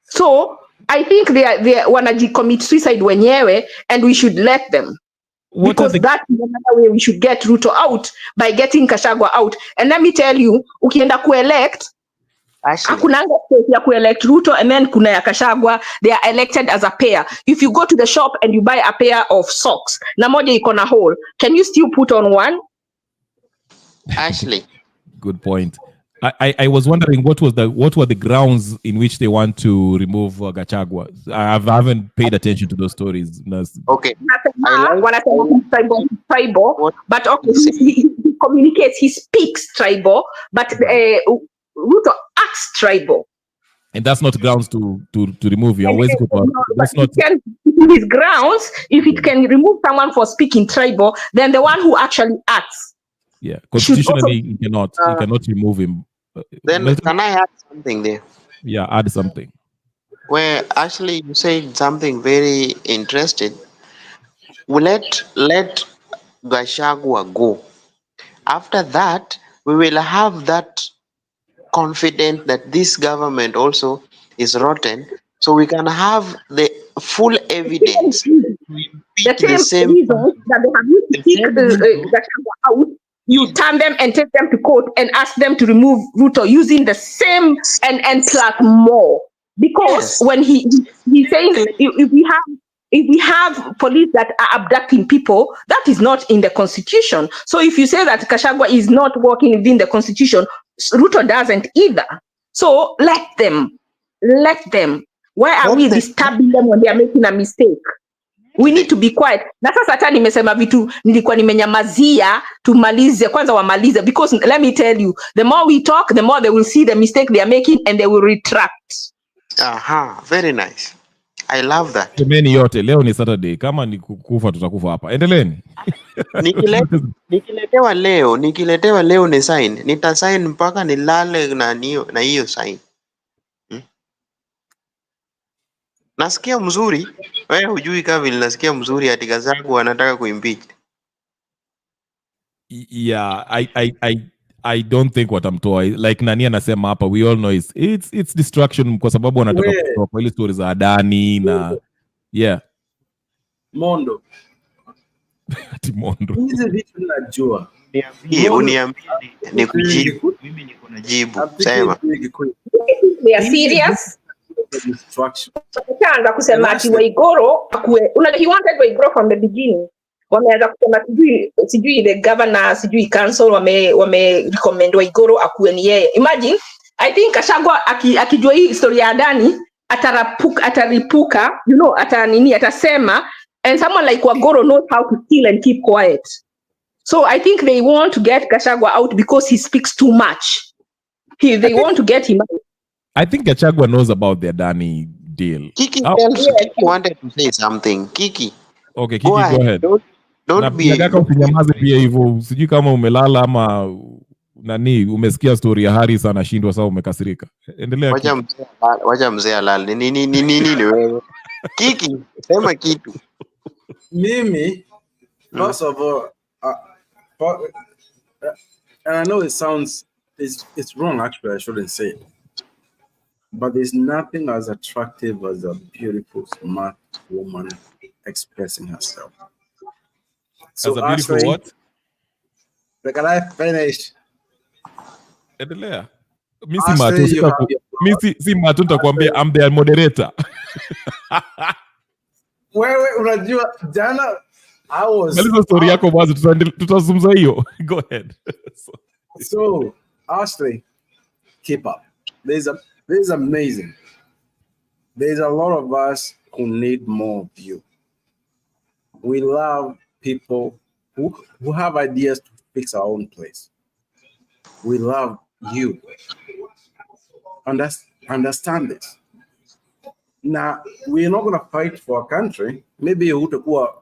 So I think they wanaji commit suicide wenyewe, and we should let them. Because that's another way we should get Ruto out, by getting Gachagua out. And let me tell you, ukienda ku-elect, hakunanga space ya ku-elect Ruto and then kuna ya Gachagua, they are elected as a pair. If you go to the shop and you buy a pair of socks, na moja iko na hole, can you still put on one? Ashley. Good point. I was wondering what were the grounds in which they want to remove Gachagua. I haven't paid attention to those stories. Okay. Tribal, but okay, he communicates, he speaks tribal, but Ruto acts tribal. And that's not grounds to remove you. Always good. That's not his grounds. If it can remove someone for speaking tribal, then the one who actually acts. Yeah, constitutionally, you cannot remove him. Then can I add something there? Yeah, add something. Where actually you said something very interesting. We let Gachagua go. After that, we will have that confidence that this government also is rotten, so we can have the full evidence. The same reasons that they have used to kick Gachagua out. You turn them and take them to court and ask them to remove Ruto using the same and plus more. Because when he's saying if we have police that are abducting people, that is not in the constitution. So if you say that Gachagua is not working within the constitution, Ruto doesn't either. So let them. Why are we disturbing them when they are making a mistake? We need to be quiet. Na sasa hata nimesema vitu nilikuwa nimenyamazia, tumalize kwanza wamalize, because let me tell you, the more we talk, the more they will see the mistake they are making and they will retract. Very nice. I love that. Semeni yote, leo ni Saturday. Kama ni kukufa tutakufa hapa. Endeleeni. Nikiletewa leo ni sign. Nita sign mpaka nilale na hiyo sign. Nasikia mzuri. Wewe hujui kama vile nasikia mzuri ati Gachagua anataka kuimpeach. Yeah, I don't think watamtoa. Like nani anasema hapa, we all know it's distraction kwa sababu wanataka kutoa kwa ile stories za Adani na yeah. Mondo. Ati Mondo. Hizi vitu najua. Uniambie ni kujibu. Mimi niko na jibu. Sema. They are serious. Wakaanza kusema ati Waigoro akue. He wanted Waigoro from the beginning. Wameanza kusema sijui the governor, sijui council wame recommend Waigoro akue ni yeye. Imagine, I think Gachagua akijua hii historia ya Adani ataripuka, atasema, and someone like Waigoro knows how to steal and keep quiet. So I think they want to get Gachagua out because he speaks too much. They want to get him out. I think Gachagua knows about the Adani deal. Kiki wanted to say something. Kiki. Okay, Kiki, go ahead. Don't be. Nataka usinyamaze pia hivyo. Sijui kama umelala ama umesikia story ya Harris anashindwa sasa umekasirika. Endelea. Wacha mzee alale. Nini wewe? Kiki, sema kitu. Mimi, first of all, and I know it sounds it's wrong actually, I shouldn't say it. But there's nothing as attractive as a beautiful, smart woman expressing herself. So as a beautiful Ashley, what? Can I finish? Endelea. Si Matu nitakwambia I'm the moderator. Wewe unajua jana I was Maliza story yako basi tutazungumza hiyo. Go ahead. So, Ashley, keep up. This is amazing. There's a lot of us who need more of you. We love people who have ideas to fix our own place. We love you. Understand this. Now, we're not going to fight for a country. Maybe utakuwa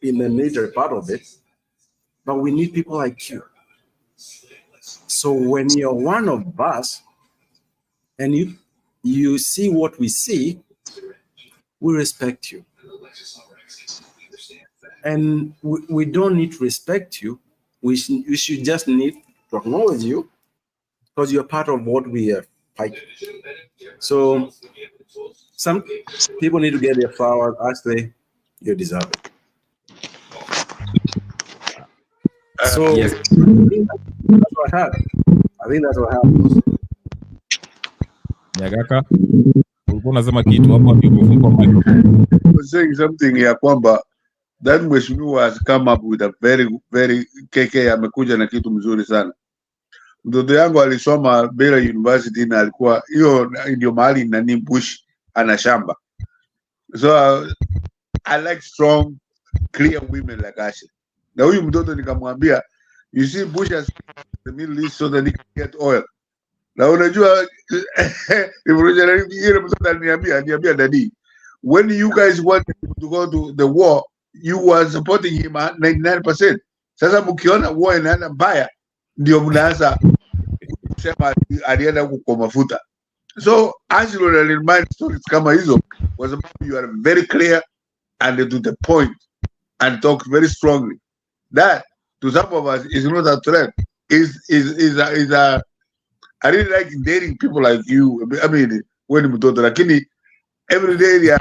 in the major part of it, but we need people like you. So when you're one of us and you see what we see, we respect you. And we don't need to respect you. We should just need to acknowledge you because you're part of what we are fighting. So some people need to get their flowers. Actually, you deserve it. So yes. that's what I had. I think that's what happened. Nyagaka, ulikuwa unasema kitu hapo ndio umefungua mic. I was saying something ya kwamba that mheshimiwa has come up with a very KK amekuja na kitu mzuri sana. Mtoto yangu alisoma Baylor University na alikuwa hiyo ndio mahali nani Bush ana shamba. So I like strong clear women like Asha. Na huyu mtoto nikamwambia, you see Bush has the Middle East so that he can get oil. Na unajua ile mtoto aliniambia daddy, when you guys wanted to go to the war, you were supporting him 99%. Sasa mkiona war inaenda mbaya ndio mnaanza kusema alienda huko kwa mafuta. So actually remind stories kama hizo was about you are very clear and to the point and talk very strongly. That to some of us is not a threat. Is a I really like dating people like you. I mean, when mtoto lakini every day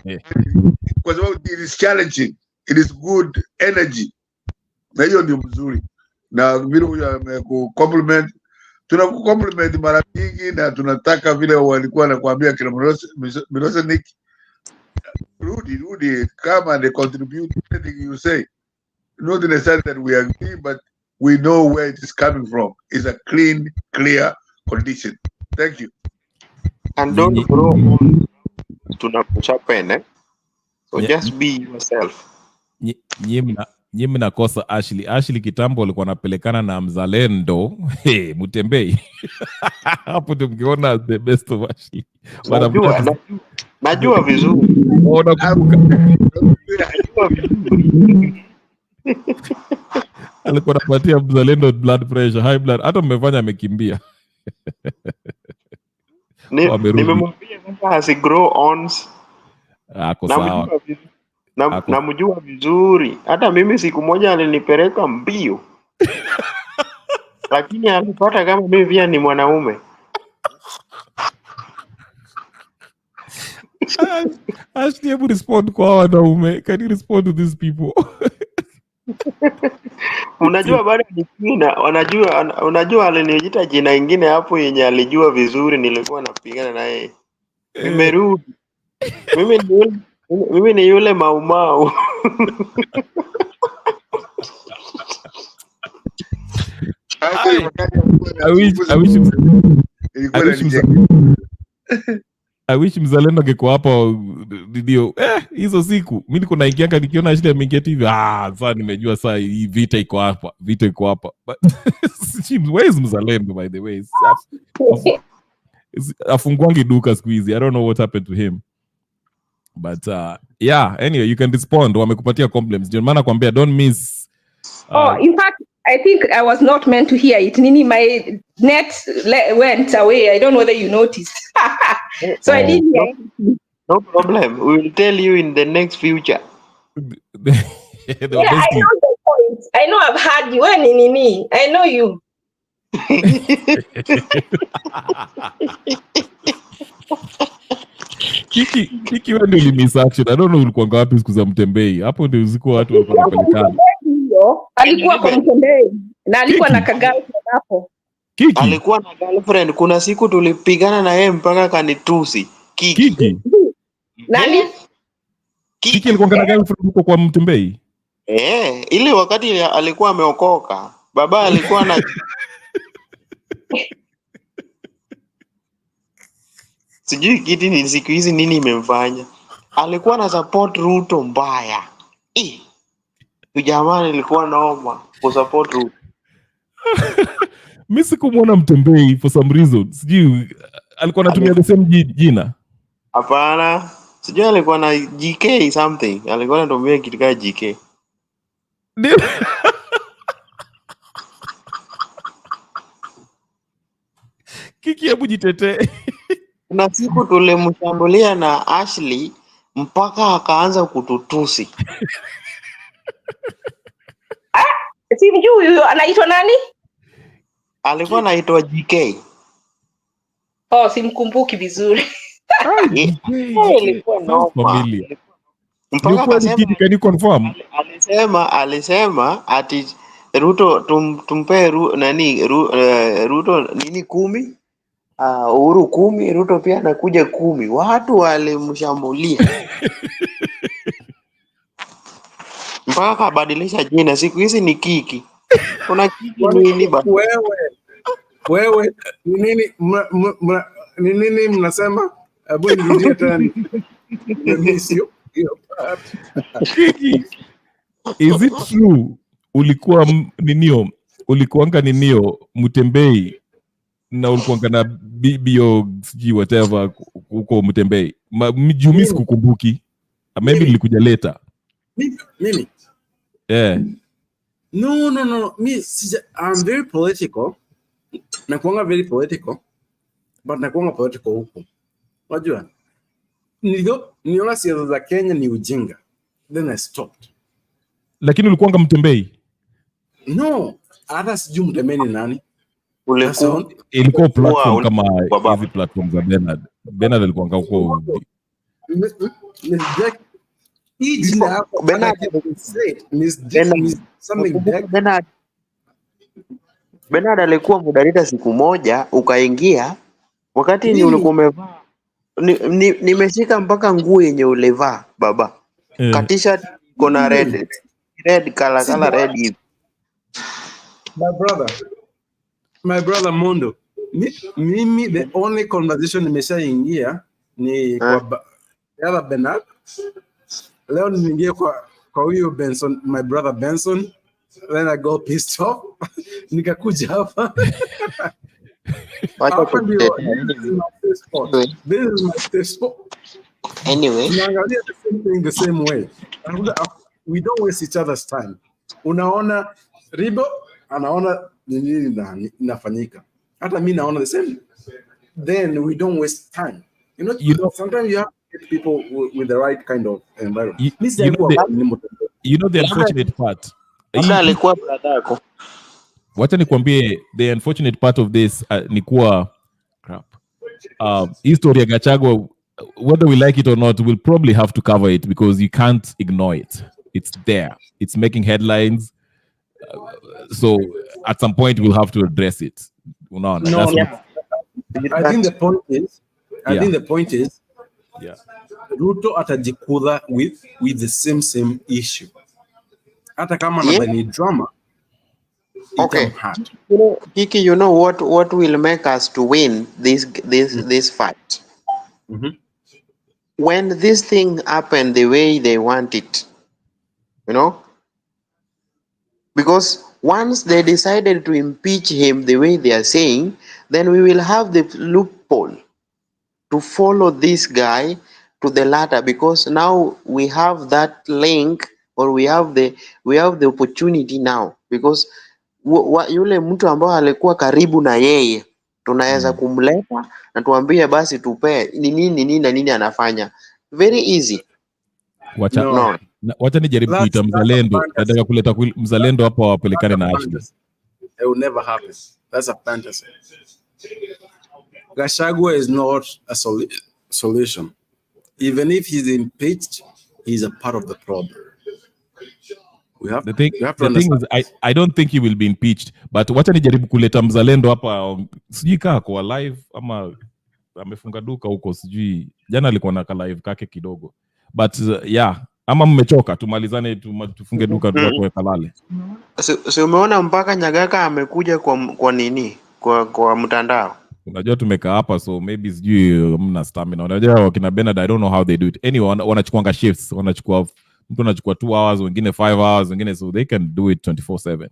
because it is challenging. It is good energy. Na hiyo ndio mzuri. Na vile huyo compliment tunakucompliment mara nyingi na tunataka vile walikuwa nakwambia kina Mirosenik Rudy come and contribute anything you say. Not necessarily that we agree, but we know where it is coming from. It's a clean, clear condition. Thank you. And don't grow on tunakuchapene. So just be yourself. Nyie mnakosa Ashley kitambo alikuwa anapelekana na Mzalendo. Mutembei. Hapo ndio mkiona the best of Ashley. Najua vizuri. Unakumbuka? Najua vizuri. Alikuwa anapatia Mzalendo blood pressure, high blood. Hata mmefanya amekimbia. Nimemwambia sasa asigrow ons. Ako sawa. Namjua vizuri. Hata mimi siku moja alinipeleka mbio. Lakini alipata kama mimi pia ni mwanaume. Ashley, hebu respond kwa wanaume. Can you respond to these people? Unajua bado ni jina, unajua aliniita jina ingine hapo yenye alijua vizuri nilikuwa napigana naye. Nimerudi. Mimi ni yule maumau. I wish Mzalendo angekuwa hapa ndio hizo siku mimi niko naingianga nikiona shida ameingia TV sasa nimejua saa hii vita iko hapa but where is Mzalendo by the way afungwangi duka siku hizi. I don't know what happened to him but yeah, anyway you can respond. Wamekupatia compliments ndio maana nakwambia don't miss in fact I think I was not meant to hear it. Nini, my net went away. I don't know whether you noticed. So I didn't hear it. No problem. We will tell you in the next future. I know the point. I know I've heard you. Nini. I know you. Kiki wewe ndio ulimiss action. I don't know ulikuwa ngapi siku za Mtembei. Hapo ndio ziko watu walikuwa wanapelekana. Alikuwa kwa Mtembei na alikuwa na kagirlfriend hapo. Kiki alikuwa na girlfriend. Kuna siku tulipigana na yeye mpaka kanitusi. Kiki. Nani? Kiki alikuwa na girlfriend huko kwa Mtembei? Ile wakati alikuwa ameokoka. Baba alikuwa na sijui kiti ni siku hizi nini imemfanya. Alikuwa na support Ruto mbaya. Jamani ilikuwa naomba kusupport Ruto. Mimi sikumwona Mtembei for some reason. Sijui alikuwa anatumia the same jina. Hapana. Sijui alikuwa na GK something. Alikuwa anatumia kitu kama GK. Kiki, hebu jitetee. Kuna siku tulimshambulia na Ashley mpaka akaanza kututusi. Simjui huyo anaitwa nani? Alikuwa anaitwa GK. Oh, simkumbuki vizuri. Ilikuwa noma. Mpaka akasema, can you confirm? Alisema ati Ruto tumpe Ruto nini 10? Uhuru 10, Ruto pia anakuja 10. Watu walimshambulia. Mpaka kabadilisha jina, siku hizi ni Kiki. Kuna Kiki nini ba? Wewe nini mnasema? Hebu nirudie tena. Kiki, is it true ulikuanga ninio Mutembei na ulikuanga na BBO whatever huko Mutembei? Mimi sikukumbuki. Maybe nilikuja later. Mimi? Yeah. No. I'm very political. Nakuanga very political. But nakuanga political huko. Unajua? Niliona siasa za Kenya ni ujinga. Then I stopped. Lakini ulikuanga Mtembei? No, hata sijui Mtembei ni nani. Ilikuwa platform kama hizi platform za Bernard. Bernard alikuanga huko. Bernard alikuwa moderator siku moja, ukaingia wakati ni ulikuwa umevaa. Nimeshika mpaka nguo yenye ulevaa baba. Katisha kona red color red. My brother Mondo. Mimi the only conversation nimeshaingia ni kwa Bernard. Leo niingia kwa huyo Benson, my brother Benson. Then I got pissed off. Nikakuja hapa. This is my safe spot. Anyway, tunaangalia the same thing the same way. We don't waste each other's time. Unaona Ribo anaona nini inafanyika. Hata mimi naona the same. Then we don't waste time. You know sometimes you have to get people with the right kind of environment. You know the unfortunate part. Alikuwa brother yako. Wacha nikwambie the unfortunate part of this ni kuwa crap. History ya Gachagua, whether we like it or not, we'll probably have to cover it because you can't ignore it. It's there. It's making headlines. So at some point we'll have to address it. I think the point is Ruto atajikuza with the same issue. Hata kama nadhani drama. Okay. Kiki, you know what will make us to win this fight? Mm-hmm. When this thing happen the way they want it, because once they decided to impeach him the way they are saying, then we will have the loophole to follow this guy to the latter, because now we have that link, or we have the opportunity now, because yule mtu ambao alikuwa karibu na yeye tunaweza kumleta na tuambie basi tupe ni nini anafanya. Very easy. Wacha nijaribu kuita mzalendo. Nataka kuleta mzalendo hapa wapelekane na Ashley. It will never happen. That's a fantasy. Gachagua is not a solution. Even if he's impeached, he's a part of the problem. The thing is, I don't think he will be impeached, but wacha nijaribu kuleta mzalendo hapa. Sijui kaa kwa live ama amefunga duka huko, sijui jana alikuwa na live kake kidogo, but ama mmechoka tumalizane tufunge duka tuwe kalale. So umeona mpaka Nyagaka amekuja kwa nini kwa mtandao. Unajua tumekaa hapa, so maybe sijui mna stamina. Unajua wakina Bernard, I don't know how they do it. Anyway, wanachukuanga shifts, mtu anachukua 2 hours, wengine 5 hours, wengine, so they can do it 24/7.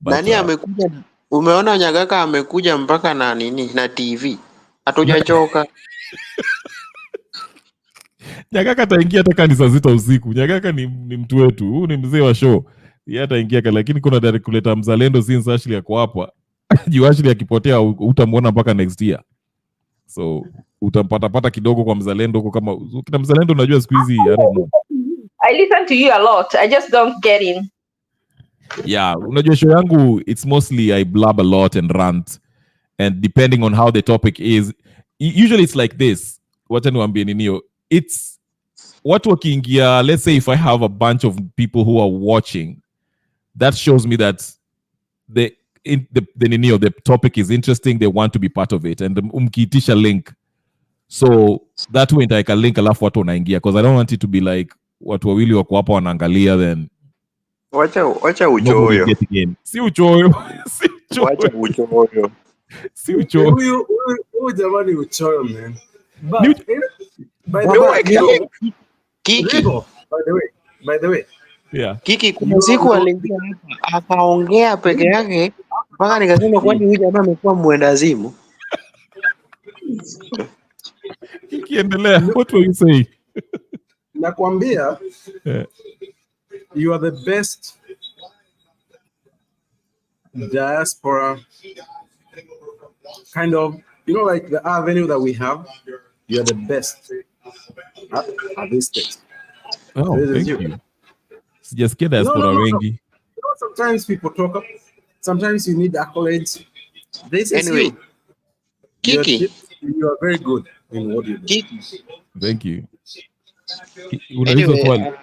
Nani amekuja? Umeona Nyagaka amekuja mpaka na nini na TV. Hatujachoka. Nyagaka ataingia hata kama ni saa 6 usiku. Nyagaka ni mtu wetu. Huyu ni mzee wa show. Yeye ataingia, lakini kuna direct kuleta mzalendo since Ashley yako hapa. you actually akipotea utamwona mpaka next year. So utampata kidogo kwa mzalendo huko, kama kina mzalendo unajua siku hizi, I don't know. I listen to you a lot. I just don't get in. Yeah, unajua show yangu it's mostly I blab a lot and rant, and depending on how the topic is, usually it's like this. Wacha niwaambie ninio, it's watu wakiingia, let's say if I have a bunch of people who are watching, that shows me that the topic is interesting, they want to be part of it, and umkiitisha link, so that way nitaweka link alafu watu wanaingia, because I don't want it to be like watu wawili wako hapa wanaangalia then wacha uchoyo. Si uchoyo. Wacha uchoyo. Si uchoyo. Huyu jamani uchoyo, man. But by the way. Yeah. Kiki kuna siku aliingia hapa akaongea peke yake mpaka nikasema kwani huyu jamaa amekuwa mwendazimu. Kiki, endelea. What were you saying? Nakwambia, you are the best diaspora kind of, like the avenue that we have. You are the best at this stage. Oh, thank you. Sijasikia diaspora wengi. Sometimes people talk up. Sometimes you need accolades. This is anyway, you. Kiki, you are very good in what you do. Kiki. Thank you. Anyway,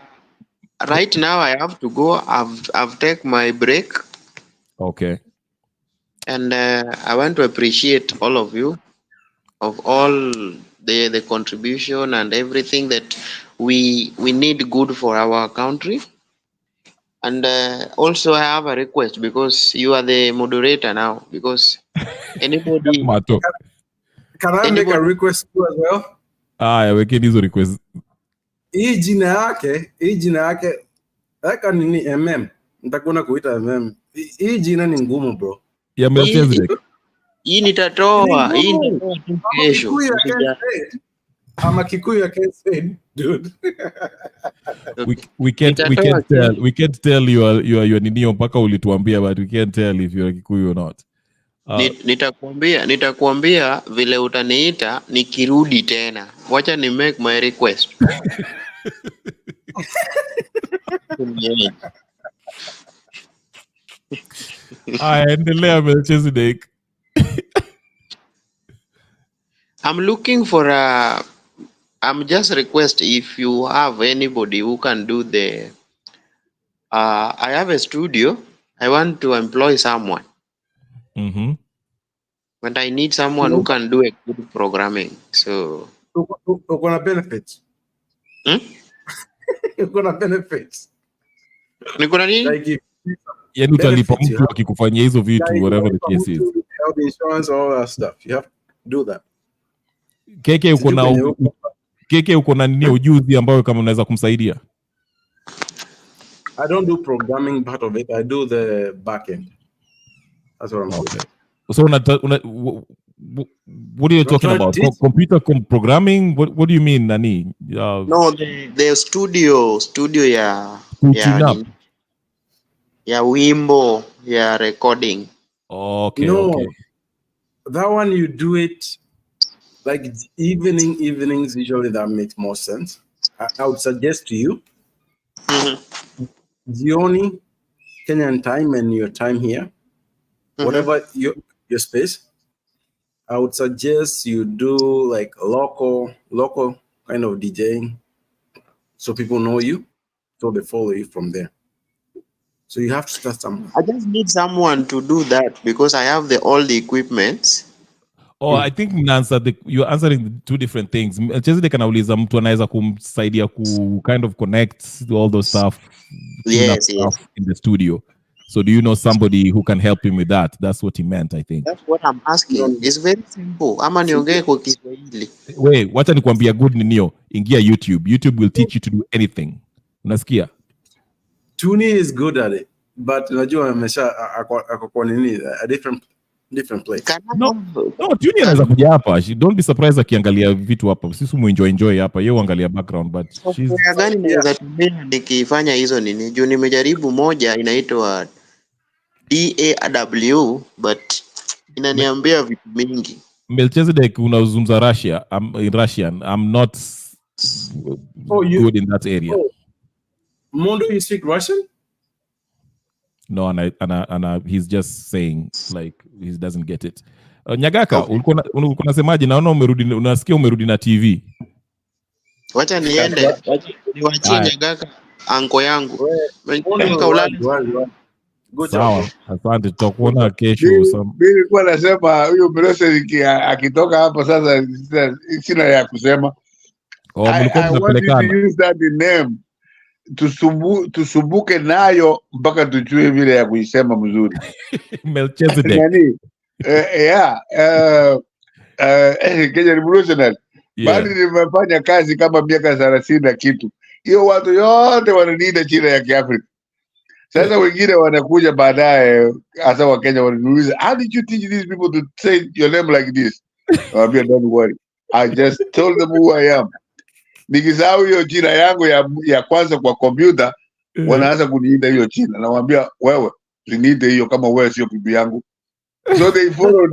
right now I have to go. I've taken my break. Okay. And I want to appreciate all of you, of all the contribution and everything that we need good for our country. And also I have a request, because you are the moderator now, because anybody... Can I make a request too as well? Wekeni hizo request. Hii jina yake eka nini MM. Nitakuwa kuita MM. Hii jina ni ngumu, bro. Ya Melchizedek. Hii nitatoa kesho. I'm a Kikuyu, I can't say, dude. we can't tell you are ninio mpaka ulituambia, but we can't tell if you are Kikuyu or not. Nitakuambia vile utaniita nikirudi tena. Wacha ni make my request. Endelea Melchizedek. I'm looking for I'm just request if you have anybody who can do the I have a studio. I want to employ someone. Mm-hmm. But I need someone who can do a good programming. So you're gonna benefit. You're gonna benefit. Like yani utalipa mtu akikufanyia hizo vitu, whatever the case is. Health insurance, all that stuff. You have to do that. Keke uko na nini ujuzi ambayo kama unaweza kumsaidia? I don't do programming part of it. I do the back end. That's what I'm doing. So what are you talking about? Computer programming? What do you mean, Nani? No, the studio ya wimbo, ya recording. Okay, no, okay. That one you do it like evenings usually. That makes more sense. I would suggest to you, the only Kenyan time and your time here, whatever your space, I would suggest you do like local kind of DJing, so people know you, so they follow you from there. So you have to start somewhere. I just need someone to do that because I have all the equipment. Oh, I think you're answering two different things. Melchizedek anauliza mtu anaweza kumsaidia ku kind of connect all those stuff. Yes. In the studio. So do you know somebody who can help him with that? That's what he meant, I think. That's what I'm asking. It's very simple. Ama niongee kwa Kiswahili. Wait, wacha nikwambia good ninio. Ingia YouTube. YouTube will teach you to do anything. Unasikia? Tuni is good at it, but unajua amesha akakwa nini a different place. No, Tuni anaweza kuja hapa. Don't be surprised akiangalia vitu hapa. Sisi enjoy hapa. Yeye angalia background, but she's gani naweza tumia nikifanya hizo nini? Juu nimejaribu moja inaitwa DAW, but inaniambia vitu mingi. Melchizedek unazungumza Russia. I'm in Russian. I'm not good in that area. Mondo, you speak Russian? No, and he's just saying like he doesn't get it. Nyagaka, ulikuwa unasemaje? Naona unasikia umerudi na TV. Wacha niende. Niwachie Nyagaka anko yangu. Nyagaka ulale. Sawa, asante, tutakuona kesho. Mimi nilikuwa nasema huyo Melchizedek akitoka hapo sasa sina ya kusema. I want you to use that name tusumbuke nayo mpaka tujue vile ya kuisema mzuri. Melchizedek. Kenya Revolutionary. Bali nimefanya kazi kama miaka 30 na kitu. Hiyo watu yote wananiita jina ya Kiafrika. Sasa wengine wanakuja baadaye hasa wa Kenya wananiuliza, how did you teach these people to say your name like this? Don't worry. I just told them who I am. Nikisahau hiyo jina yangu ya kwanza kwa kompyuta, wanaanza kuniita hiyo jina. Nawaambia wewe, usiniite hiyo kama wewe sio bibi yangu. So they followed.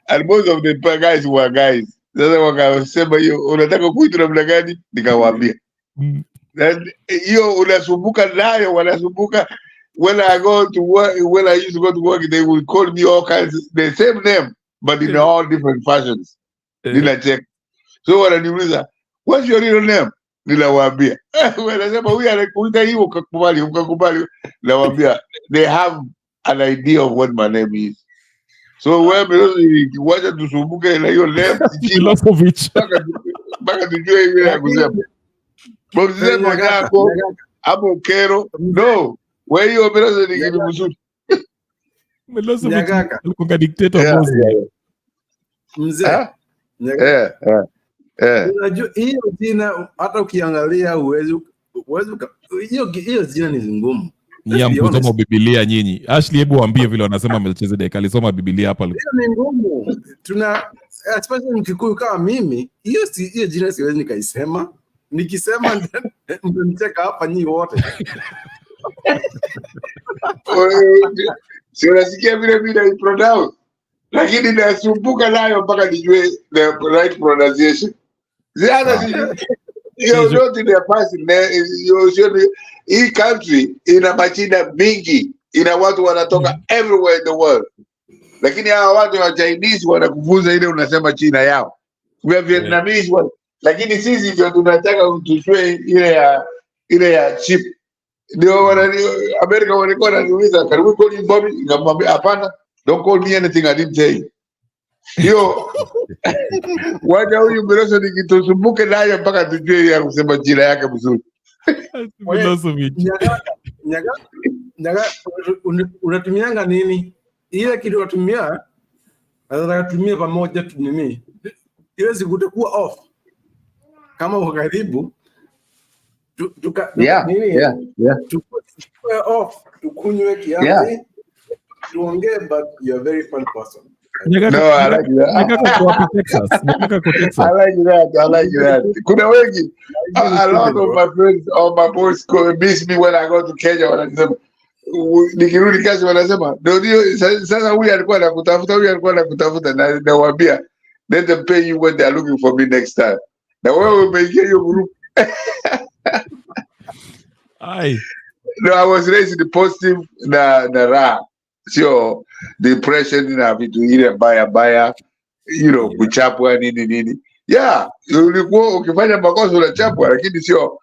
And most of the guys were guys. Sasa wakasema hiyo unataka kuitwa namna gani? Nikawaambia. Hiyo unasumbuka nayo, wanasumbuka. When I used to go to work, they would call me all kinds, the same name, but in all different fashions. Nila check. So wananiuliza, what's your real name? Ninawaambia. Wanasema huyu anakuita hiyo ukakubali. Nawaambia, they have an idea of what my name is. So wewe wacha tusumbuke na hiyo name. Milosevic. Mpaka tujue hivi ya kusema. Mbona yako hapo kero? No. Wewe hiyo Melchizedek ni mzuri. Milosevic alikuwa dictator mzee. Unajua hiyo jina hata ukiangalia huwezi hiyo jina ni ngumu. Ni kusoma Biblia nyinyi. Ashley, hebu waambie vile wanasema Melchizedek alisoma Biblia hapa. Hiyo ni ngumu. Especially Mkikuyu kama mimi, hiyo jina siwezi nikaisema. Nikisema mtanicheka hapa nyinyi wote. Sio nasikia vile I pronounce. Lakini nasumbuka nayo mpaka nijue the right pronunciation. You're not in the person. Hii country ina majina mingi, ina watu wanatoka everywhere in the world. Lakini hawa watu wa Chinese wanakufunza ile unasema China yao. We Vietnamese lakini sisi ndio tunataka utujue ile ya chip. Ndio America walikuwa wananiuliza, can we call you Bobby? Nikamwambia hapana, don't call me anything I didn't say. Hiyo waja huyu Melchizedek nikitusumbuke naye mpaka tujue ya kusema jina yake mzuri. Nyaga unatumianga nini? Ile kitu unatumia anatumia pamoja tu nini? Ile zikutakuwa off. Kama uko karibu off tukunywe kiasi tuongee, but you are very fun person. No, I like that. I like that. Kuna wengi, a lot of my friends or my boys miss me when I go to Kenya. Wanasema nikirudi kazi wanasema ndio sasa huyu alikuwa anakutafuta na nawaambia let them pay you when they are looking for me next time. Na wewe umeingia hiyo group. No, I was raised in the positive na raha. Sio depression na vitu ile baya, kuchapwa nini. Yeah, ulikuwa ukifanya makosa unachapwa, lakini sio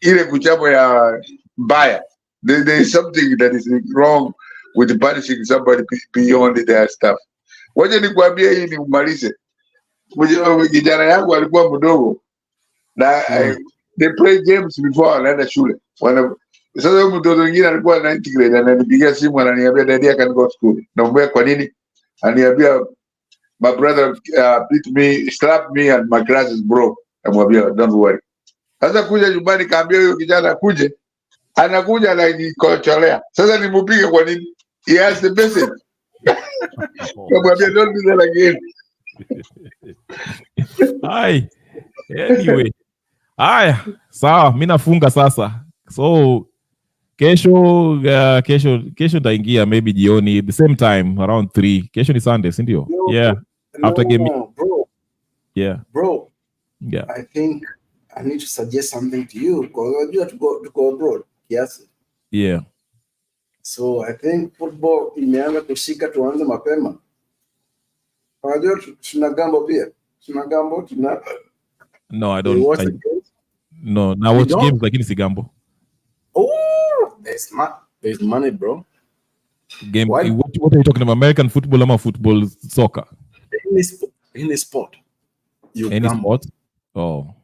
ile kuchapwa ya mbaya. There is something that is wrong with punishing somebody beyond their stuff. Wacha nikwambie hii ni umalize. Kijana yangu alikuwa mdogo na they play games before anaenda shule. Sasa huyo mtoto mwingine alikuwa 9th grade ananipigia simu ananiambia daddy I can go to school. Naomba kwa nini? Ananiambia my brother beat me, slapped me and my glasses broke. Namwambia don't worry. Sasa kuja nyumbani kaambia huyo kijana akuje. Anakuja ananikocholea. Sasa nimupige kwa nini? He has the message. Namwambia don't do that again. Hai. Anyway. Haya, sawa, mimi nafunga sasa. So Kesho taingia maybe jioni the same time around 3. Kesho ni Sunday, si ndio? Yeah. After game. Bro. Yeah. Bro. Yeah. I think I need to suggest something to you because you have to go abroad. Yes. Yeah. So I think football imeanza kushika, tuanze mapema. Unajua tuna gambo pia. No, I don't. No, now watch games lakini si gambo. Oh, there's money, bro. Game. What are you talking about? American football or football, soccer? Any sport. Any sport? Oh.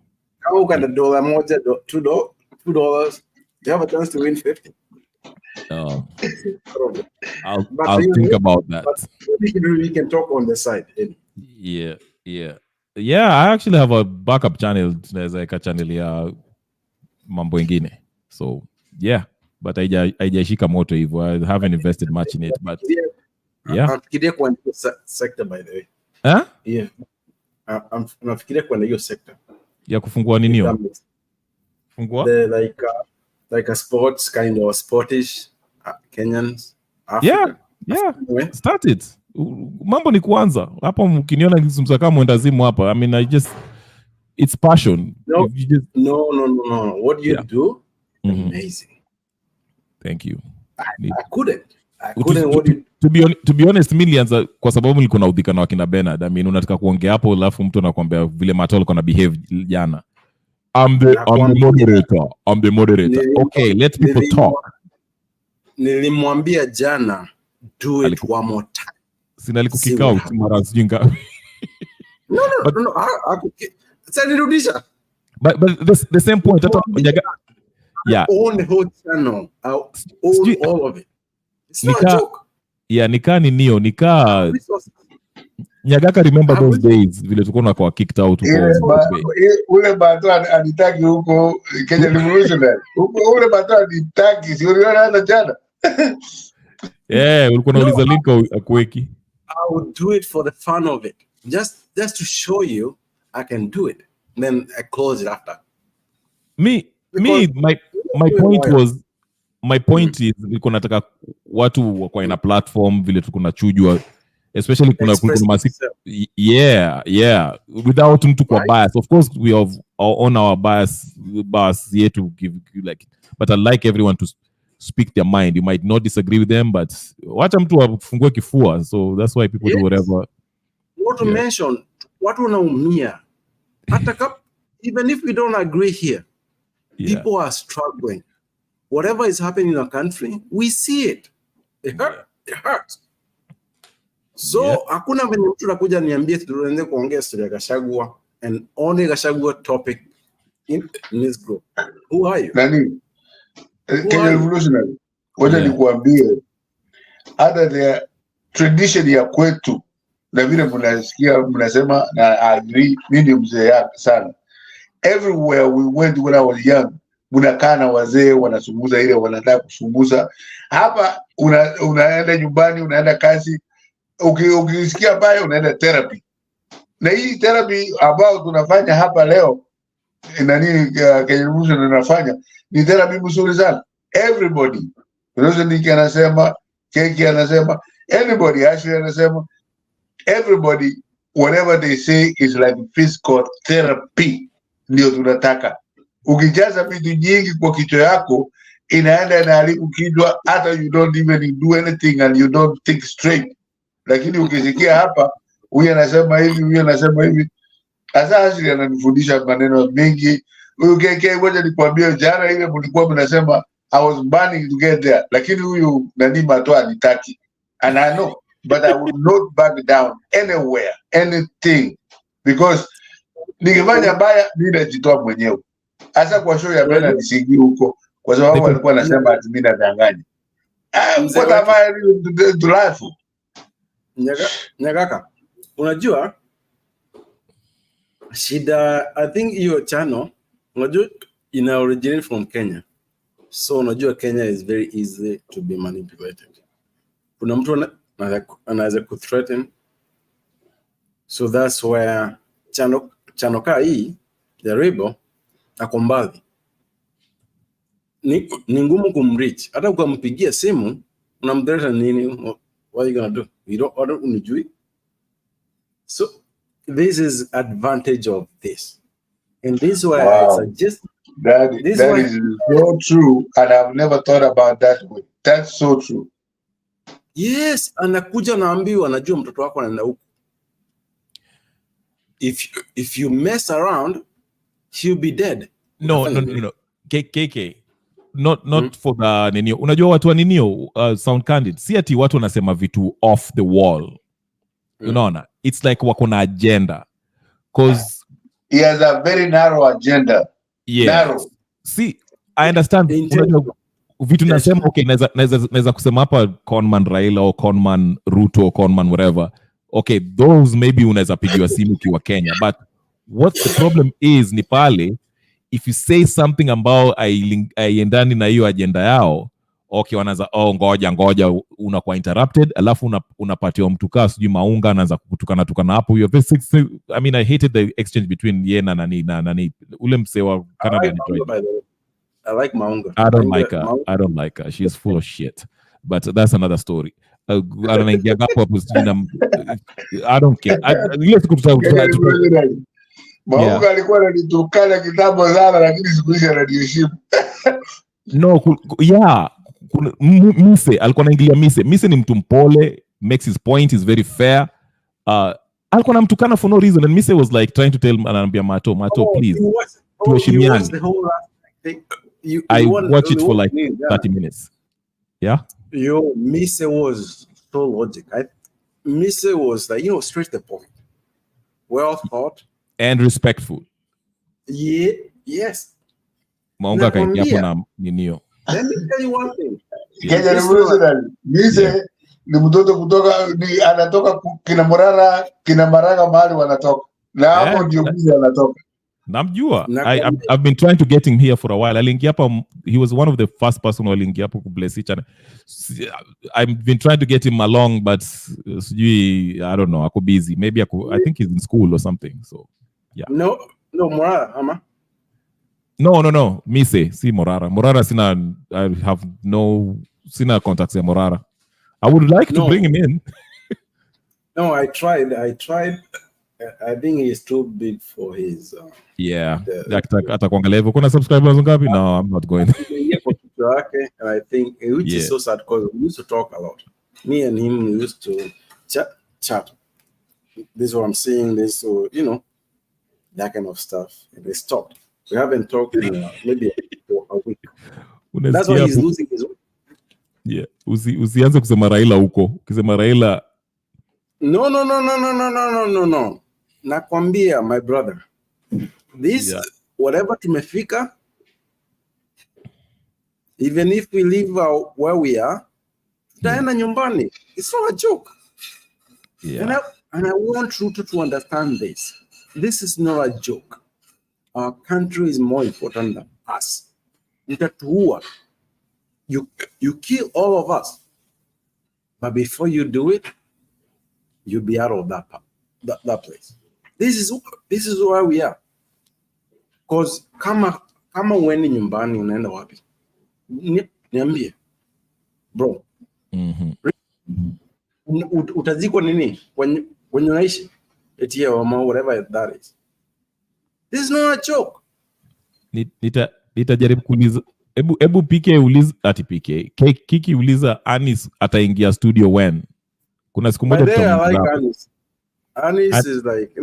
Kama uko na dola moja, $2, you have a chance to win 50. Oh. I'll think about that. But we can talk on the side. Yeah. I actually have a backup channel. There's like a channel ya mambo ingine. So yeah, but haijashika moto hivyo. I haven't invested much in it, but yeah. Nafikiria kwa hiyo sector, by the way. Huh? Yeah. Nafikiria kwa hiyo sector. Ya kufungua nini hiyo? Fungua? Like a sports kind of sportish Kenyans. Africa. Yeah. Start it. Mambo ni kuanza. Hapo mkiniona msaka mwendazimu hapa. I mean, it's passion. No. What you do, amazing. Thank you. I couldn't. To be honest, millions kwa sababu nilikuwa naudhika na wakina Bernard. I mean, unataka kuongea hapo alafu mtu anakuambia vile Matol kuna behave jana. I'm the moderator. Okay, let people talk. Nilimwambia jana, do it one more time. Sina alikukick out mara sijinga. No. Nirudisha. But the same point. Yeah. I own the whole channel. I own all of it. It's not a joke. Yeah, Nyagaka, remember those days vile tulikuwa kwa kicked out huko. Ule bato anitaki huko Kenya Revolutionary. Ule bato anitaki, si uliona hata jana. Ulikuwa unauliza link akweki. I would do it for the fun of it. Just to show you I can do it. Then I close it after. My point is nilikuwa nataka watu kwa ina platform vile tulikuwa tunachujwa, especially kuna without mtu kwa bias. Of course we have our bias yetu give like, but I like everyone to speak their mind. You might not disagree with them, but wacha mtu afungue kifua. So that's why people do whatever. What to mention, watu wanaumia. Hata even if we don't agree here, people are struggling. Whatever is happening in our country, we see it. It hurts. So hakuna venye mtu anakuja niambie tuende kuongea story ya Gachagua and only Gachagua topic in this group. Who are you? Nani? Kenya Revolutionary. Wacha nikuambie, hata the tradition ya kwetu na vile mnasema na agree, mimi mzee sana. Everywhere we went when I was young, munakaa na wazee wanazungumza ile wanataka kuzungumza. Hapa unaenda nyumbani, unaenda kazi, ukisikia baya unaenda therapy. Na hii therapy ambao tunafanya hapa leo, Kenya Revolution inafanya ni therapy mzuri sana. Everybody, Rosaniki anasema, Keki anasema, anybody actually anasema, everybody, whatever they say is like physical therapy. Ndio tunataka. Ukijaza vitu nyingi kwa kichwa yako, inaenda inaharibu kichwa, hata you don't even do anything and you don't think straight. Lakini ukisikia hapa, huyu anasema hivi, Asa asili ananifundisha maneno mengi. Huyu Keke, ngoja nikwambie, jana ile mlikuwa mnasema I was burning to get there, lakini huyu nani Mato anitaki. And I know, but I would not back down anywhere, anything, because nikifanya baya mimi najitoa mwenyewe. Hasa kwa show ya Bena nisingi huko, kwa sababu alikuwa anasema ati mimi nadanganya. What am I to life? Nyagaka, unajua shida, I think your channel, unajua ina originate from Kenya. So unajua Kenya is very easy to be manipulated. Kuna mtu anaweza kuthreaten. So that's where channel hii ya Rebel ako mbali. ni ngumu kumreach. Hata ukampigia simu unamdheta nini? What are you gonna do? You don't unijui. So this is advantage of this, and this is why I suggest that is so true, and I've never thought about that way. That's so true. Yes, anakuja naambiwa anajua mtoto wako anaenda huko. If you mess around, he'll be dead. No. KK. Not for the ninio. Unajua watu wa ninio sound candid. Si ati watu wanasema vitu off the wall. Unaona? It's like wako na agenda. Cause he has a very narrow agenda. Yeah. Narrow. See, I understand. Unajua vitu nasema okay, naweza kusema hapa conman Raila or conman Ruto or conman whatever. Okay, those maybe unaweza pigiwa simu kiwa Kenya, but what the problem is ni pale if you say something ambao aiendani na hiyo agenda yao, okay, wanaanza ngoja unakuwa interrupted, alafu unapatiwa mtu kaa sijui Maunga anaanza kutukana hapo. I mean, I hated the exchange between ye na nani ule msee wa Canada. I like Maunga. I don't like her. She's full of shit. But that's another story. I don't care. Maunga alikuwa ananitukana kitambo sana, lakini siku hizi ananiheshimu. No, yeah. Mise alikuwa anaingilia Mise ni mtu mpole, makes his point, is very fair. Alikuwa anamtukana for no reason, and Mise was like trying to tell anambia Mato, please. Tuheshimiane. I watch it for like 30 minutes. Yeah? Mise was so logic. Mise was like, straight to the point. Well thought. And respectful. Yeah, yes. Maunga kaingia hapo na ninio. Let me tell you one thing. Kenya Revolutionary. Mise ni mtoto kutoka anatoka kina Morara, kina Maraga mahali wanatoka. Na hapo ndio Mise anatoka. Namjua. I've been trying to get him here for a while. He was one of the first person who aliingia hapo kubless each other. I've been trying to get him along, but I don't know, ako busy. Maybe I think he's in school or something. So yeah. No Morara, ama? No. Mise, si Morara. Morara sina contacts ya Morara. I would like to bring him in. No, I tried. I think he's too big for his. Atakuangalia hivyo. Kuna subscribers ngapi? No, I'm not going. And I think which is so sad because we used to talk a lot. Me and him we used to chat. This is what I'm seeing. This, so that kind of stuff. And they stopped. We haven't talked in maybe a week. That's why he's losing his way. Yeah. Usianze kusema Raila huko. Ukisema Raila. No. Nakwambia, my brother. This, whatever tumefika, even if we live where we are, tutaenda nyumbani. It's not a joke. Yeah. And I want Ruto to understand this. This is not a joke. Our country is more important than us. Utatuua. You kill all of us. But before you do it, you'll be out of that place. This is where we are. Because kama uende nyumbani unaenda wapi? Niambie. Bro. Utazikwa nini? When unaishi? Eti whatever that is. This is not a joke. Nitajaribu kuuliza. Ebu PK uliza ati PK. Kiki uliza Anis ataingia studio when? Kuna siku moja Anis is like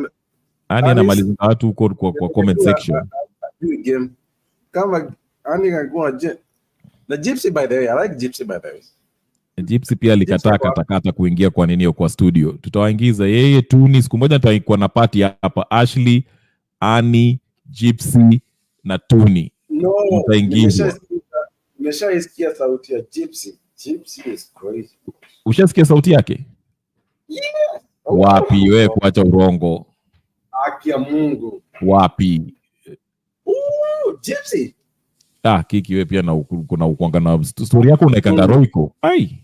anamaliza watu huko kwa comment section. Kama Ani angekuwa na Gypsy by the way. I like Gypsy by the way. Gypsy pia alikataa kuingia kwa nini kwa studio. Tutawaingiza yeye Tuni siku moja tutaikuwa na party hapa Ashley, Ani, Gypsy na Tuni. No, tutaingizwa. Nimeshaisikia sauti ya Gypsy. Gypsy is crazy. Ushasikia sauti yake? Yeah. Wapi wewe kuacha urongo? Haki ya Mungu. Wapi? Gypsy. Kiki wewe pia na kuna ukuanga na story yako unaikanga roiko. Ai.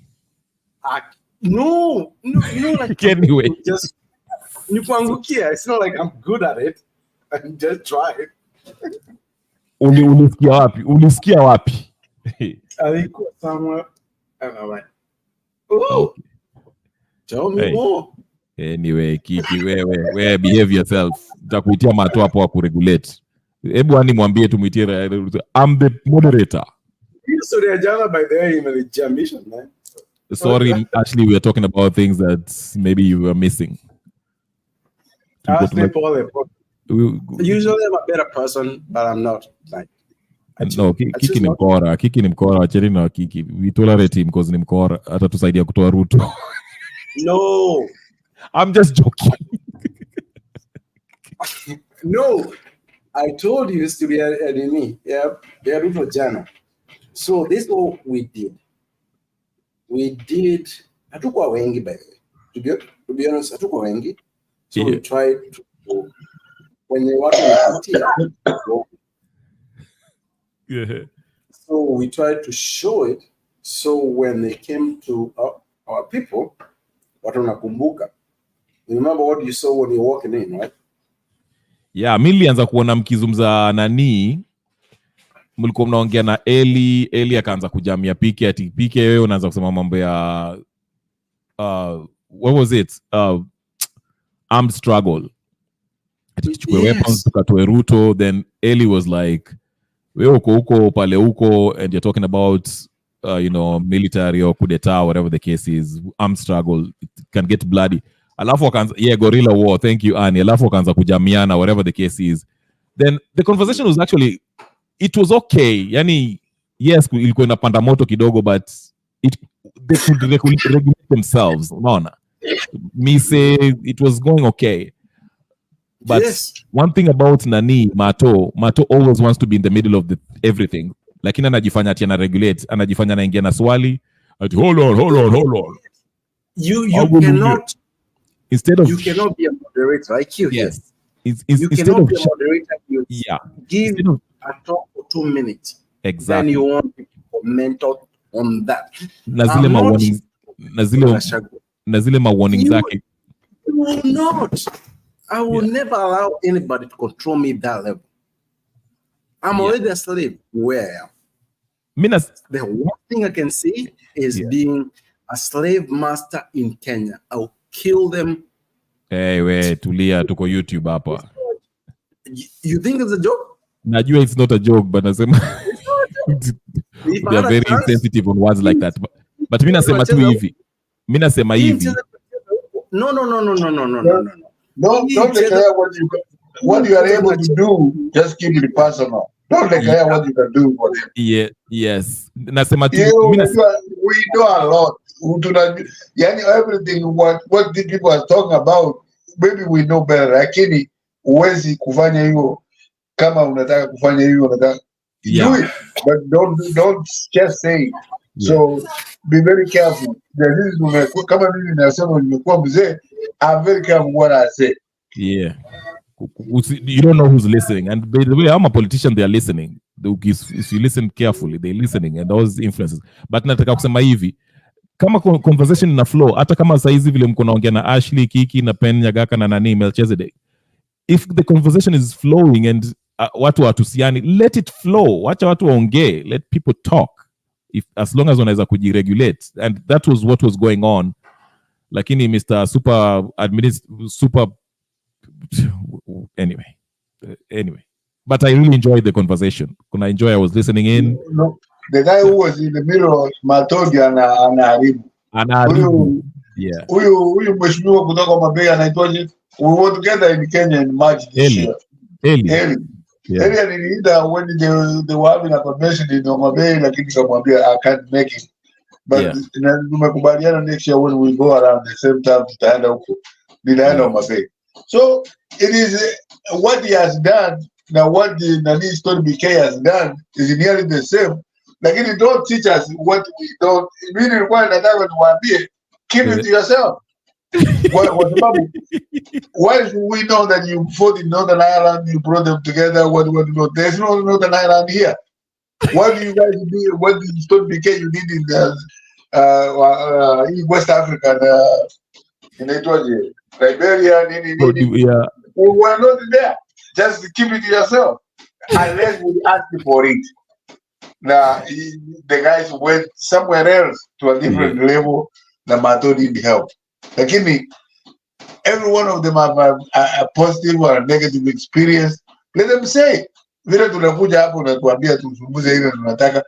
No, like anyway. Just nipangukia. It's not like I'm good at it. I'm just trying. Ulisikia wapi? Alikuwa somewhere and I'm like, oh, okay. Tell me more. Anyway, Kiki, wewe behave yourself. Nitakuitia mato hapo wa kuregulate. Hebu ani mwambie tumwitie I'm the moderator. Sorry, Ajala, by the way, imelijamisha, man. Sorry, actually, we are talking about things that maybe you were missing. Usually, I'm a better person, but I'm not. Like, no, Kiki ni mkora. Kiki ni mkora. Wacheni na Kiki. We tolerate him because ni mkora. Hata tusaidia kutoa Ruto. No. I'm just joking. No. I told you this to be an enemy. Yeah, Ruto Jana. So this is what we did. Hatukuwa wengi, by the way. To be honest, hatukuwa wengi. So we tried to, when they watu wanapatia. So we tried to show it. So when they came to our people, watu wanakumbuka. You remember what you saw when you're walking in, right? Yeah, mimi nilianza kuona mkizungumza nani, mlikuwa mnaongea na Eli akaanza kujamia Pike ati Pike wewe unaanza kusema mambo ya what was it? Armed struggle. Ati tuchukue weapons tukatoe Ruto, then Eli was like wewe uko pale uko and you're talking about military or coup d'etat, whatever the case is, armed struggle, it can get bloody. Alafu wakaanza guerrilla war, thank you Annie. Alafu wakaanza kujamiana, whatever the case is. Then the conversation was actually, it was okay. Yani, yes, ilikuwa inapanda moto kidogo, but they could regulate themselves. Unaona? Me say it was going okay. But one thing about Nani, Mato always wants to be in the middle of everything. Lakini anajifanya ati ana regulate, anajifanya anaingia na swali, ati hold on. You cannot, instead of, you cannot be a moderator. I kill you. Yes. You cannot be a moderator. You give a talk for 2 minutes. Exactly. Then you want to comment on that. Nazile ma warnings zake. You will not. I will never allow anybody to control me that level. I'm already a slave where I am. The one thing I can see is being a slave master in Kenya. I'll kill them. Hey, we tulia, tuko YouTube hapa. You think it's a joke? Najua it's not a joke, but nasema they are very sensitive on words like that. But mimi nasema tu hivi. Mimi nasema hivi. No. Don't declare what you are able to do. Just keep it personal. Don't declare what you can do for them. Yeah, yes. Nasema tu. We do a lot. Yani everything what the people are talking about, maybe we know better. Lakini uwezi kufanya hiyo kama unataka kufanya hiyo unataka. Do it, but don't just say it. So be very careful. Kama mimi nasema nimekuwa mzee, I'm very careful what I say. Yeah. You don't know who's listening. And by the way, I'm a politician, they are listening. If you listen carefully, they're listening and those influences. But nataka kusema hivi, kama conversation ina flow, hata kama saizi vile mko naongea na Ashley, Kiki na Pen Nyagaka na nani Melchizedek. If the conversation is flowing and watu watusiani, let it flow. Wacha watu waongee, let people talk. As long as wanaweza kujiregulate. And that was what was going on. Lakini Mr. Super anyway. But I really enjoyed the conversation. I was listening in. No, the guy who was in the middle of Matogi anaharibu. Yeah. Huyu mheshimiwa kutoka Mabei anaitwaje? We were together in Kenya in March this year. Eli aliniita when they were having a convention in Mabei, lakini nikamwambia I can't make it. But tumekubaliana next year when we go around the same time tutaenda huko. Nitaenda Mabei. So it is what he has done. Now what the Nani Stone BK has done is nearly the same. Lakini don't teach us what we don't. Mimi nilikuwa nataka niwaambie, keep it to yourself. Why should we know that you fought in Northern Ireland, you brought them together? What there's no Northern Ireland here. What do you guys do? What did Stone BK you did in West Africa in Liberia? We were not there. Just keep it to yourself. Unless we ask you for it. Now the guys went somewhere else to a different level. The Mato didn't help. Lakini every one of them have a positive or a negative experience. Let them say. Vile tunakuja hapo na tuambia tuzungumze ile tunataka.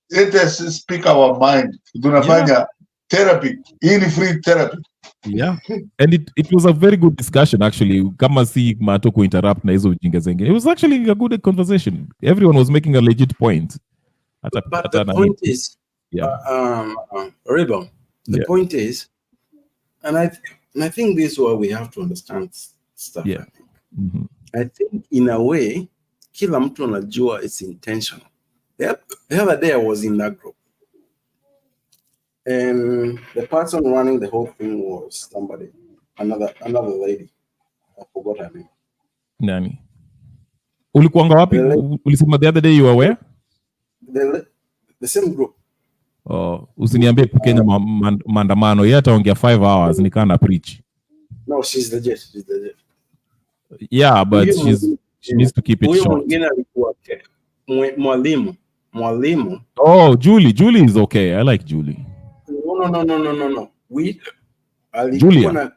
Let us speak our mind. Tunafanya therapy. Hii ni free therapy. Yeah. And it was a very good discussion actually. Kama si Mato interrupt na hizo ujinga zengine. It was actually a good conversation. Everyone was making a legit point. But the point is, Rebel, the point is, and I think this is why we have to understand stuff. Yeah. I think in a way, kila mtu anajua it's intentional. The other day I was in that group, and the person running the whole thing was somebody, another lady. I forgot her name. Nani? Ulikuanga wapi? Ulisema the other day you were where? The same group. Oh, usiniambie Kenya maandamano. Yeye ataongea 5 hours nikaa na preach. No, she's legit. Yeah, but she needs to keep it short. Mwalimu. Oh, Julie is okay. I like Julie. No. Julia.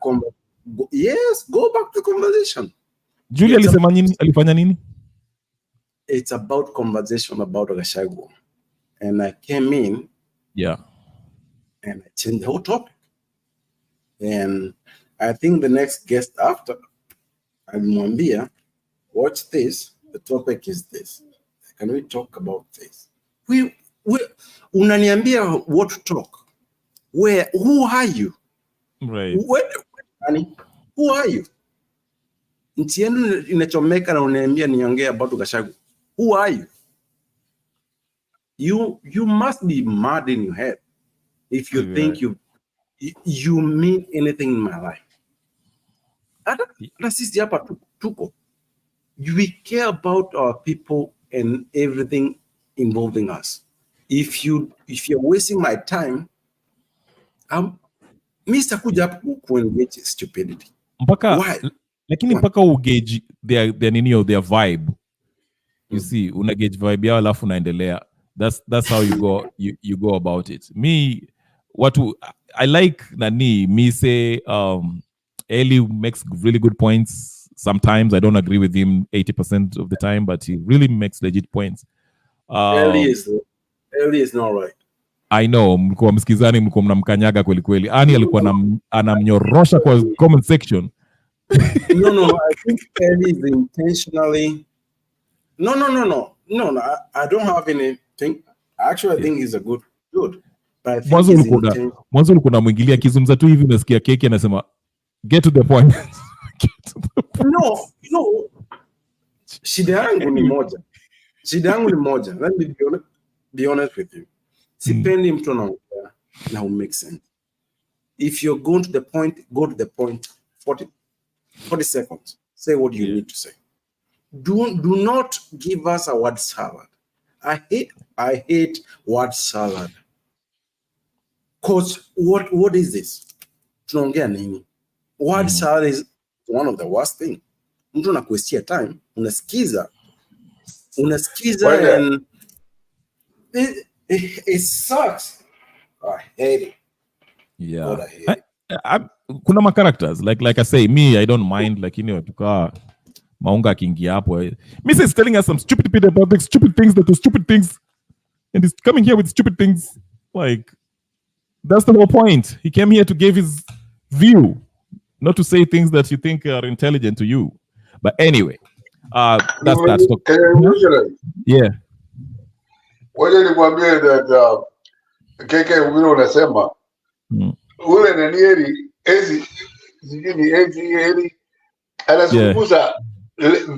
Yes, go back to conversation. Julia alifanya nini? It's about conversation about Gachagua. And I came in. Yeah. And I changed the whole topic. And I think the next guest after, Alimwambia, watch this. The topic is this. Can we talk about this? We unaniambia what to talk. Who are you? Right. Who are you? Nchi yenu inachomeka na unaniambia niongee about Gachagua. Who are you? You must be mad in your head if you think you mean anything in my life. That is hapa tuko. We care about our people and everything involving us. If you're wasting my time, Mr. kuja hapo kuengage stupidity. Lakini mpaka ugauge their vibe. You see, una gauge vibe yao alafu unaendelea. That's how you go about it. Me, I like Nani. Me say Eli makes really good points. Sometimes I don't agree with him 80% of the time, but he really makes legit points. Eli is not right. I know, mlikuwa msikizani, mlikuwa mnamkanyaga kweli kweli. Ani alikuwa anamnyorosha kwa comment section. No, I think Eli is intentionally. No. I don't have anything. Actually, I think he's a good. But I think mwanzo ulikuwa unamwingilia kizungumza tu hivi, unasikia keki anasema get to the point. No. Shida yangu ni moja. Let me be honest with you. Sipendi mtu anaongea na who makes sense. If you're going to the point, go to the point. 40 seconds. Say what you need to say. Do not give us a word salad. I hate word salad. Because what is this? Tunaongea nini? Word salad is one of the worst thing. Mtu anakuestia time, unasikiza and it sucks. I hate it. Yeah. Kuna ma characters like I say, me I don't mind, like tukaa Maunga akiingia hapo. Mr. is telling us some stupid bit about the stupid things that are stupid things, and he's coming here with stupid things. Like, that's the whole point. He came here to give his view, not to say things that you think are intelligent to you. But anyway, that's that. Yeah. Waje nikwambie that keke vile unasema ule nanieri ezi anazungumza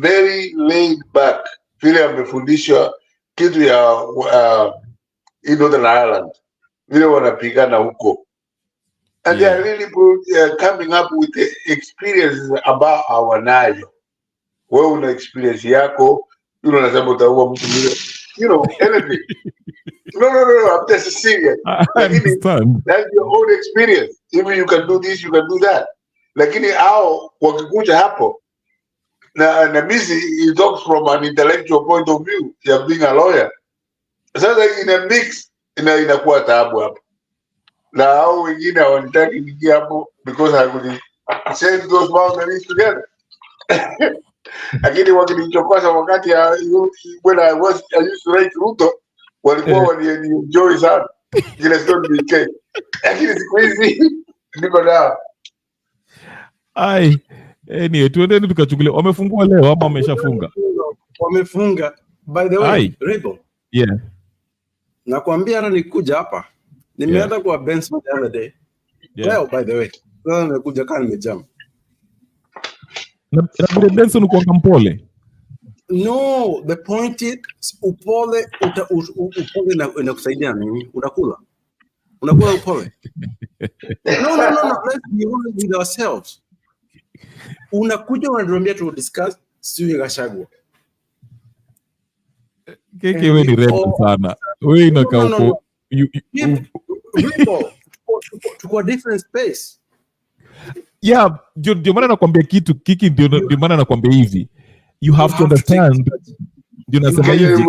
very laid back, vile amefundisha kitu ya Northern Ireland vile wanapigana huko, and they are really coming up with the experiences about our nayo. Wewe una experience yako, unasema utaua mtu vile, anything. No, I'm just serious. I understand. That's your own experience. If you can do this, you can do that. Lakini hao wakikuja hapo na Missy, he talks from an intellectual point of view, ya being a lawyer. Sasa ina mix inakuwa taabu hapo, na hao wengine hawataki niingia hapo because I could send those boundaries together. Lakini wakinichokoza wakati when I used to write Ruto, walikuwa wanienjoy sana kile story BK, lakini siku hizi niko nao. Ai, anyway, tuendeni tukachungulia. Wamefungua leo ama wameshafunga? Wamefunga. By the way, Rebel. Yeah. Nakwambia hata nikuja hapa. Nimeenda kwa Benson the other day. Well, by the way, nimekuja kama nimejam. Na Benson uko mpole. No, the point is upole inakusaidia nini? Unakula upole. No. Let's be honest with ourselves. Unakuja unatuambia to discuss sio Gachagua. Keke wewe ni rebel sana. Wewe inakaa huko. To a different space. Yeah, ndio maana nakwambia kitu Kiki, ndio maana nakwambia hivi. You have to understand. Ndio nasema hivi.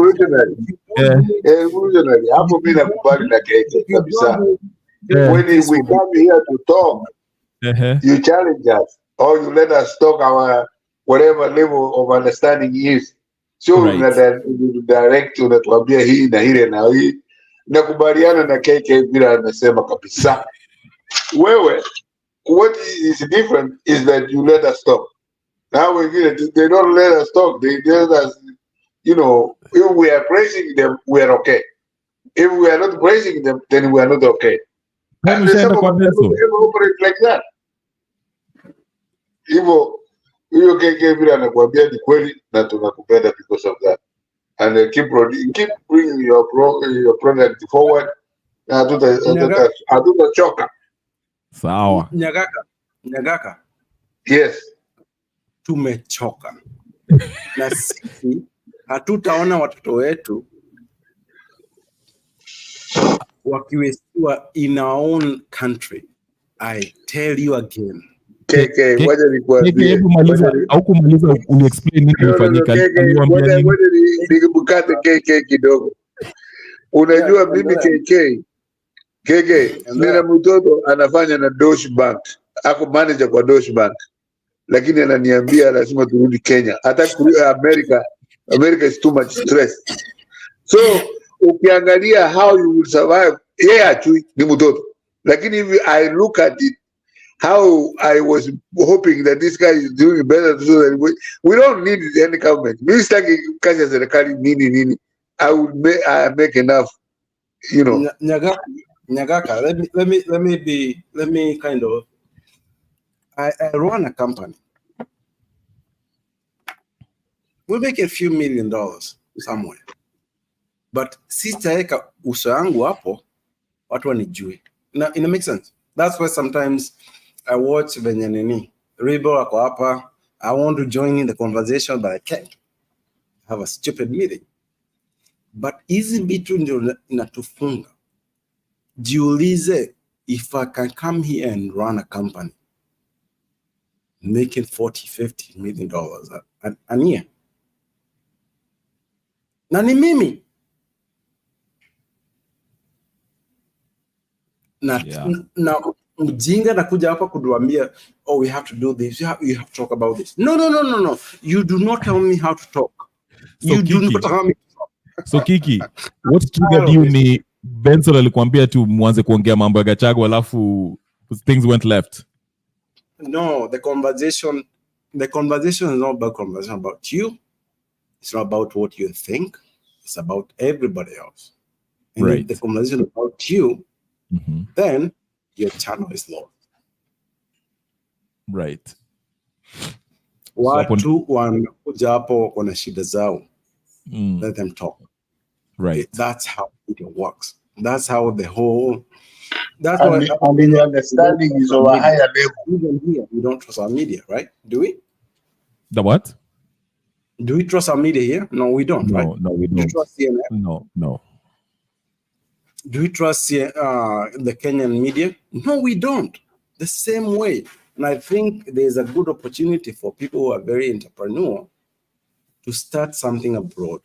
Evolutionary. Hapo mimi nakubali na Keke kabisa. When we come here to talk, you challenge us or you let us talk our whatever level of understanding is. So direct unatuambia hii na hile na hii. Nakubaliana na Keke bila anasema kabisa. Wewe, what is different is that you let us talk. Now they don't let us talk. They let us, if we are praising them, we are okay. If we are not praising them, then we are not okay. And some of them operate like that. Hiyo Keke vile anakuambia ni kweli na tunakupenda because of that. And keep bringing your product forward. Hatutachoka. Sawa. Nyagaka. Yes. Tumechoka. Na sisi hatutaona watoto wetu wakiwesiwa in our own country. I tell you again. Keke, ngoja nikwambie. Hebu maliza au kumaliza uni-explain nini ilifanyika. Ngoja nikubukate Keke kidogo. Unajua mimi Keke, nina mtoto anafanya na Deutsche Bank. Ako manager kwa Deutsche Bank. Lakini ananiambia lazima turudi Kenya. Hata kuja America is too much stress. So, ukiangalia how you will survive, actually ni mtoto. Lakini if I look at it, how I was hoping that this guy is doing better so that we don't need any government. Mimi sitaki kazi ya serikali nini. I would make enough, Nyagaka, let me kind of I run a company. We make a few $1 million somewhere. But sitaweka uso yangu hapo watu wanijue. Now, it makes sense. That's why sometimes I watch venye nini. Rebel ako hapa. I want to join in the conversation, but I can't. I have a stupid meeting. But hizi vitu ndio inatufunga. Jiulize, if I can come here and run a company, making $40-50 million a year. Na ni mimi. Na mjinga na kuja hapa kuduambia, oh, we have to do this, you have to talk about this. No. You do not tell me how to talk. You do not tell me to talk. So Kiki, what triggered you ni Benson alikwambia tu mwanze kuongea mambo ya Gachagua alafu things went left? No, the conversation is not about conversation about you. It's not about what you think. It's about everybody else. And if the conversation is about you, then your channel is lost. Right. Watu wanakuja hapo wana shida zao. Let them talk. Right. That's how it works. That's how the whole. That's why the understanding is of a higher level. Even here, we don't trust our media, right? Do we? The what? Do we trust our media here? No, we don't. No, right? No, we don't. Do you trust CNN? No. Do we trust the Kenyan media? No, we don't. The same way. And I think there's a good opportunity for people who are very entrepreneurial to start something abroad.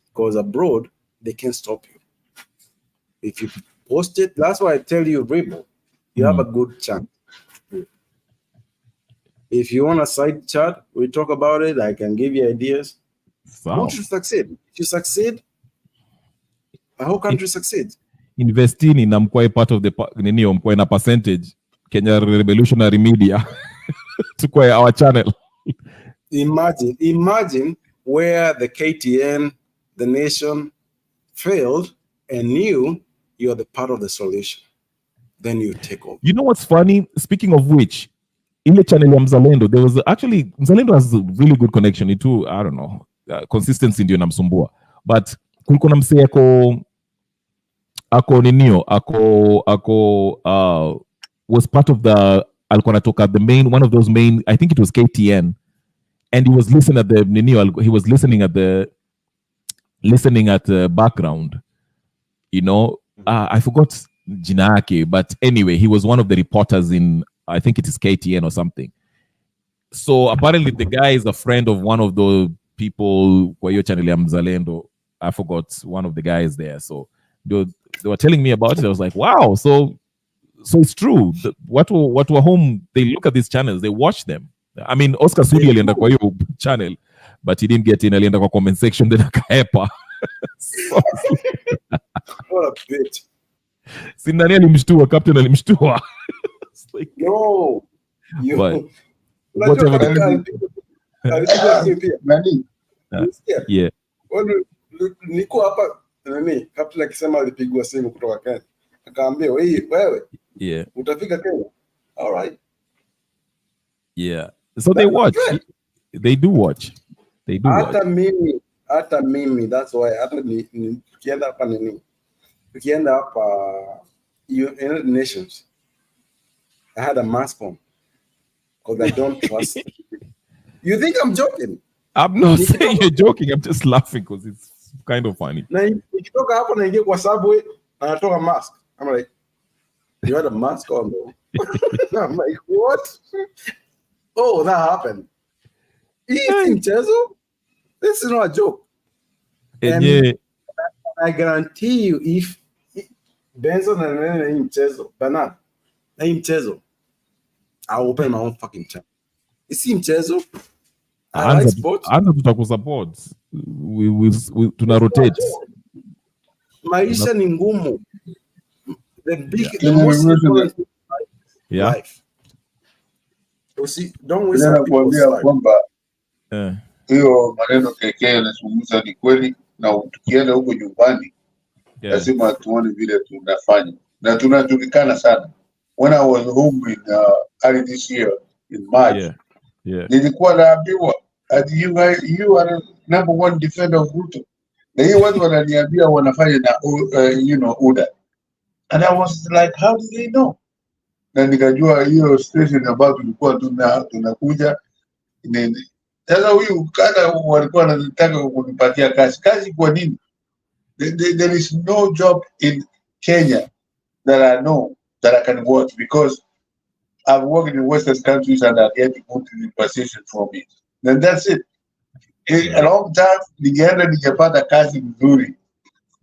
Because abroad, they can stop you. If you post it, that's why I tell you, Rebel, you have a good chance. If you want a side chat, we talk about it. I can give you ideas. Who should succeed? If you succeed, a whole country succeeds. Investing in mkwae part of the mkwae na percentage Kenya Revolutionary Media to our channel. Imagine where the KTN, the nation failed and knew you're the part of the solution. Then you take over. You know what's funny? Speaking of which, in the channel ya Mzalendo, there was actually, Mzalendo has a really good connection into, I don't know, consistency ndio namsumbua. But kulikuwa na msee was part of the alikuwa natoka the main, one of those main, I think it was KTN, and he was listening at the he was listening at the background, you know. I forgot jina yake, but anyway, he was one of the reporters in, I think it is KTN or something. So apparently the guy is a friend of one of the people kwa hiyo channel ya Mzalendo. I forgot one of the guys there. So they were telling me about it. I was like, wow. So it's true. What were home, they look at these channels, they watch them. I mean, Oscar Sudi alienda kwa hiyo channel, but he didn't get in. Alienda kwa comment section, then akaepa. What a bitch. Sindani alimshtua, Captain alimshtua. Like, no. But whatever. Yeah. Niko hapa nani, Captain akisema alipigwa simu kutoka Kenya. Akaambia, wewe. Yeah. Utafika Kenya. All right. Yeah. So they watch. They do watch. They do watch. Hata mimi, that's why hata nikienda hapa nini. Tukienda hapa United Nations, I had a mask on because I don't trust. You think I'm joking? I'm not saying you're joking. I'm just laughing because it's kind of funny. Na nikitoka hapo naingia kwa subway, anatoka mask. I'm like, you had a mask on though. I'm like, what? Oh, that happened. This is not a joke. And yeah. I guarantee you, if Benson and Bernard, I'll open my own fucking channel. You see Mchezo? I like sports. Support. We tuna rotate. Maisha ni ngumu. The most important thing in life. You see, don't waste people's life. Hiyo maneno keke yanazungumza ni kweli, na tukienda huko nyumbani lazima tuone vile tunafanya, na tunajulikana sana. When I was home in early this year in March, nilikuwa naambiwa that you are number one defender of Ruto. Na hiyo watu wananiambia wanafanya na UDA. And I was like, how do they know? Na nikajua hiyo station ambayo tulikuwa tunakuja nini. Sasa huyu kada walikuwa wanataka kunipatia kazi kwa nini? There is no job in Kenya that I know that I can work, because I've worked in Western countries and I get good compensation from it. And that's it. A long time, ningepata kazi mzuri.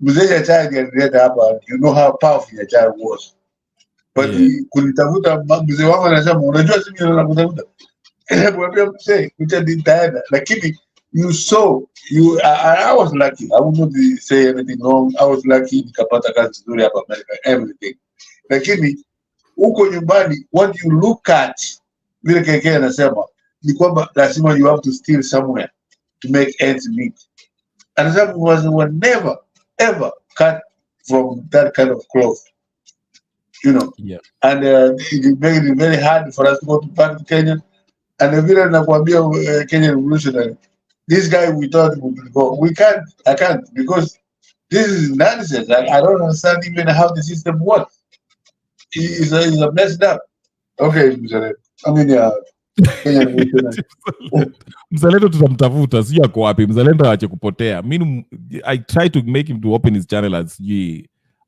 Mzee Chachai alileta hapa, you know how powerful Chachai was. But kunitafuta mzee wangu anasema, unajua sisi tunakutafuta. Lakini you saw, I was lucky. I would not say anything wrong. I was lucky nikapata kazi nzuri hapa America, everything. Lakini huko nyumbani, what you look at, vile keke anasema, ni kwamba lazima you have to steal somewhere to make ends meet. And some of us were never ever cut from that kind of cloth, you know. And it made it very hard for us to go back to Kenya. And the vile nakwambia Kenyan Revolutionary, this guy we thought would go. I can't, because this is nonsense. I don't understand even how the system works. It's a messed up. Okay, I mean, Kenyan Revolutionary. Mzalendo tutamtafuta, si yako wapi. Mzalendo aache kupotea. I try to make him to open his channel as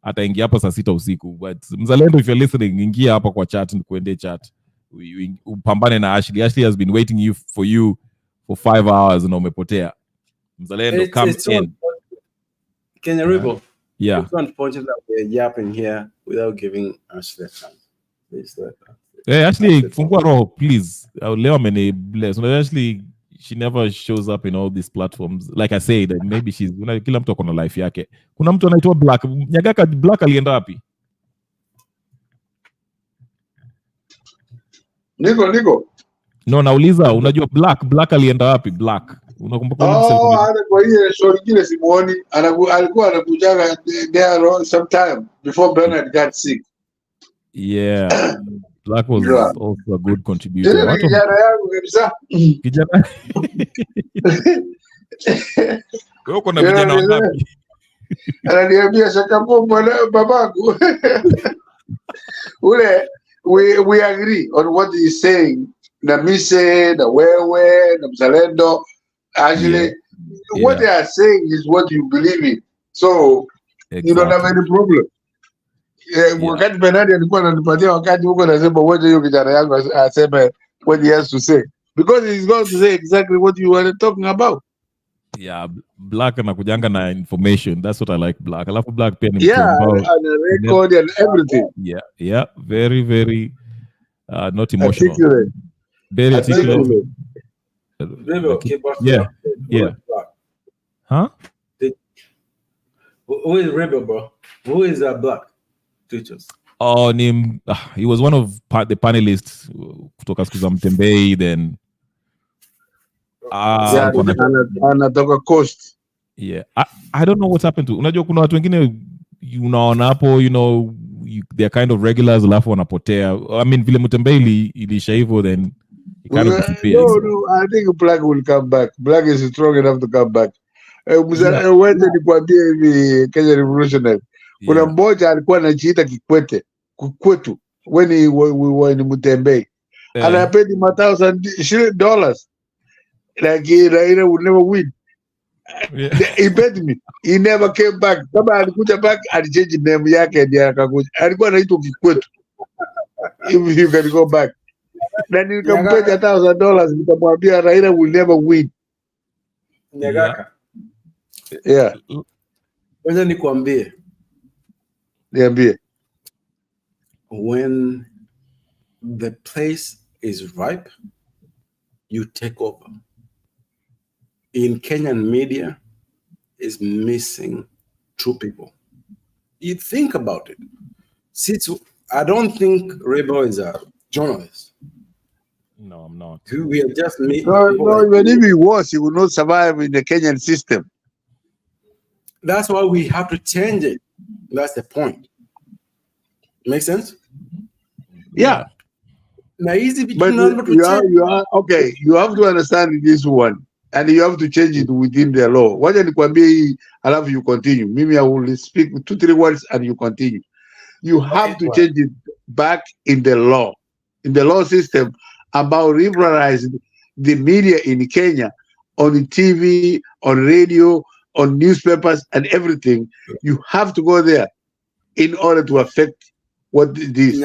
ataingia hapa saa 6 usiku. But Mzalendo, if you're listening, ingia hapa kwa chat, kuende chat. Upambane na Ashley. Ashley has been waiting for you for 5 hours na umepotea. Mzalendo, come in. Kenya Rebel, Yeah. It's unfortunate that we're yapping here without giving us the time. Please let us. Hey, actually, fungua roho, please. Leo ameni bless. Actually, she never shows up in all these platforms. Like I said, maybe she's kila mtu ako na life yake. Kuna mtu anaitwa Black. Nyagaka Black alienda wapi? Niko. No, nauliza, unajua Black alienda wapi? Black. Unakumbuka hata kwa hiyo show nyingine simuoni. Alikuwa anakujaga there sometime before Bernard got sick. Yeah. Black was also a good contributor. Kijana yangu kabisa. Kijana. Wewe uko na vijana wangapi? Ananiambia shakapo babangu. We agree on what he's saying. Na Mise, na Wewe, na Mzalendo. Actually, what they are saying is what you believe in. So, you don't have any problem. Wakati Bernard alikuwa ananipatia wakati huko nasema wote hiyo kijana yangu aseme what he has to say. Because he's going to say exactly what you were talking about. Yeah, Black anakujanga na information. That's what I like Black. I love Black pia ni and a record and everything. Yeah. Very, very not emotional. Articulate. Very articulate. Yeah. Huh? Who is Rebel, bro? Who is Black? Teachers. Oh, he was one of the panelists kutoka siku za Mtembei then. Anatoka Coast. Yeah. I don't know what's happened to. Unajua kuna watu wengine unaona hapo, they're kind of regulars alafu wanapotea. I mean vile Mtembei ilisha hivyo then kind of disappears. No, I think Black will come back. Black is strong enough to come back. Wende nikwambie hivi Kenya Revolutionary. Kuna mmoja alikuwa anajiita Kikwete. Kukwetu. When we were in Mtembei. And I paid him $1,000. Like Raila would never win. He bet me. He never came back. Kama alikuja back, alichange name yake ndiye akakuja. Alikuwa anaitwa Kikwete. If you can go back. Na nikampea $1,000 nikamwambia Raila will never win. Nyagaka. Yeah. Ngoja nikwambie. Niambie. When the place is ripe, you take over. In Kenyan media is missing true people. You think about it. Since I don't think Rebel is a journalist. No, I'm not. We are just me. No, even if he was, he would not survive in the Kenyan system. That's why we have to change it. That's the point. Make sense? Yeah. Now, easy but you are okay. You have to understand this one, and you have to change it within the law. What I love you continue. Maybe I will speak 2-3 words, and you continue. You have to change it back in the law system about liberalizing the media in Kenya on the TV, on radio, on newspapers, and everything. You have to go there in order to affect what it is.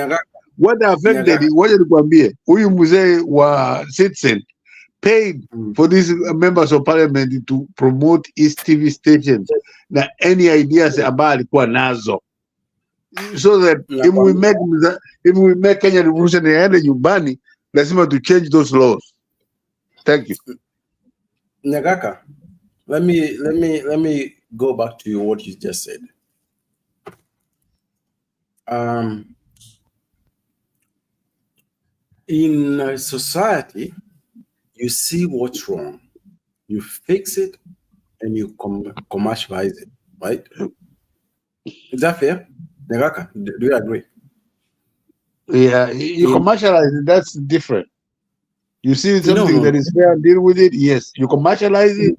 What affected it, what nikwambie, huyu mzee wa Citizen paid for these members of parliament to promote his TV stations na any ideas ambayo alikuwa nazo, so that if we make Kenya Revolution yaende nyumbani, lazima to change those laws. Thank you. Nyagaka, let me go back to what you just said. In a society, you see what's wrong, you fix it, and you commercialize it, right? Is that fair? Nyagaka, do you agree? Yeah, you commercialize it, that's different. You see something that is fair, deal with it, yes. You commercialize it,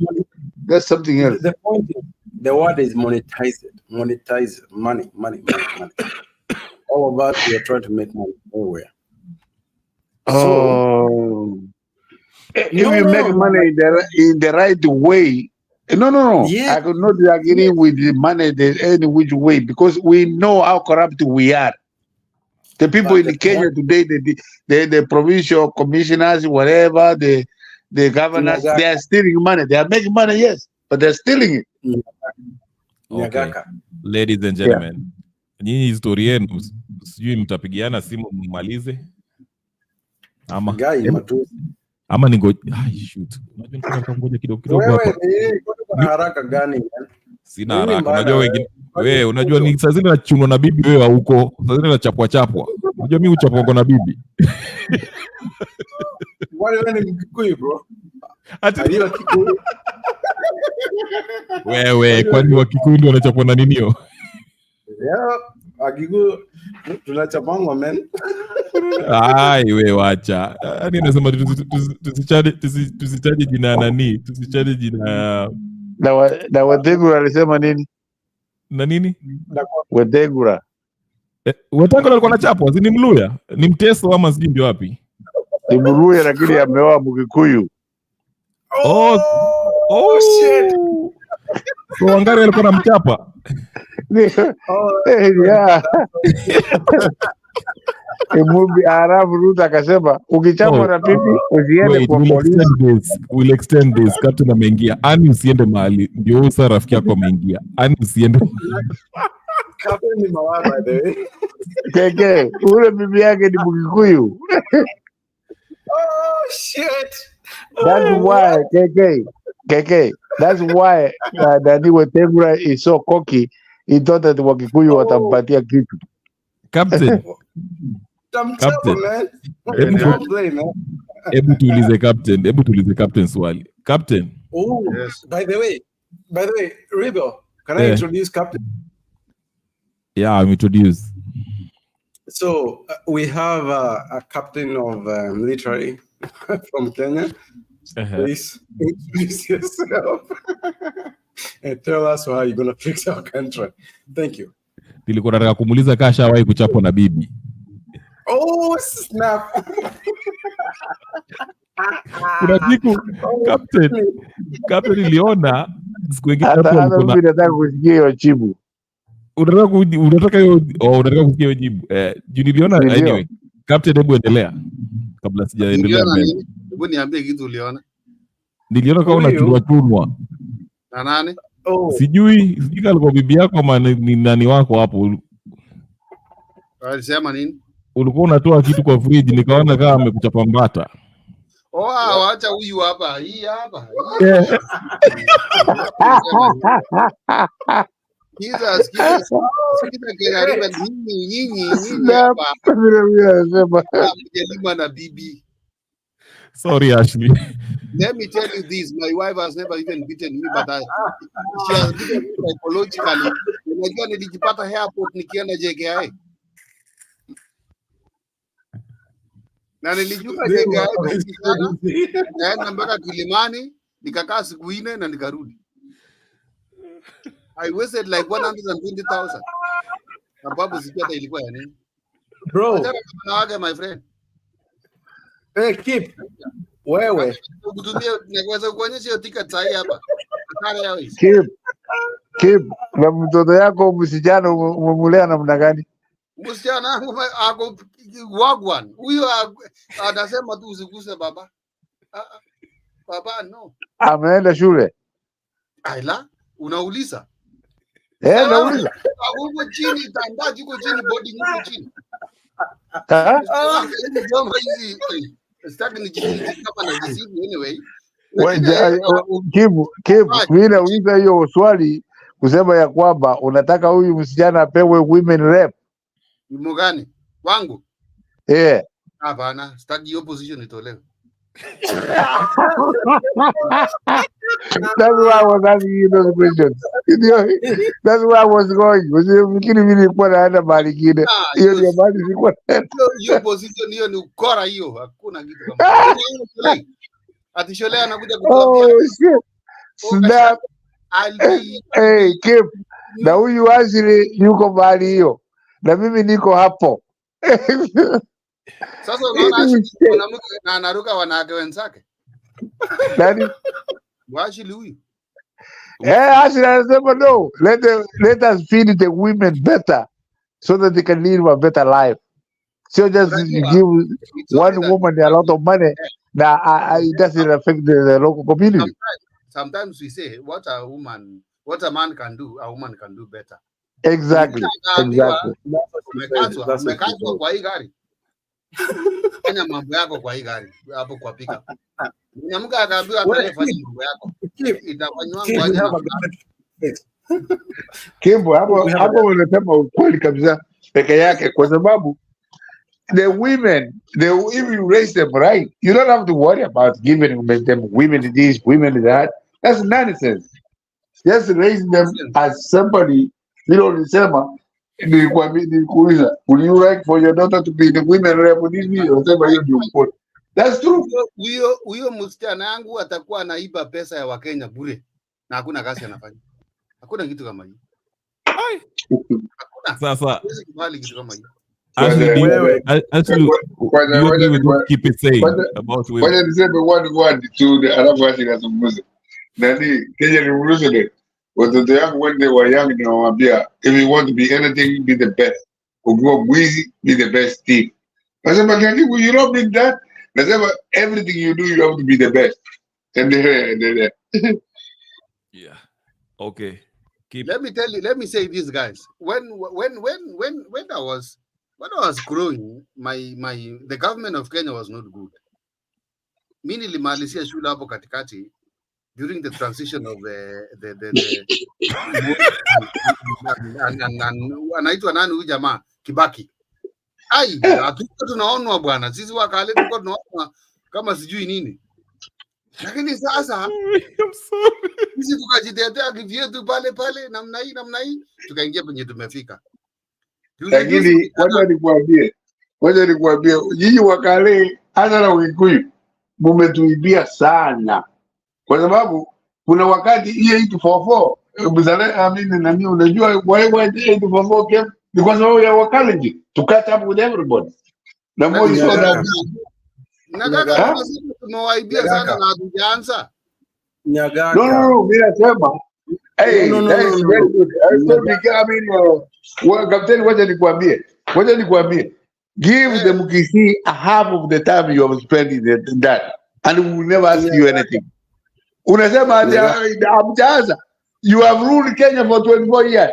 that's something else. The point is, the word is monetize it. Monetize money. All of us, we are trying to make money everywhere. If you make money in the right way, no. Yeah. I could not agree with the money any which way, because we know how corrupt we are. The people in Kenya today, the provincial commissioners, whatever, the governors, they are stealing money. They are making money, yes, but they're stealing it. Nyagaka. Ladies and gentlemen, nyinyi historia yenu sijui mtapigiana simu mmalize ama shoot. Unajua kidogo hapa. Wewe ni haraka gani? Sina haraka. Unajua wengine unajua ni saa zile nachunwa na bibi wewe huko. Saa zile nachapwa. Unajua mimi uchapwa na bibi. Wale ni Mkikuyu bro. Ati wewe kwani Wakikuyu ndio wanachapwa na nini hiyo? Wakikuyu tunachapangwa man. Ai wewe wacha. Yaani nasema tusichaje jina nani? Tusichaje jina na Wadegura alisema nini? Na nini? Wadegura. Wataka alikuwa anachapwa, si ni Mluya? Ni Mteso ama sijui ndio wapi? Ni Mluya lakini ameoa Mkikuyu. Oh shit. So Wangari alikuwa anamchapa. Yeah. Mumbi Arabu Ruta akasema ukichapwa na pipi usiende kwa polisi. We'll extend this. Captain ameingia. Ani usiende mahali. Ndio usa rafiki yako ameingia. Ani usiende. Captain ni Morara by the way. Keke, ule bibi yake ni Mkikuyu. Oh shit. That's why KK. That's why Dani Wetengura is so cocky. He thought that Wakikuyu watampatia kitu. Captain. Hebu tuulize Captain swali. Captain. Oh, yes. By the way, Rebel, can I introduce Captain? Yeah, I'm introduced. So we have a captain of military from Kenya. Please introduce yourself and tell us how you're going to fix our country. Thank you. Nilikuwa nataka kumuuliza kasha wahi kuchapwa na bibi. Oh, snap. Kuna siku Captain niliona siku nyingine hapo kuna nataka kusikia hiyo jibu. Unataka kusikia hiyo jibu. Juu niliona anyway. Captain, hebu endelea kabla sijaendelea mbele. Hebu niambie kitu uliona. Niliona kama unachunwa. Na nani? Sijui alikuwa bibi yako ama ni nani wako hapo. Alisema nini? Ulikuwa unatoa kitu kwa fridge nikaona kama amekuchapa mbata. Acha huyu hapa. Hii hapa. Jesus, kila nyinyi hapa. Mjelima na bibi. Sorry Ashley. Let me tell you this, my wife has never even beaten me, but she has beaten me psychologically. Unajua nilijipata airport nikienda JKI. Na nilijuka JKI naenda mpaka Kilimani, nikakaa siku 4 na nikarudi. I wasted like 120,000. Sababu sijui hata ilikuwa ya nini. Bro, na my friend. Hey, keep. Wewe. Naweza kuonyesha hiyo ticket sahi hapa. Keep. Na mtoto yako msichana umemulea namna gani? Msichana ako wagwan. Huyo anasema tu usiguse baba. Baba no. Ameenda shule. Aila, unauliza? Nauliza. Huko chini tandaji huko chini boarding huko chini. Mimi nauliza hiyo swali kusema ya kwamba unataka huyu msichana apewe women rep. Ni gani? Wangu? Hapana, sitaki hiyo position itolewe. That's why I was asking you those questions. That's why I was going. Mkini mimi nilikuwa naenda mahali kingine. Hiyo ndio mahali nilikuwa naenda. Hiyo position hiyo ni ukora hiyo. Hakuna kitu kama hiyo. Ati Shole anakuja kutuambia. Oh shit. Snap. Hey, Kip. Na huyu Ashley yuko mahali hiyo. Na mimi niko hapo. Sasa unaona mwanamke na anaruka wanawake wenzake. Nani? Ashley huyu. Ashley anasema no. Let us feed the women better so that they can live a better life. So just give one woman a lot of money. Now it doesn't affect the local community. Sometimes we say what what a man can do, a woman can do better. Exactly. Umekazwa kwa hii gari. Fanya mambo yako kwa hii gari hapo kwa pika. Mwanamke akaambiwa atake fanya mambo yako. Itafanywa kwaje? Kimbo hapo unasema ukweli kabisa peke yake kwa sababu the women, if you raise them right, you don't have to worry about giving them women this, women that. That's nonsense. Just raise them as somebody. You know, nisema nikuuliza, would you like for your daughter to be the women rep? That's true. Huyo msichana yangu atakuwa anaiba pesa ya Wakenya bure na hakuna kazi anafanya. Hakuna kitu kama hiyo. Sasa kubali kitu kama hiyo. Actually, keep it saying about women. Why niseme one to the alafu acha nazungumza. Nani Kenya revolution watoto yangu when they were young nawaambia if you want to be anything be the best. Ukiwa mwizi be the best thief. Nasema kaki you don't mean that. Nasema everything you do you have to be the best. And they yeah. Okay. Let me say this, guys. When I was growing, the government of Kenya was not good. Mimi nilimalizia shule hapo katikati during the transition of the anaitwa nani huyu jamaa Kibaki. Hatuko tunaonwa bwana. Sisi wakale tuko tunaonwa kama sijui nini. Lakini sasa sisi tukajitetea kivyetu pale namna hii tukaingia penye tumefika. Lakini wacha nikwambie nyinyi wakale hata na Wakikuyu mumetuibia sana. Kwa sababu kuna wakati hii 844 mzale amini nani unajua why 844 came because of your wakale to catch up with everybody. Na more so that Nagaga tumewaibia sana na hatujaanza. Nyagaga. No, mimi nasema hey, no. Very good. I mean, Captain, wacha nikwambie. Give the Mukisi a half of the time you have spent in that, and we will never ask you anything. Unasema hamjaanza. You have ruled Kenya for 24 years.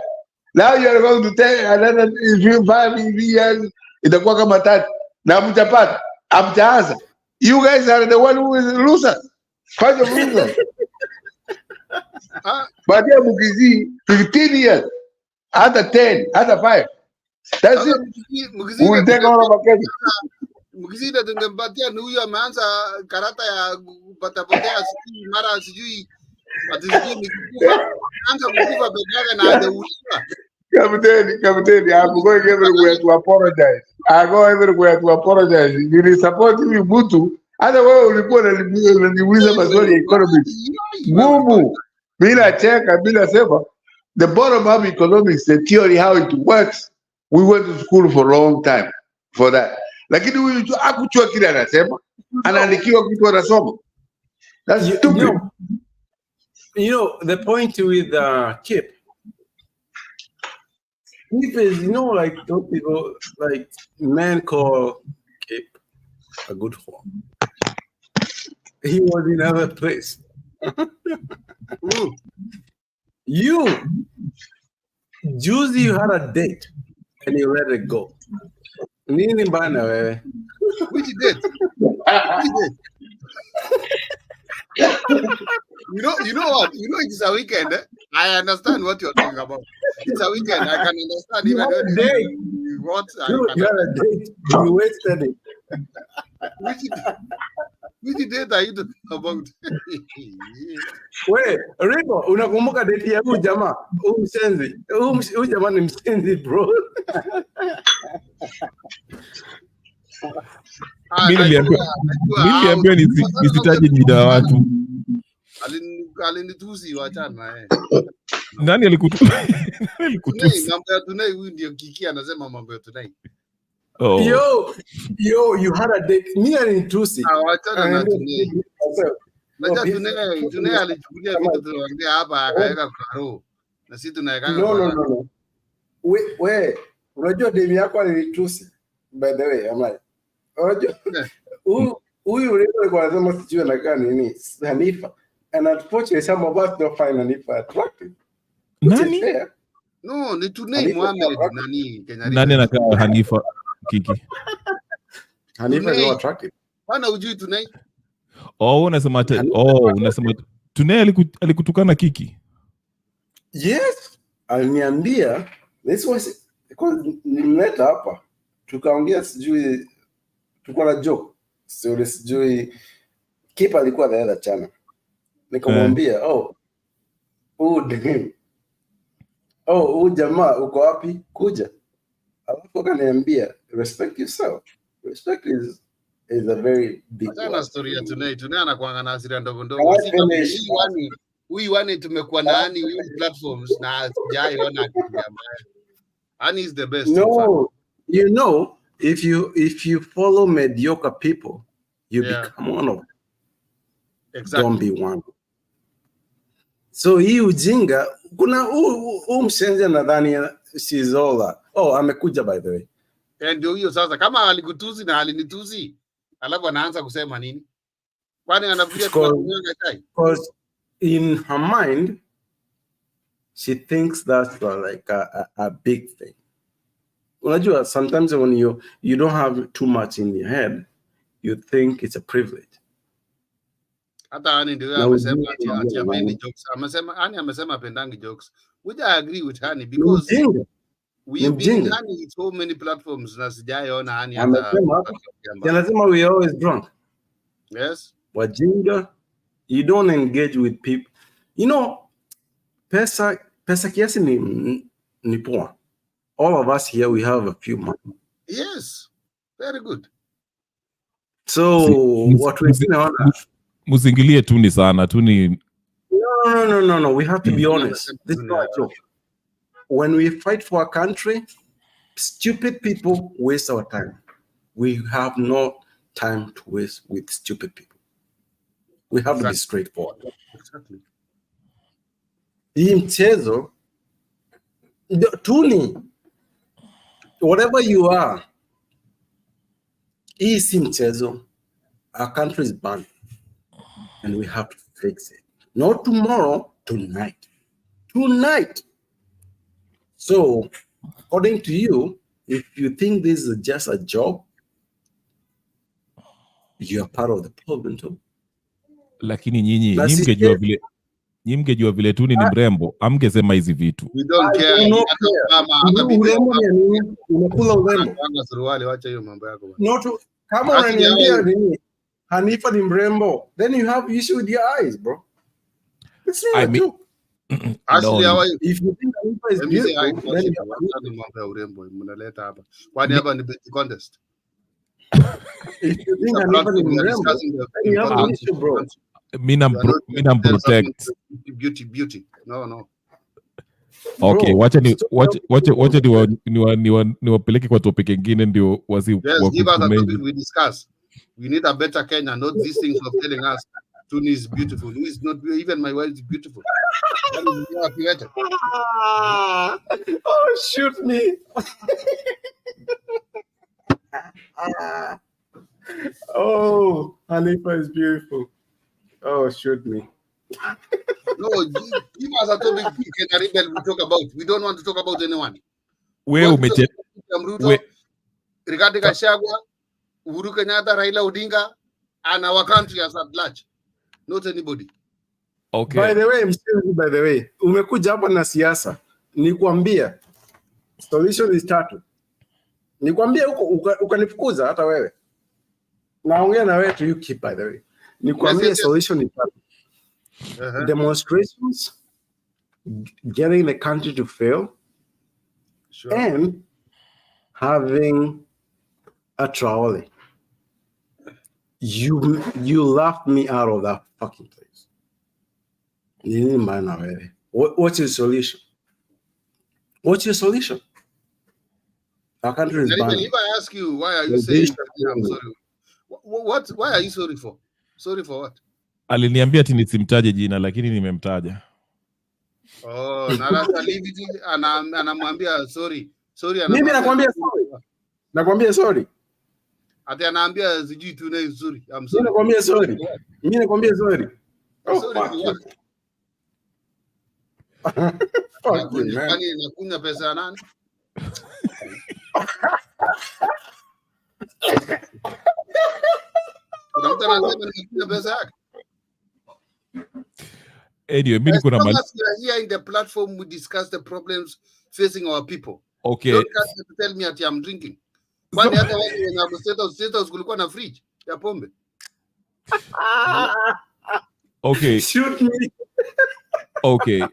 Now you are going to take another 5 years. Itakuwa kama 3 na mtapata. Hamjaanza. You guys are the one who is losers. Find your losers. But yeah, Mukizi, 15 years, other 10, other 5. That's it. We will take all of our Kenya. Mukizi ndio tungempatia ni huyu ameanza karata ya patapotea sijui mara sijui atizidi mikufa. Anza kukufa pekee na adeuliwa. Captain, I'm going everywhere to apologize. I go everywhere to apologize. You support me Butu. Hata wewe ulikuwa unaniuliza maswali ya economics. Gumu. Bila cheka, bila sema. The bottom up economics, the theory how it works. We went to school for a long time for that. Lakini huyu hakuchua kile anasema. Anaandikiwa kitu anasoma. That's stupid. You know the point with Kip. Kip is, like those people, like men call Kip a good form. He was in another place. Juicy, you had a date and you let it go. Nini bana wewe? Which date? You know what? It's a weekend. I understand what you're talking about. It's a weekend. I can understand even what you had a date. You wasted it. Which date are you talking about? Wait, Rico, unakumbuka date ya huyu jamaa? Huyu mshenzi. Huyu jamaa ni mshenzi, bro. Niliambiwa nisitaje jina la watu. Alinitusi wachana Nani alikutusi? Mambo ya Tunai huyu ndio Kiki anasema mambo ya Tunai. Oh. Yo, you had a date. Mimi alinitusi. Wachana na Tunai. Najua Tunai alichukulia vitu tunaongea hapa akaweka kwa roho. Na sisi tunaweka. No. We, unajua demi yako alinitusi. By the way, I'm like, unajua huyu alikuwa anasema sijui anakaa nini Hanifa, and unfortunately some of us don't find Hanifa attractive. Nani? No, ni Tunei Mohamed nani Kenya. Nani anakaa Hanifa Kiki? Hanifa is not attractive. Bana ujui Tunei? Unasema Tunei alikutukana Kiki? Yes. Aliniambia this was because nimeleta hapa. Tukaongea sijui tulikuwa na joke. Sijui Kipa alikuwa the other channel. Nikamwambia, jamaa uko wapi? Kuja. Alafu akaniambia, respect yourself. Respect is a very big word. Sana story ya Tunei anakuanga na hasira ndogo ndogo. Huyu wani tumekuwa na ani platforms na sijaiona akijamaa. Ani is the best. No, you know, if you follow mediocre people, you become one of them. Exactly. Don't be one. So hii ujinga, kuna mshenja nadhani she's all that. Amekuja by the way. Ndio hiyo sasa, kama alikutuzi na alinituzi, alafu anaanza kusema nini? Kwani anafikiria tunakunyanga chai? Because in her mind, she thinks that's like a big thing. Unajua, sometimes when you don't have too much in your head, you think it's a privilege. Hata Ani ndio amesema ati apendi jokes. Amesema apendangi jokes. Which I agree with Hani because we've been Hani in so many platforms na sijaiona Hani hata. Anasema we are always drunk. Yes. Wajinga, you don't engage with people. You know, pesa kiasi ni poa. All of us here, we have a few money. Yes. Very good. So what we see now, musingilie tuni sana tuni. No. We have to be honest. This is not a joke. When we fight for a country, stupid people waste our time. We have no time to waste with stupid people. We have to be straightforward. Exactly. Hii mchezo tuni, whatever you are, hii si mchezo. Our country is banned. And we have to fix it. Not tomorrow, tonight. Tonight. So, according to you, if you think this is just a job, you are part of the problem too. Lakini nyinyi mngejua vile tuni ni mrembo, amngesema hizi vitu. We don't care. Unakula urembo. Suruali, wacha hiyo mambo yako. Kama unaniambia nini? Hanifa ni mrembo, then you have issue with your eyes, bro. It's not a joke. Actually, if you think Hanifa is beautiful, then you mambo ya urembo mnaleta hapa. Kwani hapa ni beauty contest? If you think Hanifa ni mrembo, then you have an issue, bro. Mina protect beauty. No. Okay, wacha niwapeleke kwa topic nyingine ndio wasi. Yes, give us a topic we discuss. We need a better Kenya, not these things of telling us Tuni is beautiful. Who is not even my wife is beautiful. Oh, shoot me. Oh, Hanifa is beautiful. Oh, shoot me. No, give us a topic we talk about. We don't want to talk about anyone. Regarding Gachagua, Uhuru Kenyatta, Raila Odinga, and our country as at large. Not anybody. Okay. By the way, umekuja hapa na siasa. Nikwambia, solution is tatu. Nikwambia huko ukanifukuza hata wewe. Naongea na wewe to you keep, by the way. Nikwambia solution is tatu. Demonstrations, getting the country to fail, sure, and having a trolley. You laughed me out of that fucking place. What's your solution? What's your solution? Our country is banned. If I ask you, why are you saying I'm sorry? Why are you sorry for? Sorry for what? Aliniambia ati nisimtaje jina lakini nimemtaja. Oh, na leave it anamwambia sorry. Mimi nakwambia sorry. Nakwambia sorry. Ati anaambia sijui Tuna is sorry. I'm sorry. Mimi nakwambia sorry. Oh, sorry. Fuck you, man. Kwani nakunywa pesa ya nani? Kuna mtu anasema nakunywa pesa yake. Anyway, mimi niko na As long as we are here in the platform, we discuss the problems facing our people. Okay. Don't come to tell me that I'm drinking. Kwani hata wale wenye wako status kulikuwa na fridge ya pombe. Okay. Shoot me. Okay.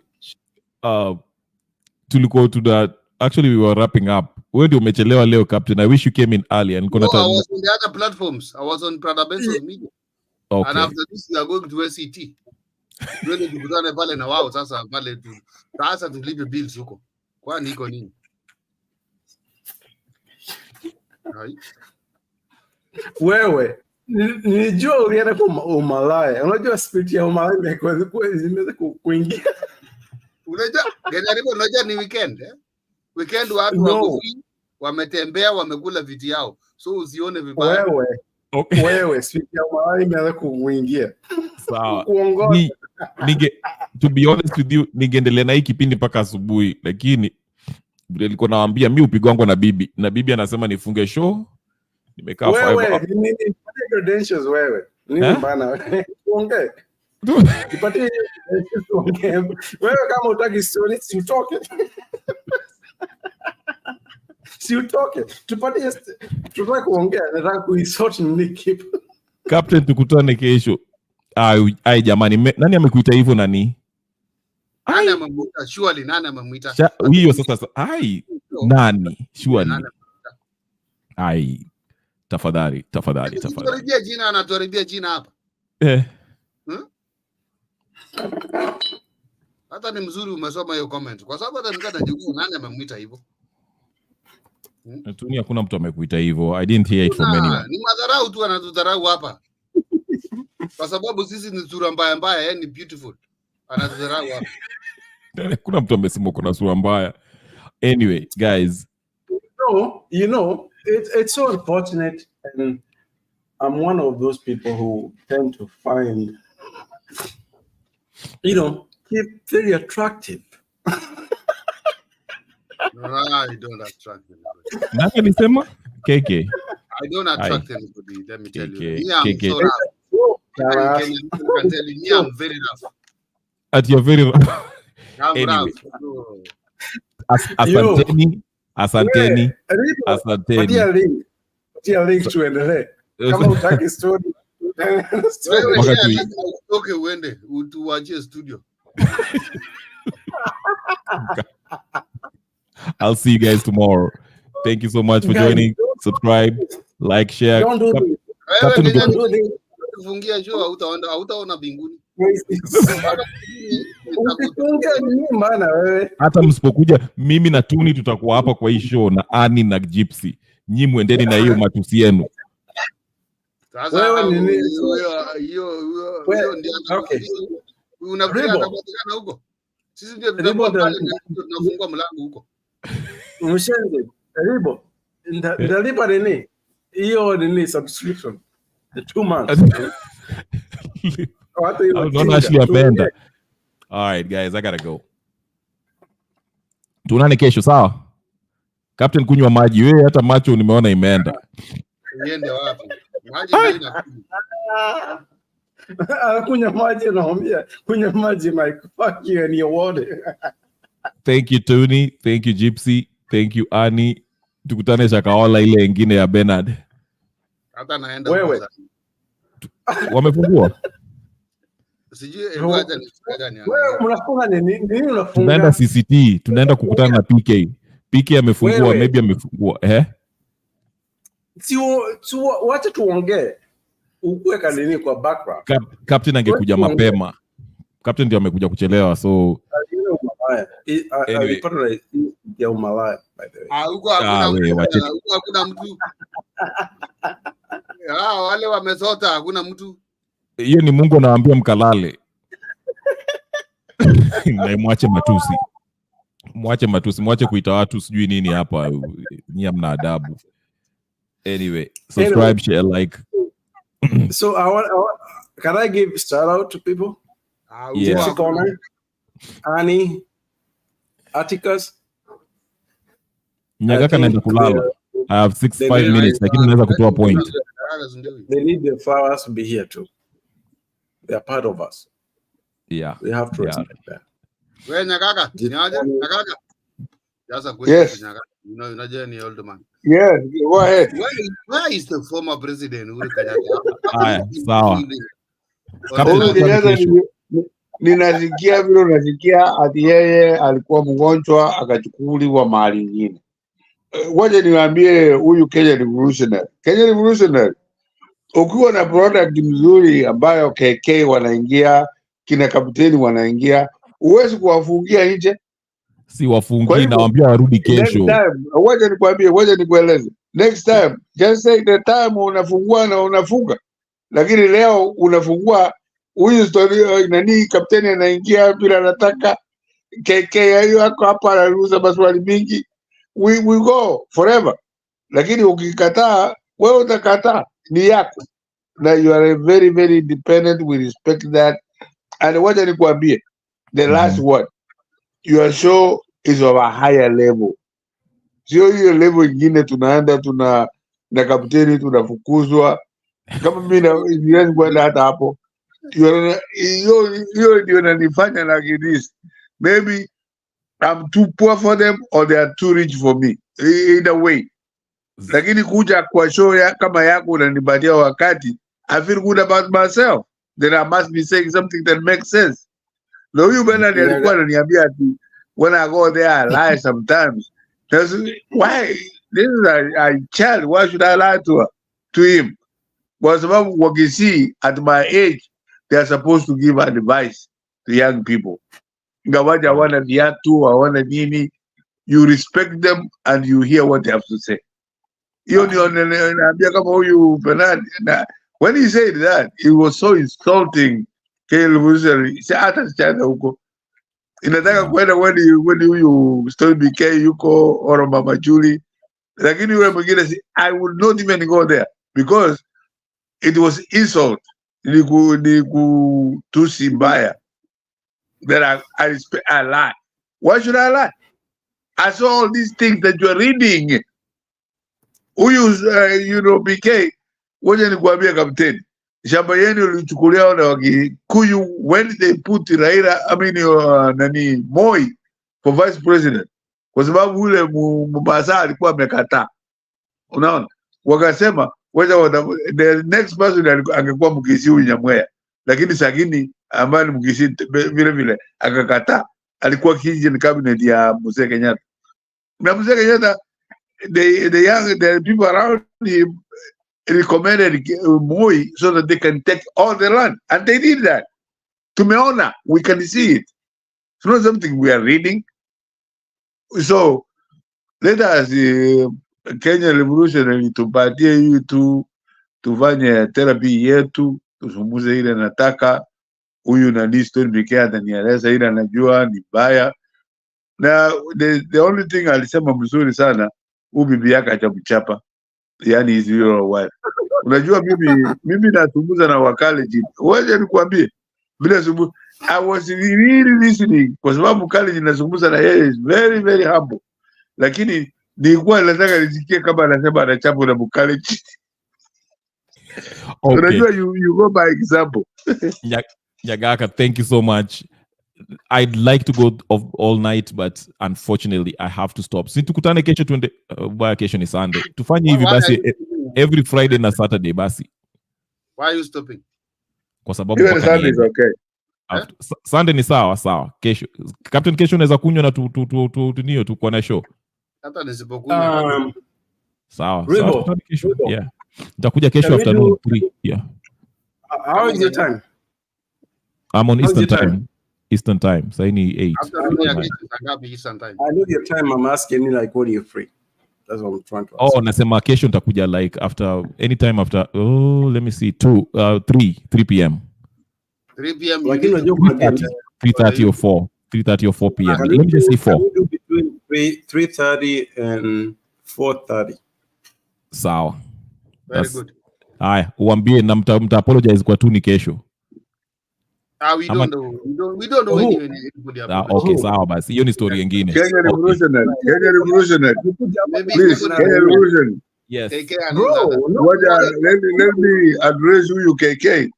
Tulikuwa to that. Actually, we were wrapping up. Wewe ndio umechelewa leo, Captain. I wish you came in early. And I was on the other platforms. I was on Brother Benson's media. Okay. And after this, we are going to SCT. Twende tukutane pale na wao sasa pale tu. Sasa tulipe bills huko. Kwani iko nini? Hai. Wewe nilijua ulienda kwa umalaya. Unajua spirit ya umalaya imeweza kuingia. Unajua ni weekend eh? Weekend watu wako free, wametembea, wamekula viti yao. So usione vibaya. Wewe spirit ya umalaya imeweza kuingia. Sawa. To be honest with you, ningeendelea na hii kipindi mpaka asubuhi, lakini nilikuwa nawaambia mimi upigwangu na bibi anasema nifunge show. Nimekaa 5 hours. Wewe ni credentials wewe. Nini bana? Tuongee. Nipatie tuongee. Wewe kama utaki story si utoke. Si utoke. Tupatie tutaki kuongea, nataka kuisort ni keep. Captain, tukutane kesho. Ai jamani, nani amekuita hivyo nani? Nani amemuita? Surely nani amemuita? Hiyo sasa. Ai nani? Surely. Ai tafadhali. Tutarejea jina, anaturejea jina hapa. Hata ni mzuri umesoma hiyo comment. Kwa sababu hata nikata najiuliza nani amemuita hivyo. Natuni hakuna mtu amekuita hivyo. I didn't hear it from anyone. Ni madharau tu anatudharau hapa. Kwa sababu sisi ni sura mbaya, ni beautiful. Anatudharau hapa. Kuna mtu amesema kuna sura mbaya. Anyway, guys. You know, it's so unfortunate, and I'm one of those people who tend to find, keep very attractive. No, I don't attract anybody. Nani alisema? KK. I don't attract anybody, let me tell you. KK. I'm so rough. I can tell you, I'm very rough. At you're very rough. I'm rough. Asanteni. Patia link tuendelee. Kama utaki story. Okay, uende utuachie studio. I'll see you guys tomorrow. Thank you so much for joining. Subscribe, like, share. Don't do this. Fungia show hautaona binguni. Hata msipokuja mimi na Tuni tutakuwa hapa kwa hii show na Ani na Gypsy. Nyi muendeni na hiyo matusi yenu. Sasa hiyo ndio unafikiria atapatikana huko. Sisi ndio tunafungua mlango huko. Mshenze, karibu. Ndalipa nini? Hiyo nini subscription. The 2 months. Don't actually apenda. All right, guys, I gotta go. Tuonane kesho, sawa? Captain, kunywa maji. Wewe hata macho nimeona imeenda. Niende wapi? Maji haina. Kunywa maji naambia. Kunywa maji Mike. Fuck you and your water. Thank you Tony, thank you Gypsy, thank you Annie. Tukutane Shakaola ile nyingine ya Bernard. Hata naenda wewe. Wamefungua? Sijui hata ni gani. Wewe unafunga nini unafunga? Tunaenda CCT, tunaenda kukutana na PK. PK amefungua, maybe amefungua. Sio wacha tuongee. Ukuweka nini kwa background? Captain angekuja mapema. Captain ndio amekuja kuchelewa, so alipata ya umalaya by the way. Huko hakuna mtu. Wale wamesota hakuna mtu. Hiyo ni Mungu anawaambia mkalale. Na mwache matusi. Mwache kuita watu sijui nini hapa. Nyinyi mna adabu. Anyway, subscribe, share, like. So can I give shout out to people? Yeah. Annie, Atticus. Nyagaka naenda kulala. I have 5 minutes. Lakini naweza kutoa point. They need the flowers to be here too. They are part of us. Yeah. We have to respect that. Where Nyagaka? Nyagaka? That's a question. Yes. Nyagaka. You know, you're an old man. Yes, go ahead. Where is the former president Uhuru Kenyatta? Sawa. Ninasikia vile unasikia ati yeye alikuwa mgonjwa akachukuliwa mahali nyingine. Ngoja niwaambie huyu Kenya Revolutionary. Ukiwa na product mzuri ambayo KK wanaingia, kina kapteni wanaingia, uwezi kuwafungia nje. Si wafungi, nawaambia warudi kesho. Ngoja nikueleze. Next time, just say the time unafungua na unafunga. Lakini leo unafungua huyu story nani kapteni anaingia bila anataka KK yako hapa anaruhusa maswali mingi. We go forever. Lakini ukikataa, wewe utakataa, ni yako. Na you are very very independent, we respect that. And wacha nikwambie, the last word, your show is of a higher level. Sio hiyo level ingine tunaenda na kapteni tunafukuzwa. Kama mimi na kwenda hata hapo. Hiyo ndio inanifanya like this. Maybe I'm too poor for them or they are too rich for me. Either way. Lakini kuja kwa show kama yako unanipatia wakati, I feel good about myself. Then I must be saying something that makes sense. No, huyu Bernard alikuwa ananiambia ati when I go there I lie sometimes. Why? This is a child. Why should I lie to him? Kwa sababu wakisi at my age they are supposed to give advice to young people. Ngawaja hawana viatu, hawana nini, you respect them and you hear what they have to say. Hiyo ndio naambia kama huyu Bernard. When he said that, it was so insulting. Hata sichana huko. Inataka kwenda when huyu Story BK yuko or Mama Julie. Lakini yule mwingine I would not even go there because it was insult. Ni kutusi mbaya. That I lie. Why should I lie? I saw all these things that you are reading. Huyu BK, ngoja nikuambia kapteni, shamba yenu ilichukuliwa na Wakikuyu when they put Raila, Moi for vice president, kwa sababu yule Mombasa alikuwa amekataa. Unaona, wakasema the next person angekuwa Mkisi huyu Nyamweya, lakini Sagini ambaye ni Mkisi vile akakataa. Alikuwa kitchen cabinet ya Mzee Kenyatta. Na Mzee Kenyatta, the people around him recommended Moi so that they can take all the land, and they did that. Tumeona, we can see it. It's not something we are reading. So let us Kenya Revolutionary tupatie hii tufanye therapy yetu, tusumuze ile nataka. Huyu nani Story BK atanieleza ile anajua ni baya. Na the only thing alisema mzuri sana, bibi yake atamchapa. Yani is your wife. Unajua mimi nasumuza na wakaleji. Wewe nikwambie bila subu I was really listening kwa sababu college nasumuza na yeye is very very humble. Lakini nilikuwa nataka nisikie kama anasema anachapa na college. Okay. Unajua you go by example. Nyagaka, thank you so much. I'd like to go all night, but unfortunately I have to stop. Since tukutane kesho tuende kesho ni Sunday. Tufanye hivi basi every Friday na Saturday basi. Why are you stopping? Kwa sababu Sunday is okay. Sunday ni sawa. Kesho. Captain, kesho unaweza kunywa na tunio tu kwa na show. Hata nisipokunywa. Sawa. Kesho. Yeah. Nitakuja kesho afternoon 3. Yeah. How is your time? I'm on Eastern time. Eastern time. So I need 8. Eastern time. I know your time. I'm asking you like what are you free? That's what I'm trying to ask. Nasema kesho nitakuja like after anytime after let me see 3 p.m. 3 p.m. Lakini unajua kwa 3:30 or 4 p.m. Let me just say 4. Between 3:30 and 4:30. Sawa. Very good. Haya, uambie na mta apologize kwa tu ni kesho. We don't know. We don't know anybody. Okay, sawa basi. Hiyo ni story nyingine. Kenya Revolutionary. Maybe Please, Kenya Revolutionary. Yes. Bro, let me address you KK.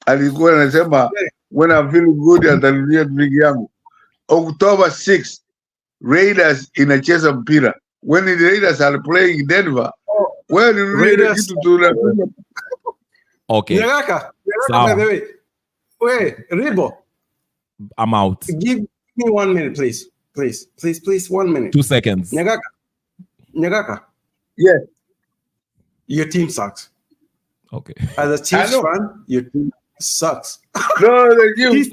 Alikuwa anasema when I'm feeling good atarudia drink yangu. October 6th, Raiders inacheza mpira. When the Raiders are playing in Denver, Raiders to okay. Nyagaka, by the way. Wait, Ribo. I'm out. Give me 1 minute, please. Please, 1 minute. 2 seconds. Nyagaka. Yeah. Your team sucks. Okay. As a Chiefs fan, your team sucks. No, thank you. He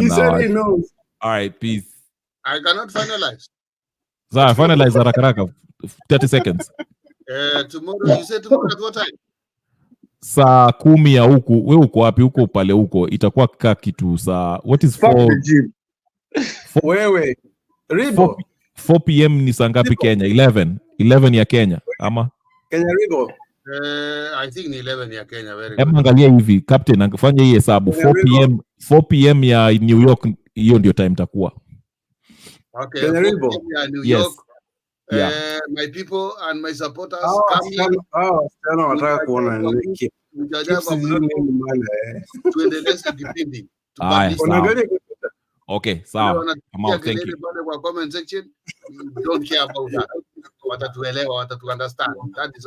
said he knows. All right, peace. I cannot finalize. So I finalize haraka 30 seconds. Tomorrow, you said tomorrow at what time? Saa 10 ya huku. Wewe uko wapi? Huko pale huko. Itakuwa kaka kitu saa. What is 4? Wewe. Ribo. 4 p.m. ni saa ngapi Kenya? 11 ya Kenya ama? Kenya Ribo. I think ni 11 ya Kenya. Very good. Hebu angalia hivi, captain angefanya hii hesabu 4 p.m. ya New York, hiyo ndio time takuwa. Okay. Kenya Ribo. New Yes. York. Yeah. My people and my supporters nataka kuona niki. tuendeleze kipindi. Okay, sawa. Thank you. Comment section. Don't care about that. Watatuelewa, watatu understand. That is